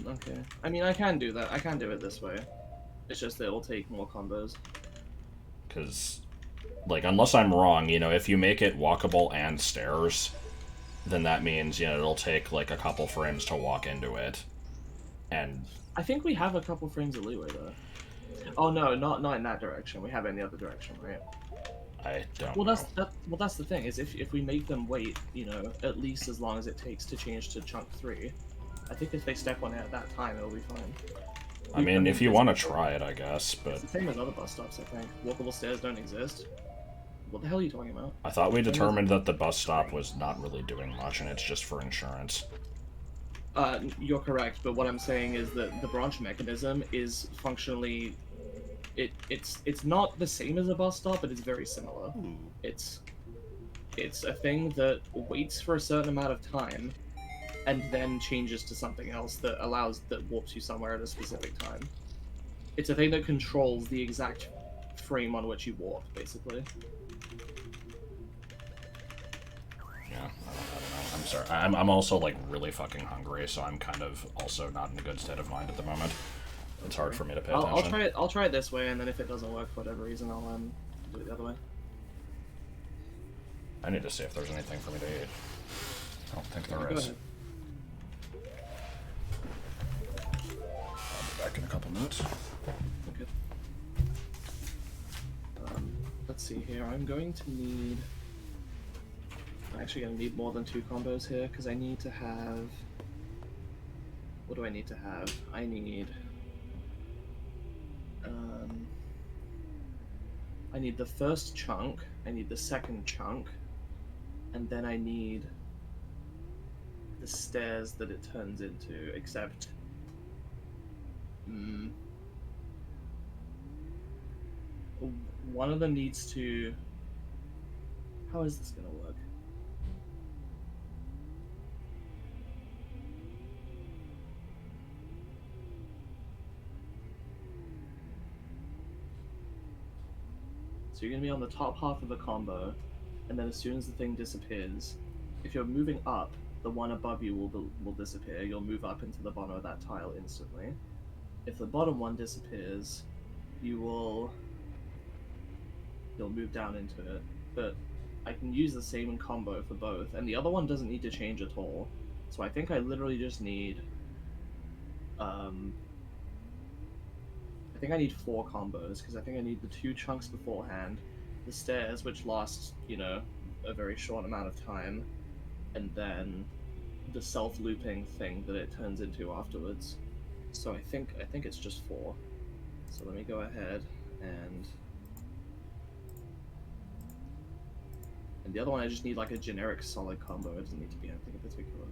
Okay. I mean, I can do that. I can do it this way. It's just that it'll take more combos. Because, like, unless I'm wrong, you know, if you make it walkable and stairs, then that means, you know, it'll take, like, a couple frames to walk into it. And... I think we have a couple frames of leeway, though. Oh, no, not in that direction. We have it in the other direction, right? I don't well, know. that's the thing, is if we make them wait, you know, at least as long as it takes to change to chunk 3, I think if they step on it at that time, it'll be fine. I mean, if you want to try it, I guess, but... It's the same as other bus stops, I think. Walkable stairs don't exist. What the hell are you talking about? I thought we determined that the bus stop was not really doing much, and it's just for insurance. You're correct, but what I'm saying is that the branch mechanism is functionally... It's not the same as a bus stop, but it's very similar. Ooh. It's a thing that waits for a certain amount of time, and then changes to something else that warps you somewhere at a specific time. It's a thing that controls the exact frame on which you warp, basically. Yeah, I don't know. I'm sorry. I'm also, like, really fucking hungry, so I'm kind of also not in a good state of mind at the moment. It's hard for me to pay attention. I'll try it this way, and then if it doesn't work for whatever reason, I'll do it the other way. I need to see if there's anything for me to eat. I don't think there is. I'll be back in a couple minutes. Okay. Let's see here. I'm actually going to need more than 2 combos here, because I need to have... What do I need to have? I need the first chunk, I need the second chunk, and then I need the stairs that it turns into, except... One of them needs to... How is this going to work? So you're going to be on the top half of the combo, and then as soon as the thing disappears, if you're moving up, the one above you will disappear. You'll move up into the bottom of that tile instantly. If the bottom one disappears, you'll move down into it. But I can use the same combo for both, and the other one doesn't need to change at all. So I think I literally just need... I think I need 4 combos, because I think I need the 2 chunks beforehand, the stairs, which last, you know, a very short amount of time, and then the self-looping thing that it turns into afterwards. So I think it's just 4. So let me go ahead and the other one I just need like a generic solid combo. It doesn't need to be anything in particular.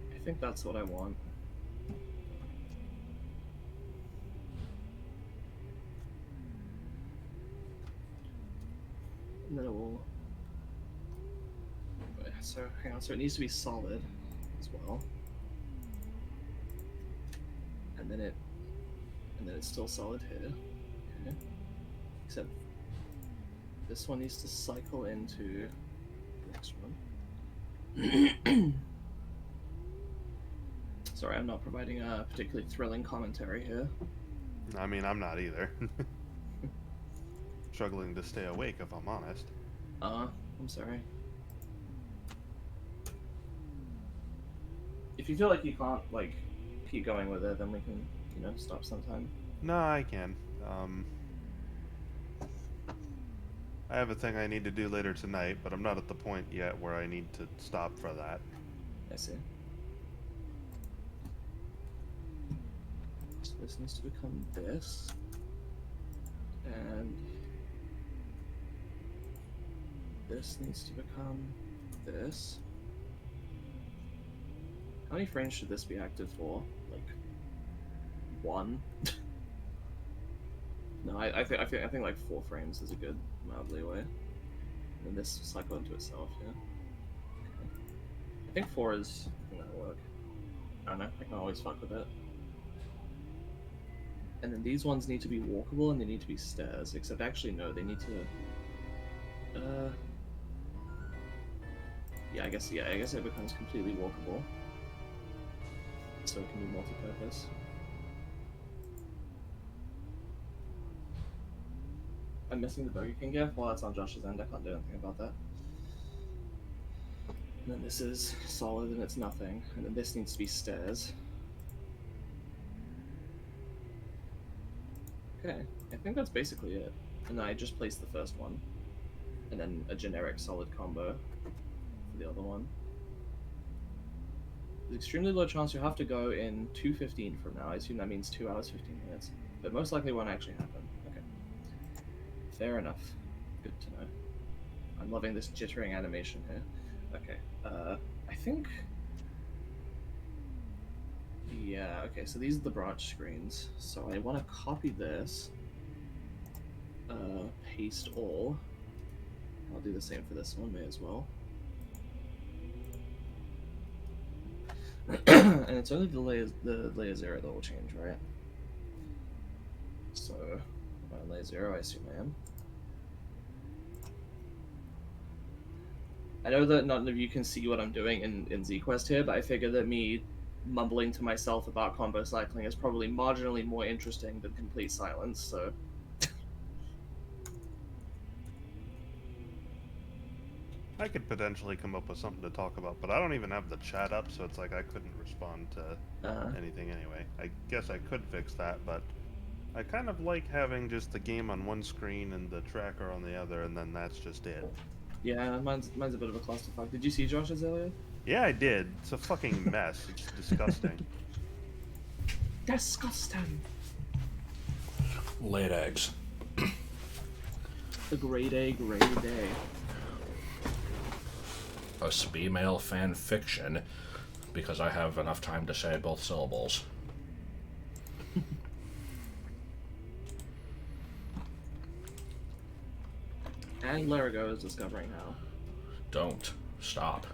I think that's what I want. And then it will... So, hang on, so it needs to be solid as well. And then it's still solid here. Okay. Except this one needs to cycle into the next one. Sorry, I'm not providing a particularly thrilling commentary here. I mean, I'm not either. Struggling to stay awake, if I'm honest. I'm sorry. If you feel like you can't, like, keep going with it, then we can, you know, stop sometime. No, I can. I have a thing I need to do later tonight, but I'm not at the point yet where I need to stop for that. I see. So this needs to become this. And this needs to become this. How many frames should this be active for? Like 1? No, I think like 4 frames is a good amount of leeway. And this cycle into itself, yeah. Okay. I think 4 is... I think that'll work. I don't know, I can always fuck with it. And then these ones need to be walkable and they need to be stairs, except actually no, they need to... Yeah, I guess it becomes completely walkable. So it can be multi-purpose. I'm missing the Burger King gift. Well, that's on Josh's end. I can't do anything about that. And then this is solid and it's nothing. And then this needs to be stairs. Okay, I think that's basically it. And then I just placed the first one. And then a generic solid combo for the other one. There's extremely low chance you'll have to go in 2:15 from now. I assume that means 2 hours, 15 minutes. But most likely won't actually happen. Okay. Fair enough. Good to know. I'm loving this jittering animation here. Okay. I think... Yeah, okay, so these are the branch screens. So I want to copy this. Paste all. I'll do the same for this one, may as well. And it's only the layer 0 that will change, right? So, am I on layer 0? I assume I am. I know that none of you can see what I'm doing in ZQuest here, but I figure that me mumbling to myself about combo cycling is probably marginally more interesting than complete silence, so... I could potentially come up with something to talk about, but I don't even have the chat up, so it's like I couldn't respond to anything anyway. I guess I could fix that, but I kind of like having just the game on one screen and the tracker on the other, and then that's just it. Yeah, mine's a bit of a clusterfuck. Did you see Josh's earlier? Yeah, I did. It's a fucking mess. It's disgusting. Disgusting. Laid eggs. The grade A, grade A. A female fan fiction, because I have enough time to say both syllables. And Larago is discovering how. Don't stop.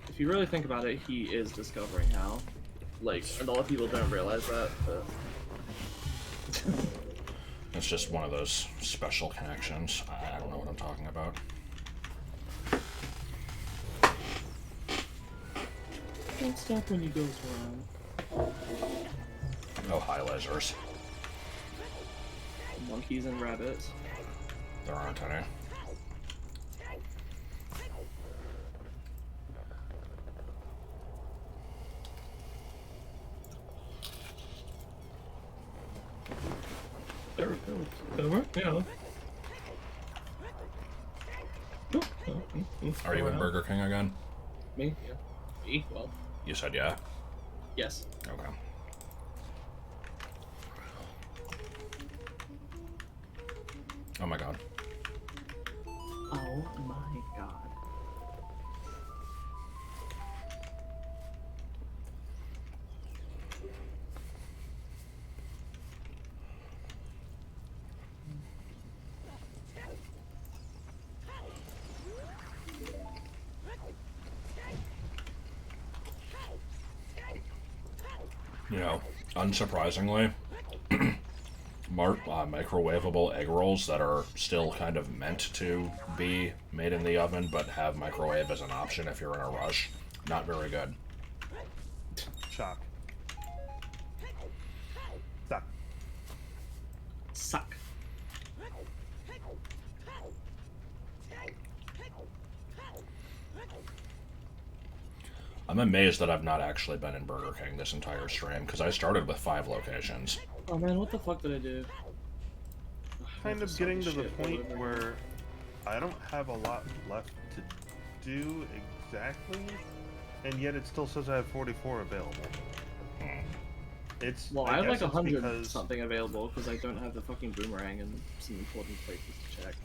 If you really think about it, he is discovering how. Like, and a lot of people don't realize that, but... It's just one of those special connections. I don't know what I'm talking about. Don't stop when he goes around. Oh, hi, lasers. Monkeys and rabbits. There aren't any. There we go. That worked, yeah. Are you in Burger King again? Me? Yeah. Me? Well, You said yeah? yes. Okay. Oh my god. Oh my god. You know, unsurprisingly, microwavable egg rolls that are still kind of meant to be made in the oven but have microwave as an option if you're in a rush, not very good. Shock. Suck. Suck. I'm amazed that I've not actually been in Burger King this entire stream, because I started with 5 locations. Oh man, what the fuck did I do? Kind of getting to the point where I don't have a lot left to do exactly, and yet it still says I have 44 available. It's Well, I have like guess it's 100 because something available because I don't have the fucking boomerang and some important places to check.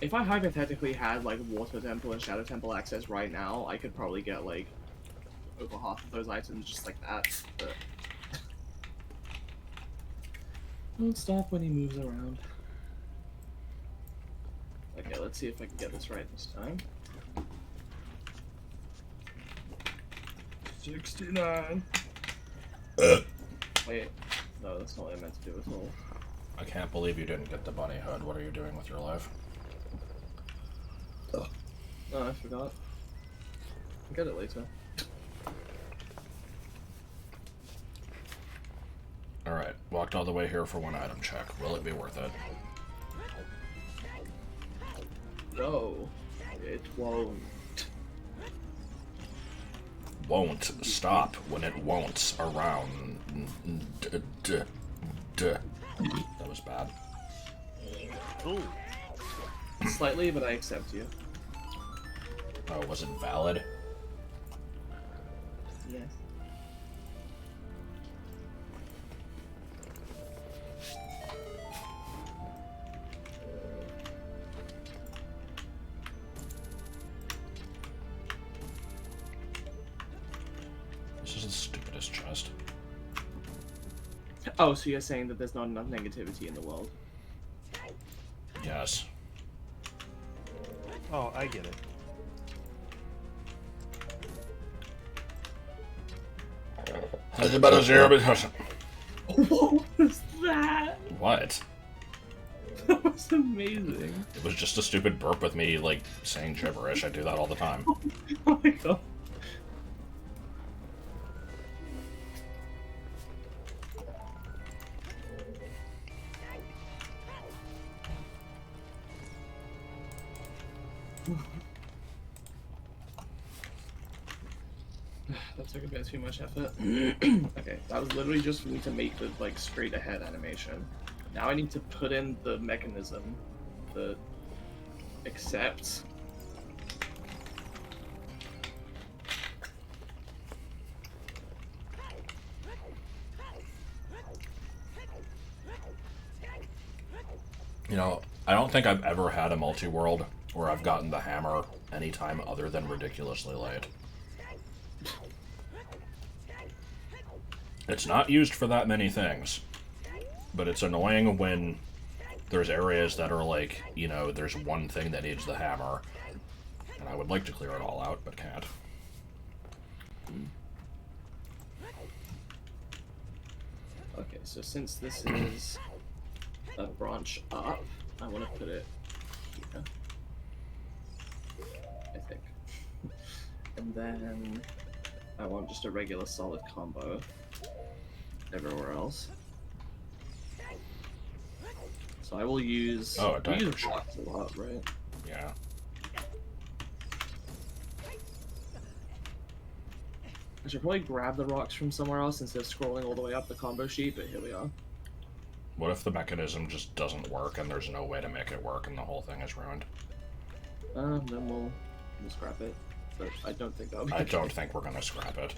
If I hypothetically had like Water Temple and Shadow Temple access right now, I could probably get like over half of those items just like that, but... Don't stop when he moves around. Okay, let's see if I can get this right this time. 69. Wait, no, that's not what I meant to do at all. I can't believe you didn't get the bunny hood. What are you doing with your life? Oh, I forgot. I'll get it later. Alright, Walked all the way here for one item check. Will it be worth it? No, it won't. Won't stop when it won't around. That was bad. Ooh. Slightly, but I accept you. Oh, was it valid? Yes. This is the stupidest chest. Oh, so you're saying that there's not enough negativity in the world? Yes. Oh, I get it. It's about a 0. What was that? What? That was amazing. It was just a stupid burp with me, like, saying gibberish. I do that all the time. Oh my god. That took a bit too much effort. Okay, that was literally just for me to make the like straight ahead animation. Now I need to put in the mechanism that accepts. You know, I don't think I've ever had a multi-world where I've gotten the hammer anytime other than ridiculously late. It's not used for that many things, but it's annoying when there's areas that are like, you know, there's one thing that needs the hammer, and I would like to clear it all out, but can't. Okay, so since this is a branch up, I want to put it here. I think. And then I want just a regular solid combo everywhere else. So I will use. Oh, a we use diaper shot. blocks a lot, right? Yeah. I should probably grab the rocks from somewhere else instead of scrolling all the way up the combo sheet, but here we are. What if the mechanism just doesn't work and there's no way to make it work and the whole thing is ruined? Then we'll scrap it. But I don't think that'll be I the don't case. think we're gonna scrap it.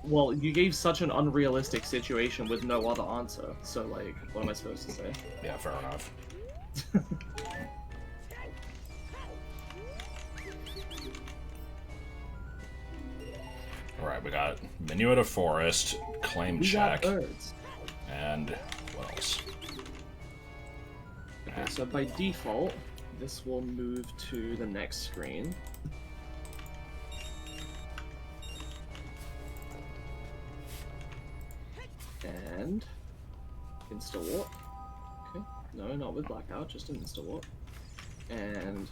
Well, you gave such an unrealistic situation with no other answer, so like, what am I supposed to say? Yeah, fair enough. Alright, we got menu at a forest, claim We check, got birds. and what else? Okay, so by default, this will move to the next screen. And insta warp. Okay, no, not with blackout, just an insta warp. And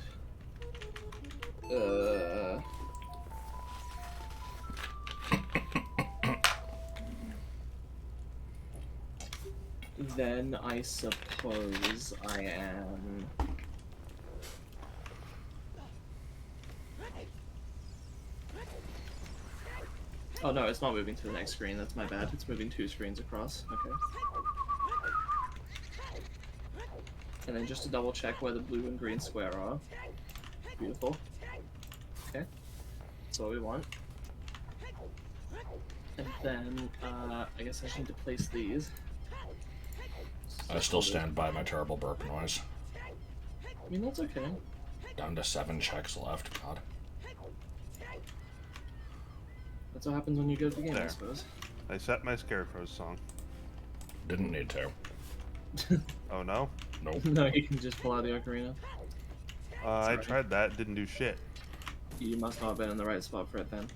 then I suppose I am. Oh no, it's not moving to the next screen, that's my bad. It's moving 2 screens across. Okay. And then just to double check where the blue and green square are. Beautiful. Okay. That's what we want. And then, I guess I just need to place these. I still stand by my terrible burp noise. I mean, that's okay. Down to 7 checks left, god. That's what happens when you go to the game, I There. suppose. I set my Scarecrow's song. Didn't need to. Oh no? Nope. No, you can just pull out the ocarina. I Sorry. tried that, didn't do shit. You must not have been in the right spot for it then.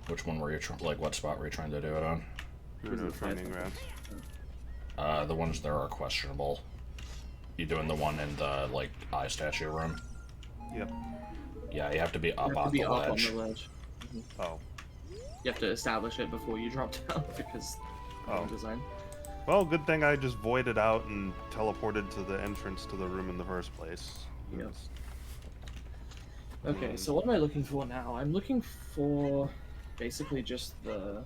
Which one were you, like, what spot were you trying to do it on? Bruno it fine? training grounds. The ones there are questionable. You doing the one in the, like, eye statue room? Yep. Yeah, you have to be You up have to on be the up ledge. on the ledge. Oh. You have to establish it before you drop down because Oh. design. Well, good thing I just voided out and teleported to the entrance to the room in the first place. Yep. Okay, so what am I looking for now? I'm looking for basically just the.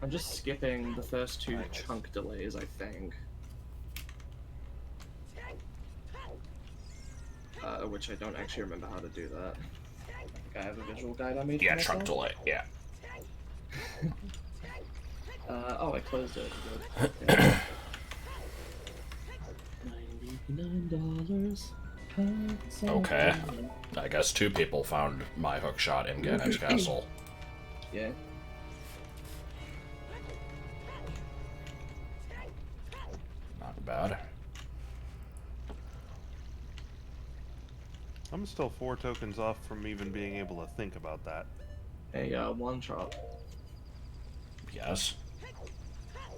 I'm just skipping the first two chunk delays, I think. Which I don't actually remember how to do that. I think I have a visual guide I made for Yeah, myself. chunk delay. Yeah. Oh, I closed it. Good. Okay. $99. Okay. I guess 2 people found my hookshot in Gannish Castle. Yeah. Not bad. I'm still 4 tokens off from even being able to think about that. A one shot. Yes.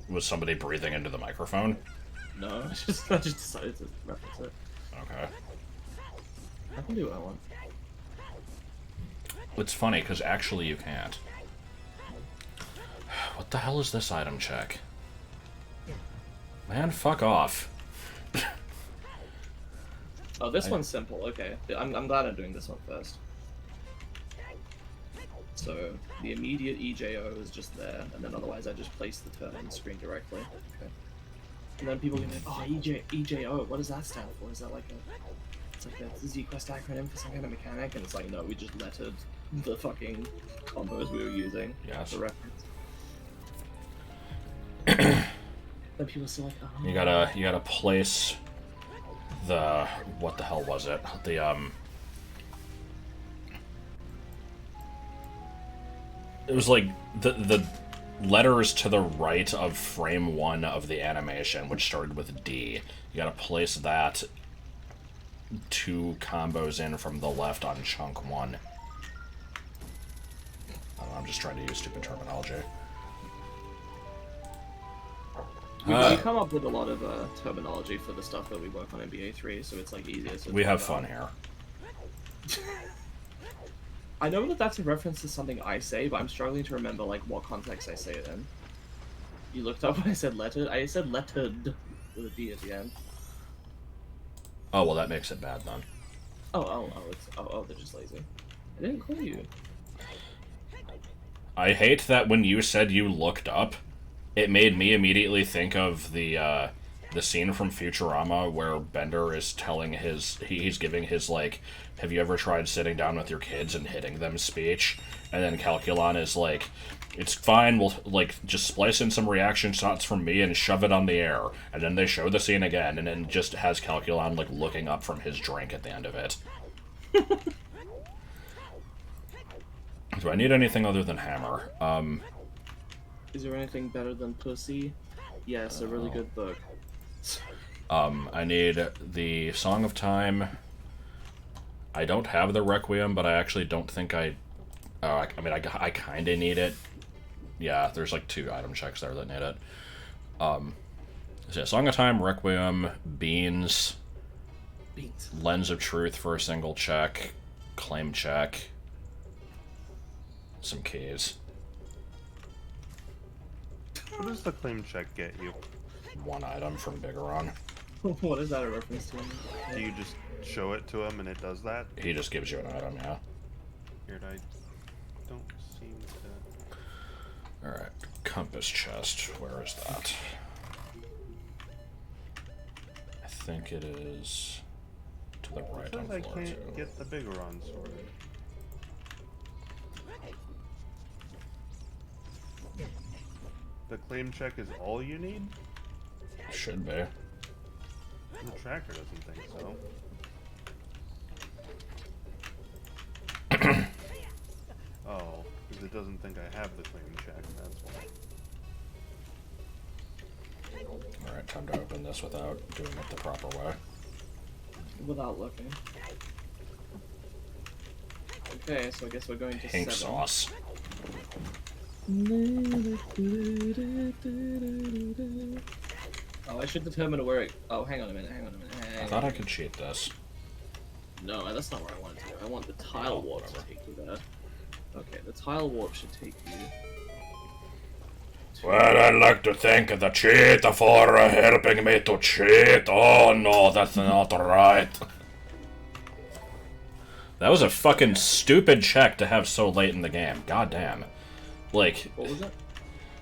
Was somebody breathing into the microphone? No, I just decided to reference it. Okay. I can do what I want. It's funny, because actually you can't. What the hell is this item check? Man, fuck off. Oh, this one's simple. Okay, I'm glad I'm doing this one first. So the immediate EJO is just there, and then otherwise I just place the turn on the screen directly. Okay. And then people can be like, oh, EJO, what does that stand for? Is that like it's like a Z-Quest acronym for some kind of mechanic? And it's like, no, we just lettered the fucking combos we were using Yes. for reference. Then people are still like, oh. You gotta place the... What the hell was it? It was like the letters to the right of frame 1 of the animation, which started with D. You gotta place that 2 combos in from the left on chunk 1. I don't know, I'm just trying to use stupid terminology. We come up with a lot of terminology for the stuff that we work on in BA3, so it's like easier to. We have fun here. I know that that's a reference to something I say, but I'm struggling to remember like what context I say it in. You looked up when I said lettered. I said lettered with a D at the end. Oh, well, that makes it bad then. They're just lazy. I didn't call you. I hate that when you said you looked up, it made me immediately think of the scene from Futurama where Bender is telling he's giving his, like, have you ever tried sitting down with your kids and hitting them speech? And then Calculon is like, it's fine, we'll, like, just splice in some reaction shots from me and shove it on the air. And then they show the scene again, and then just has Calculon, like, looking up from his drink at the end of it. Do I need anything other than hammer? Is there anything better than Pussy? Yes, a really good book. I need the Song of Time. I don't have the Requiem, but I actually don't think I kind of need it. Yeah, there's like 2 item checks there that need it. So yeah, Song of Time, Requiem, Beans, Lens of Truth for a single check, Claim check, some keys. What does the claim check get you? 1 item from Bigoron. What is that a reference to? Do you just show it to him and it does that? He just gives you an item, yeah. Weird, I don't seem to... Alright, Compass Chest, where is that? I think it is to the right It on says I floor can't 2. get the Bigoron sword. The claim check is all you need? Should be. The tracker doesn't think so. Oh, because it doesn't think I have the claim check, that's why. Alright, time to open this without doing it the proper way. Without looking. Okay, so I guess we're going to Pink 7. sauce. Oh, I should determine where it... Oh, hang on a minute. I thought I could cheat this. No, that's not where I wanted to go. I want the tile warp to take you there. Okay, the tile warp should take you... Well, I'd like to thank the cheater for helping me to cheat. Oh no, that's not right. That was a fucking stupid check to have so late in the game. God damn. Like... What was it?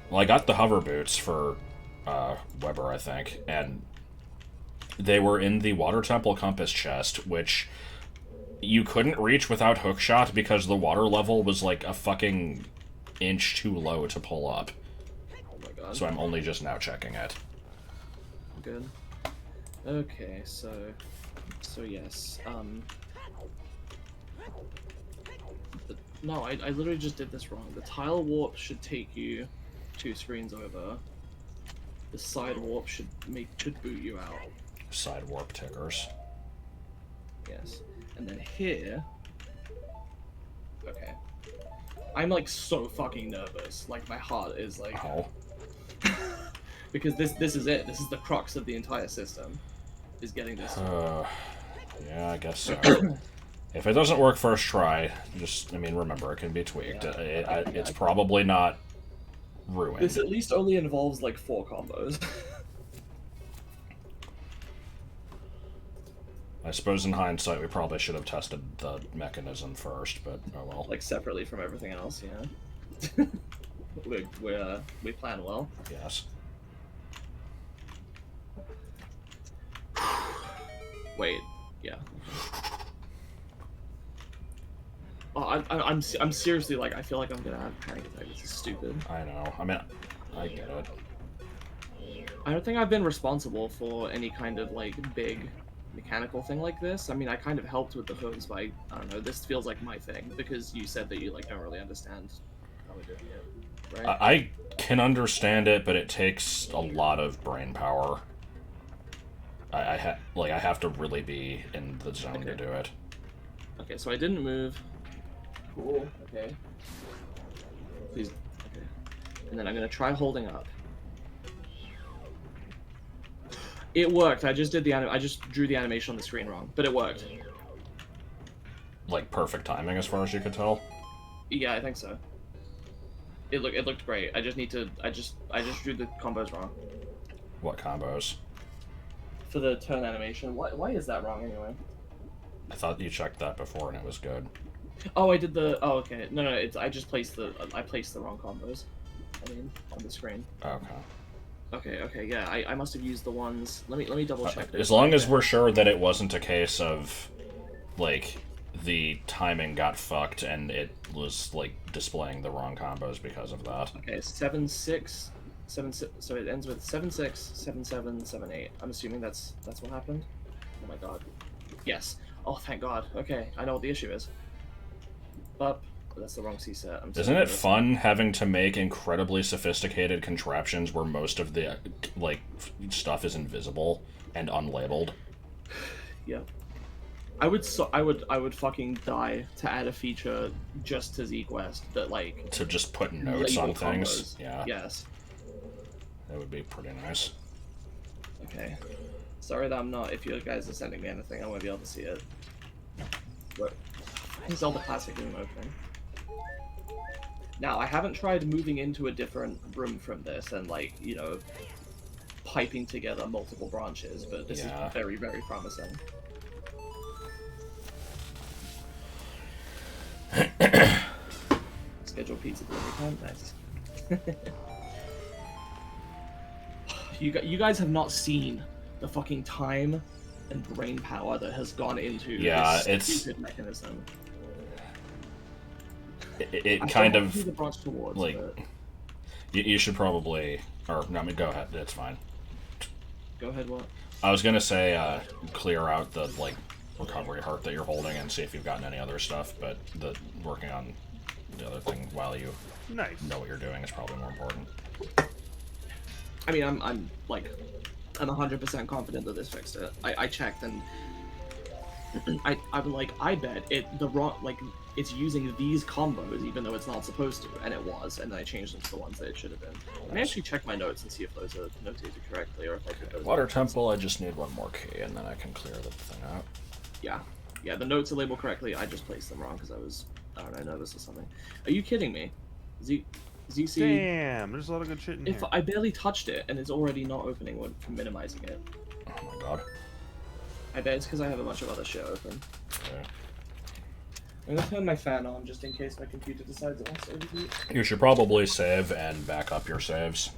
Well, I got the hover boots for Weber, I think, and they were in the Water Temple Compass chest, which you couldn't reach without hookshot because the water level was like a fucking inch too low to pull up. Oh my god. So I'm only just now checking it. Good. Okay, so yes. No, I literally just did this wrong. The tile warp should take you 2 screens over. The side warp should boot you out. Side warp tickers. Yes. And then here... Okay. I'm like so fucking nervous. Like my heart is like... Oh. Because this is it. This is the crux of the entire system. Is getting this. Yeah, I guess so. If it doesn't work first try, just, I mean, remember, it can be tweaked. Yeah. It's probably not ruined. This at least only involves like 4 combos. I suppose in hindsight we probably should have tested the mechanism first, but oh well. Like separately from everything else, yeah. we plan well. Yes. Wait, yeah. Oh, I'm seriously like I feel like I'm gonna have a panic attack. This is stupid. I know. I mean, I get it. I don't think I've been responsible for any kind of like big mechanical thing like this. I mean, I kind of helped with the hooves, but I don't know. This feels like my thing because you said that you like don't really understand how we're doing it, right? I can understand it, but it takes a lot of brain power. I have to really be in the zone to do it. Okay, so I didn't move. Cool. Okay. Please. Okay. And then I'm gonna try holding up. It worked. I just did the I just drew the animation on the screen wrong, but it worked. Like perfect timing, as far as you could tell. Yeah, I think so. It looked great. I just need to. I just drew the combos wrong. What combos? For the turn animation. Why is that wrong anyway? I thought you checked that before and it was good. Oh, I did the. Oh, okay. No, it's I just placed the. I placed the wrong combos. I mean, on the screen. Okay. Okay. Yeah, I must have used the ones. Let me double check. As long as we're sure that it wasn't a case of, like, the timing got fucked and it was like displaying the wrong combos because of that. Okay, 7-6, 7-6. So it ends with 7-6, 7-7, 7-8. I'm assuming that's what happened. Oh my god. Yes. Oh, thank God. Okay, I know what the issue is. Up. That's the wrong C set. Isn't it fun having to make incredibly sophisticated contraptions where most of the like stuff is invisible and unlabeled? Yeah. I would fucking die to add a feature just to ZQuest that like to just put notes on things. Combos. Yeah. Yes. That would be pretty nice. Okay. Sorry that I'm not. If you guys are sending me anything, I won't be able to see it. But Zelda Classic room opening. Now, I haven't tried moving into a different room from this and, like, you know, piping together multiple branches, but this is very, very promising. Schedule pizza delivery time? Nice. You guys have not seen the fucking time and brain power that has gone into this stupid mechanism. It kind of the branch towards, like but... you should probably, or no, I mean, go ahead. It's fine. Go ahead. What? I was gonna say clear out the like recovery heart that you're holding and see if you've gotten any other stuff, but the working on the other thing while you know what you're doing is probably more important. I mean, I'm 100% confident that this fixed it. I checked and I'm like, I bet it's using these combos even though it's not supposed to, and it was, and then I changed them to the ones that it should have been. Let me actually check my notes and see if those are notated correctly, or if I put those. Water temple, I just need one more key, and then I can clear the thing out. Yeah, the notes are labeled correctly. I just placed them wrong because I was, I don't know, nervous or something. Are you kidding me? ZC. Damn, there's a lot of good shit in If here. I barely touched it and it's already not opening when minimizing it. Oh my god. I bet it's because I have a bunch of other shit open. Okay. I'm gonna turn my fan on just in case my computer decides it wants to overheat. You should probably save and back up your saves.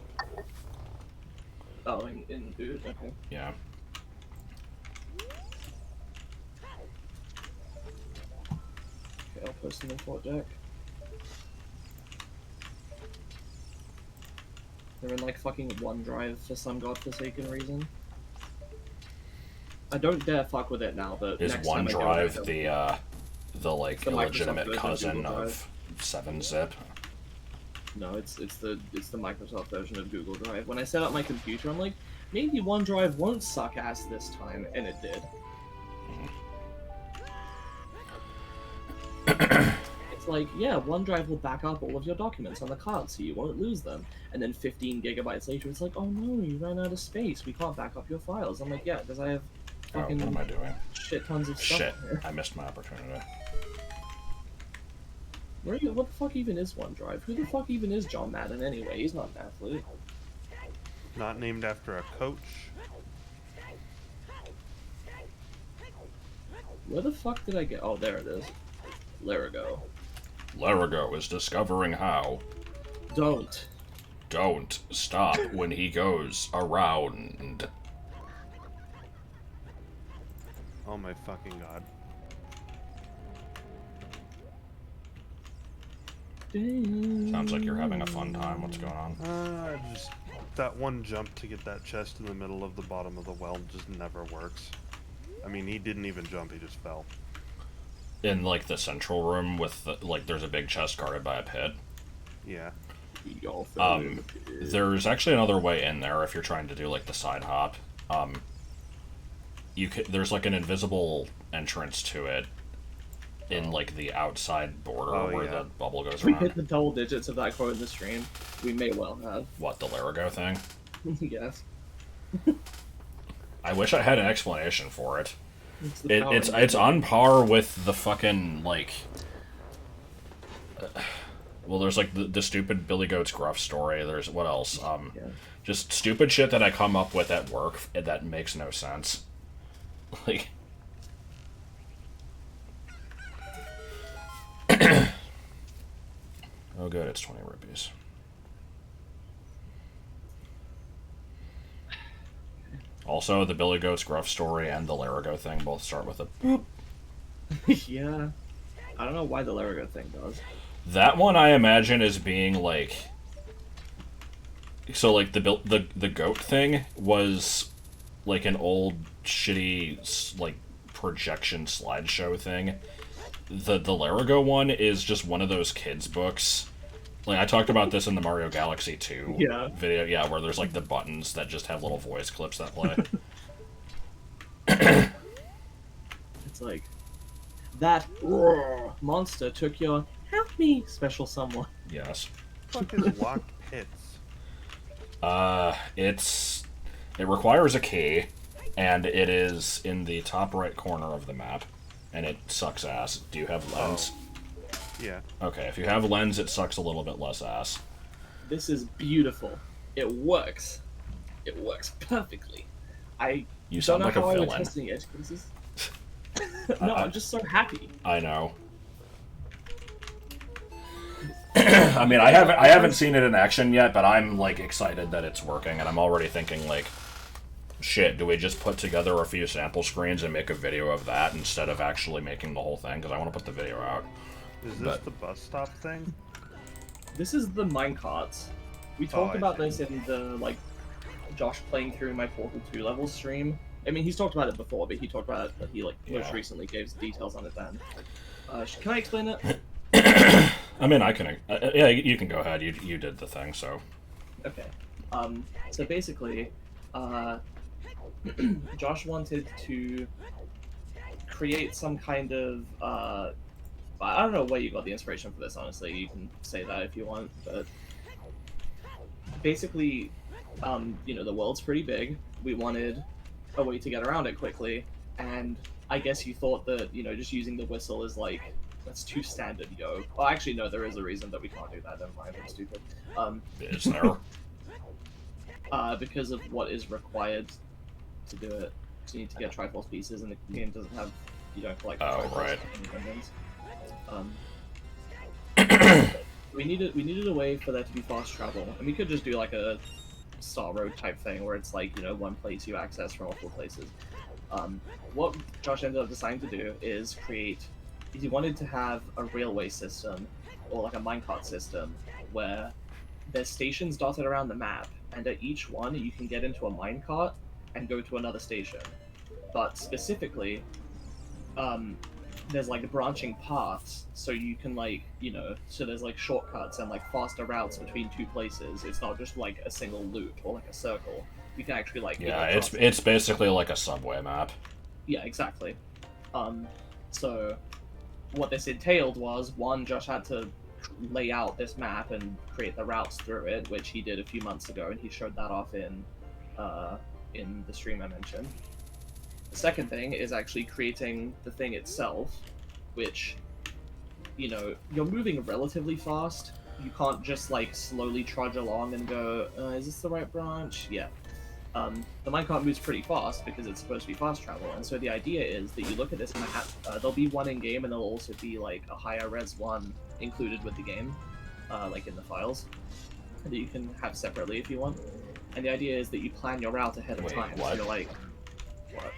Oh, in OoT, okay. Yeah. Okay, I'll post them in Fort Deck. They're in like fucking OneDrive for some godforsaken reason. I don't dare fuck with it now, but Is next time I go, OneDrive the like the Microsoft illegitimate version of cousin Google of 7-zip? No, it's the Microsoft version of Google Drive. When I set up my computer, I'm like, maybe OneDrive won't suck ass this time, and it did. It's like, yeah, OneDrive will back up all of your documents on the cloud, so you won't lose them. And then 15 gigabytes later, it's like, oh no, you ran out of space. We can't back up your files. I'm like, yeah, because I have Oh, fucking what am I doing? shit tons of stuff Shit, on here. I missed my opportunity. What the fuck even is OneDrive? Who the fuck even is John Madden anyway? He's not an athlete. Not named after a coach. Where the fuck did I get? Oh, there it is. Larago. Larago is discovering how. Don't. Don't stop when he goes around. Oh my fucking god. Sounds like you're having a fun time. What's going on? Just that one jump to get that chest in the middle of the bottom of the well just never works. I mean, he didn't even jump, he just fell. In like the central room with the, like there's a big chest guarded by a pit. Yeah. Y'all fell in the pit. There's actually another way in there if you're trying to do like the side hop. There's like an invisible entrance to it in like the outside border where the bubble goes We around. hit the double digits of that quote in the stream. We may well have. What, the Larago thing? Yes. I wish I had an explanation for it. It's It's on par with the fucking like. Well, there's like the stupid Billy Goat's Gruff story. There's what else? Just stupid shit that I come up with at work that makes no sense. Like. Oh, good, it's 20 rupees. Also, the Billy Goat's Gruff story and the Larago thing both start with a boop. Yeah. I don't know why the Larago thing does. That one I imagine is being like. So like the goat thing was like an old shitty like projection slideshow thing. The Larago one is just one of those kids books. Like I talked about this in the Mario Galaxy 2 video, yeah, where there's like the buttons that just have little voice clips that play. It's like that monster took your help me special someone. Yes. What the fuck is locked pits? It requires a key, and it is in the top right corner of the map, and it sucks ass. Do you have lens? Yeah. Okay, if you have lens, it sucks a little bit less ass. This is beautiful. It works. It works perfectly. You don't sound know like a how I was villain. testing it. This is... No, I'm just so happy. I know. I mean, I haven't seen it in action yet, but I'm like excited that it's working, and I'm already thinking like, shit, do we just put together a few sample screens and make a video of that instead of actually making the whole thing? Because I want to put the video out. Is this the bus stop thing? This is the minecarts. We talked I about see. this in the like Josh playing through my Portal 2 level stream. I mean, he's talked about it before, but he talked about it. He like most Yeah. recently gave details on it then. Can I explain it? I mean, I can. Yeah, you can go ahead. You did the thing, so. Okay. So basically, Josh wanted to create some kind of I don't know where you got the inspiration for this. Honestly, you can say that if you want, but basically, the world's pretty big. We wanted a way to get around it quickly, and I guess you thought that just using the whistle is like that's too standard, yo. Well, actually, no, there is a reason that we can't do that. Never mind, I'm stupid. Is there? Because of what is required to do it. So you need to get Triforce pieces, and the game doesn't have you don't collect. Oh, Triforce right. We needed a way for there to be fast travel, and we could just do like a Star Road type thing where it's like one place you access from multiple places. What Josh ended up deciding to do is he wanted to have a railway system or like a minecart system where there's stations dotted around the map, and at each one you can get into a minecart and go to another station. But specifically, there's like branching paths, so you can so there's like shortcuts and like faster routes between two places. It's not just like a single loop or like a circle. You can actually it's basically like a subway map. Yeah, exactly. So what this entailed was one, Josh had to lay out this map and create the routes through it, which he did a few months ago, and he showed that off in the stream I mentioned. The second thing is actually creating the thing itself, which, you're moving relatively fast. You can't just, slowly trudge along and go, is this the right branch? Yeah. The minecart moves pretty fast because it's supposed to be fast travel, and so the idea is that you look at this map, there'll be one in-game, and there'll also be, a higher res one included with the game, in the files, that you can have separately if you want. And the idea is that you plan your route ahead of time. What? So you're like, what?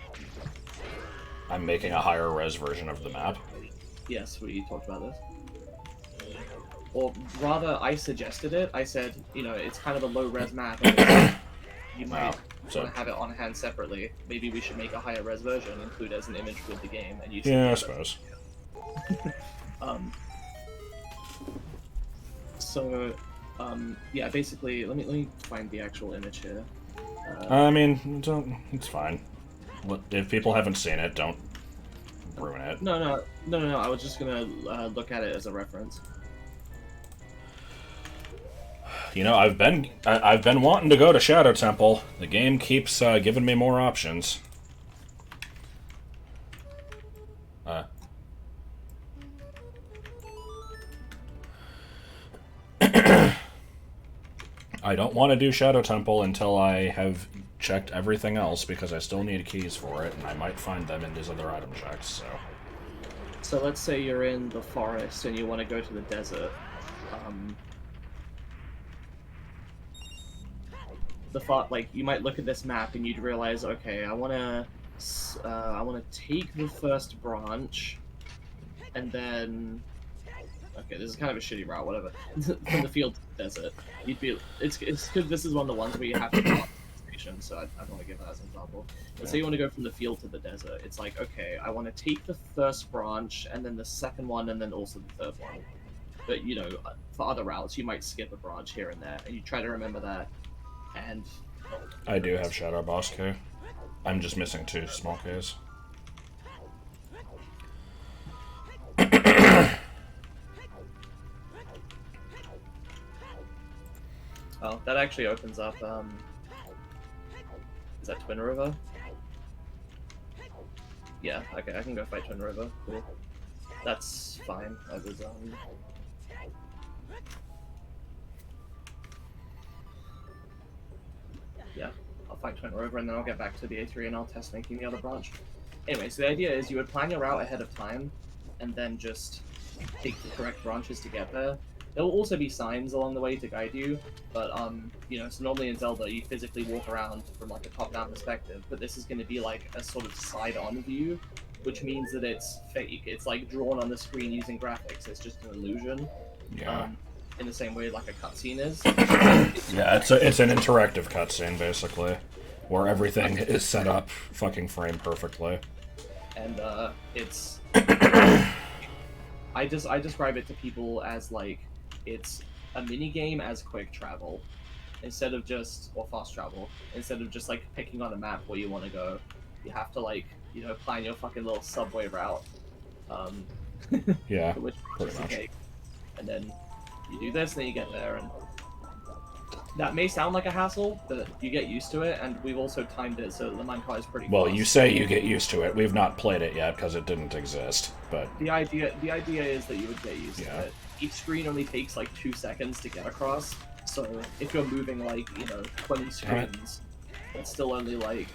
I'm making a higher res version of the map. Yes, we talked about this. Or rather, I suggested it. I said, it's kind of a low-res map, and you might want to have it on hand separately. Maybe we should make a higher res version, include as an image with the game, and use. Yeah, I suppose. Yeah, basically, let me find the actual image here. It's fine. If people haven't seen it, don't ruin it. No. I was just gonna look at it as a reference. I've been wanting to go to Shadow Temple. The game keeps giving me more options. I don't want to do Shadow Temple until I have checked everything else, because I still need keys for it, and I might find them in these other item checks, So let's say you're in the forest and you want to go to the desert. You might look at this map and you'd realize, okay, I want to take the first branch, and then, okay, this is kind of a shitty route, whatever. From the field to the desert, it's because this is one of the ones where you have to go to the station, so I don't want to give that as an example. Let's say you want to go from the field to the desert. It's like, okay, I want to take the first branch, and then the second one, and then also the third one. But for other routes, you might skip a branch here and there, and you try to remember that. And I do have Shadow Boss key. I'm just missing 2 small keys. Oh, that actually opens up, is that Twin River? Yeah, okay, I can go fight Twin River, cool. That's fine, I was, yeah, I'll fight Twin River and then I'll get back to the A3 and I'll test making the other branch. Anyway, so the idea is you would plan your route ahead of time, and then just take the correct branches to get there. There will also be signs along the way to guide you, but so normally in Zelda you physically walk around from a top-down perspective, but this is going to be a sort of side-on view, which means that it's fake. It's drawn on the screen using graphics. It's just an illusion. Yeah. In the same way a cutscene is. Yeah, it's an interactive cutscene basically, where everything is set up fucking frame perfectly. And it's I describe it to people as it's a mini game as quick travel, or fast travel, instead of just picking on a map where you want to go. You have to you know, plan your fucking little subway route. Yeah, Which pretty to much. take. And then you do this, and then you get there, and that may sound like a hassle, but you get used to it, and we've also timed it so that the minecart is pretty Well, fast. you say you get used to it. We've not played it yet because it didn't exist, but The idea is that you would get used Yeah. to it. Each screen only takes like 2 seconds to get across, so if you're moving like, you know, 20 screens, it's still only like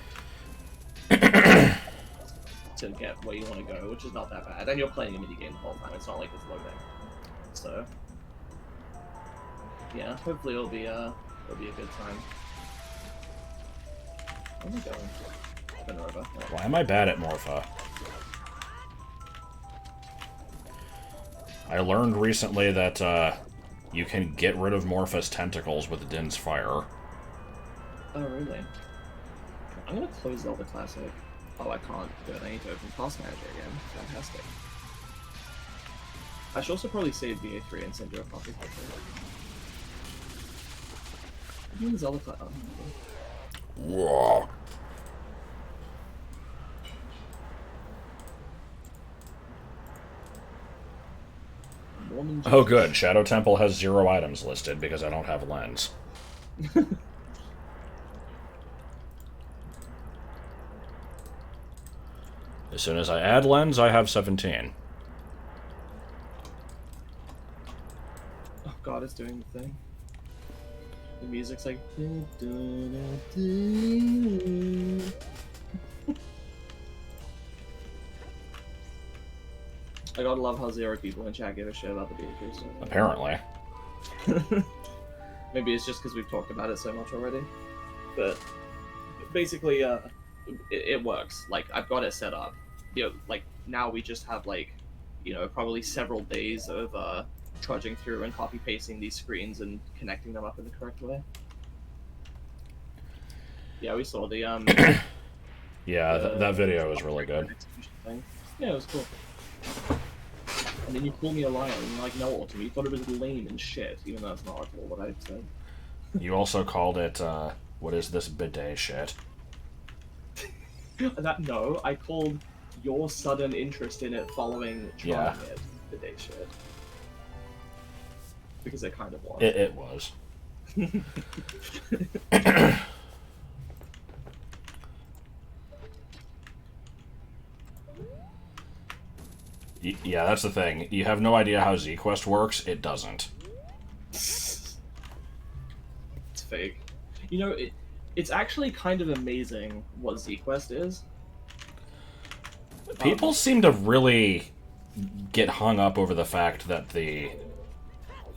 to get where you want to go, which is not that bad. And you're playing a minigame the whole time, it's not like it's loading. So yeah, hopefully it'll be a good time. Where am I going? Been over. why am I bad at Morpha? I learned recently that you can get rid of Morpha's tentacles with Din's Fire. Oh really? I'm gonna close Zelda Classic. Oh, I can't do it. I need to open Task Manager again. Fantastic. I should also probably save VA3 and send you a copy quickly. I'm doing Zelda Classic. Oh, okay. Whoa. Norman Oh, Jesus. good. Shadow Temple has 0 items listed because I don't have lens. As soon as I add lens, I have 17. Oh god, it's doing the thing. The music's like. I gotta love how 0 people in chat give a shit about the BHP stuff. Apparently. Maybe it's just because we've talked about it so much already. But basically, it works. Like, I've got it set up. You know, like, now we just have, like, you know, probably several days of trudging through and copy-pasting these screens and connecting them up in the correct way. Yeah, we saw the, Yeah, that video was really good. execution thing. Yeah, it was cool. And then you call me a liar, and you're like, no, Autumn, you thought it was lame and shit, even though that's not at all what I said. You also called it, what is this bidet shit? No, I called your sudden interest in it following trying it the day shit. Because it kind of was. It was. Yeah, that's the thing. You have no idea how ZQuest works. It doesn't. It's fake. You know, it's actually kind of amazing what ZQuest is. People seem to really get hung up over the fact that the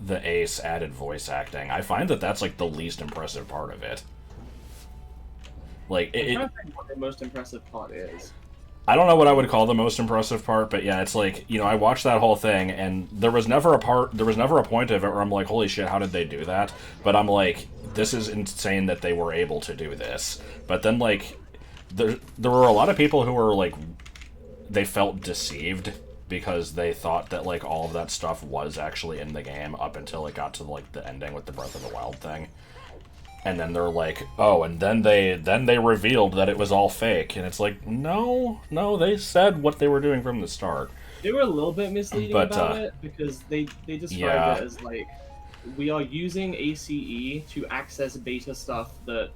Ace added voice acting. I find that that's like the least impressive part of it. Like I'm trying to think what the most impressive part is. I don't know what I would call the most impressive part, but yeah, it's like, you know, I watched that whole thing, and there was never a point of it where I'm like, holy shit, how did they do that? But I'm like, this is insane that they were able to do this. But then, like, there were a lot of people who were like, they felt deceived because they thought that like all of that stuff was actually in the game up until it got to like the ending with the Breath of the Wild thing. And then they're like, oh, and then they revealed that it was all fake. And it's like, no, they said what they were doing from the start. They were a little bit misleading But, about it because they described yeah. it as like, we are using ACE to access beta stuff that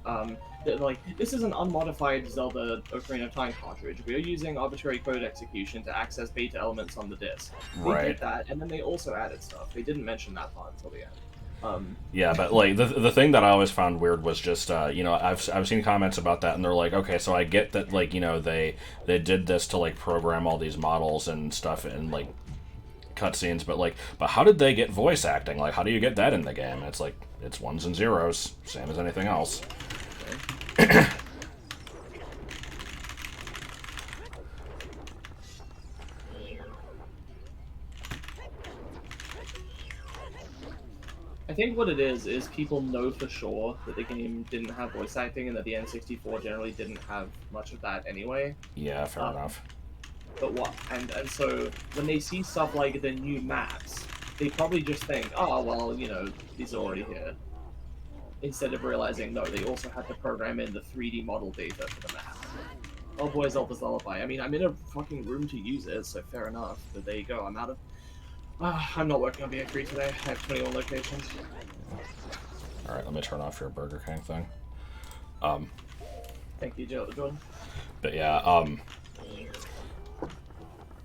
like, this is an unmodified Zelda Ocarina of Time cartridge. We are using arbitrary code execution to access beta elements on the disc. They Right. did that, and then they also added stuff. They didn't mention that part until the end. Yeah, but like the thing that I always found weird was just you know, I've seen comments about that, and they're like, okay, so I get that, like, you know, they did this to like program all these models and stuff and like cutscenes, but how did they get voice acting? Like, how do you get that in the game? It's like, it's ones and zeros, same as anything else. I think what it is people know for sure that the game didn't have voice acting and that the N64 generally didn't have much of that anyway. Yeah, fair enough. But what? And so when they see stuff like the new maps, they probably just think, oh, well, you know, these are already here. Instead of realizing, no, they also had to program in the 3D model data for the map. Oh boy, Zelda's Lullaby. I mean, I'm in a fucking room to use it, so fair enough. But there you go. I'm out of. I'm not working on BA3 today. I have 21 locations. All right, let me turn off your Burger King thing. Thank you, Jordan. But yeah,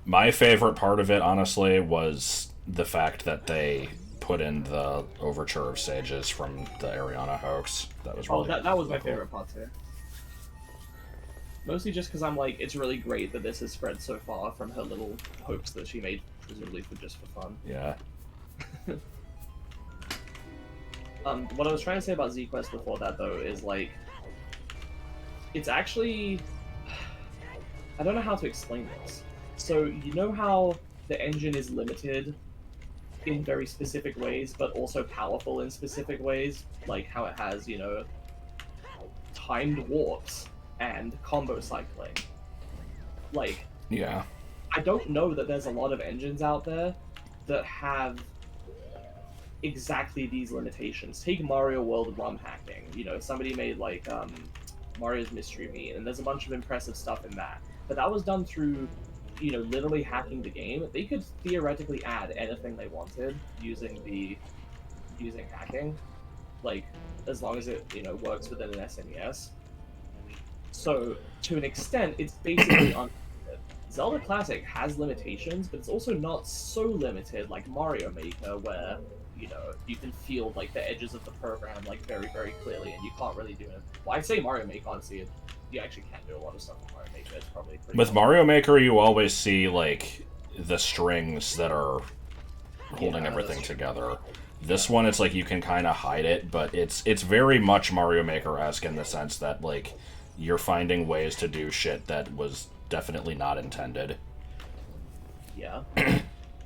my favorite part of it, honestly, was the fact that they put in the Overture of Sages from the Ariana hoax. That was really that was my cool. favorite part too. Mostly just because I'm like, it's really great that this has spread so far from her little hoax that she made, presumably for just for fun. Yeah. What I was trying to say about Z-Quest before that, though, is like, it's actually, I don't know how to explain this. So you know how the engine is limited in very specific ways, but also powerful in specific ways, like how it has, you know, timed warps and combo cycling. Like, Yeah. I don't know that there's a lot of engines out there that have exactly these limitations. Take Mario World ROM hacking. You know, somebody made like Mario's Mystery Meat, and there's a bunch of impressive stuff in that. But that was done through, you know, literally hacking the game. They could theoretically add anything they wanted using hacking, like as long as it, you know, works within an SNES. So to an extent, it's basically unlimited. Zelda Classic has limitations, but it's also not so limited like Mario Maker, where, you know, you can feel like the edges of the program like very, very clearly, and you can't really do it. Well, I'd say Mario Maker, honestly, you actually can do a lot of stuff with Mario Maker. It's probably pretty With Mario Maker, you always see like the strings that are holding everything together. This one, it's like you can kind of hide it, but it's very much Mario Maker-esque in the sense that like you're finding ways to do shit that was definitely not intended. Yeah.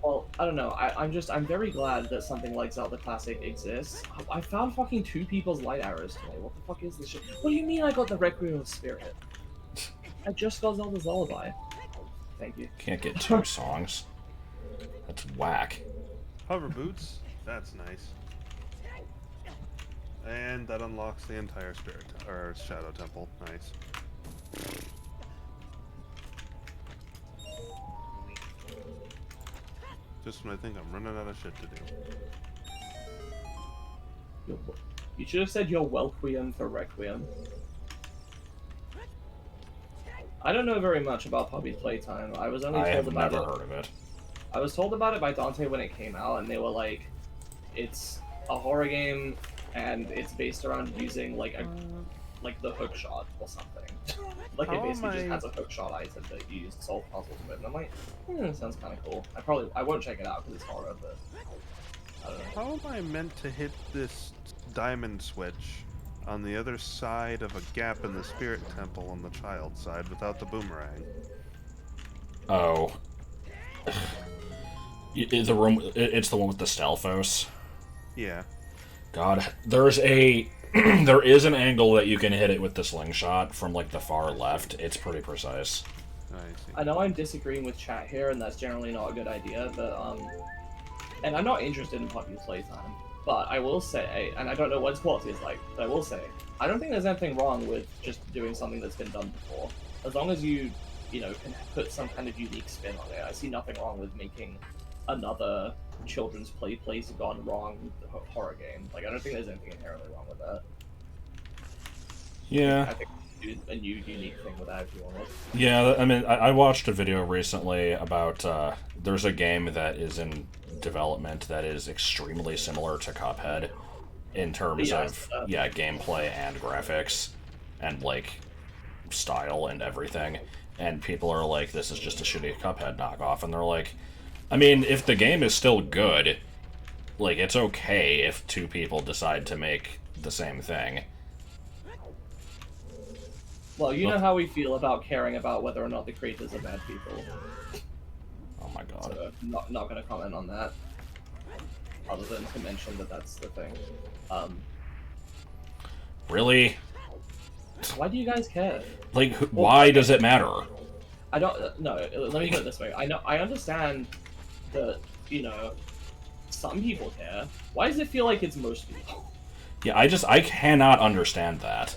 Well, I don't know. I'm very glad that something like Zelda Classic exists. I found fucking 2 people's light arrows today. What the fuck is this shit? What do you mean I got the Requiem of Spirit? I just got Zelda's Lullaby. Thank you. Can't get 2 songs. That's whack. Hover boots. That's nice. And that unlocks the entire spirit or shadow temple. Nice. Just when I think I'm running out of shit to do. You should have said your Welquiem for Requiem. I don't know very much about Puppy's Playtime. I was only I told have about never it. heard of it. I was told about it by Dante when it came out, and they were like, it's a horror game, and it's based around using like the hook shot or something. Like it basically just has a hook shot item that you use to solve puzzles with. And I'm like, sounds kind of cool. I won't check it out because it's horror, but I don't know. How am I meant to hit this diamond switch on the other side of a gap in the spirit temple on the child side without the boomerang? Oh. The room, it's the one with the Stalfos. Yeah. God, there's a there is an angle that you can hit it with the slingshot from like the far left. It's pretty precise. I see. I know I'm disagreeing with chat here, and that's generally not a good idea, but and I'm not interested in Puppy's Playtime, but I will say, and I don't know what its quality is like, but I will say, I don't think there's anything wrong with just doing something that's been done before. As long as you know, can put some kind of unique spin on it. I see nothing wrong with making another children's place gone wrong horror game. Like, I don't think there's anything inherently wrong with that. Yeah. I think you do a new unique thing with that if you want it. Yeah, I mean, I watched a video recently about, there's a game that is in development that is extremely similar to Cuphead in terms of, gameplay and graphics and, like, style and everything. And people are like, this is just a shitty Cuphead knockoff. And they're like, I mean, if the game is still good, like, it's okay if 2 people decide to make the same thing. Well, you know how we feel about caring about whether or not the creators are bad people. Oh my god. So, not going to comment on that. Other than to mention that that's the thing. Really? Why do you guys care? Like, why does it matter? I don't. No, let me put it this way. I understand that, you know, some people care. Why does it feel like it's most people? Yeah, I cannot understand that.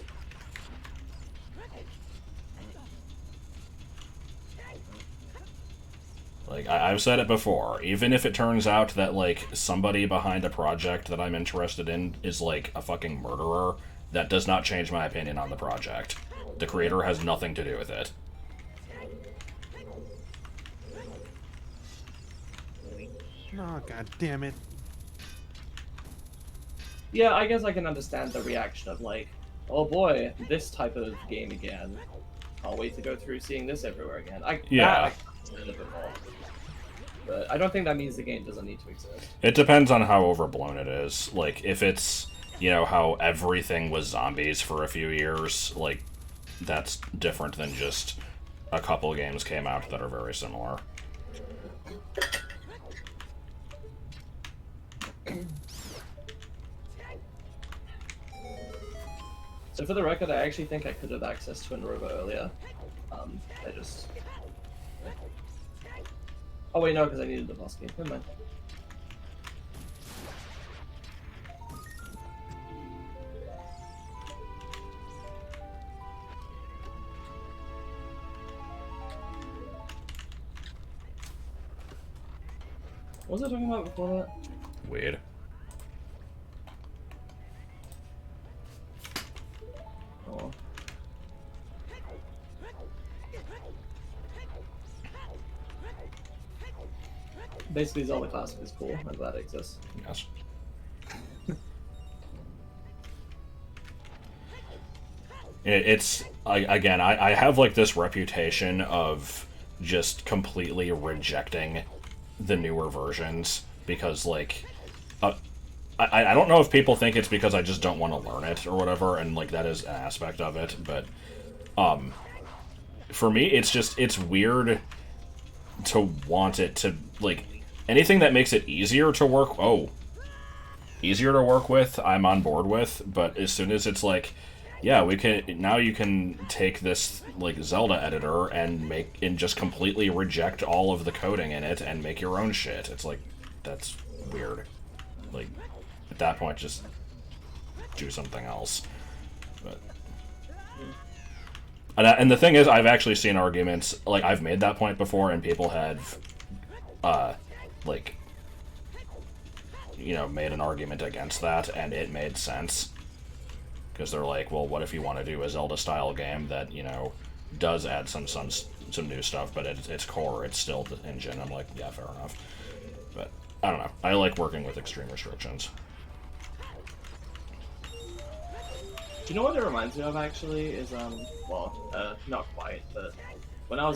I've said it before. Even if it turns out that like somebody behind a project that I'm interested in is like a fucking murderer, that does not change my opinion on the project. The creator has nothing to do with it. Oh, god damn it. Yeah, I guess I can understand the reaction of like, oh boy, this type of game again. I'll wait to go through seeing this everywhere again. I can understand a bit more. But I don't think that means the game doesn't need to exist. It depends on how overblown it is. Like, if it's, you know, how everything was zombies for a few years, like, that's different than just a couple games came out that are very similar. So for the record, I actually think I could have accessed Twin River earlier. I just... Oh wait, no, because I needed the boss game. Never mind. What was I talking about before that? Weird. Oh. Basically, Zelda Classic is cool. I'm glad it exists. Yes. It's again, I have like this reputation of just completely rejecting the newer versions because like I don't know if people think it's because I just don't want to learn it or whatever, and like that is an aspect of it, but for me it's weird to want it to like anything that makes it easier to work with I'm on board with, but as soon as it's like yeah, you can take this like Zelda editor and just completely reject all of the coding in it and make your own shit. It's like that's weird. Like at that point just do something else. But and the thing is I've actually seen arguments like I've made that point before and people have like you know made an argument against that and it made sense. Because they're like, well, what if you want to do a Zelda-style game that, you know, does add some new stuff, but its core, it's still the engine. I'm like, yeah, fair enough. But, I don't know. I like working with extreme restrictions. Do you know what it reminds me of, actually, is, not quite, but when I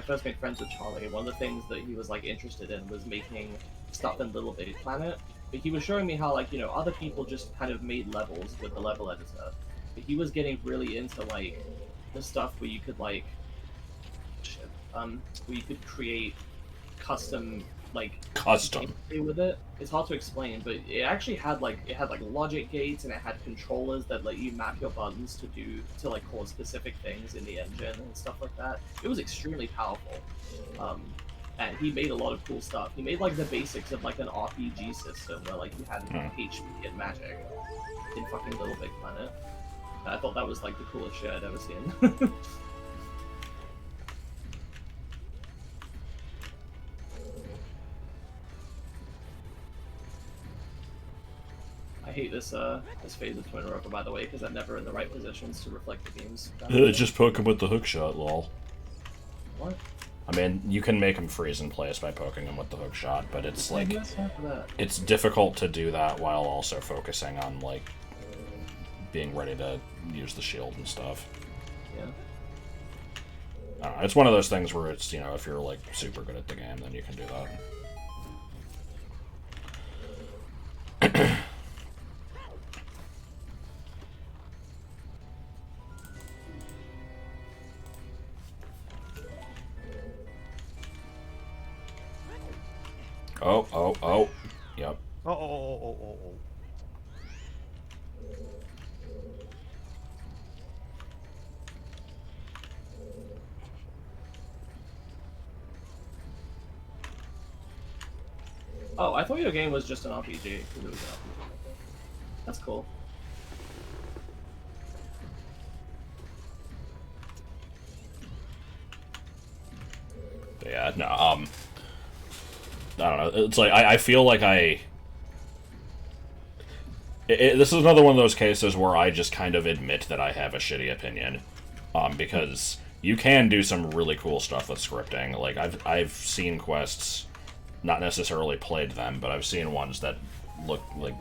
first made friends with Charlie, one of the things that he was, like, interested in was making stuff in Little Big Planet. But he was showing me how, like, you know, other people just kind of made levels with the level editor. But he was getting really into, like, the stuff where you could, like, where you could create custom gameplay with it. It's hard to explain, but it actually had, like, logic gates and it had controllers that let you map your buttons to cause specific things in the engine and stuff like that. It was extremely powerful. And he made a lot of cool stuff. He made like the basics of like an RPG system where like you had HP and magic in fucking Little Big Planet. And I thought that was like the coolest shit I'd ever seen. I hate this phase of Twin Rover, by the way, because I'm never in the right positions to reflect the beams. Just poke him with the hookshot, lol. What? I mean, you can make him freeze in place by poking him with the hook shot, but it's like it's difficult to do that while also focusing on like being ready to use the shield and stuff. Yeah. I don't know, it's one of those things where it's, you know, if you're like super good at the game, then you can do that. Oh. Yep. Oh. Oh, I thought your game was just an RPG. 'Cause it was an RPG. That's cool. But yeah, Yeah, no, I don't know. It's like, I feel like this is another one of those cases where I just kind of admit that I have a shitty opinion. Because you can do some really cool stuff with scripting. Like, I've seen quests, not necessarily played them, but I've seen ones that look, like,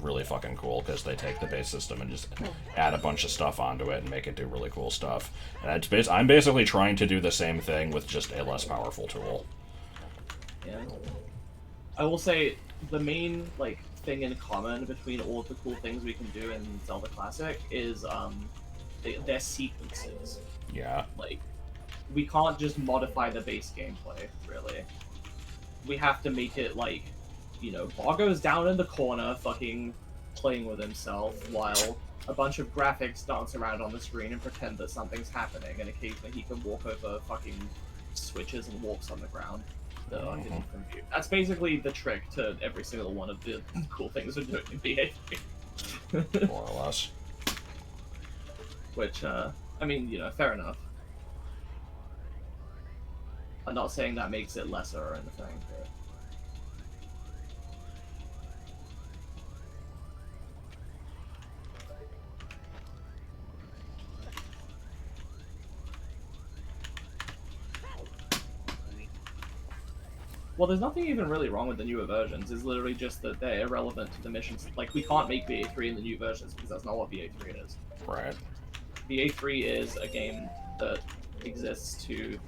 really fucking cool because they take the base system and just add a bunch of stuff onto it and make it do really cool stuff. And I'm basically trying to do the same thing with just a less powerful tool. Yeah. I will say the main thing in common between all of the cool things we can do in Zelda Classic is their sequences. Yeah. Like, we can't just modify the base gameplay, really. We have to make it Bargo's down in the corner fucking playing with himself while a bunch of graphics dance around on the screen and pretend that something's happening, and occasionally he can walk over fucking switches and walks on the ground that are hidden from view. That's basically the trick to every single one of the cool things we're doing in BA3. More or less. Which, I mean, fair enough. I'm not saying that makes it lesser or anything, but... Well, there's nothing even really wrong with the newer versions. It's literally just that they're irrelevant to the missions. Like, we can't make BA3 in the new versions because that's not what BA3 is. Right. BA3 is a game that exists to,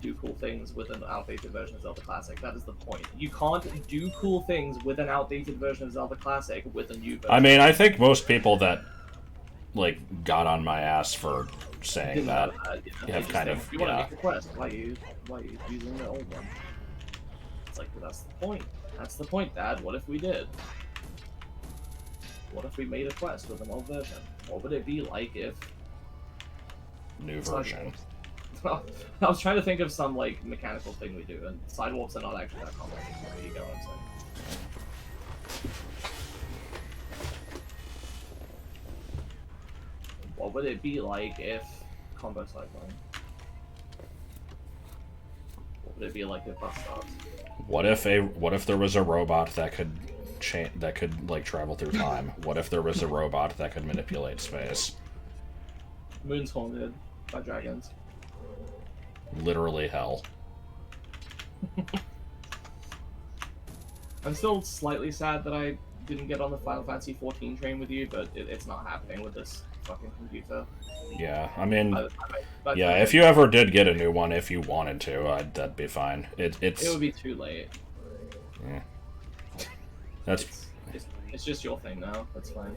do cool things with an outdated version of Zelda Classic. That is the point. You can't do cool things with an outdated version of Zelda Classic with a new version. I mean, I think most people that, got on my ass for saying that have kind of, you want to make a quest, why are you using the old one? It's like, well, that's the point. That's the point, Dad. What if we did? What if we made a quest with an old version? What would it be like if... New version. I was trying to think of some, mechanical thing we do, and sidewalks are not actually that common. You get what I'm saying? What would it be like if combo cycling? What would it be like if bus stops? What if there was a robot that could travel through time? What if there was a robot that could manipulate space? Moon's haunted by dragons. Literally hell. I'm still slightly sad that I didn't get on the Final Fantasy 14 train with you, but it's not happening with this fucking computer. Yeah, I mean, But yeah, if you ever did get a new one, if you wanted to, that'd be fine. it would be too late. Yeah. It's just your thing now. That's fine.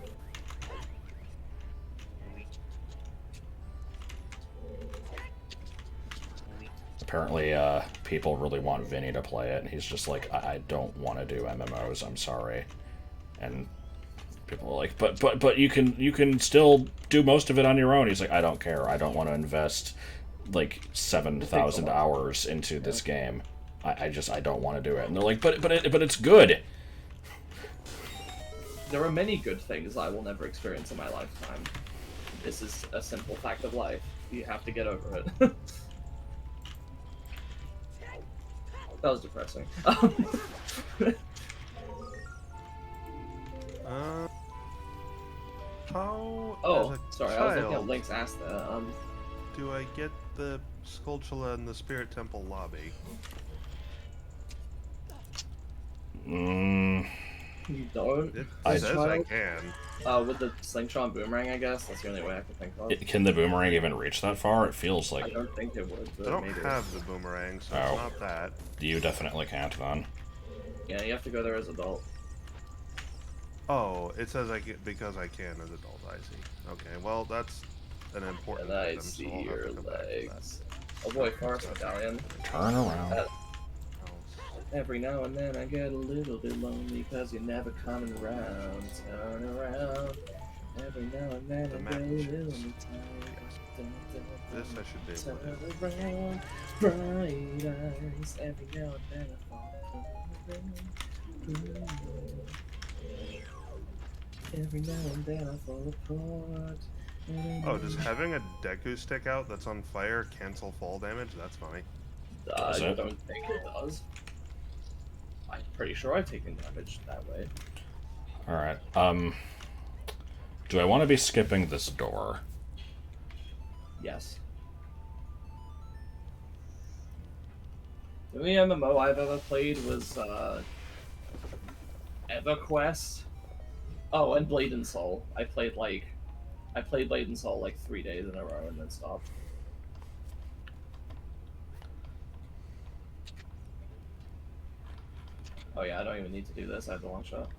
Apparently, people really want Vinny to play it, and he's just like, I don't want to do MMOs, I'm sorry. And people are like, but you can still do most of it on your own. He's like, I don't care. I don't want to invest 7,000 hours into this game. I don't want to do it. And they're like, but it's good. There are many good things I will never experience in my lifetime. This is a simple fact of life. You have to get over it. That was depressing. How? Oh, as a sorry, I was looking at child, Link's ass there. do I get the Skulltula in the Spirit Temple lobby? You don't? It I- says I can. With the slingshot and boomerang, I guess. That's the only way I can think of. Can the boomerang even reach that far? It feels I like don't think it would, but I don't maybe. have the boomerang, so Oh. it's not that. you definitely can't then. Yeah, you have to go there as adult. Oh, it says I get because I can as adult. I see. Okay, well that's an important And I item, so see I'll have to your come back to that. legs. Oh boy, Forest Medallion. Turn around. Every now and then I get a little bit lonely because you're never coming around. Turn around. Every now and then The I map get a should little be bit This I should be able Turn to. around, bright eyes. Every now and then I fall apart. Every now and then I fall apart. Oh, does having a Deku stick out that's on fire cancel fall damage? That's funny. Does I it? don't think it does. I'm pretty sure I've taken damage that way. Alright, do I want to be skipping this door? Yes. The only MMO I've ever played was EverQuest. Oh, and Blade and Soul. I played Blade and Soul like 3 days in a row and then stopped. Oh yeah, I don't even need to do this. I have the long shot.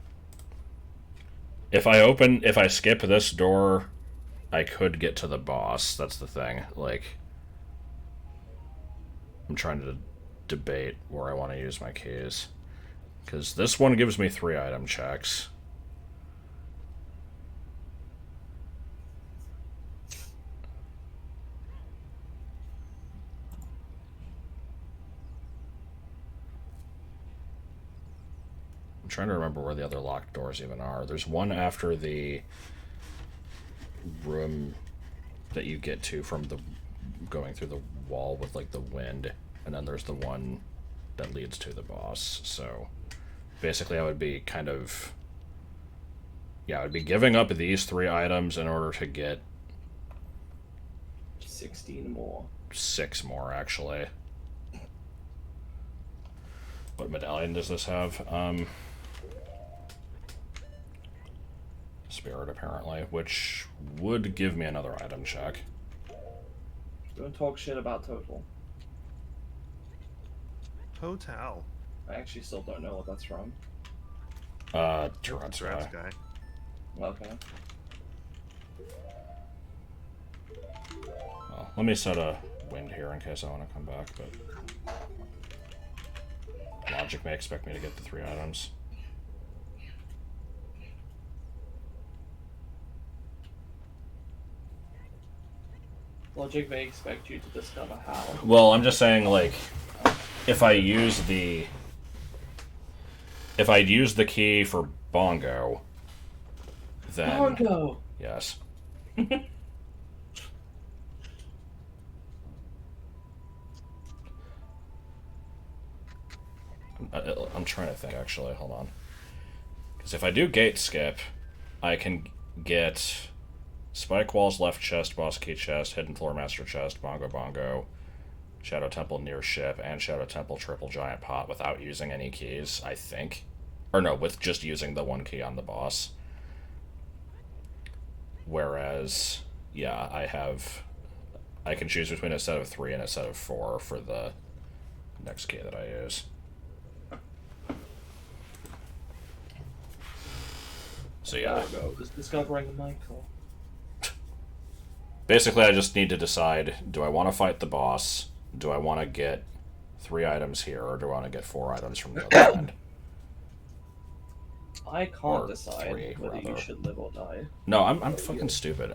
If I skip this door, I could get to the boss. That's the thing. Like, I'm trying to debate where I want to use my keys. Because this one gives me 3 item checks. I'm trying to remember where the other locked doors even are. There's one after the room that you get to from the going through the wall with like the wind, and then there's the one that leads to the boss. So basically I would be kind of, yeah, I would be giving up these 3 items in order to get 16 more. 6 more actually. What medallion does this have? Spirit, apparently, which would give me another item check. Don't talk shit about Total. Total. I actually still don't know what that's from. Durant's Rats guy. guy. Okay. Well, let me set a wind here in case I want to come back, but logic may expect me to get the 3 items. Logic may expect you to discover how. Well, I'm just saying, like, if I use the key for Bongo, then Bongo! yes. I'm trying to think, actually. Hold on. Because if I do gate skip, I can get Spike Walls left chest, Boss Key chest, Hidden Floor Master chest, Bongo Bongo, Shadow Temple near ship, and Shadow Temple triple giant pot without using any keys, I think. Or no, with just using the 1 key on the boss. Whereas, yeah, I can choose between a set of 3 and a set of 4 for the next key that I use. So yeah. Bongo is discovering Michael. Basically, I just need to decide, do I want to fight the boss? Do I want to get 3 items here, or do I want to get 4 items from the other end? I can't Or decide 3, whether you rather. should live or die. No, I'm fucking stupid.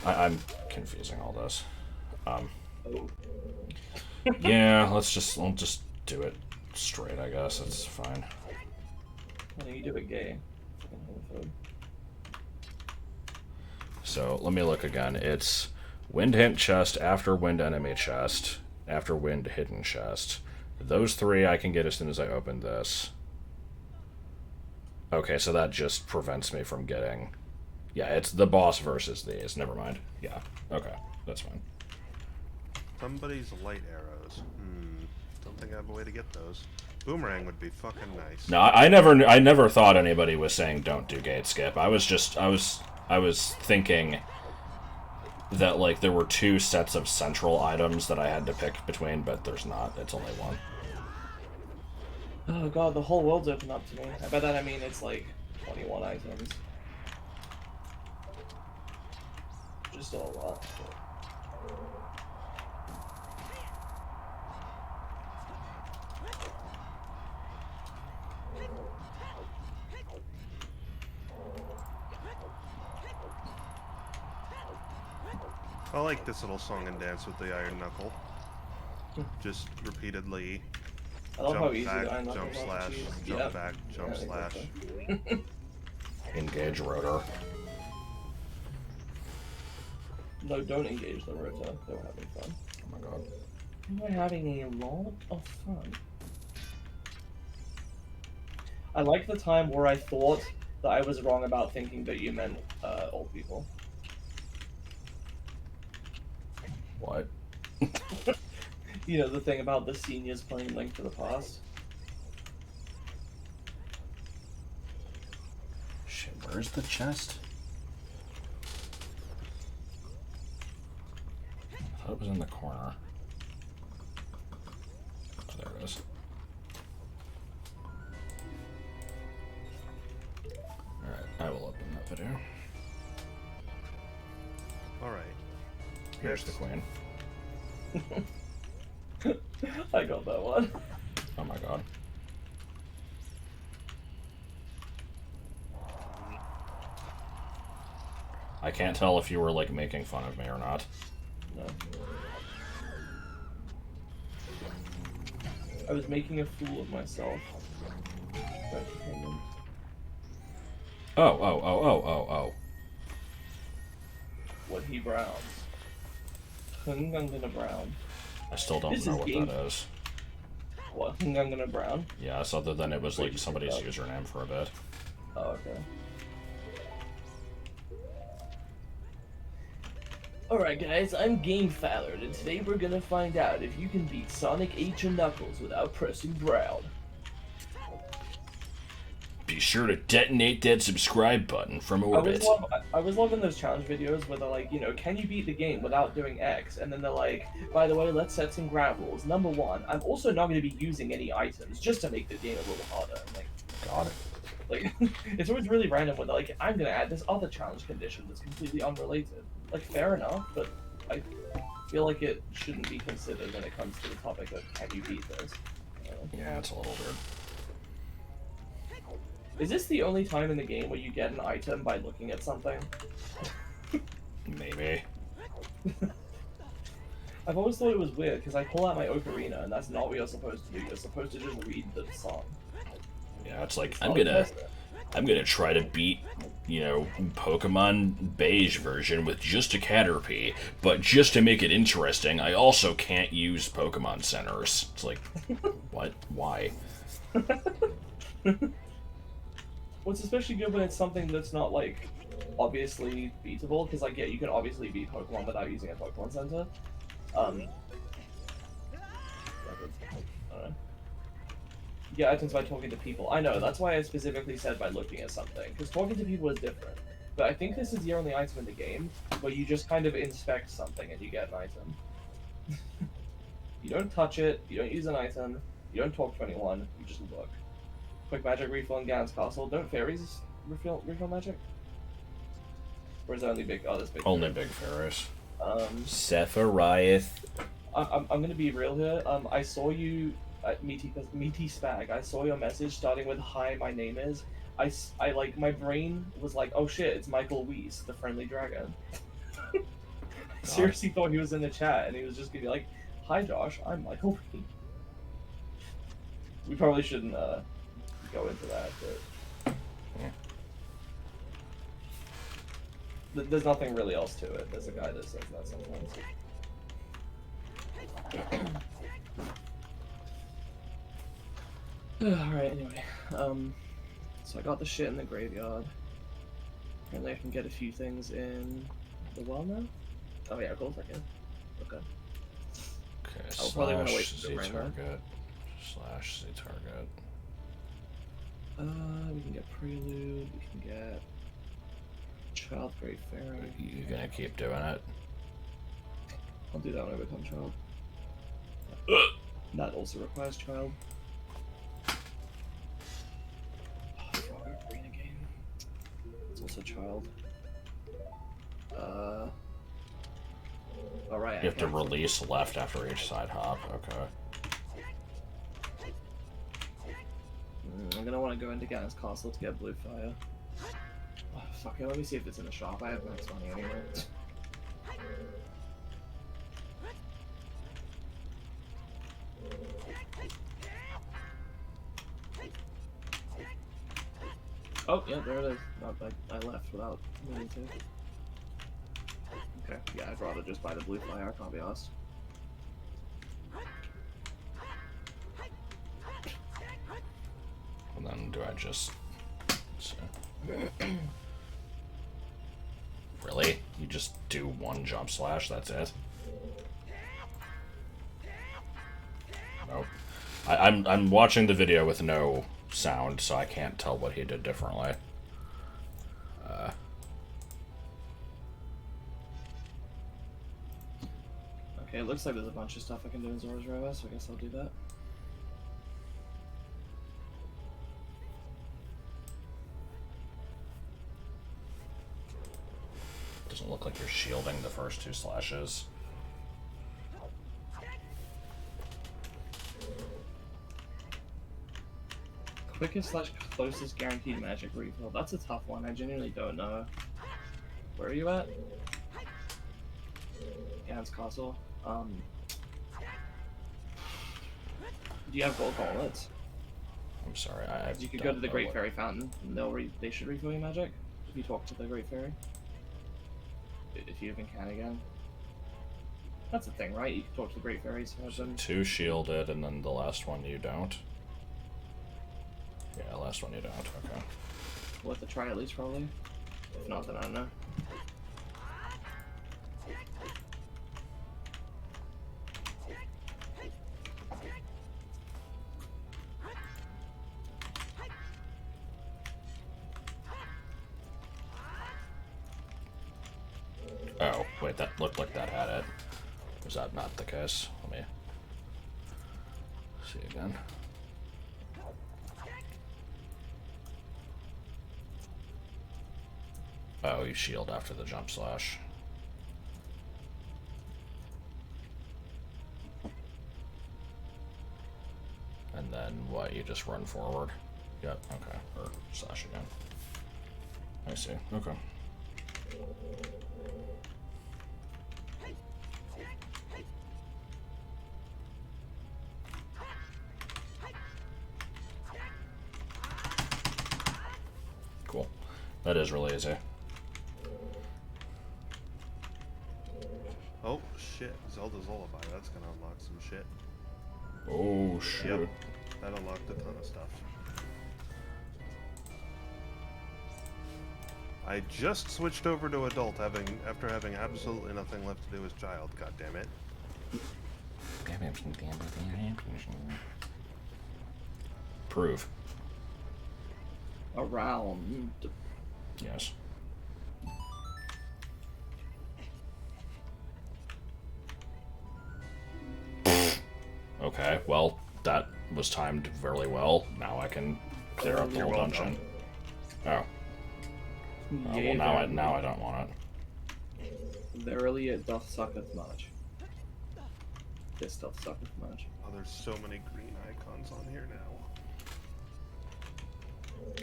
I'm confusing all this. Oh. Yeah, I'll just do it straight, I guess. It's fine. Why don't you do it gay? So, let me look again. It's Wind Hint chest, after Wind Enemy chest, after Wind Hidden chest. Those 3 I can get as soon as I open this. Okay, so that just prevents me from getting... Yeah, it's the boss versus these. Never mind. Yeah, okay. That's fine. Somebody's light arrows. Don't think I have a way to get those. Boomerang would be fucking nice. No, I never thought anybody was saying don't do gate skip. I was thinking that, like, there were 2 sets of central items that I had to pick between, but there's not. It's only 1. Oh god, the whole world's opened up to me. By that I mean it's like 21 items. Just a lot. I like this little song and dance with the Iron Knuckle. Just repeatedly I love how jump easy back, I know jump how to slash, choose. jump Yep. back, jump Yeah, slash. exactly. Engage rotor. No, don't engage the rotor. They were having fun. Oh my god. They were having a lot of fun. I like the time where I thought that I was wrong about thinking that you meant old people. What? You know, the thing about the seniors playing Link to the Past. Shit, where's the chest? I thought it was in the corner. Oh, there it is. Alright, I will open that video. Alright. Here's the queen. I got that one. Oh my god. I can't tell if you were, like, making fun of me or not. No. I was making a fool of myself. Oh. What he browns. Hungangana brown. I still don't This know is what game- that is. What? Hungangana brown? Yes, other than it was, like, Wait, somebody's oh. username for a bit. Oh, okay. Alright guys, I'm Game Fallard, and today we're gonna find out if you can beat Sonic H and Knuckles without pressing brown. Be sure to detonate that subscribe button from Orbit. I was loving those challenge videos where they're like, you know, can you beat the game without doing X? And then they're like, by the way, let's set some ground rules. Number one, I'm also not going to be using any items just to make the game a little harder. I'm like, Got it. like it's always really random when they're like, I'm going to add this other challenge condition that's completely unrelated. Like, fair enough, but I feel like it shouldn't be considered when it comes to the topic of can you beat this. Yeah, it's a little weird. Is this the only time in the game where you get an item by looking at something? Maybe. I've always thought it was weird because I pull out my ocarina and that's not what you're supposed to do. You're supposed to just read the song. Yeah, it's like It's I'm not gonna try to beat, you know, Pokemon Beige version with just a Caterpie, but just to make it interesting, I also can't use Pokemon centers. It's like, what? Why? What's especially good when it's something that's not like obviously beatable, because like yeah, you can obviously beat Pokemon without using a Pokemon Center. I don't know. Yeah, items by talking to people. I know, that's why I specifically said by looking at something, because talking to people is different. But I think this is the only item in the game where you just kind of inspect something and you get an item. You don't touch it, you don't use an item, you don't talk to anyone, you just look. Quick magic refill in Ganon's castle. Don't fairies refill magic? Or is it only big? Oh, this big. Only big fairies. Sephiriah. I'm gonna be real here. I saw you at Meaty Spag. I saw your message starting with "Hi, my name is." I like my brain was like, "Oh shit, it's Michael Weiss, the friendly dragon." I seriously thought he was in the chat, and he was just gonna be like, "Hi, Josh, I'm Michael Weiss." We probably shouldn't go into that, but there's nothing really else to it. There's a guy that says that sometimes. Alright, anyway. So I got the shit in the graveyard. Apparently I can get a few things in the well now? Oh yeah, gold I can. Okay. Okay, I'll probably wanna wait slash for the Z rain, though. target. Slash Z target. We can get Prelude, we can get Child Great Pharaoh. You gonna keep doing it? I'll do that when I become Child. That also requires Child. Oh, fuck, Arena game. It's also Child. Alright. You have to release left after each side hop. Okay. I'm gonna want to go into Ganon's castle to get Blue Fire. Oh, fuck it, let me see if it's in the shop. I have max money anyway. Oh, yeah, there it is. I left without meaning to. Okay, yeah, I'd rather just buy the blue flyer, I can't be asked. And then do I just... Really? You just do one jump slash, that's it? Nope. I'm watching the video with no sound, so I can't tell what he did differently. Okay, it looks like there's a bunch of stuff I can do in Zora's Rover, so I guess I'll do that. Doesn't look like you're shielding the first two slashes. Quickest slash closest guaranteed magic refill. That's a tough one. I genuinely don't know. Where are you at? Gans Castle. Do you have gold gauntlets? I'm sorry, You could go to the Great Fairy Fountain, and they should refill your magic if you talk to the Great Fairy. If you even can again. That's the thing, right? You can talk to the Great Fairies. Two shielded, and then the last one you don't. Yeah, last one you don't. Okay. We'll have to try at least, probably. If not, then I don't know. Oh, wait, that looked like that had it. Was that not the case? Let me see again. Oh, you shield after the jump slash. And then what, you just run forward? Yep, okay. Or slash again. I see, okay. Cool. That is really easy. Oh shit, Zelda's Lullaby. That's gonna unlock some shit. Oh shit. Yep, that unlocked a ton of stuff. I just switched over to adult, after having absolutely nothing left to do as child. God damn it. Prove. Around. Yes. Okay, well, that was timed very well. Now I can clear up the whole dungeon. Oh. Well, now I don't want it. Verily it doth sucketh much. This doth sucketh much. Oh, there's so many green icons on here now.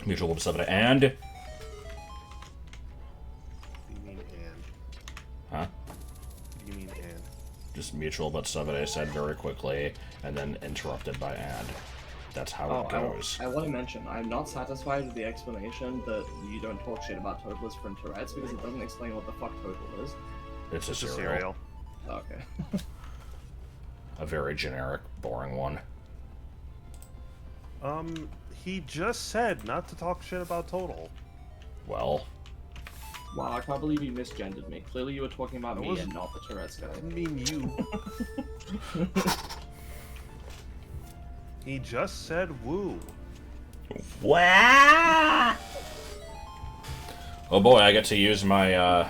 Mutual will sub it and. What do you mean and? Huh? What do you mean and? Just mutual but Savade said very quickly, and then interrupted by and. That's how it goes. I want to mention, I'm not satisfied with the explanation that you don't talk shit about Total for Tourette's because it doesn't explain what the fuck Total is. It's a cereal. Okay. A very generic, boring one. He just said not to talk shit about Total. Well. Wow, I can't believe you misgendered me. Clearly you were talking about me and not the Tourette's guy. I didn't mean you. He just said woo. Wow! Oh boy, I get to use my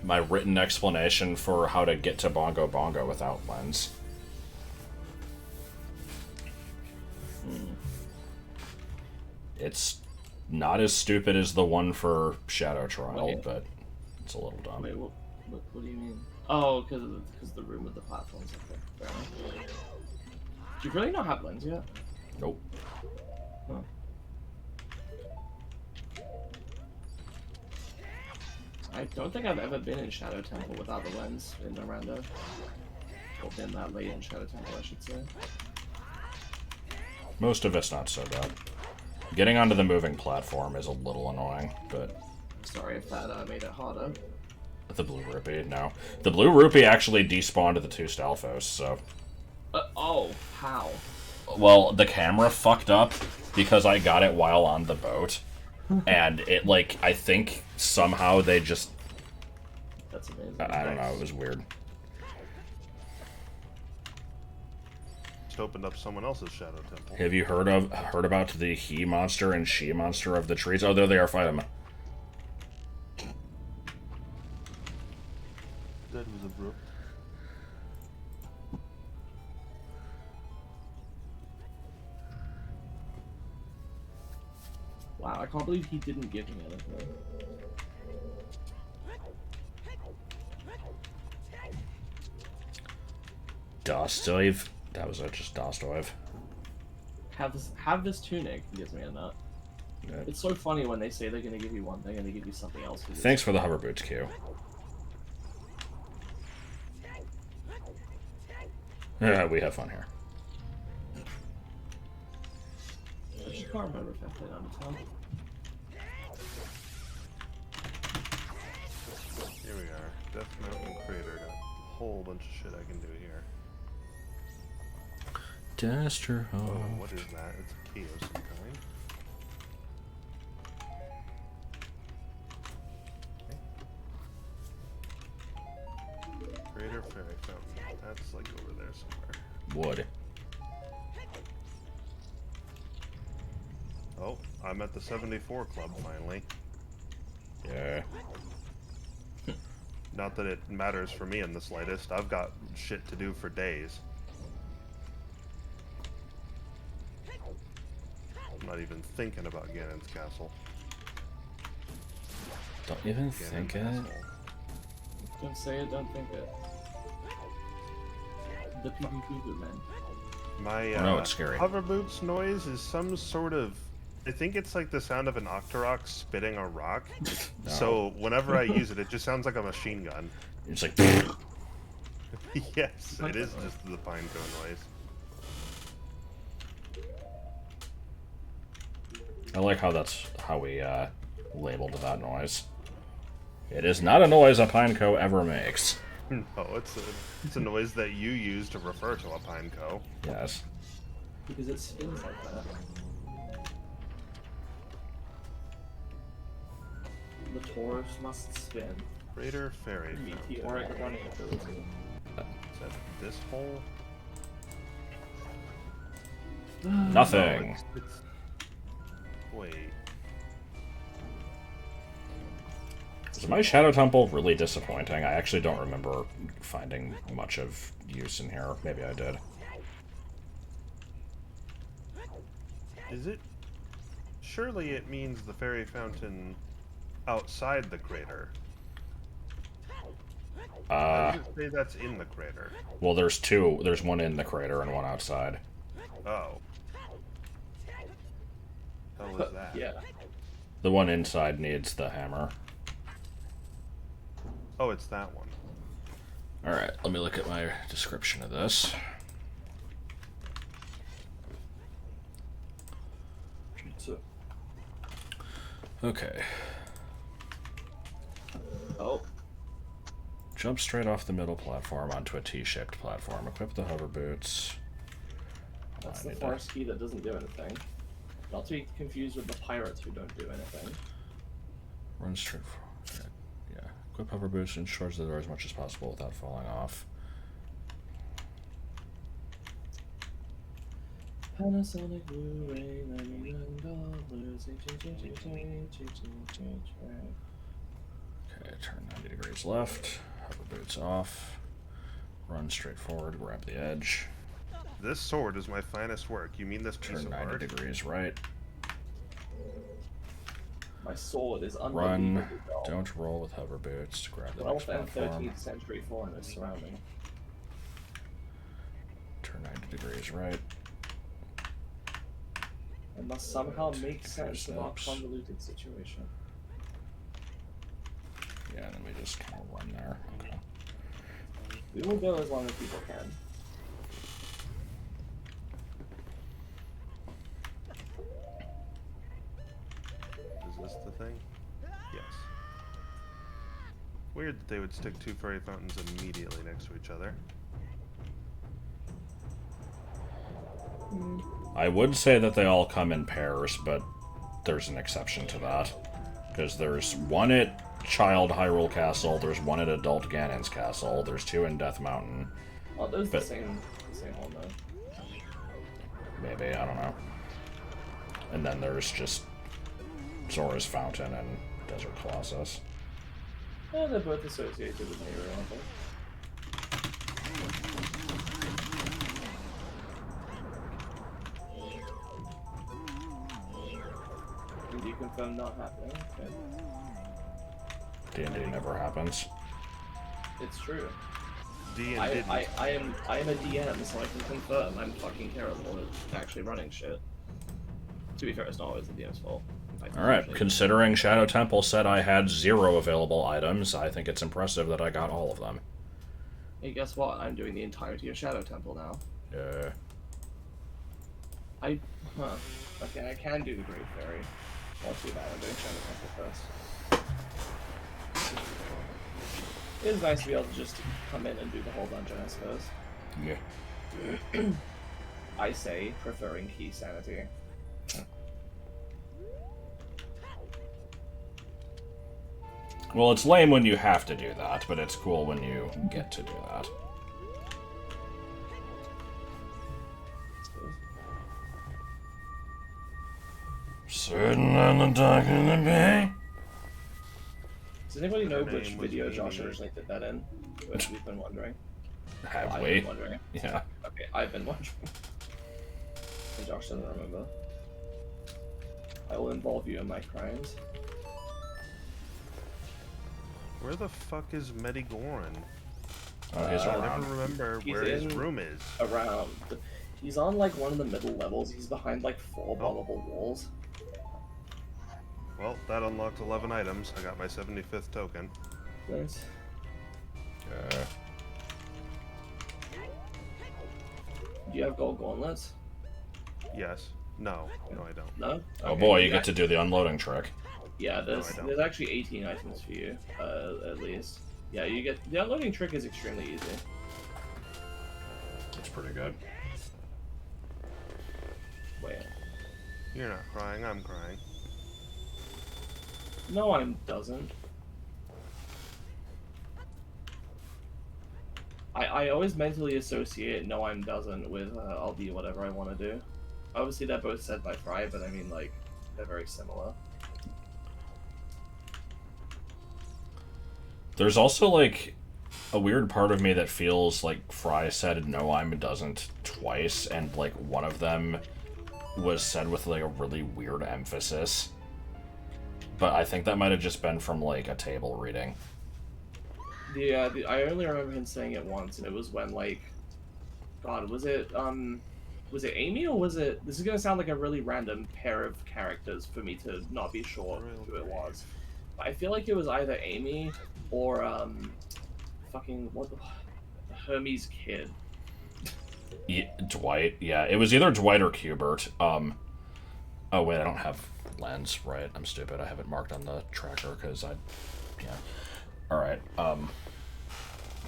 my written explanation for how to get to Bongo Bongo without lens. It's not as stupid as the one for Shadow Trial, but it's a little dumb. Wait, what do you mean? Oh, because the room with the platforms. Okay, fair enough. Do you really not have lens yet? Nope. Huh. I don't think I've ever been in Shadow Temple without the lens in the rando. Or been that late in Shadow Temple, I should say. Most of it's not so bad. Getting onto the moving platform is a little annoying, but... Sorry if that made it harder. The blue rupee, no. The blue rupee actually despawned the 2 Stalfos, so... Oh, how? Well, the camera fucked up because I got it while on the boat. And it, like, I think somehow they just... That's amazing. I don't know, it was weird. Just opened up someone else's shadow temple. Have you heard about the he monster and she monster of the trees? Oh, there they are, fight them. That was abrupt. Wow, I can't believe he didn't give me anything. Dostoev? That was just Dostoev. Have this tunic, he gives me a nut. Yeah. It's so funny when they say they're gonna give you one thing and they give you something else. Thanks for the hover boots, Q. Yeah, we have fun here. I just can't remember if I played Undertale. Here we are. Death Mountain Crater. Got a whole bunch of shit I can do here. Duster Oh, what is that? It's a key of some kind. Okay. Crater Fairy Fountain. That's like over there somewhere. Wood. Oh, I'm at the 74 Club finally. Yeah. Not that it matters for me in the slightest. I've got shit to do for days. I'm not even thinking about Ganon's castle. Don't even Ganon think it. castle. Don't say it, don't think it. The PvP man. My Oh, no, it's scary. hover boots noise is some sort of... I think it's like the sound of an Octorok spitting a rock. No. So whenever I use it, it just sounds like a machine gun. It's like... Yes, it is just the pinecone noise. I like how that's how we labeled that noise. It is not a noise a pineco ever makes. No, it's a noise that you use to refer to a pineco. Yes. Because it spins like that. The torus must spin. Crater Fairy Fountain. Meteoric running ability. Is that this hole? Nothing. It's... Wait. Is my Shadow Temple really disappointing? I actually don't remember finding much of use in here. Maybe I did. Is it? Surely it means the fairy fountain outside the crater. Why does it say that's in the crater? Well, there's two. There's one in the crater and one outside. Oh. How was that? Yeah. The one inside needs the hammer. Oh, it's that one. Alright, let me look at my description of this. Okay. Oh. Jump straight off the middle platform onto a T-shaped platform. Equip the hover boots. That's I the need forest key that doesn't do anything. Not to be confused with the pirates who don't do anything. Run straight forward. Yeah. Equip hover boots and charge the door as much as possible without falling off. Panasonic Blu-ray, $99. Okay, turn 90 degrees left. Hover boots off. Run straight forward. Grab the edge. This sword is my finest work. You mean this piece Turn of 90 art? degrees right. My sword is unbelievably Run. dull. Don't roll with hover boots. Grab the next 12th and platform. 13th century foreigners surrounding. Turn 90 degrees right. It must somehow make Two sense of our steps. convoluted situation. Yeah, and then we just kind of run there. Okay. We will go as long as people can. Is this the thing? Yes. Weird that they would stick two fairy fountains immediately next to each other. I would say that they all come in pairs, but there's an exception to that. Because there's one at Child Hyrule Castle, there's one at Adult Ganon's Castle, there's two in Death Mountain. Oh, those the same one though. Maybe, I don't know. And then there's just Zora's Fountain and Desert Colossus. Yeah, they're both associated with Nehru, aren't they? And you confirm not happening? Okay. D&D never happens. It's true. D and I didn't. am a DM, so I can confirm I'm fucking terrible at actually running shit. To be fair, it's not always the DM's fault. Alright, considering Shadow Temple said I had 0 available items, I think it's impressive that I got all of them. Hey, guess what? I'm doing the entirety of Shadow Temple now. Yeah. Okay, I can do the Great Fairy. Not too bad, I'm doing Shadow Temple first. It is nice to be able to just come in and do the whole dungeon, I suppose. Yeah. I say, preferring key sanity. Well, it's lame when you have to do that, but it's cool when you get to do that. Sitting on the dock of the bay. Does anybody know Her which name was video Mimi. Josh originally did that in? We've been wondering. Have I've we? been wondering. Yeah. Okay, I've been wondering. And Josh doesn't remember. I will involve you in my crimes. Where the fuck is Medigoran? Oh, he's I around. never remember He's where his in- room is. Around. He's on like one of the middle levels. He's behind like 4 bombable walls. Well, that unlocked 11 items. I got my 75th token. Nice. Do you have gold gauntlets? Yes. No. No, I don't. No? Oh Okay, boy, you get to do the unloading trick. Yeah, I don't. there's actually 18 items for you, at least. Yeah, you get the unloading trick is extremely easy. It's pretty good. Wait, You're not crying, I'm crying. no, I doesn't. I always mentally associate no, I'm doesn't with I'll be whatever I want to do. Obviously, they're both said by Fry, but I mean like they're very similar. There's also, like, a weird part of me that feels like Fry said no, I'm doesn't twice, and, like, one of them was said with, like, a really weird emphasis. But I think that might have just been from, like, a table reading. I only remember him saying it once, and it was when like, God, was it Amy or was it? This is gonna sound like a really random pair of characters for me to not be sure who it was. But I feel like it was either Amy or fucking what the Hermes kid. Yeah, Dwight, yeah. It was either Dwight or Cubert. Oh, wait, I don't have lens, right? I'm stupid. I have it marked on the tracker, because yeah. Alright,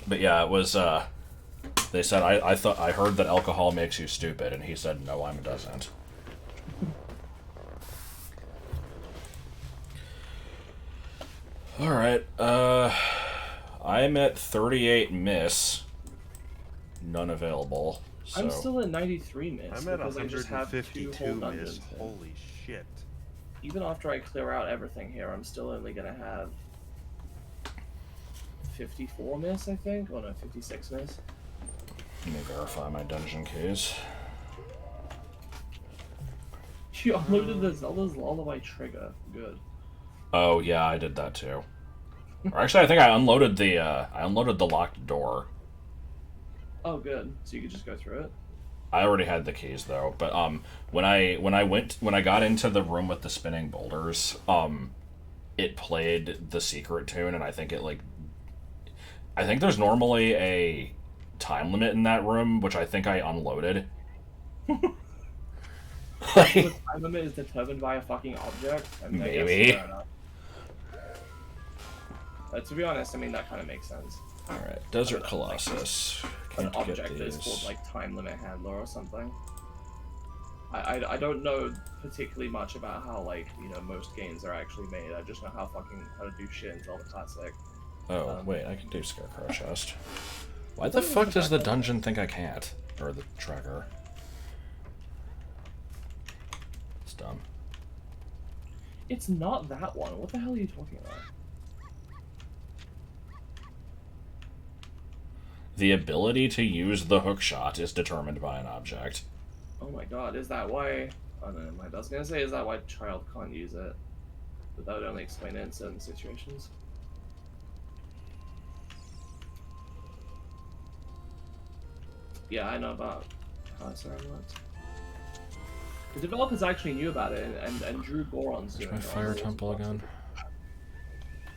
but yeah, it was, they said, I heard that alcohol makes you stupid, and he said, no, I'm doesn't. Alright, I'm at 38 miss. None available. So. I'm still at 93 miss. I'm at because I just have 2 whole 152 dungeons. miss. Holy shit. Even after I clear out everything here, I'm still only gonna have 54 miss, I think? Oh no, 56 miss. Let me verify my dungeon keys. You unloaded the Zelda's Lullaby trigger. Good. Oh yeah, I did that too. Or actually, I think I unloaded the locked door. Oh, good. So you could just go through it? I already had the keys though, but when I got into the room with the spinning boulders, it played the secret tune, and I think there's normally a time limit in that room, which I think I unloaded. The time limit is determined by a fucking object? I mean, I guess Maybe. fair enough. To be honest, I mean, that kind of makes sense. Alright, Desert Colossus. An Can't get object is these. called, like, time limit handler or something. I don't know particularly much about how, like, you know, most games are actually made. I just know how to do shit in Zelda Classic. Oh, wait, I can do Scarecrow Chest. Why the fuck does the dungeon think I can't? Or the tracker? It's dumb. It's not that one. What the hell are you talking about? The ability to use the hookshot is determined by an object. Oh my god, is that why... Oh, no, never mind. I was gonna say, is that why child can't use it? But that would only explain it in certain situations. Yeah, I know about how it's works. The developers actually knew about it and drew Goron's doing My it. Fire Temple again.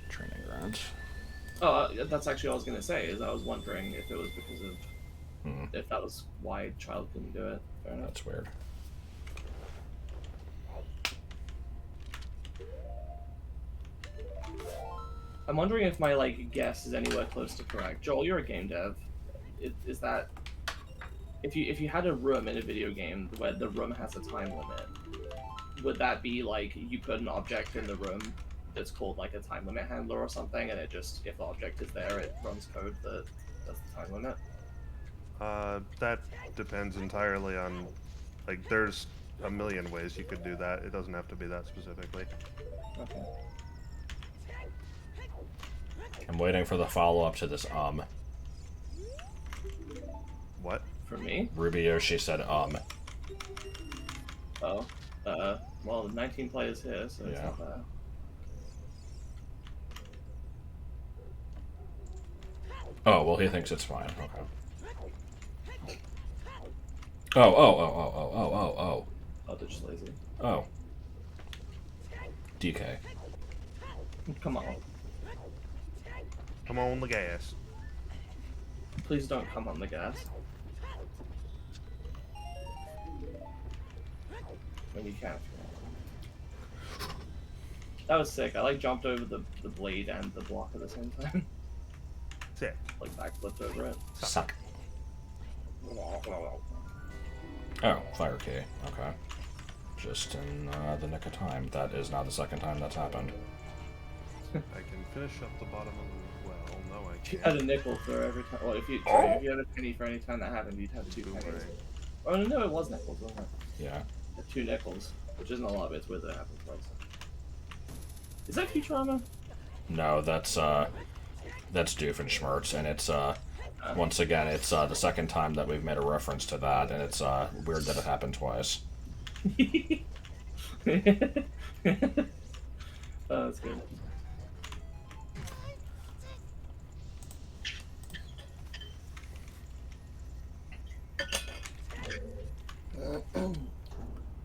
Training ground. Oh, that's actually what I was gonna say, is I was wondering if it was because of... If that was why child couldn't do it. Fair enough. That's weird. I'm wondering if my, like, guess is anywhere close to correct. Joel, you're a game dev. Is that... If you had a room in a video game where the room has a time limit, would that be, like, you put an object in the room that's called, like, a time limit handler or something, and it just, if the object is there, it runs code that does the time limit? That depends entirely on, like, there's a million ways you could do that. It doesn't have to be that specifically. Okay. I'm waiting for the follow-up to this, What? For me? Ruby Yoshi said, Oh. Well, 19 players here, so it's Yeah. not bad. Oh, well, he thinks it's fine. Okay. Oh. Oh, they're just lazy. Oh. DK. Come on. Come on the gas. Please don't come on the gas. When you can. That was sick. I, like, jumped over the blade and the block at the same time. Sick. Like, backflipped over it. Suck. Oh, fire key. Okay. Just in the nick of time. That is not the second time that's happened. I can finish up the bottom of the well. No, I If you can't. had a nickel for every time. Well, if you had a penny for any time that happened, you'd have 2 pennies. Boomerang. Oh, no, it was nickels, wasn't it? Yeah. 2 nickels, which isn't a lot, but it's weird that it happened twice. Is that Futurama? No, that's Doofenshmirtz, and it's, once again, it's, the second time that we've made a reference to that, and it's, weird that it happened twice. Oh, that's good.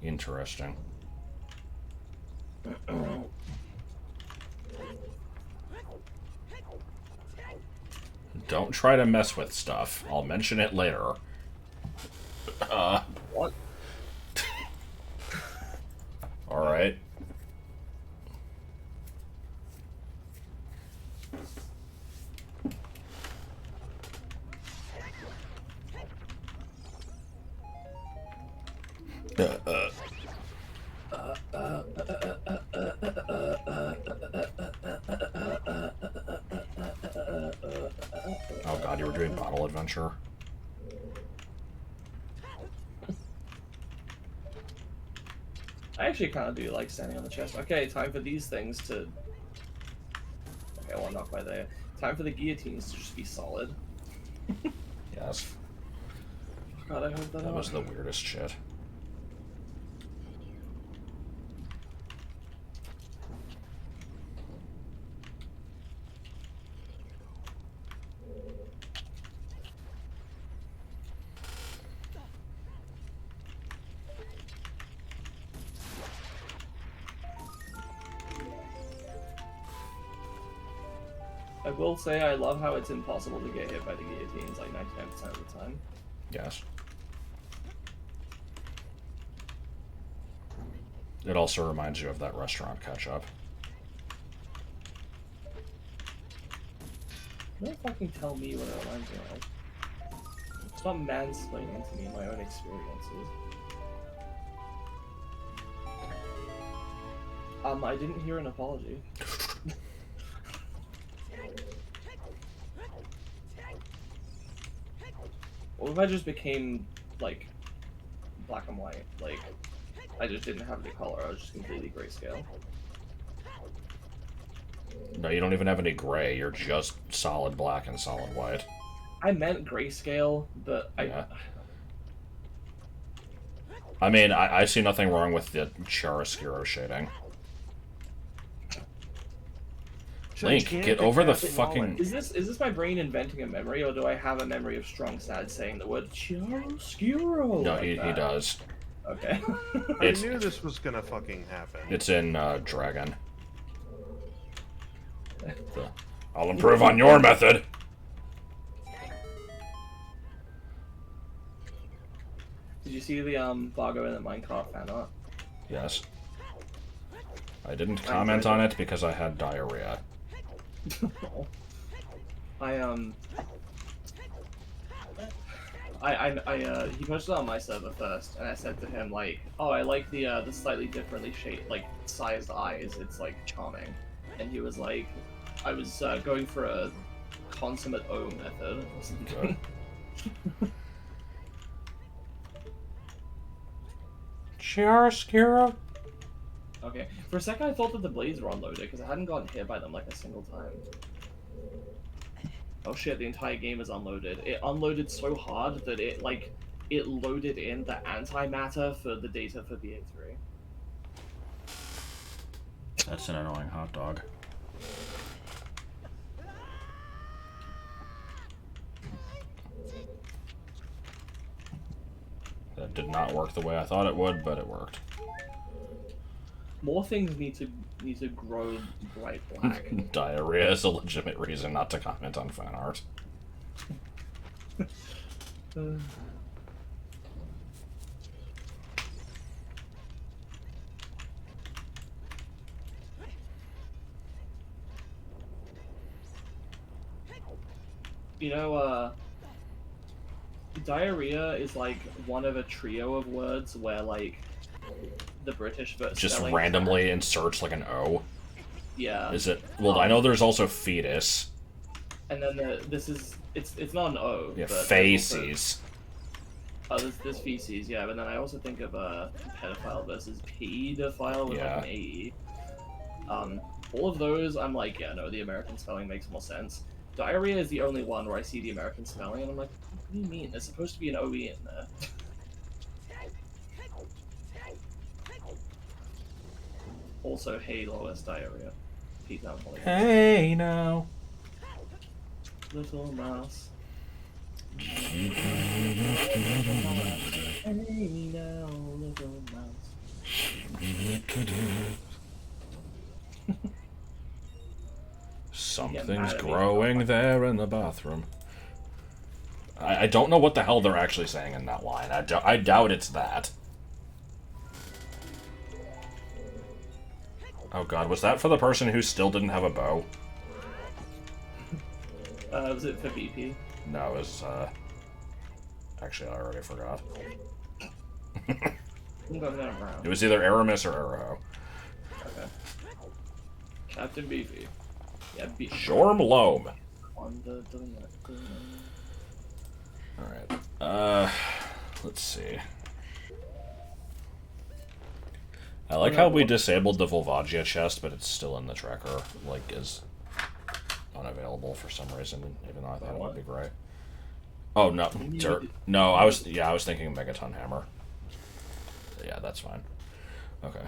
Interesting. Don't try to mess with stuff. I'll mention it later. What? Alright. Oh god, you were doing Bottle Adventure? I actually kind of do like standing on the chest. Okay, time for these things to... Okay, well, not quite there. Time for the guillotines to just be solid. Yes. God, I hope That was the weirdest shit. I will say I love how it's impossible to get hit by the guillotines like 99% of the time. Yes. It also reminds you of that restaurant catch-up. Don't fucking tell me what it reminds me of. Stop mansplaining to me my own experiences. I didn't hear an apology. What if I just became, like, black and white? Like, I just didn't have any color, I was just completely grayscale. No, you don't even have any gray. You're just solid black and solid white. I meant grayscale, but Yeah. I mean, I see nothing wrong with the chiaroscuro shading. Link, get over the fucking... Is this my brain inventing a memory, or do I have a memory of Strong Sad saying the word chiaroscuro? No, like he that? does. Okay. I knew this was gonna fucking happen. It's in Dragon. I'll improve on your method. Did you see the Bargo in the minecart fan art? Yes. I didn't comment on it because I had diarrhea. He posted it on my server first, and I said to him like, "Oh, I like the slightly differently shaped, like sized eyes. It's like charming." And he was like, "I was going for a consummate O method or something." Chiaroscuro? Okay. For a second, I thought that the blades were unloaded because I hadn't gotten hit by them like a single time. Oh shit! The entire game is unloaded. It unloaded so hard that it loaded in the antimatter for the data for BA3. That's an annoying hot dog. That did not work the way I thought it would, but it worked. More things need to grow bright black. Diarrhea is a legitimate reason not to comment on fan art. You know, diarrhea is like one of a trio of words where like the British Just randomly inserts like an O. Yeah. Is it? Well, I know there's also fetus. And then it's not an O. Yeah, but faces. There's feces, yeah, but then I also think of pedophile versus pedophile with like an AE. All of those, I'm like, yeah, no, the American spelling makes more sense. Diarrhea is the only one where I see the American spelling, and I'm like, what do you mean? There's supposed to be an OE in there. Also, hey, Lois, diarrhea. Pete down, Holly. Hey, now. Little mouse. Hey, now, little mouse. Something's growing there in the bathroom. I don't know what the hell they're actually saying in that line. I doubt it's that. Oh god, was that for the person who still didn't have a bow? Was it for BP? No, it was, actually, I already forgot. It was either Aramis or Arrow. Okay. Captain Beefy. Yeah, Beefy. Shorm Loam. Alright. Let's see. I like how we disabled the Volvagia chest, but it's still in the tracker, like, is unavailable for some reason, even though I thought it would be great. Oh, no. No, I was thinking Megaton Hammer. Yeah, that's fine. Okay,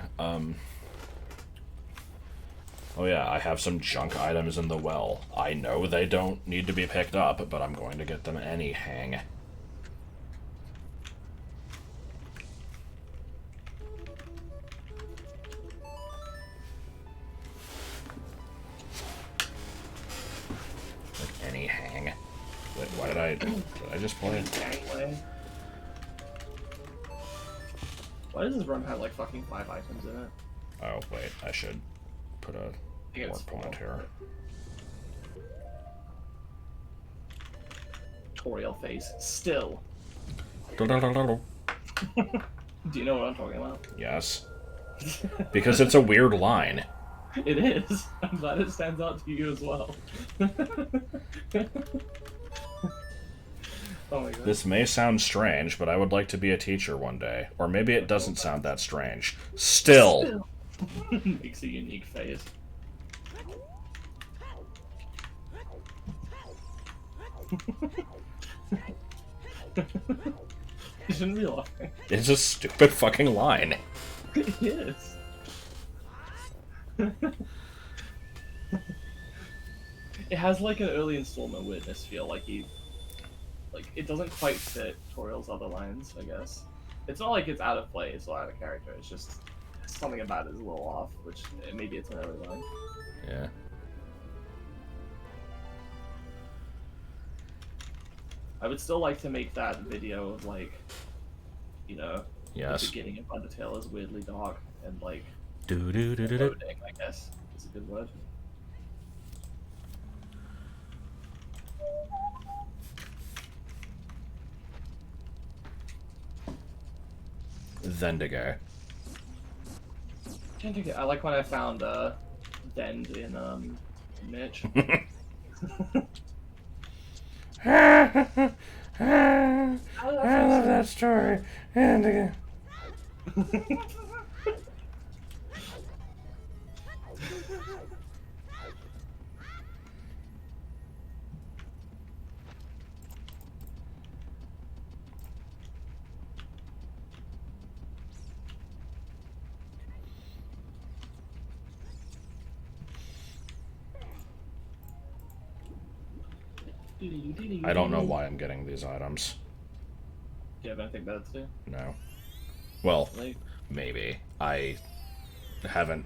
oh yeah, I have some junk items in the well. I know they don't need to be picked up, but I'm going to get them anyhang. Anyhang. Wait, why did I just play it? Why does this room have like fucking 5 items in it? Oh, wait, I should put a warp point here. tutorial face. Still. Do-do-do-do-do. Do you know what I'm talking about? Yes. Because it's a weird line. It is. I'm glad it stands out to you as well. Oh my god. This may sound strange, but I would like to be a teacher one day. Or maybe it doesn't sound that strange. Still. Makes a unique face. You shouldn't be laughing. It's a stupid fucking line. It is. It has like an early installment Witness feel, like it doesn't quite fit Toriel's other lines, I guess. It's not like it's out of place or out of character, it's just something about it is a little off, which maybe it's an early line. Yeah. I would still like to make that video of like, you know, Yes. the beginning of Undertale is weirdly dark and like Do-do-do-do-do. foreboding, I guess is a good word. Zendigo. I like when I found Dend in Mitch. I love that story. And again. I don't know why I'm getting these items. Do you have anything better to do? No. Well, Like, maybe. I haven't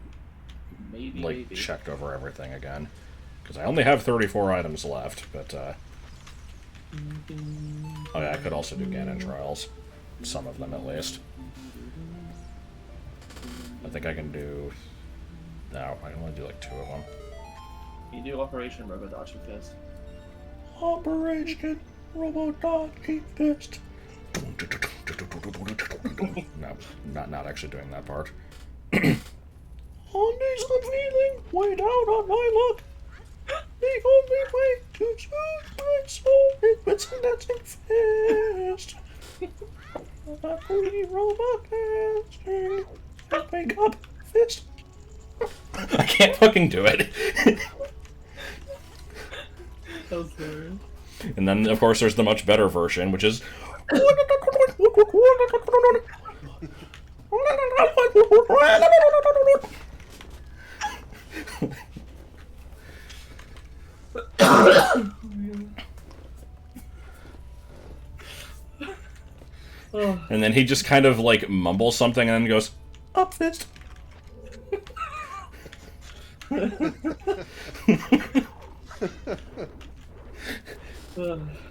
maybe. checked over everything again. Because I only have 34 items left, but oh yeah, I could also do Ganon trials. Some of them at least. I think I can do... No, I can only do like 2 of them. You do Operation Robodachi Fist. Operation Robodachi Fist. No, not actually doing that part. On days I'm feeling way down on my luck. The only way to soothe my soul is with some dancing fist. A pretty robot dancing. Wake up, fist. I can't fucking do it. That was hilarious. And then, of course, there's the much better version, which is... And then he just kind of, like, mumbles something and then goes, up fist.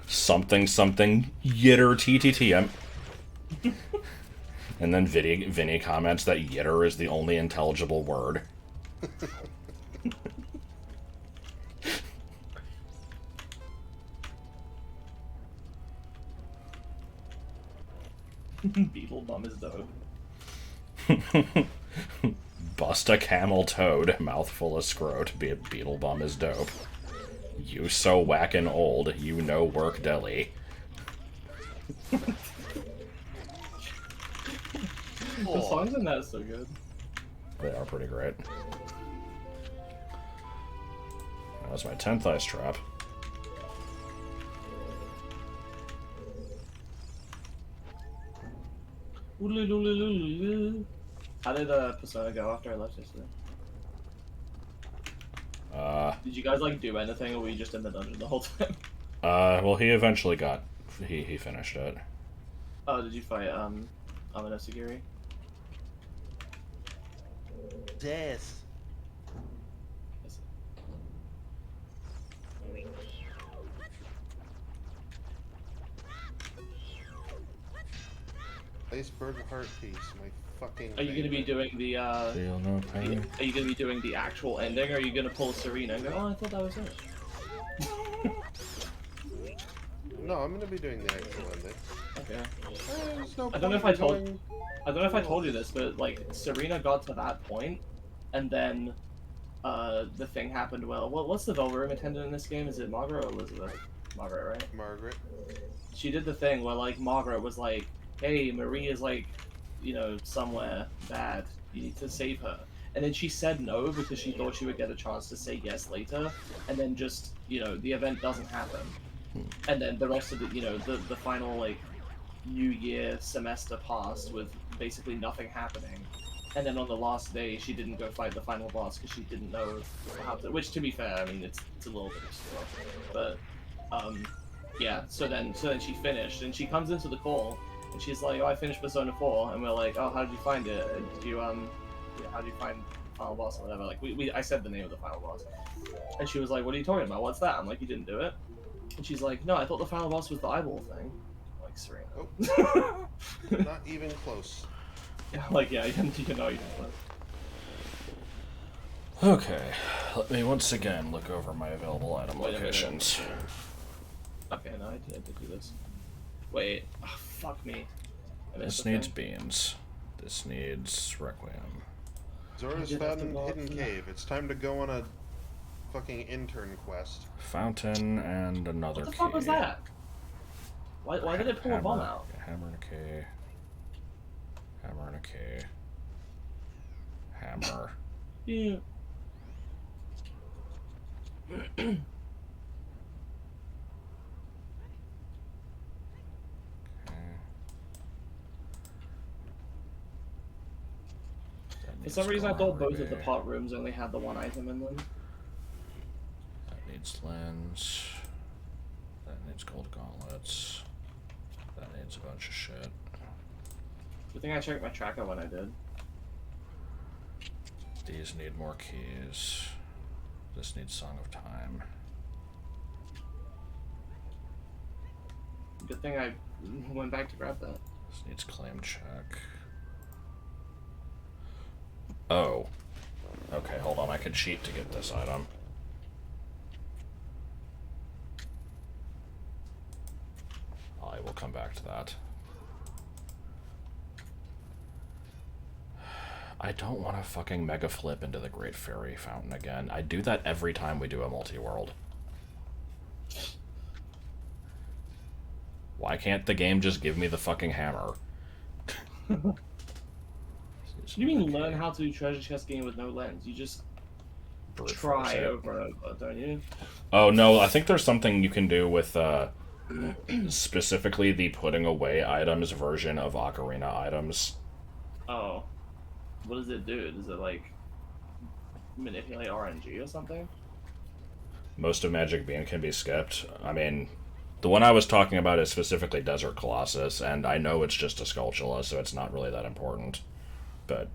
Something yitter TTT. And then Vinny comments that yitter is the only intelligible word. Beetle Bum is dope. Bust a camel toad, mouthful of scrot, be a beetle bum is dope. You so whackin' old, you know work deli. The songs in that are so good. They are pretty great. That was my 10th ice trap. How did Persona go after I left yesterday? Did you guys like do anything, or were you just in the dungeon the whole time? Well, he eventually got... He finished it. Oh, did you fight, Amano Sagiri? Yes. Iceberg heart piece, my fucking. Are you gonna be doing the, Feel no pain. Are you gonna be doing the actual ending, or are you gonna pull Serena and go, oh, I thought that was it? No, I'm gonna be doing the actual ending. Okay. There's no I don't know if point I in told. going- I don't know if I told you this, but like Serena got to that point, and then the thing happened. Well, what's the Velvet Room attendant in this game? Is it Margaret or Elizabeth? Margaret, right? Margaret. She did the thing where like Margaret was like, "Hey, Marie is like, somewhere bad. You need to save her." And then she said no because she thought she would get a chance to say yes later, and then just the event doesn't happen, and then the rest of the final like New Year semester passed with basically nothing happening. And then on the last day, she didn't go fight the final boss because she didn't know how to. Which, to be fair, I mean it's a little bit obscure, but yeah. So then she finished, and she comes into the call, and she's like, "Oh, I finished Persona 4," and we're like, "Oh, how did you find it? Did you how did you find the final boss or whatever?" Like I said the name of the final boss, and she was like, "What are you talking about? What's that?" I'm like, "You didn't do it," and she's like, "No, I thought the final boss was the eyeball thing." I'm like, Serena. Oh. Not even close. Yeah, like, yeah, you know you didn't. Okay, let me once again look over my available item Wait a minute. locations. Okay, no, I did do this. Wait, oh, fuck me. I missed This the needs thing. beans. This needs Requiem. Zora's did have to found go hidden off, yeah. cave. It's time to go on a fucking intern quest. Fountain and another What the key. fuck was that? Why did it pull a bomb out? Hammer and a key. Hammer and a key. Hammer. Yeah. For some reason, I thought both of the pot rooms only had the one item in them. That needs lens. That needs gold gauntlets. That needs a bunch of shit. Good thing I checked my tracker when I did. These need more keys. This needs Song of Time. Good thing I went back to grab that. This needs claim check. Oh. Okay, hold on. I could cheat to get this item. I will come back to that. I don't want to fucking mega flip into the Great Fairy Fountain again. I do that every time we do a multi-world. Why can't the game just give me the fucking hammer? You mean learn how to do treasure chest game with no lens? You just Brute force try it. over and over, don't you? Oh no, I think there's something you can do with specifically the putting away items version of Ocarina items. Oh. What does it do? Does it, like, manipulate RNG or something? Most of Magic Bean can be skipped. I mean, the one I was talking about is specifically Desert Colossus, and I know it's just a Skulltula, so it's not really that important. But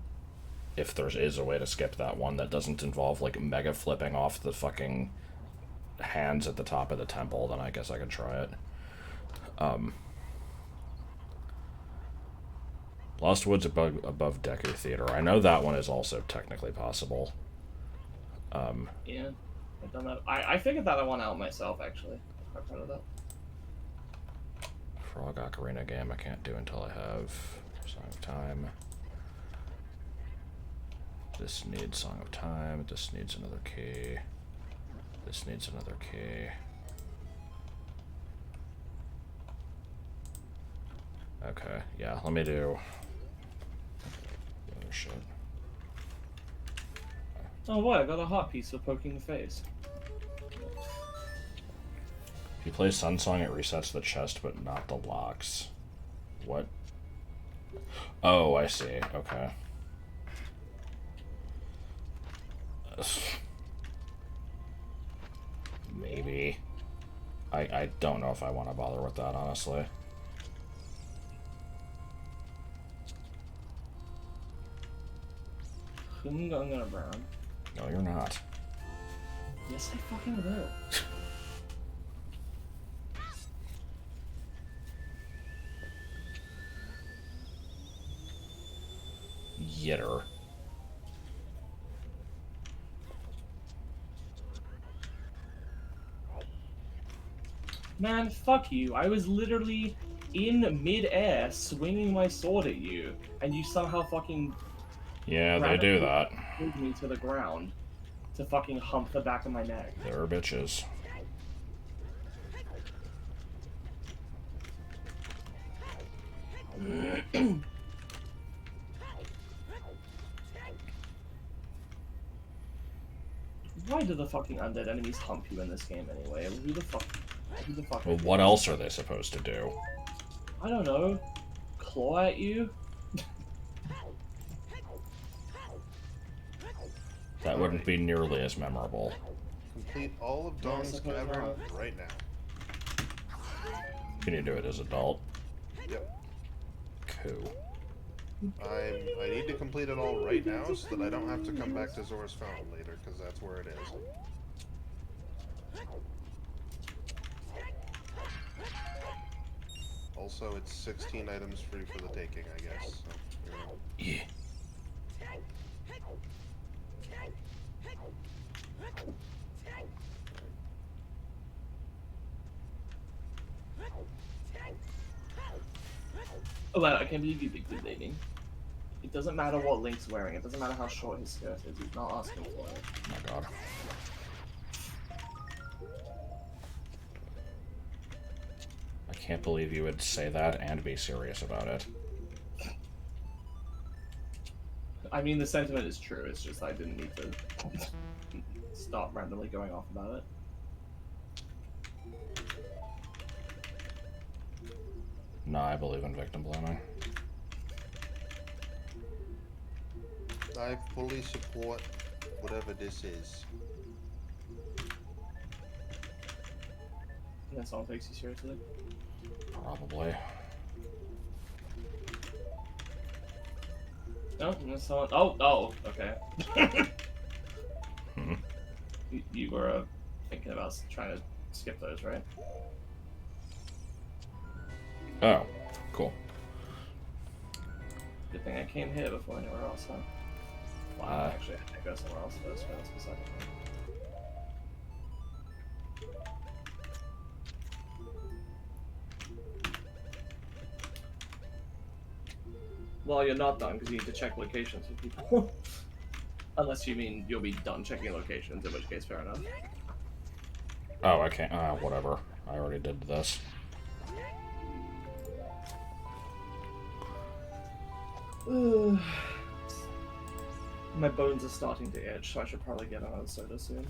if there is a way to skip that one that doesn't involve, like, mega flipping off the fucking hands at the top of the temple, then I guess I could try it. Lost Woods above Deku Theater. I know that one is also technically possible. Yeah. I've done that. I figured that one out myself, actually. I'm quite proud of that. Frog Ocarina game I can't do until I have Song of Time. This needs Song of Time. This needs another key. This needs another key. Okay, yeah, let me do the other shit. Oh boy, I got a hot piece for poking the face. If you play Sun Song, it resets the chest, but not the locks. What? Oh, I see. Okay. Maybe. I don't know if I want to bother with that, honestly. I'm gonna brown. No, you're not. Yes, I fucking will. Yitter. Man, fuck you. I was literally in mid-air swinging my sword at you, and you somehow fucking Yeah, they do randomly that. pulled me to the ground to fucking hump the back of my neck. They're bitches. Why do the fucking undead enemies hump you in this game anyway? Who the fuck? Well, what else are they supposed to do? I don't know. Claw at you? That wouldn't be nearly as memorable. Complete all of Dawn's suppose Cavern not. right now. Can you do it as adult? Yep. Cool. I need to complete it all right now so that I don't have to come back to Zora's Fountain later, because that's where it is. Also, it's 16 items free for the taking, I guess. So, you know. Yeah. Oh, wow, I can't believe you picked the dating. It doesn't matter what Link's wearing. It doesn't matter how short his skirt is. He's not asking for it. Oh my god. I can't believe you would say that and be serious about it. I mean, the sentiment is true. It's just I didn't need to stop randomly going off about it. No, I believe in victim blaming. I fully support whatever this is. And then someone takes you seriously. Probably. No, and then someone. Oh, okay. Hmm. You were thinking about trying to skip those, right? Oh, cool. Good thing I came here before anywhere else, huh? Well, actually, I had to go somewhere else first, but that's beside the point. Well, you're not done because you need to check locations with people. Unless you mean you'll be done checking locations, in which case, fair enough. Oh, I can't. Whatever. I already did this. My bones are starting to itch, so I should probably get another soda soon.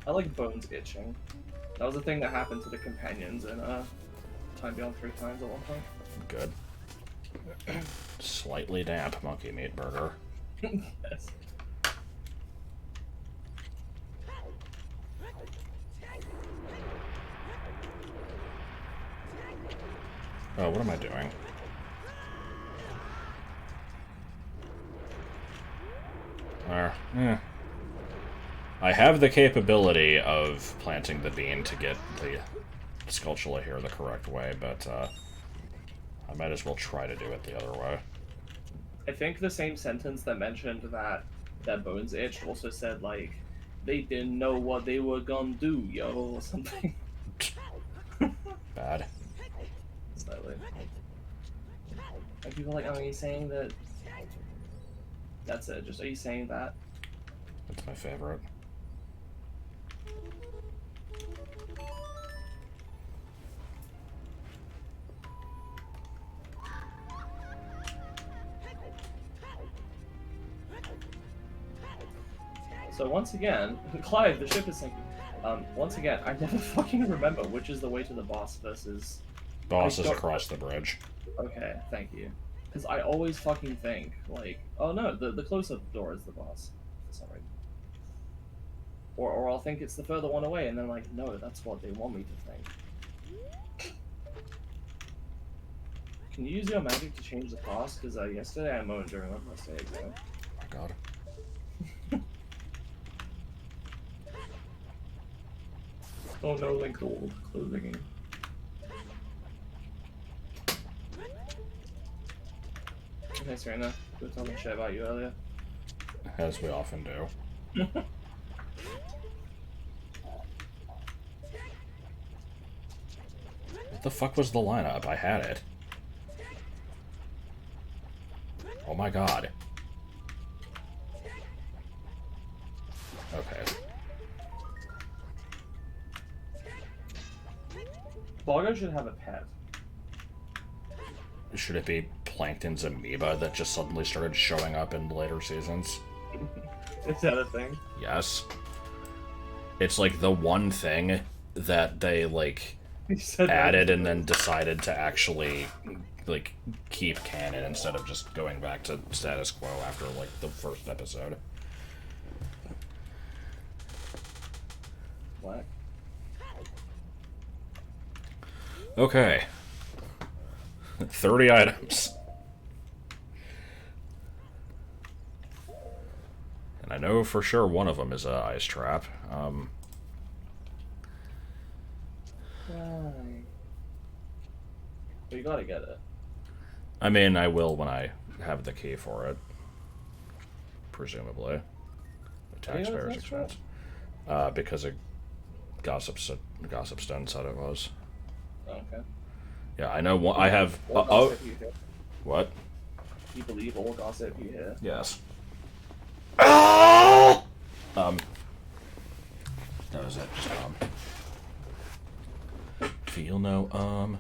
I like bones itching. That was a thing that happened to the companions in Time Beyond 3 times at one point. Good. Slightly damp monkey meat burger. Yes. Oh, what am I doing? I have the capability of planting the bean to get the Skulltula here the correct way, but I might as well try to do it the other way. I think the same sentence that mentioned that their bones itched also said, like, they didn't know what they were gonna do, yo, or something. Bad. Slightly. Like, people are like, oh, are you saying that... That's it, just, are you saying that? That's my favorite. So once again, Clive, the ship is sinking. Once again, I never fucking remember which is the way to the boss versus... Boss is across the bridge. Okay, thank you. Because I always fucking think, like, oh no, the close-up door is the boss. For some reason. Or I'll think it's the further one away, and then I'm like, no, that's what they want me to think. Can you use your magic to change the pass? Because yesterday I moaned during my first day exam. Oh my god. Oh no, like gold clothing. Okay, Serena, we were talking shit about you earlier. As we often do. The fuck was the lineup? I had it. Oh my god. Okay. Boggo should have a pet. Should it be Plankton's amoeba that just suddenly started showing up in later seasons? Is that a thing? Yes. It's like the one thing that they, like, added and then decided to actually, like, keep canon instead of just going back to status quo after, like, the first episode. What? Okay. 30 items. And I know for sure one of them is a ice trap. Why? But you gotta get it. I mean, I will when I have the key for it. Presumably. The taxpayer's expense. Because a Gossip Stone said it was. Okay. Yeah, I know one. I have. All gossip you hear. What? You believe all gossip you hear. Yes. That was it. Just feel no I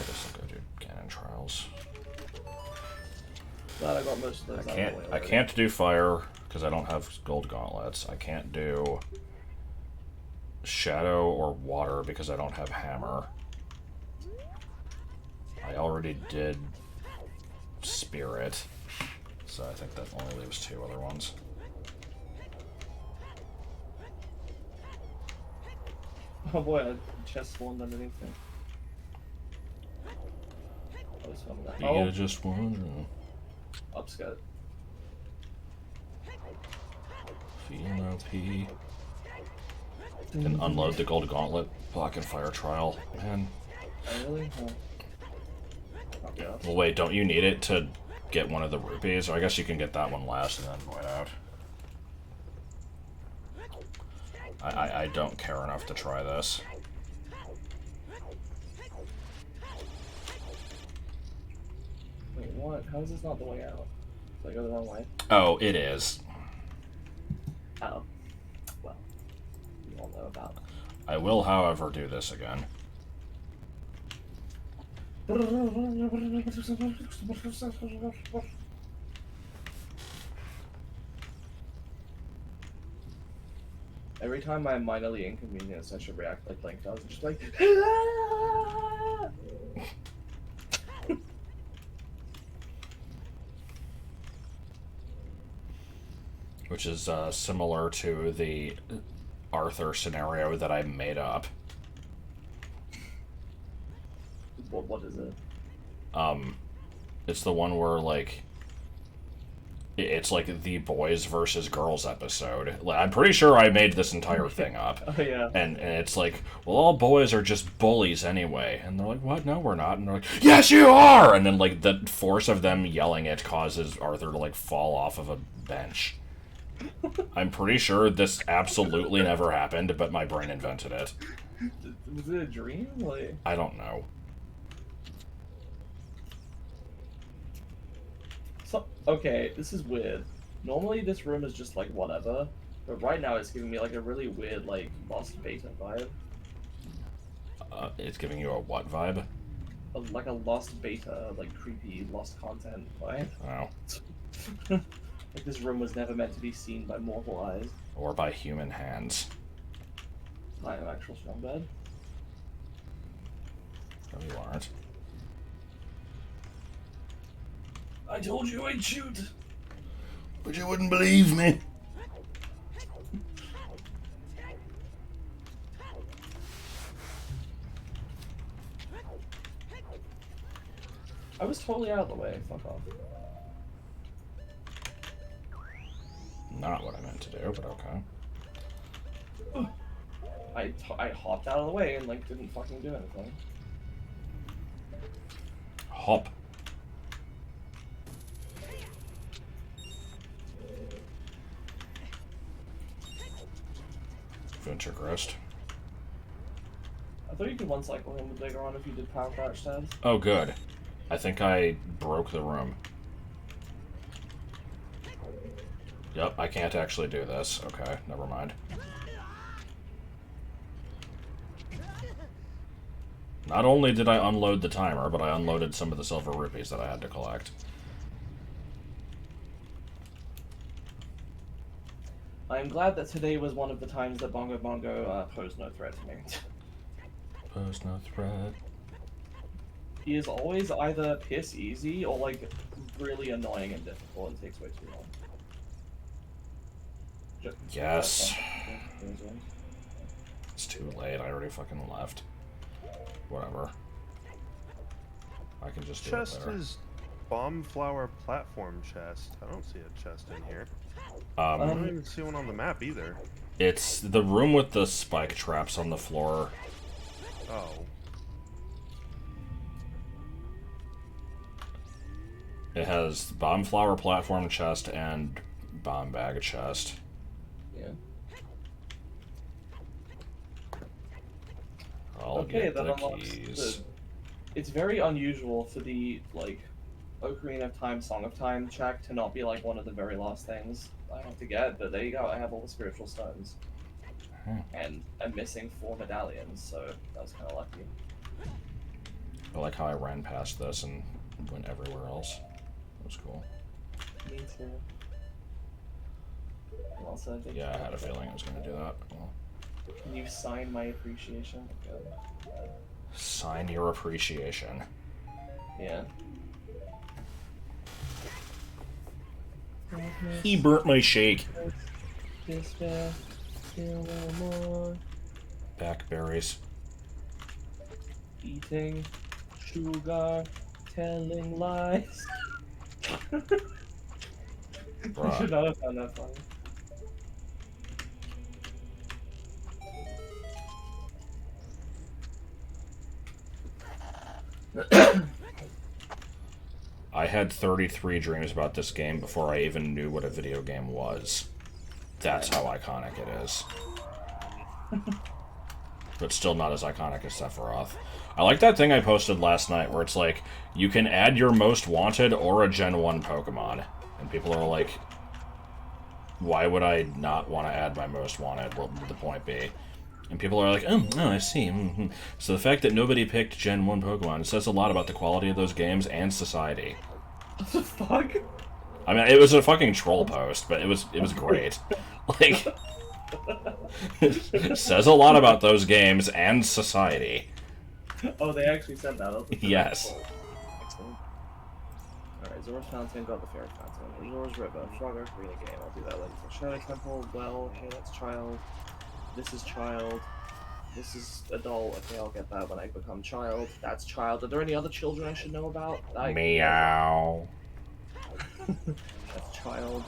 guess I'll go do cannon trials. Glad I got most of those. I can't do fire because I don't have gold gauntlets. I can't do shadow or water because I don't have hammer. I already did spirit, so I think that only leaves 2 other ones. Oh boy, a chest spawned underneath me. I was filming that. You just wondering. Upskirt. Feel no P. Can unload the gold gauntlet. Black and fire trial. Man. Oh, really? Oh. Yeah. Well, wait, don't you need it to get one of the rupees? Or I guess you can get that one last and then void out. I don't care enough to try this. Wait, what? How is this not the way out? Did I go the wrong way? Oh, it is. Oh. Well, you all know about it. I will, however, do this again. Every time I'm minorly inconvenienced, I should react like Link does, just like. Which is similar to the Arthur scenario that I made up. What is it? It's the one where, like, it's like the boys versus girls episode. I'm pretty sure I made this entire thing up. Oh, yeah. And it's like, well, all boys are just bullies anyway. And they're like, what? No, we're not. And they're like, yes, you are! And then, like, the force of them yelling it causes Arthur to, like, fall off of a bench. I'm pretty sure this absolutely never happened, but my brain invented it. Was it a dream? Like... I don't know. So, okay, this is weird. Normally this room is just like whatever, but right now it's giving me like a really weird like Lost Beta vibe. It's giving you a what vibe? Like a Lost Beta, like creepy Lost content vibe. Oh. Like this room was never meant to be seen by mortal eyes. Or by human hands. I am actual strong bed. No, you aren't. I told you I'd shoot! But you wouldn't believe me. I was totally out of the way, fuck off. Not what I meant to do, but okay. I hopped out of the way and like didn't fucking do anything. Hop. Intergrossed. I thought you could one cycle him with Vigor on if you did power crouch stabs. Oh, good. I think I broke the room. Yep, I can't actually do this. Okay, never mind. Not only did I unload the timer, but I unloaded some of the silver rupees that I had to collect. I'm glad that today was one of the times that Bongo Bongo posed no threat to me. Pose no threat. He is always either piss easy or like really annoying and difficult and takes way too long. Yes. It's too late. I already fucking left. Whatever. I can just do it Chest later. is bomb flower platform chest. I don't see a chest in here. Um, I don't even see one on the map either. it's the room with the spike traps on the floor. Oh. It has bomb flower platform chest and bomb bag chest. Yeah. I'll Okay, get that the unlocks keys. It's very unusual for the like Ocarina of Time, Song of Time track to not be like one of the very last things I have to get, but there you go, I have all the spiritual stones. And I'm missing 4 medallions, so that was kinda lucky. I like how I ran past this and went everywhere else. That was cool. Me too. And also, I think Yeah, I had a feeling I was going to do that. Well, Can you sign my appreciation? Good. sign your appreciation. Yeah. He burnt my shake. Despair, still no more. Backberries. Eating sugar, telling lies. I should Bruh. not have found that funny. I had 33 dreams about this game before I even knew what a video game was. That's how iconic it is. But still not as iconic as Sephiroth. I like that thing I posted last night where it's like, you can add your most wanted or a Gen 1 Pokemon. And people are like, why would I not want to add my most wanted? What would the point be? And people are like, oh, I see. Mm-hmm. So the fact that nobody picked Gen 1 Pokemon says a lot about the quality of those games and society. What the fuck? I mean, it was a fucking troll post, but it was great. Like, it says a lot about those games and society. Oh, they actually said that. Yes. Excellent. Alright, Zora's Fountain, got the Fairy Fountain. Zora's River, Frogger, Arena Game. I'll do that later. Shadow Temple, well, okay, that's child. This is child. This is adult. Okay, I'll get that when I become child. That's child. Are there any other children I should know about? Meow. That's child.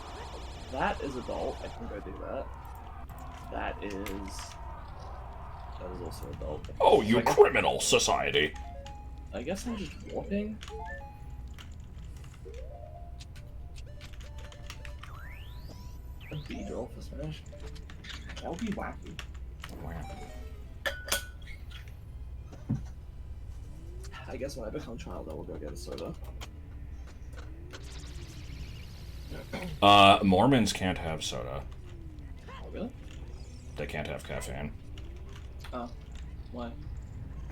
That is adult. I can go do that. That is also adult. Oh, you I guess, criminal society. I guess I'm just warping. A B-girl for Smash. That would be wacky. I guess when I become child, I will go get a soda. Mormons can't have soda. Oh, really? They can't have caffeine. Oh. Why?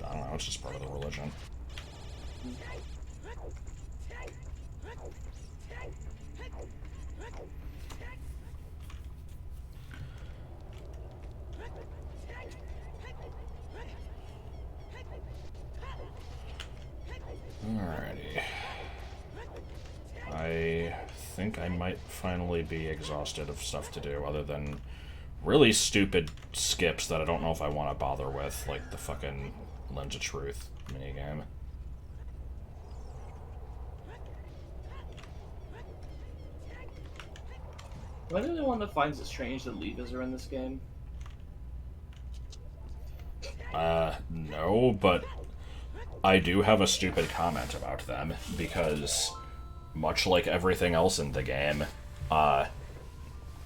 I don't know, it's just part of the religion. Alrighty. I think I might finally be exhausted of stuff to do, other than really stupid skips that I don't know if I want to bother with, like the fucking Lens of Truth minigame. Am I the only one that finds it strange that levers are in this game? No, but I do have a stupid comment about them, because much like everything else in the game,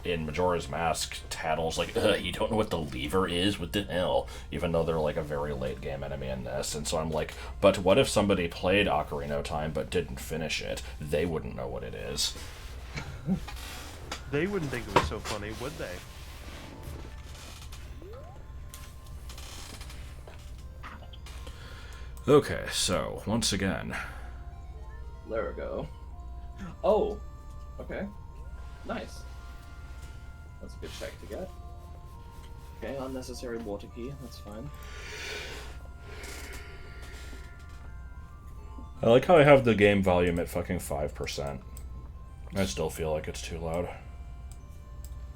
in Majora's Mask, Tattle's like, you don't know what the lever is? What the hell? Even though they're like a very late game enemy in this. And so I'm like, but what if somebody played Ocarina of Time but didn't finish it? They wouldn't know what it is. They wouldn't think it was so funny, would they? Okay, so, once again. There we go. Oh, okay. Nice. That's a good check to get. Okay, unnecessary water key, that's fine. I like how I have the game volume at fucking 5%. I still feel like it's too loud.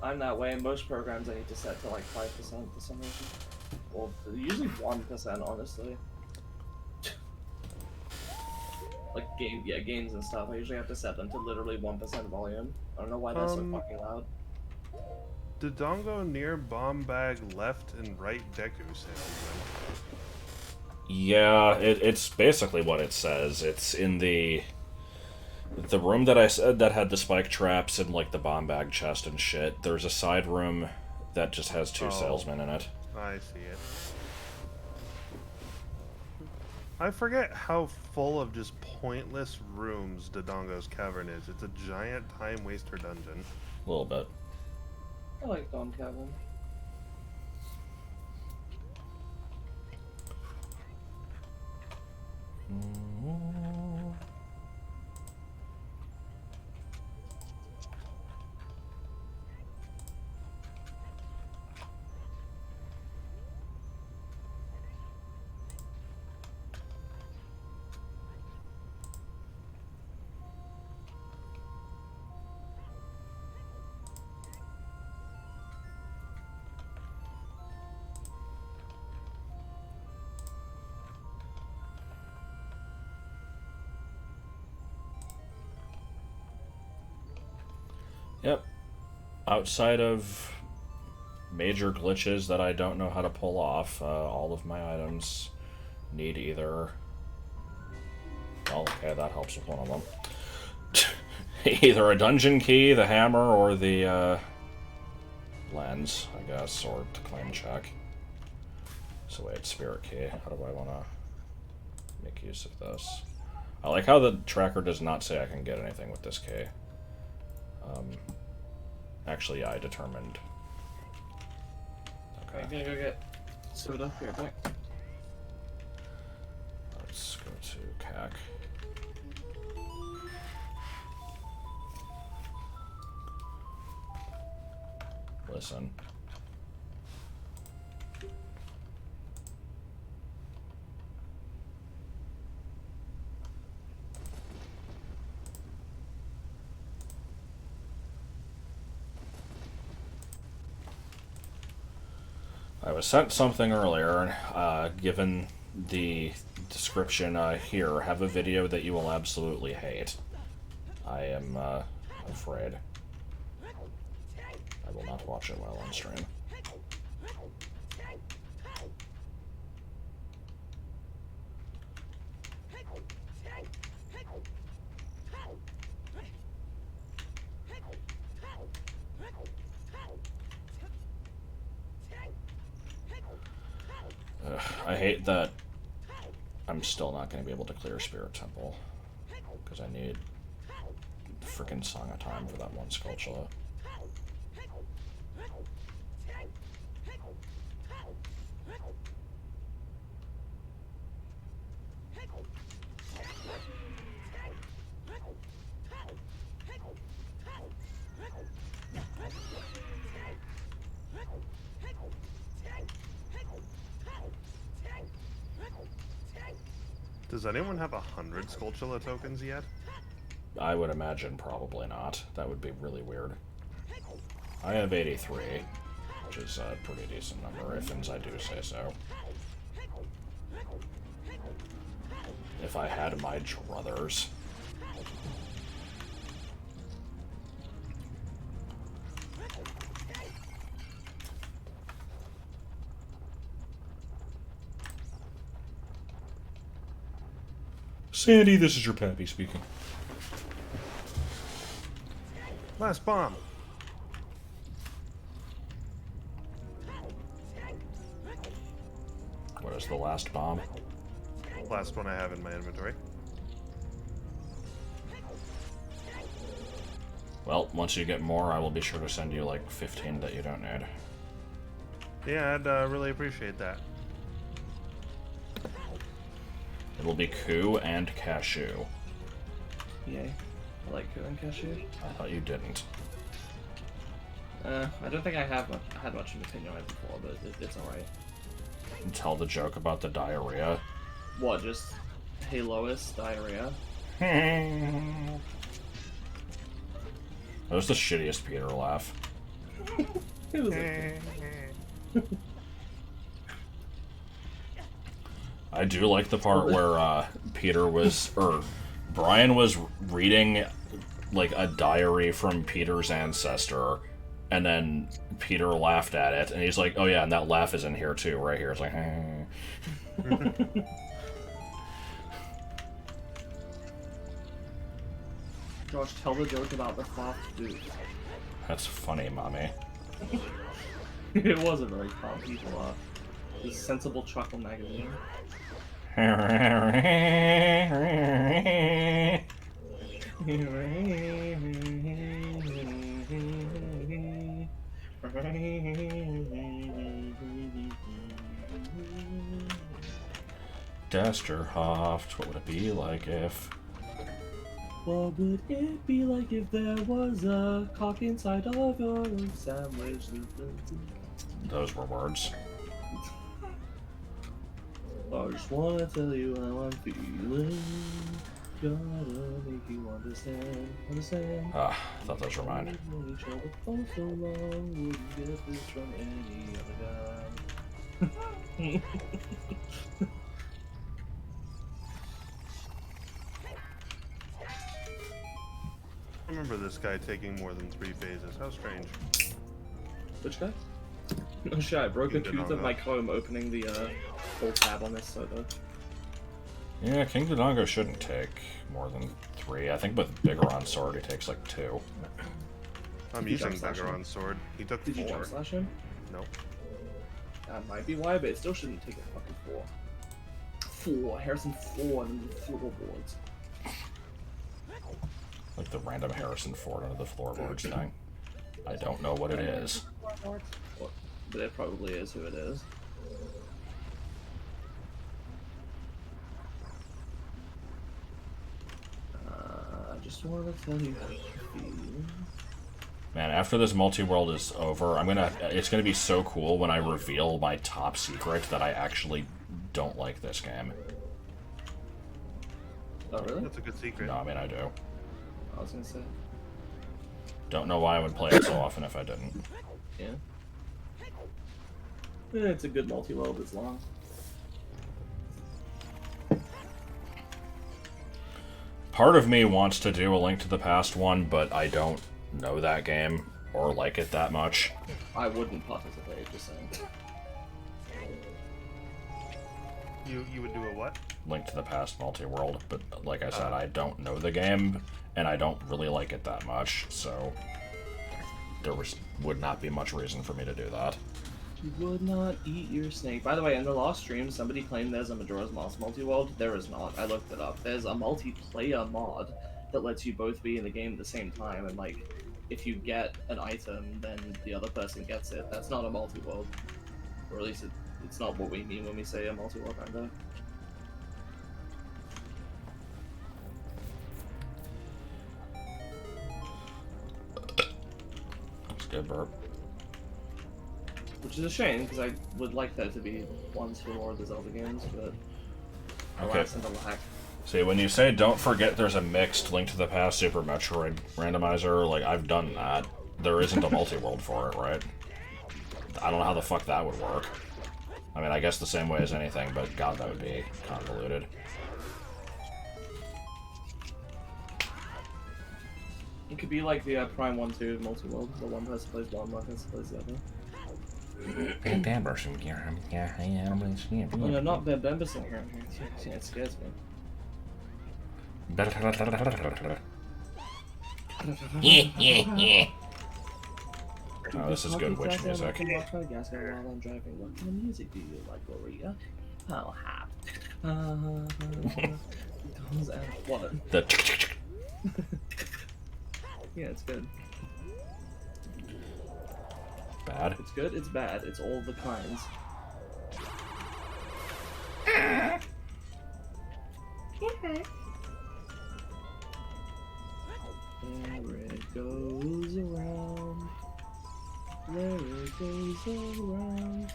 I'm that way. Most programs I need to set to like 5% for some reason. Or usually 1%, honestly. Like games and stuff. I usually have to set them to literally 1% volume. I don't know why that's so fucking loud. Dodongo near bomb bag left and right Deku salesman. Yeah, it's basically what it says. It's in the room that I said that had the spike traps and like the bomb bag chest and shit. There's a side room that just has two salesmen in it. I see it. I forget how full of just pointless rooms Dodongo's Cavern is. It's a giant time waster dungeon. A little bit. I like Dom Cavern. Yep. Outside of major glitches that I don't know how to pull off, all of my items need either... Well, okay, that helps with one of them. Either a dungeon key, the hammer, or the lens, I guess, or to claim check. So wait, spirit key. How do I want to make use of this? I like how the tracker does not say I can get anything with this key. Actually, I determined. Okay. I'm gonna go get soda. Be right back. Let's go to CAC. Listen. I was sent something earlier, given the description here, have a video that you will absolutely hate. I am afraid. I will not watch it while on stream. I hate that I'm still not going to be able to clear Spirit Temple, because I need frickin' Song of Time for that one Skulltula. Does anyone have 100 Skulltula tokens yet? I would imagine probably not. That would be really weird. I have 83, which is a pretty decent number, if I do say so. If I had my druthers. Sandy, this is your pappy speaking. Last bomb. the last bomb? Last one I have in my inventory. Well, once you get more, I will be sure to send you like 15 that you don't need. Yeah, I'd really appreciate that. It'll be Coup and Cashew. Yay. I like Coup and Cashew. I thought you didn't. I don't think I had much of an opinion on it before, but it's alright. Tell the joke about the diarrhea. What, just hey Lois, diarrhea? That was the shittiest Peter laugh. It was okay. I do like the part where Brian was reading like a diary from Peter's ancestor, and then Peter laughed at it, and he's like, "Oh yeah, and that laugh is in here too, right here." It's like, Josh, tell the joke about the soft dude. that's funny, mommy. It was a very calm people laugh. It's a sensible chuckle magazine. Dusterhoft, what would it be like if... What would it be like if there was a cock inside of your sandwich? Those were words. I just wanna tell you how I'm feeling. Gotta make you understand. I thought those were mine. Known each other for so long, wouldn't get this from any other guy. I remember this guy taking more than 3 phases. How strange. Which guy? Oh shit, I broke a King tooth of Dodongo. my comb opening the full tab on this soda. Yeah, King Dodongo shouldn't take more than 3. I think with Bigoron Sword he takes like 2. I'm Did you using jump slash him? Bigoron Sword. He took Did 4. you jump slash him? Nope. That might be why, but it still shouldn't take a fucking 4. 4, Harrison 4, and then the floorboards. Like the random Harrison Ford under the floorboards thing. I don't know what it is. But it probably is who it is. I just want to tell you how you feel. Man, after this multi-world is over, it's gonna be so cool when I reveal my top secret that I actually don't like this game. Oh, really? That's a good secret. No, I mean, I do. I was gonna say. Don't know why I would play it so often if I didn't. Yeah. It's a good multi-world, it's long. Part of me wants to do a Link to the Past one, but I don't know that game or like it that much. I wouldn't participate, just saying. You would do a what? Link to the Past multi-world, but like I said, I don't know the game, and I don't really like it that much, so there would not be much reason for me to do that. You would not eat your snake. By the way, in the last stream, somebody claimed there's a Majora's Mask multi-world. There is not. I looked it up. There's a multiplayer mod that lets you both be in the game at the same time, and like, if you get an item, then the other person gets it. That's not a multi-world. Or at least it's not what we mean when we say a multi-world rando. That's a good burp. Which is a shame, because I would like there to be ones for more of the Zelda games, but Okay. alas and alack. See, when you say don't forget there's a mixed Link to the Past Super Metroid randomizer, like, I've done that. There isn't a multi-world for it, right? I don't know how the fuck that would work. I mean, I guess the same way as anything, but god, that would be convoluted. It could be like the Prime 1-2 multi-world, the one person plays one person plays the other. Oh no, not Ben Bembison here. It scares me. Oh, this is good witch music. While I'm driving. What kind of music do you like, Gloria? Oh, hap. What? The Yeah, it's good. bad. It's good, it's bad, it's all the kinds. There it goes around. There it goes around.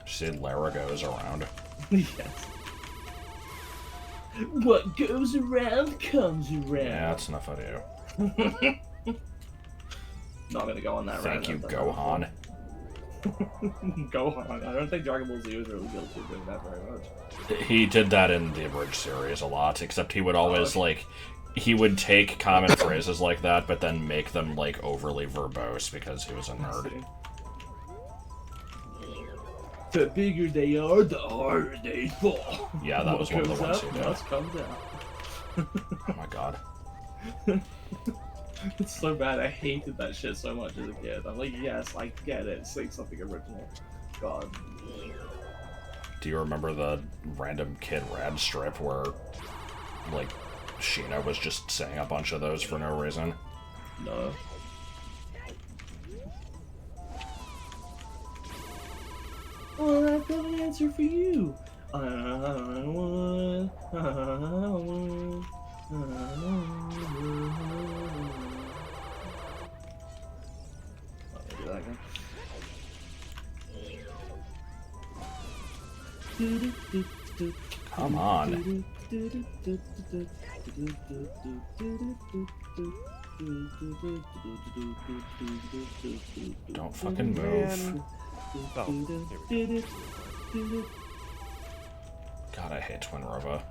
She said Lara goes around. Yes. What goes around comes around. Yeah, that's enough of you. Not gonna go on that Thank you, rant. Gohan. Gohan. I don't think Dragon Ball Z was really guilty of doing that very much. He did that in the Abridged series a lot, except he would always, like, he would take common phrases like that, but then make them, like, overly verbose because he was a nerd. The bigger they are, the harder they fall. Yeah, that was one of the ones he he did. must come down. Oh my god. It's so bad. I hated that shit so much as a kid. I'm like, yes, I get it. Say something original. God. Do you remember the random Kid Rad strip where, like, Sheena was just saying a bunch of those for no reason? No. Well, I've got an answer for you. Come on. Don't fucking move. Oh, here we go. God, I hate Twin Rova.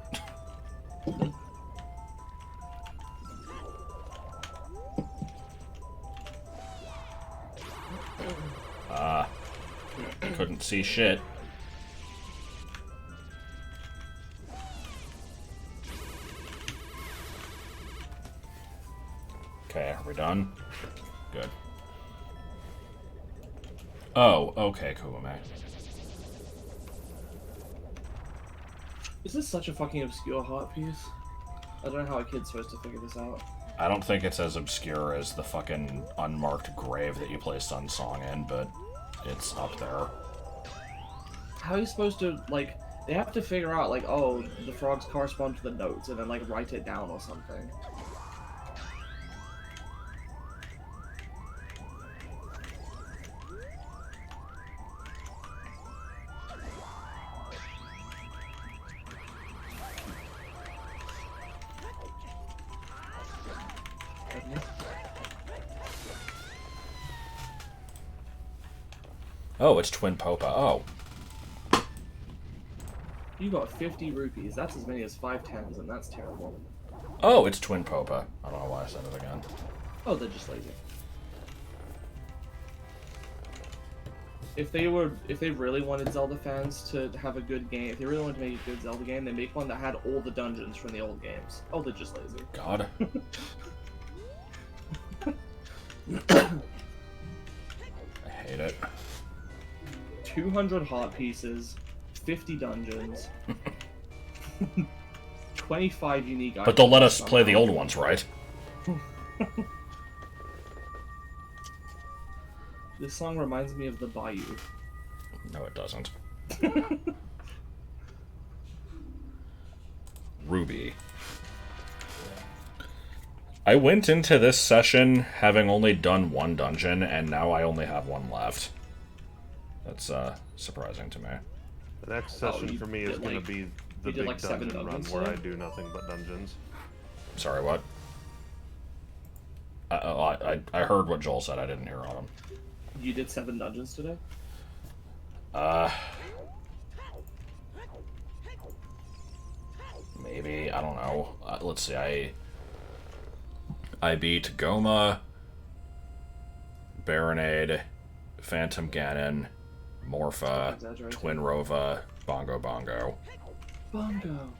Couldn't see shit. Okay, are we done? Good. Oh, okay, Kuwame. Is this such a fucking obscure heart piece? I don't know how a kid's supposed to figure this out. I don't think it's as obscure as the fucking unmarked grave that you placed on Song in, but it's up there. How are you supposed to, like, they have to figure out, like, oh, the frogs correspond to the notes, and then, like, write it down or something. Oh, it's Twin Popa. Oh. You got 50 rupees. That's as many as 5 tens, and that's terrible. Oh, it's Twin Popa. I don't know why I said it again. Oh, they're just lazy. If they really wanted Zelda fans to have a good game, if they really wanted to make a good Zelda game, they make one that had all the dungeons from the old games. Oh, they're just lazy. God. I hate it. 200 heart pieces, 50 dungeons, 25 unique items. But they'll let us play the old ones, right? This song reminds me of the Bayou. No, it doesn't. Ruby. I went into this session having only done one dungeon, and now I only have one left. That's surprising to me. The next session you for me did, is going to like- be the you did, big like, 7 dungeon run dungeons where I today? do nothing but dungeons. Sorry, what? I heard what Joel said. I didn't hear Autumn. You did 7 dungeons today? Maybe. I don't know. Let's see. I beat Goma, Baronade, Phantom Ganon, Morpha, Exaggerating. Twin Rova, Bongo Bongo. Bongo.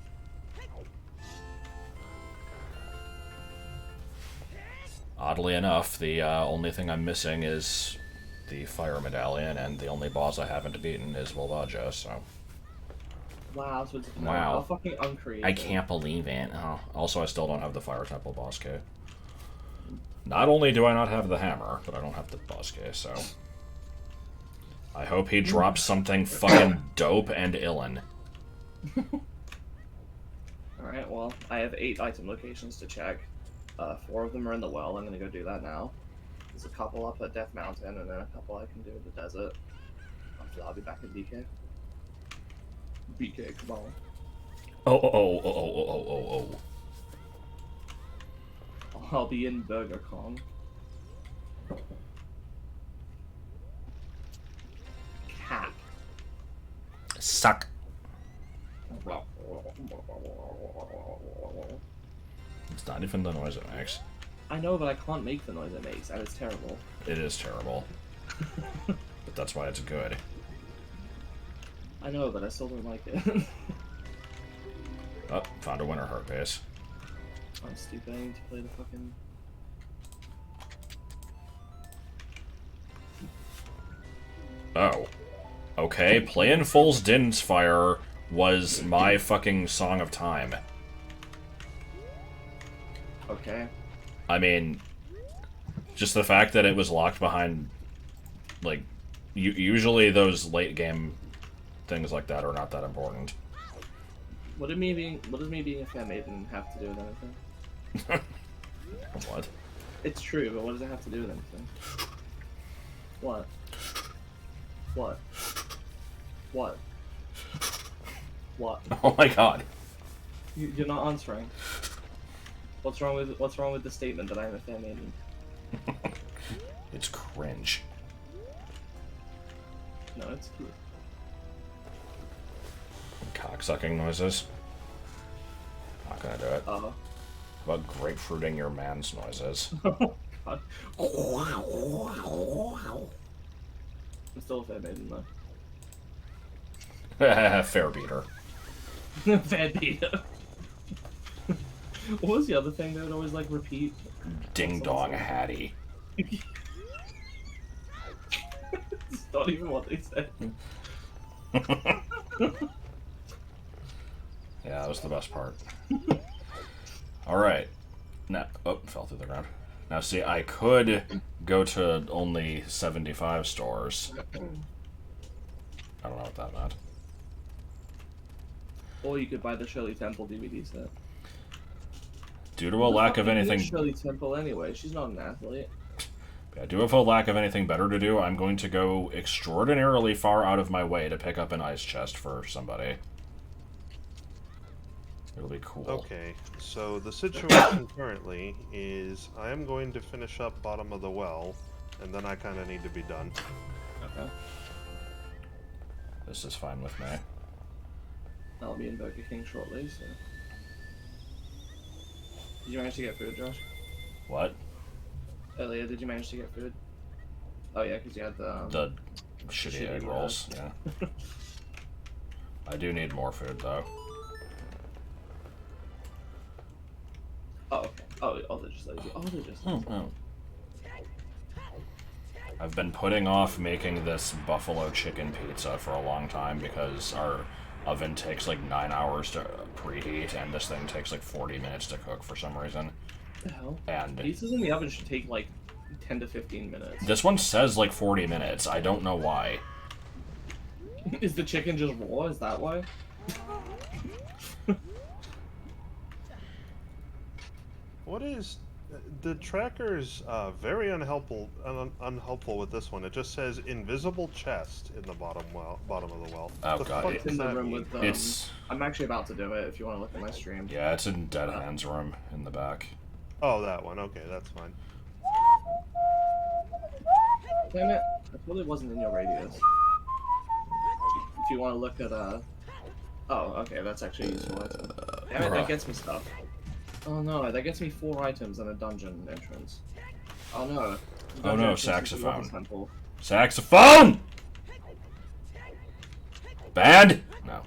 Oddly enough, the only thing I'm missing is the Fire Medallion, and the only boss I haven't beaten is Volvaja, so... Wow, so it's Wow. how fucking uncreative. I can't believe it. Oh. Also, I still don't have the Fire Temple boss key. Not only do I not have the hammer, but I don't have the boss key, so... I hope he drops something fucking dope and illin. Alright, well, I have 8 item locations to check. 4 of them are in the well. I'm gonna go do that now. There's a couple up at Death Mountain, and then a couple I can do in the desert. After that, I'll be back in BK. BK, come on. Oh. I'll be in Burger Kong. Cap. Suck. It's not even the noise it makes. I know, but I can't make the noise it makes, and it's terrible. It is terrible. But that's why it's good. I know, but I still don't like it. Oh, found a winter heart base. I'm stupid. I need to play the fucking... Oh. Okay, Playin' Full's Din's Fire was my fucking Song of Time. Okay. I mean, just the fact that it was locked behind, like, usually those late game things like that are not that important. What does me being a fan maiden have to do with anything? What? It's true, but what does it have to do with anything? What? What? What? What? Oh my god. You're not answering. What's wrong with the statement that I'm a fan maiden? It's cringe. No, it's cute. Cocksucking noises. Not gonna do it. Oh. How about grapefruiting your man's noises? God. I'm still a fan maiden though. Fair beater. Fan beater. What was the other thing they would always like repeat? Ding dong Hattie. It's not even what they said. Yeah, that was the best part. Alright. Now, oh, fell through the ground. Now, see, I could go to only 75 stores. I don't know what that meant. Or you could buy the Shirley Temple DVD set. Due to a lack of anything... Shirley Temple anyway, she's not an athlete. Yeah, due to a lack of anything better to do, I'm going to go extraordinarily far out of my way to pick up an ice chest for somebody. It'll be cool. Okay, so the situation currently is I am going to finish up bottom of the well, and then I kind of need to be done. Okay. This is fine with me. I'll be in Burger King shortly, so... Did you manage to get food, Josh? What? Earlier, did you manage to get food? Oh yeah, because you had the Shitty egg rolls, yeah. I do need more food, though. Oh, okay. Oh, they're just lazy. Oh, they're just lazy. Oh. I've been putting off making this buffalo chicken pizza for a long time because our oven takes like 9 hours to preheat, and this thing takes like 40 minutes to cook for some reason. What the hell? And Pizzas in the oven should take like 10 to 15 minutes. this one says like 40 minutes. I don't know why. Is the chicken just raw? Is that why? What is the tracker's very unhelpful with this one. It just says invisible chest in the bottom of the well. Oh, The God, fuck it- does In the that room mean? with It's I'm actually about to do it if you want to look at my stream. yeah, it's in Dead Hand's room in the back. Oh, that one. Okay, that's fine. Damn it! I thought it wasn't in your radius. If you want to look at oh, okay, that's actually a useful item. Damn it, Bruh. that gets me stuff. Oh no, that gets me 4 items and a dungeon entrance. Oh no. Oh Dungeon no, entrance is the saxophone. Lotus Temple. Saxophone! Bad? No.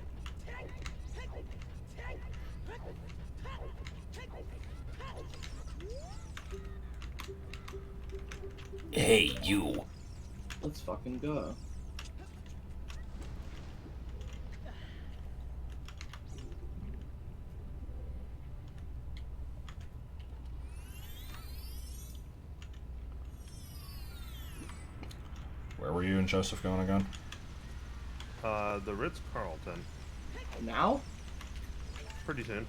Hey, you. Let's fucking go. were you and Joseph going again? The Ritz-Carlton. Now? Pretty soon.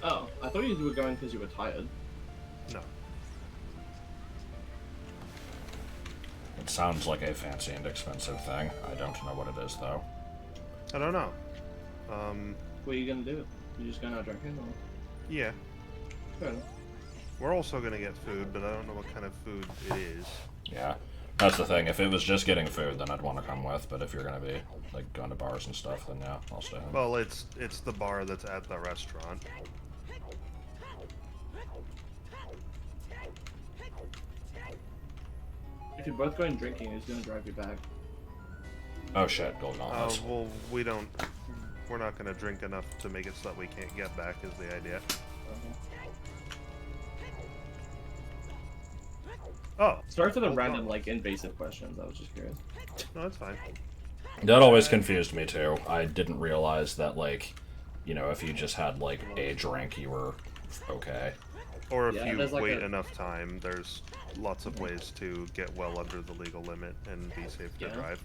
Oh, I thought you were going because you were tired. No. It sounds like a fancy and expensive thing. I don't know what it is, though. I don't know. What are you gonna do? You just going out drinking? Or... Yeah. Fair enough. We're also gonna get food, but I don't know what kind of food it is. Yeah. That's the thing. If it was just getting food, then I'd want to come with. But if you're going to be, like, going to bars and stuff, then yeah, I'll stay home. Well, it's the bar that's at the restaurant. If you're both going drinking, who's gonna drive you back? Oh shit, gold gauntlets. Well, we're not gonna drink enough to make it so that we can't get back is the idea. Oh. Sorry for the gold random, gauntlets. like, invasive questions. I was just curious. No, that's fine. That always confused me too. I didn't realize that, like, you know, if you just had, like, a drink, you were okay. Or if Yeah, you there's, like, wait a- enough time, there's lots of ways to get well under the legal limit and be safe to Yeah. drive.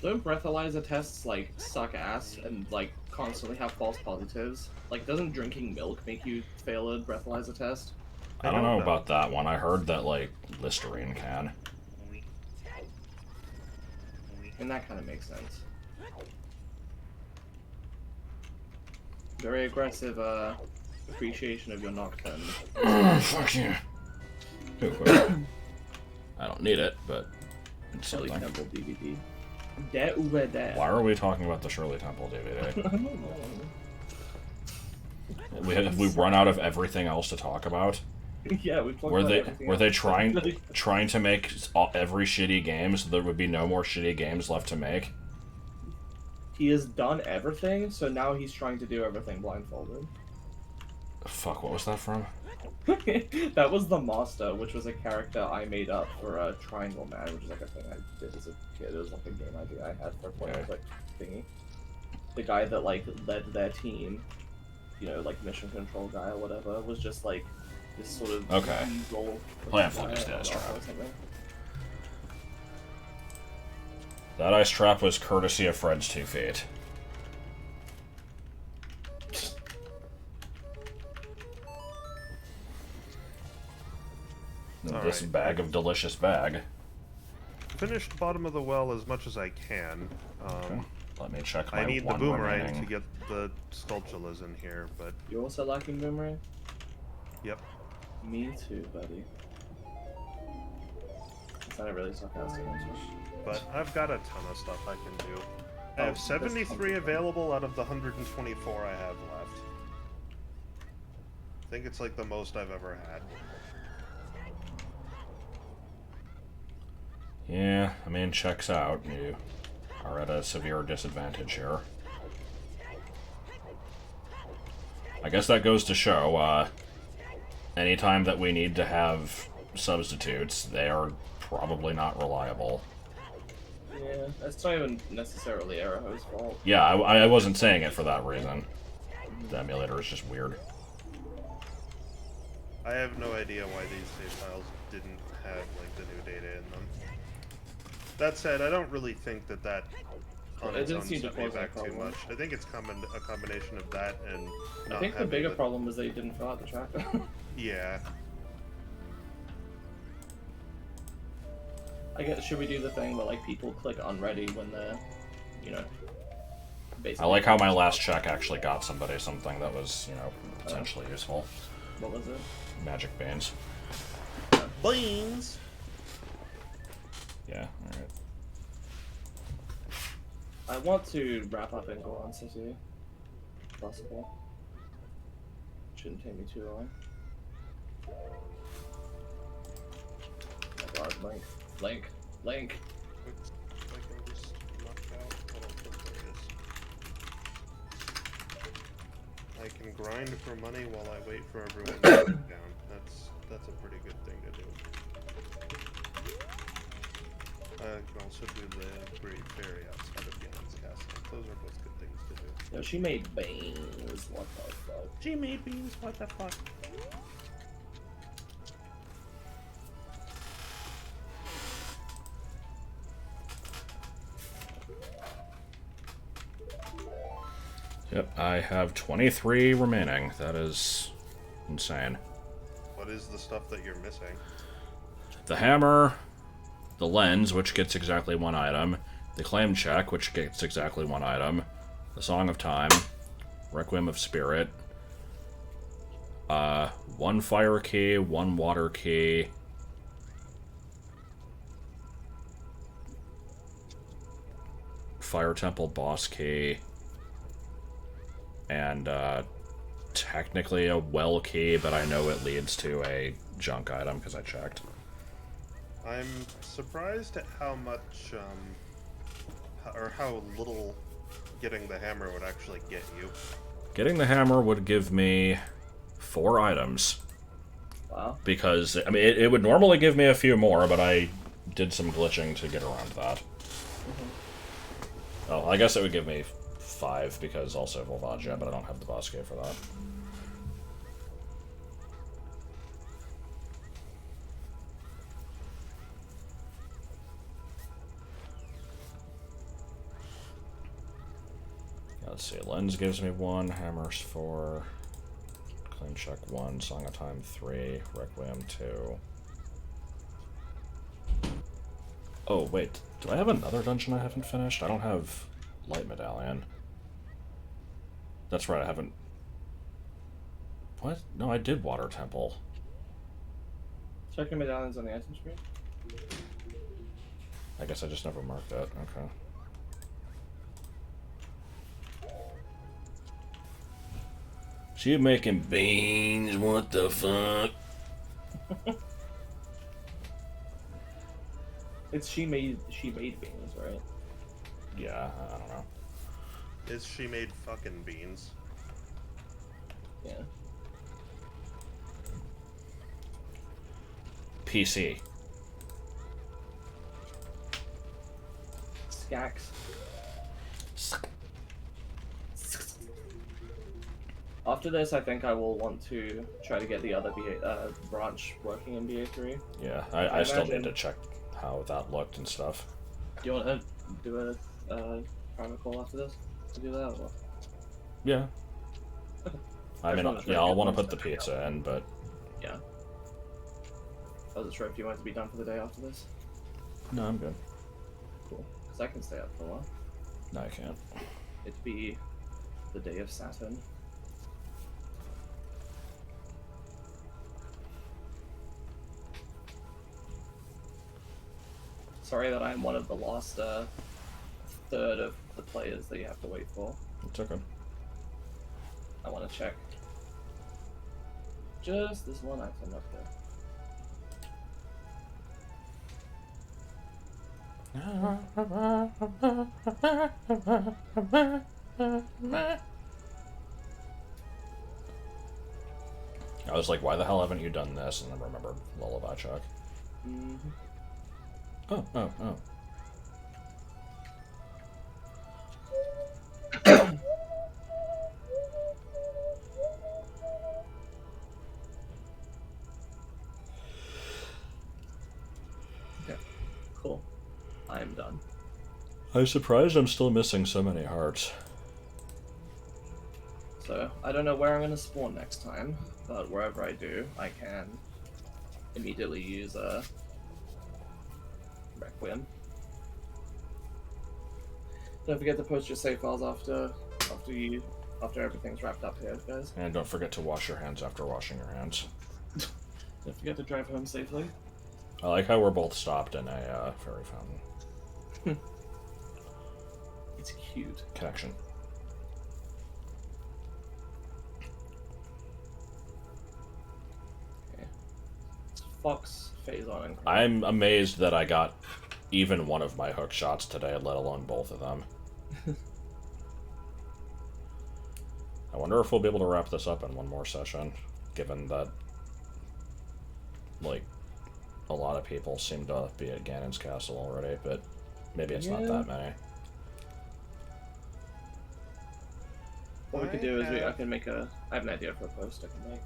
Don't breathalyzer tests, like, suck ass and, like, constantly have false positives? Like, doesn't drinking milk make you fail a breathalyzer test? I don't know about that one. I heard that, like, Listerine can. And that kind of makes sense. Very aggressive, appreciation of your nocturne. Fuck you. Ooh, wait. I don't need it, but it's Shirley something. Temple DVD. There over there. Why are we talking about the Shirley Temple I DVD? don't know. Have we run out of everything else to talk about? Yeah, we've talked Were about they everything were they else. trying to make every shitty game so there would be no more shitty games left to make? He has done everything, so now he's trying to do everything blindfolded. Fuck, what was that from? That was the Master, which was a character I made up for a Triangle Man, which is like a thing I did as a kid. It was like a game idea I had for a point Okay. like thingy. The guy that like led their team, you know, like mission control guy or whatever, was just like this sort of Okay. evil Plant guy focus status or trap. something. That ice trap was courtesy of Fred's 2 feet. This Alright. bag of delicious bag. Finished bottom of the well as much as I can. Okay. Let me check my I need the one boomerang remaining. to get the sculptulas in here, but You're also lacking boomerang? yep. Me too, buddy. It's not a really sarcastic answer. But I've got a ton of stuff I can do. I Oh, have that's 73 available out of the 124 I have left. I think it's like the most I've ever had. Yeah, I mean, checks out. You are at a severe disadvantage here. I guess that goes to show, anytime that we need to have substitutes, they are probably not reliable. Yeah, that's not even necessarily Araho's fault. Yeah, I wasn't saying it for that reason. The emulator is just weird. I have no idea why these save files didn't have like the new data in them. That said, I don't really think that on It its didn't own seem to set me cause that back too problem. much. I think it's a combination of that and I not think the having bigger problem was that he didn't fill out the tracker. Yeah. I guess, should we do the thing where like people click unready when they're, you know, basically. I like how my last check actually got somebody something that was, you know, potentially useful. What was it? Magic beans. Beans! Yeah, alright. I want to wrap up in Goron City, if possible. Shouldn't take me too long. Oh my god, Link. I can just knock out. I don't think there is. I can grind for money while I wait for everyone to sit down. That's a pretty good thing to do. I can also do the Great Fairy outside of Gannon's Castle. Those are both good things to do. No, she made beans. What the fuck? She made beans. What the fuck? Yep, I have 23 remaining. That is insane. What is the stuff that you're missing? The hammer, the lens, which gets exactly 1 item, the claim check, which gets exactly 1 item, the Song of Time, Requiem of Spirit, 1 fire key, 1 water key, Fire Temple boss key, and technically a well key, but I know it leads to a junk item because I checked. I'm surprised at how much, or how little getting the hammer would actually get you. Getting the hammer would give me 4 items. Wow. Because, I mean, it would normally give me a few more, but I did some glitching to get around that. Oh, I guess it would give me 5 because also Volvagia, but I don't have the boss key for that. Let's see, Lens gives me 1, Hammer's 4, Claim Check 1, Song of Time 3, Requiem 2. Oh, wait, do I have another dungeon I haven't finished? I don't have Light Medallion. That's right, I haven't... What? No, I did Water Temple. Check your medallions on the item screen. I guess I just never marked that, okay. She making beans, what the fuck? She made beans, right? Yeah, I don't know. Is she made fucking beans? Yeah. PC. Skax. After this, I think I will want to try to get the other branch working in BA3. Yeah, I still imagine- need to check how that looked and stuff. Do you want to do a private call after this to do that? Or? Yeah. I mean, Everyone's yeah, ready I'll to want to go put the stuff, yeah. pizza in, but Yeah. I wasn't sure if you wanted to be done for the day after this. no, I'm good. Cool. Because I can stay up for a while. No, I can't. It'd be the day of Saturn. Sorry that I'm one of the last third of the players that you have to wait for. It's okay. I want to check just this one item up there. I was like, why the hell haven't you done this? And then remembered Lullaby Chuck. Mm-hmm. Oh. Okay, cool. I'm done. I'm surprised I'm still missing so many hearts. So, I don't know where I'm going to spawn next time, but wherever I do, I can immediately use a Requiem. Don't forget to post your save files after everything's wrapped up here, guys. And don't forget to wash your hands after washing your hands. Don't forget to drive home safely. I like how we're both stopped in a fairy fountain. It's cute. Connection. Okay. It's Fox, Phazon, and I'm amazed that I got even one of my hook shots today, let alone both of them. I wonder if we'll be able to wrap this up in one more session, given that, like, a lot of people seem to be at Ganon's castle already, but maybe it's not Yeah. that many. What we could do is I can make a. I have an idea for a post I can make.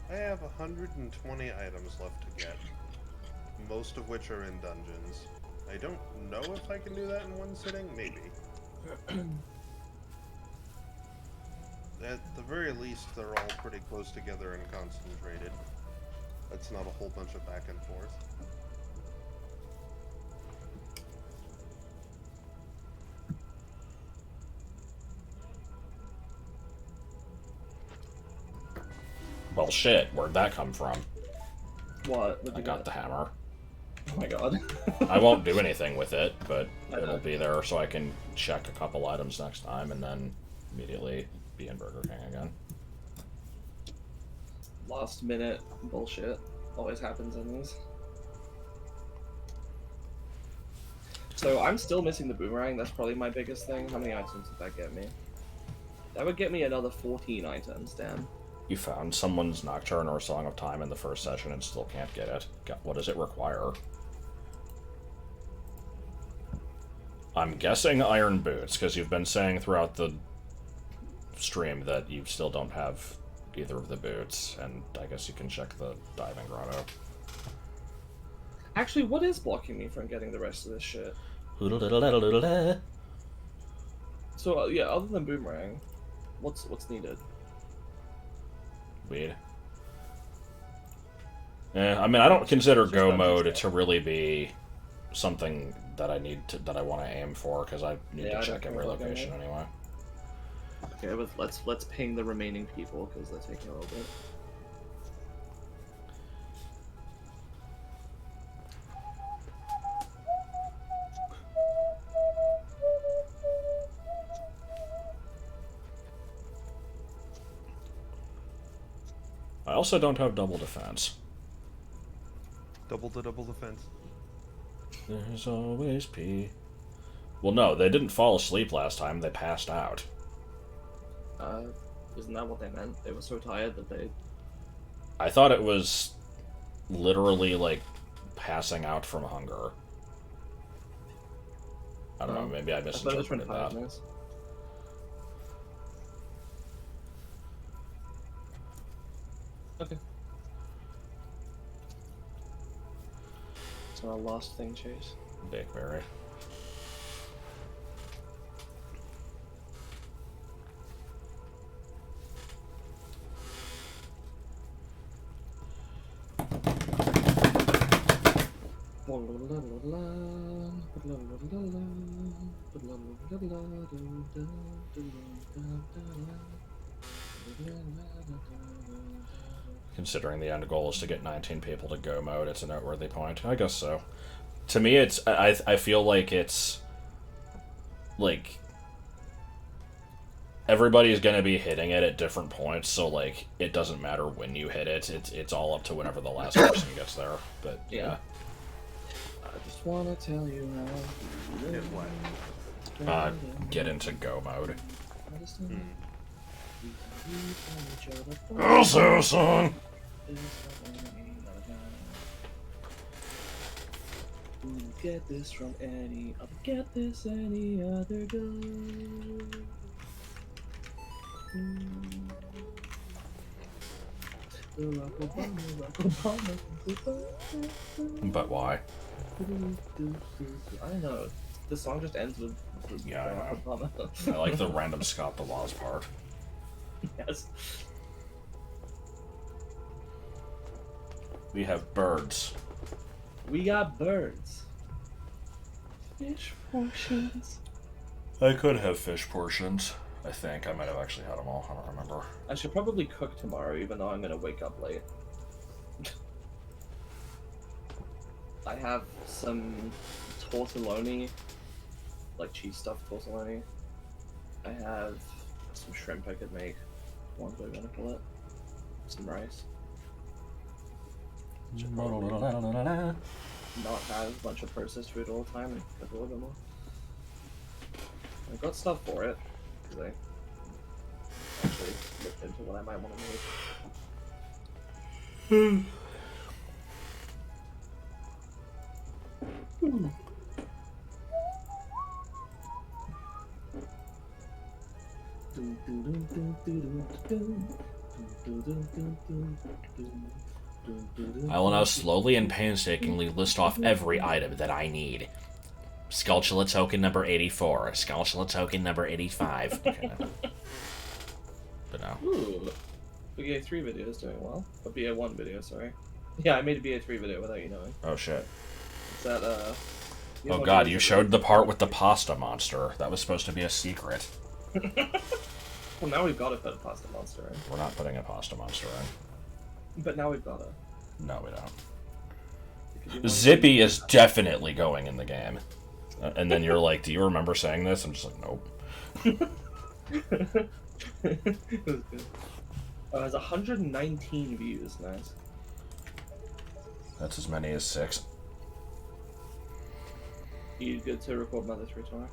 I have 120 items left to get, most of which are in dungeons. I don't know if I can do that in one sitting. Maybe. At the very least, they're all pretty close together and concentrated. That's not a whole bunch of back and forth. Well, shit, where'd that come from? What? I got the hammer. Oh my god. I won't do anything with it, but I know. it'll be there so I can check a couple items next time and then immediately be in Burger King again. Last minute bullshit always happens in these. So I'm still missing the boomerang. That's probably my biggest thing. How many items did that get me? That would get me another 14 items, damn. You found someone's Nocturne or Song of Time in the first session and still can't get it. What does it require? I'm guessing iron boots, because you've been saying throughout the stream that you still don't have either of the boots, and I guess you can check the diving grotto. Actually, what is blocking me from getting the rest of this shit? So, yeah, other than boomerang, what's needed? Weed. I mean, I don't consider go not mode just to really be something that I that I want to aim for, because I need Yeah, I to don't check care every about location that. anyway. Okay, but let's ping the remaining people because they're taking a little bit. I also don't have double defense. Double defense. There's always P. Well, no, they didn't fall asleep last time. They passed out. Isn't that what they meant? They were so tired that they. I thought it was literally like passing out from hunger. I don't know. Maybe I I thought it was from misinterpreted that. tiredness. Okay. So our last thing, Chase. Bakeberry. Considering the end goal is to get 19 people to go mode, it's a noteworthy point. I guess so. To me, I feel like it's like everybody's gonna be hitting it at different points, so like it doesn't matter when you hit it. It's all up to whenever the last person gets there. But yeah. I just wanna tell you how. Hit what? Get into go mode. Also, Also, song. Get this from any other. Get this any other go. But why? I don't know. The song just ends with. Yeah, I know. I like the random Scott the Laws part. Yes. We have birds. We got birds. Fish portions. I could have fish portions. I think I might have actually had them all. I don't remember. I should probably cook tomorrow, even though I'm gonna wake up late. I have some tortelloni, like cheese stuffed tortelloni. I have some shrimp I could make. What do I want to call it? Some rice. Should probably not have a bunch of processed food all the time and cook a little bit more. I've got stuff for it, because I actually looked into what I might want to make. I will now slowly and painstakingly list off every item that I need. Skulltula token number 84. Skulltula token number 85. Okay. But no. Ooh. BA3 video is doing well. A BA1 video, sorry. Yeah, I made a BA3 video without you knowing. Oh shit. Is that, Oh god, you showed the part with the pasta monster. That was supposed to be a secret. Well, now we've got to put a pasta monster in. We're not putting a pasta monster in. But now we've got to. No, we don't. Zippy is definitely going in the game. And then you're like, do you remember saying this? I'm just like, nope. It was good. Oh, it has 119 views. Nice. That's as many as 6. You good to record another 3 tomorrow?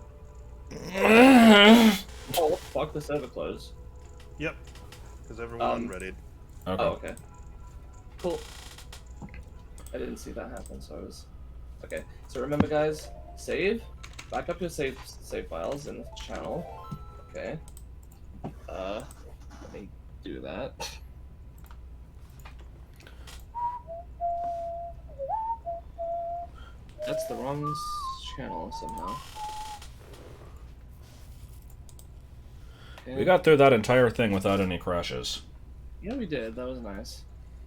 Oh, what the fuck? The server closed. Yep. Because everyone readied. Okay. Oh, okay. Cool. I didn't see that happen, so I was... Okay, so remember guys, save. Back up your save files in the channel. Okay. Let me do that. That's the wrong channel somehow. Okay. We got through that entire thing without any crashes. Yeah, we did. That was nice.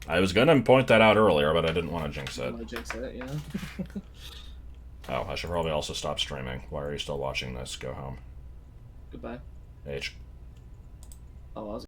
I was gonna point that out earlier, but I didn't want to jinx it. Want to jinx it, you know? Oh, I should probably also stop streaming. Why are you still watching this? Go home. Goodbye. H. Oh, I was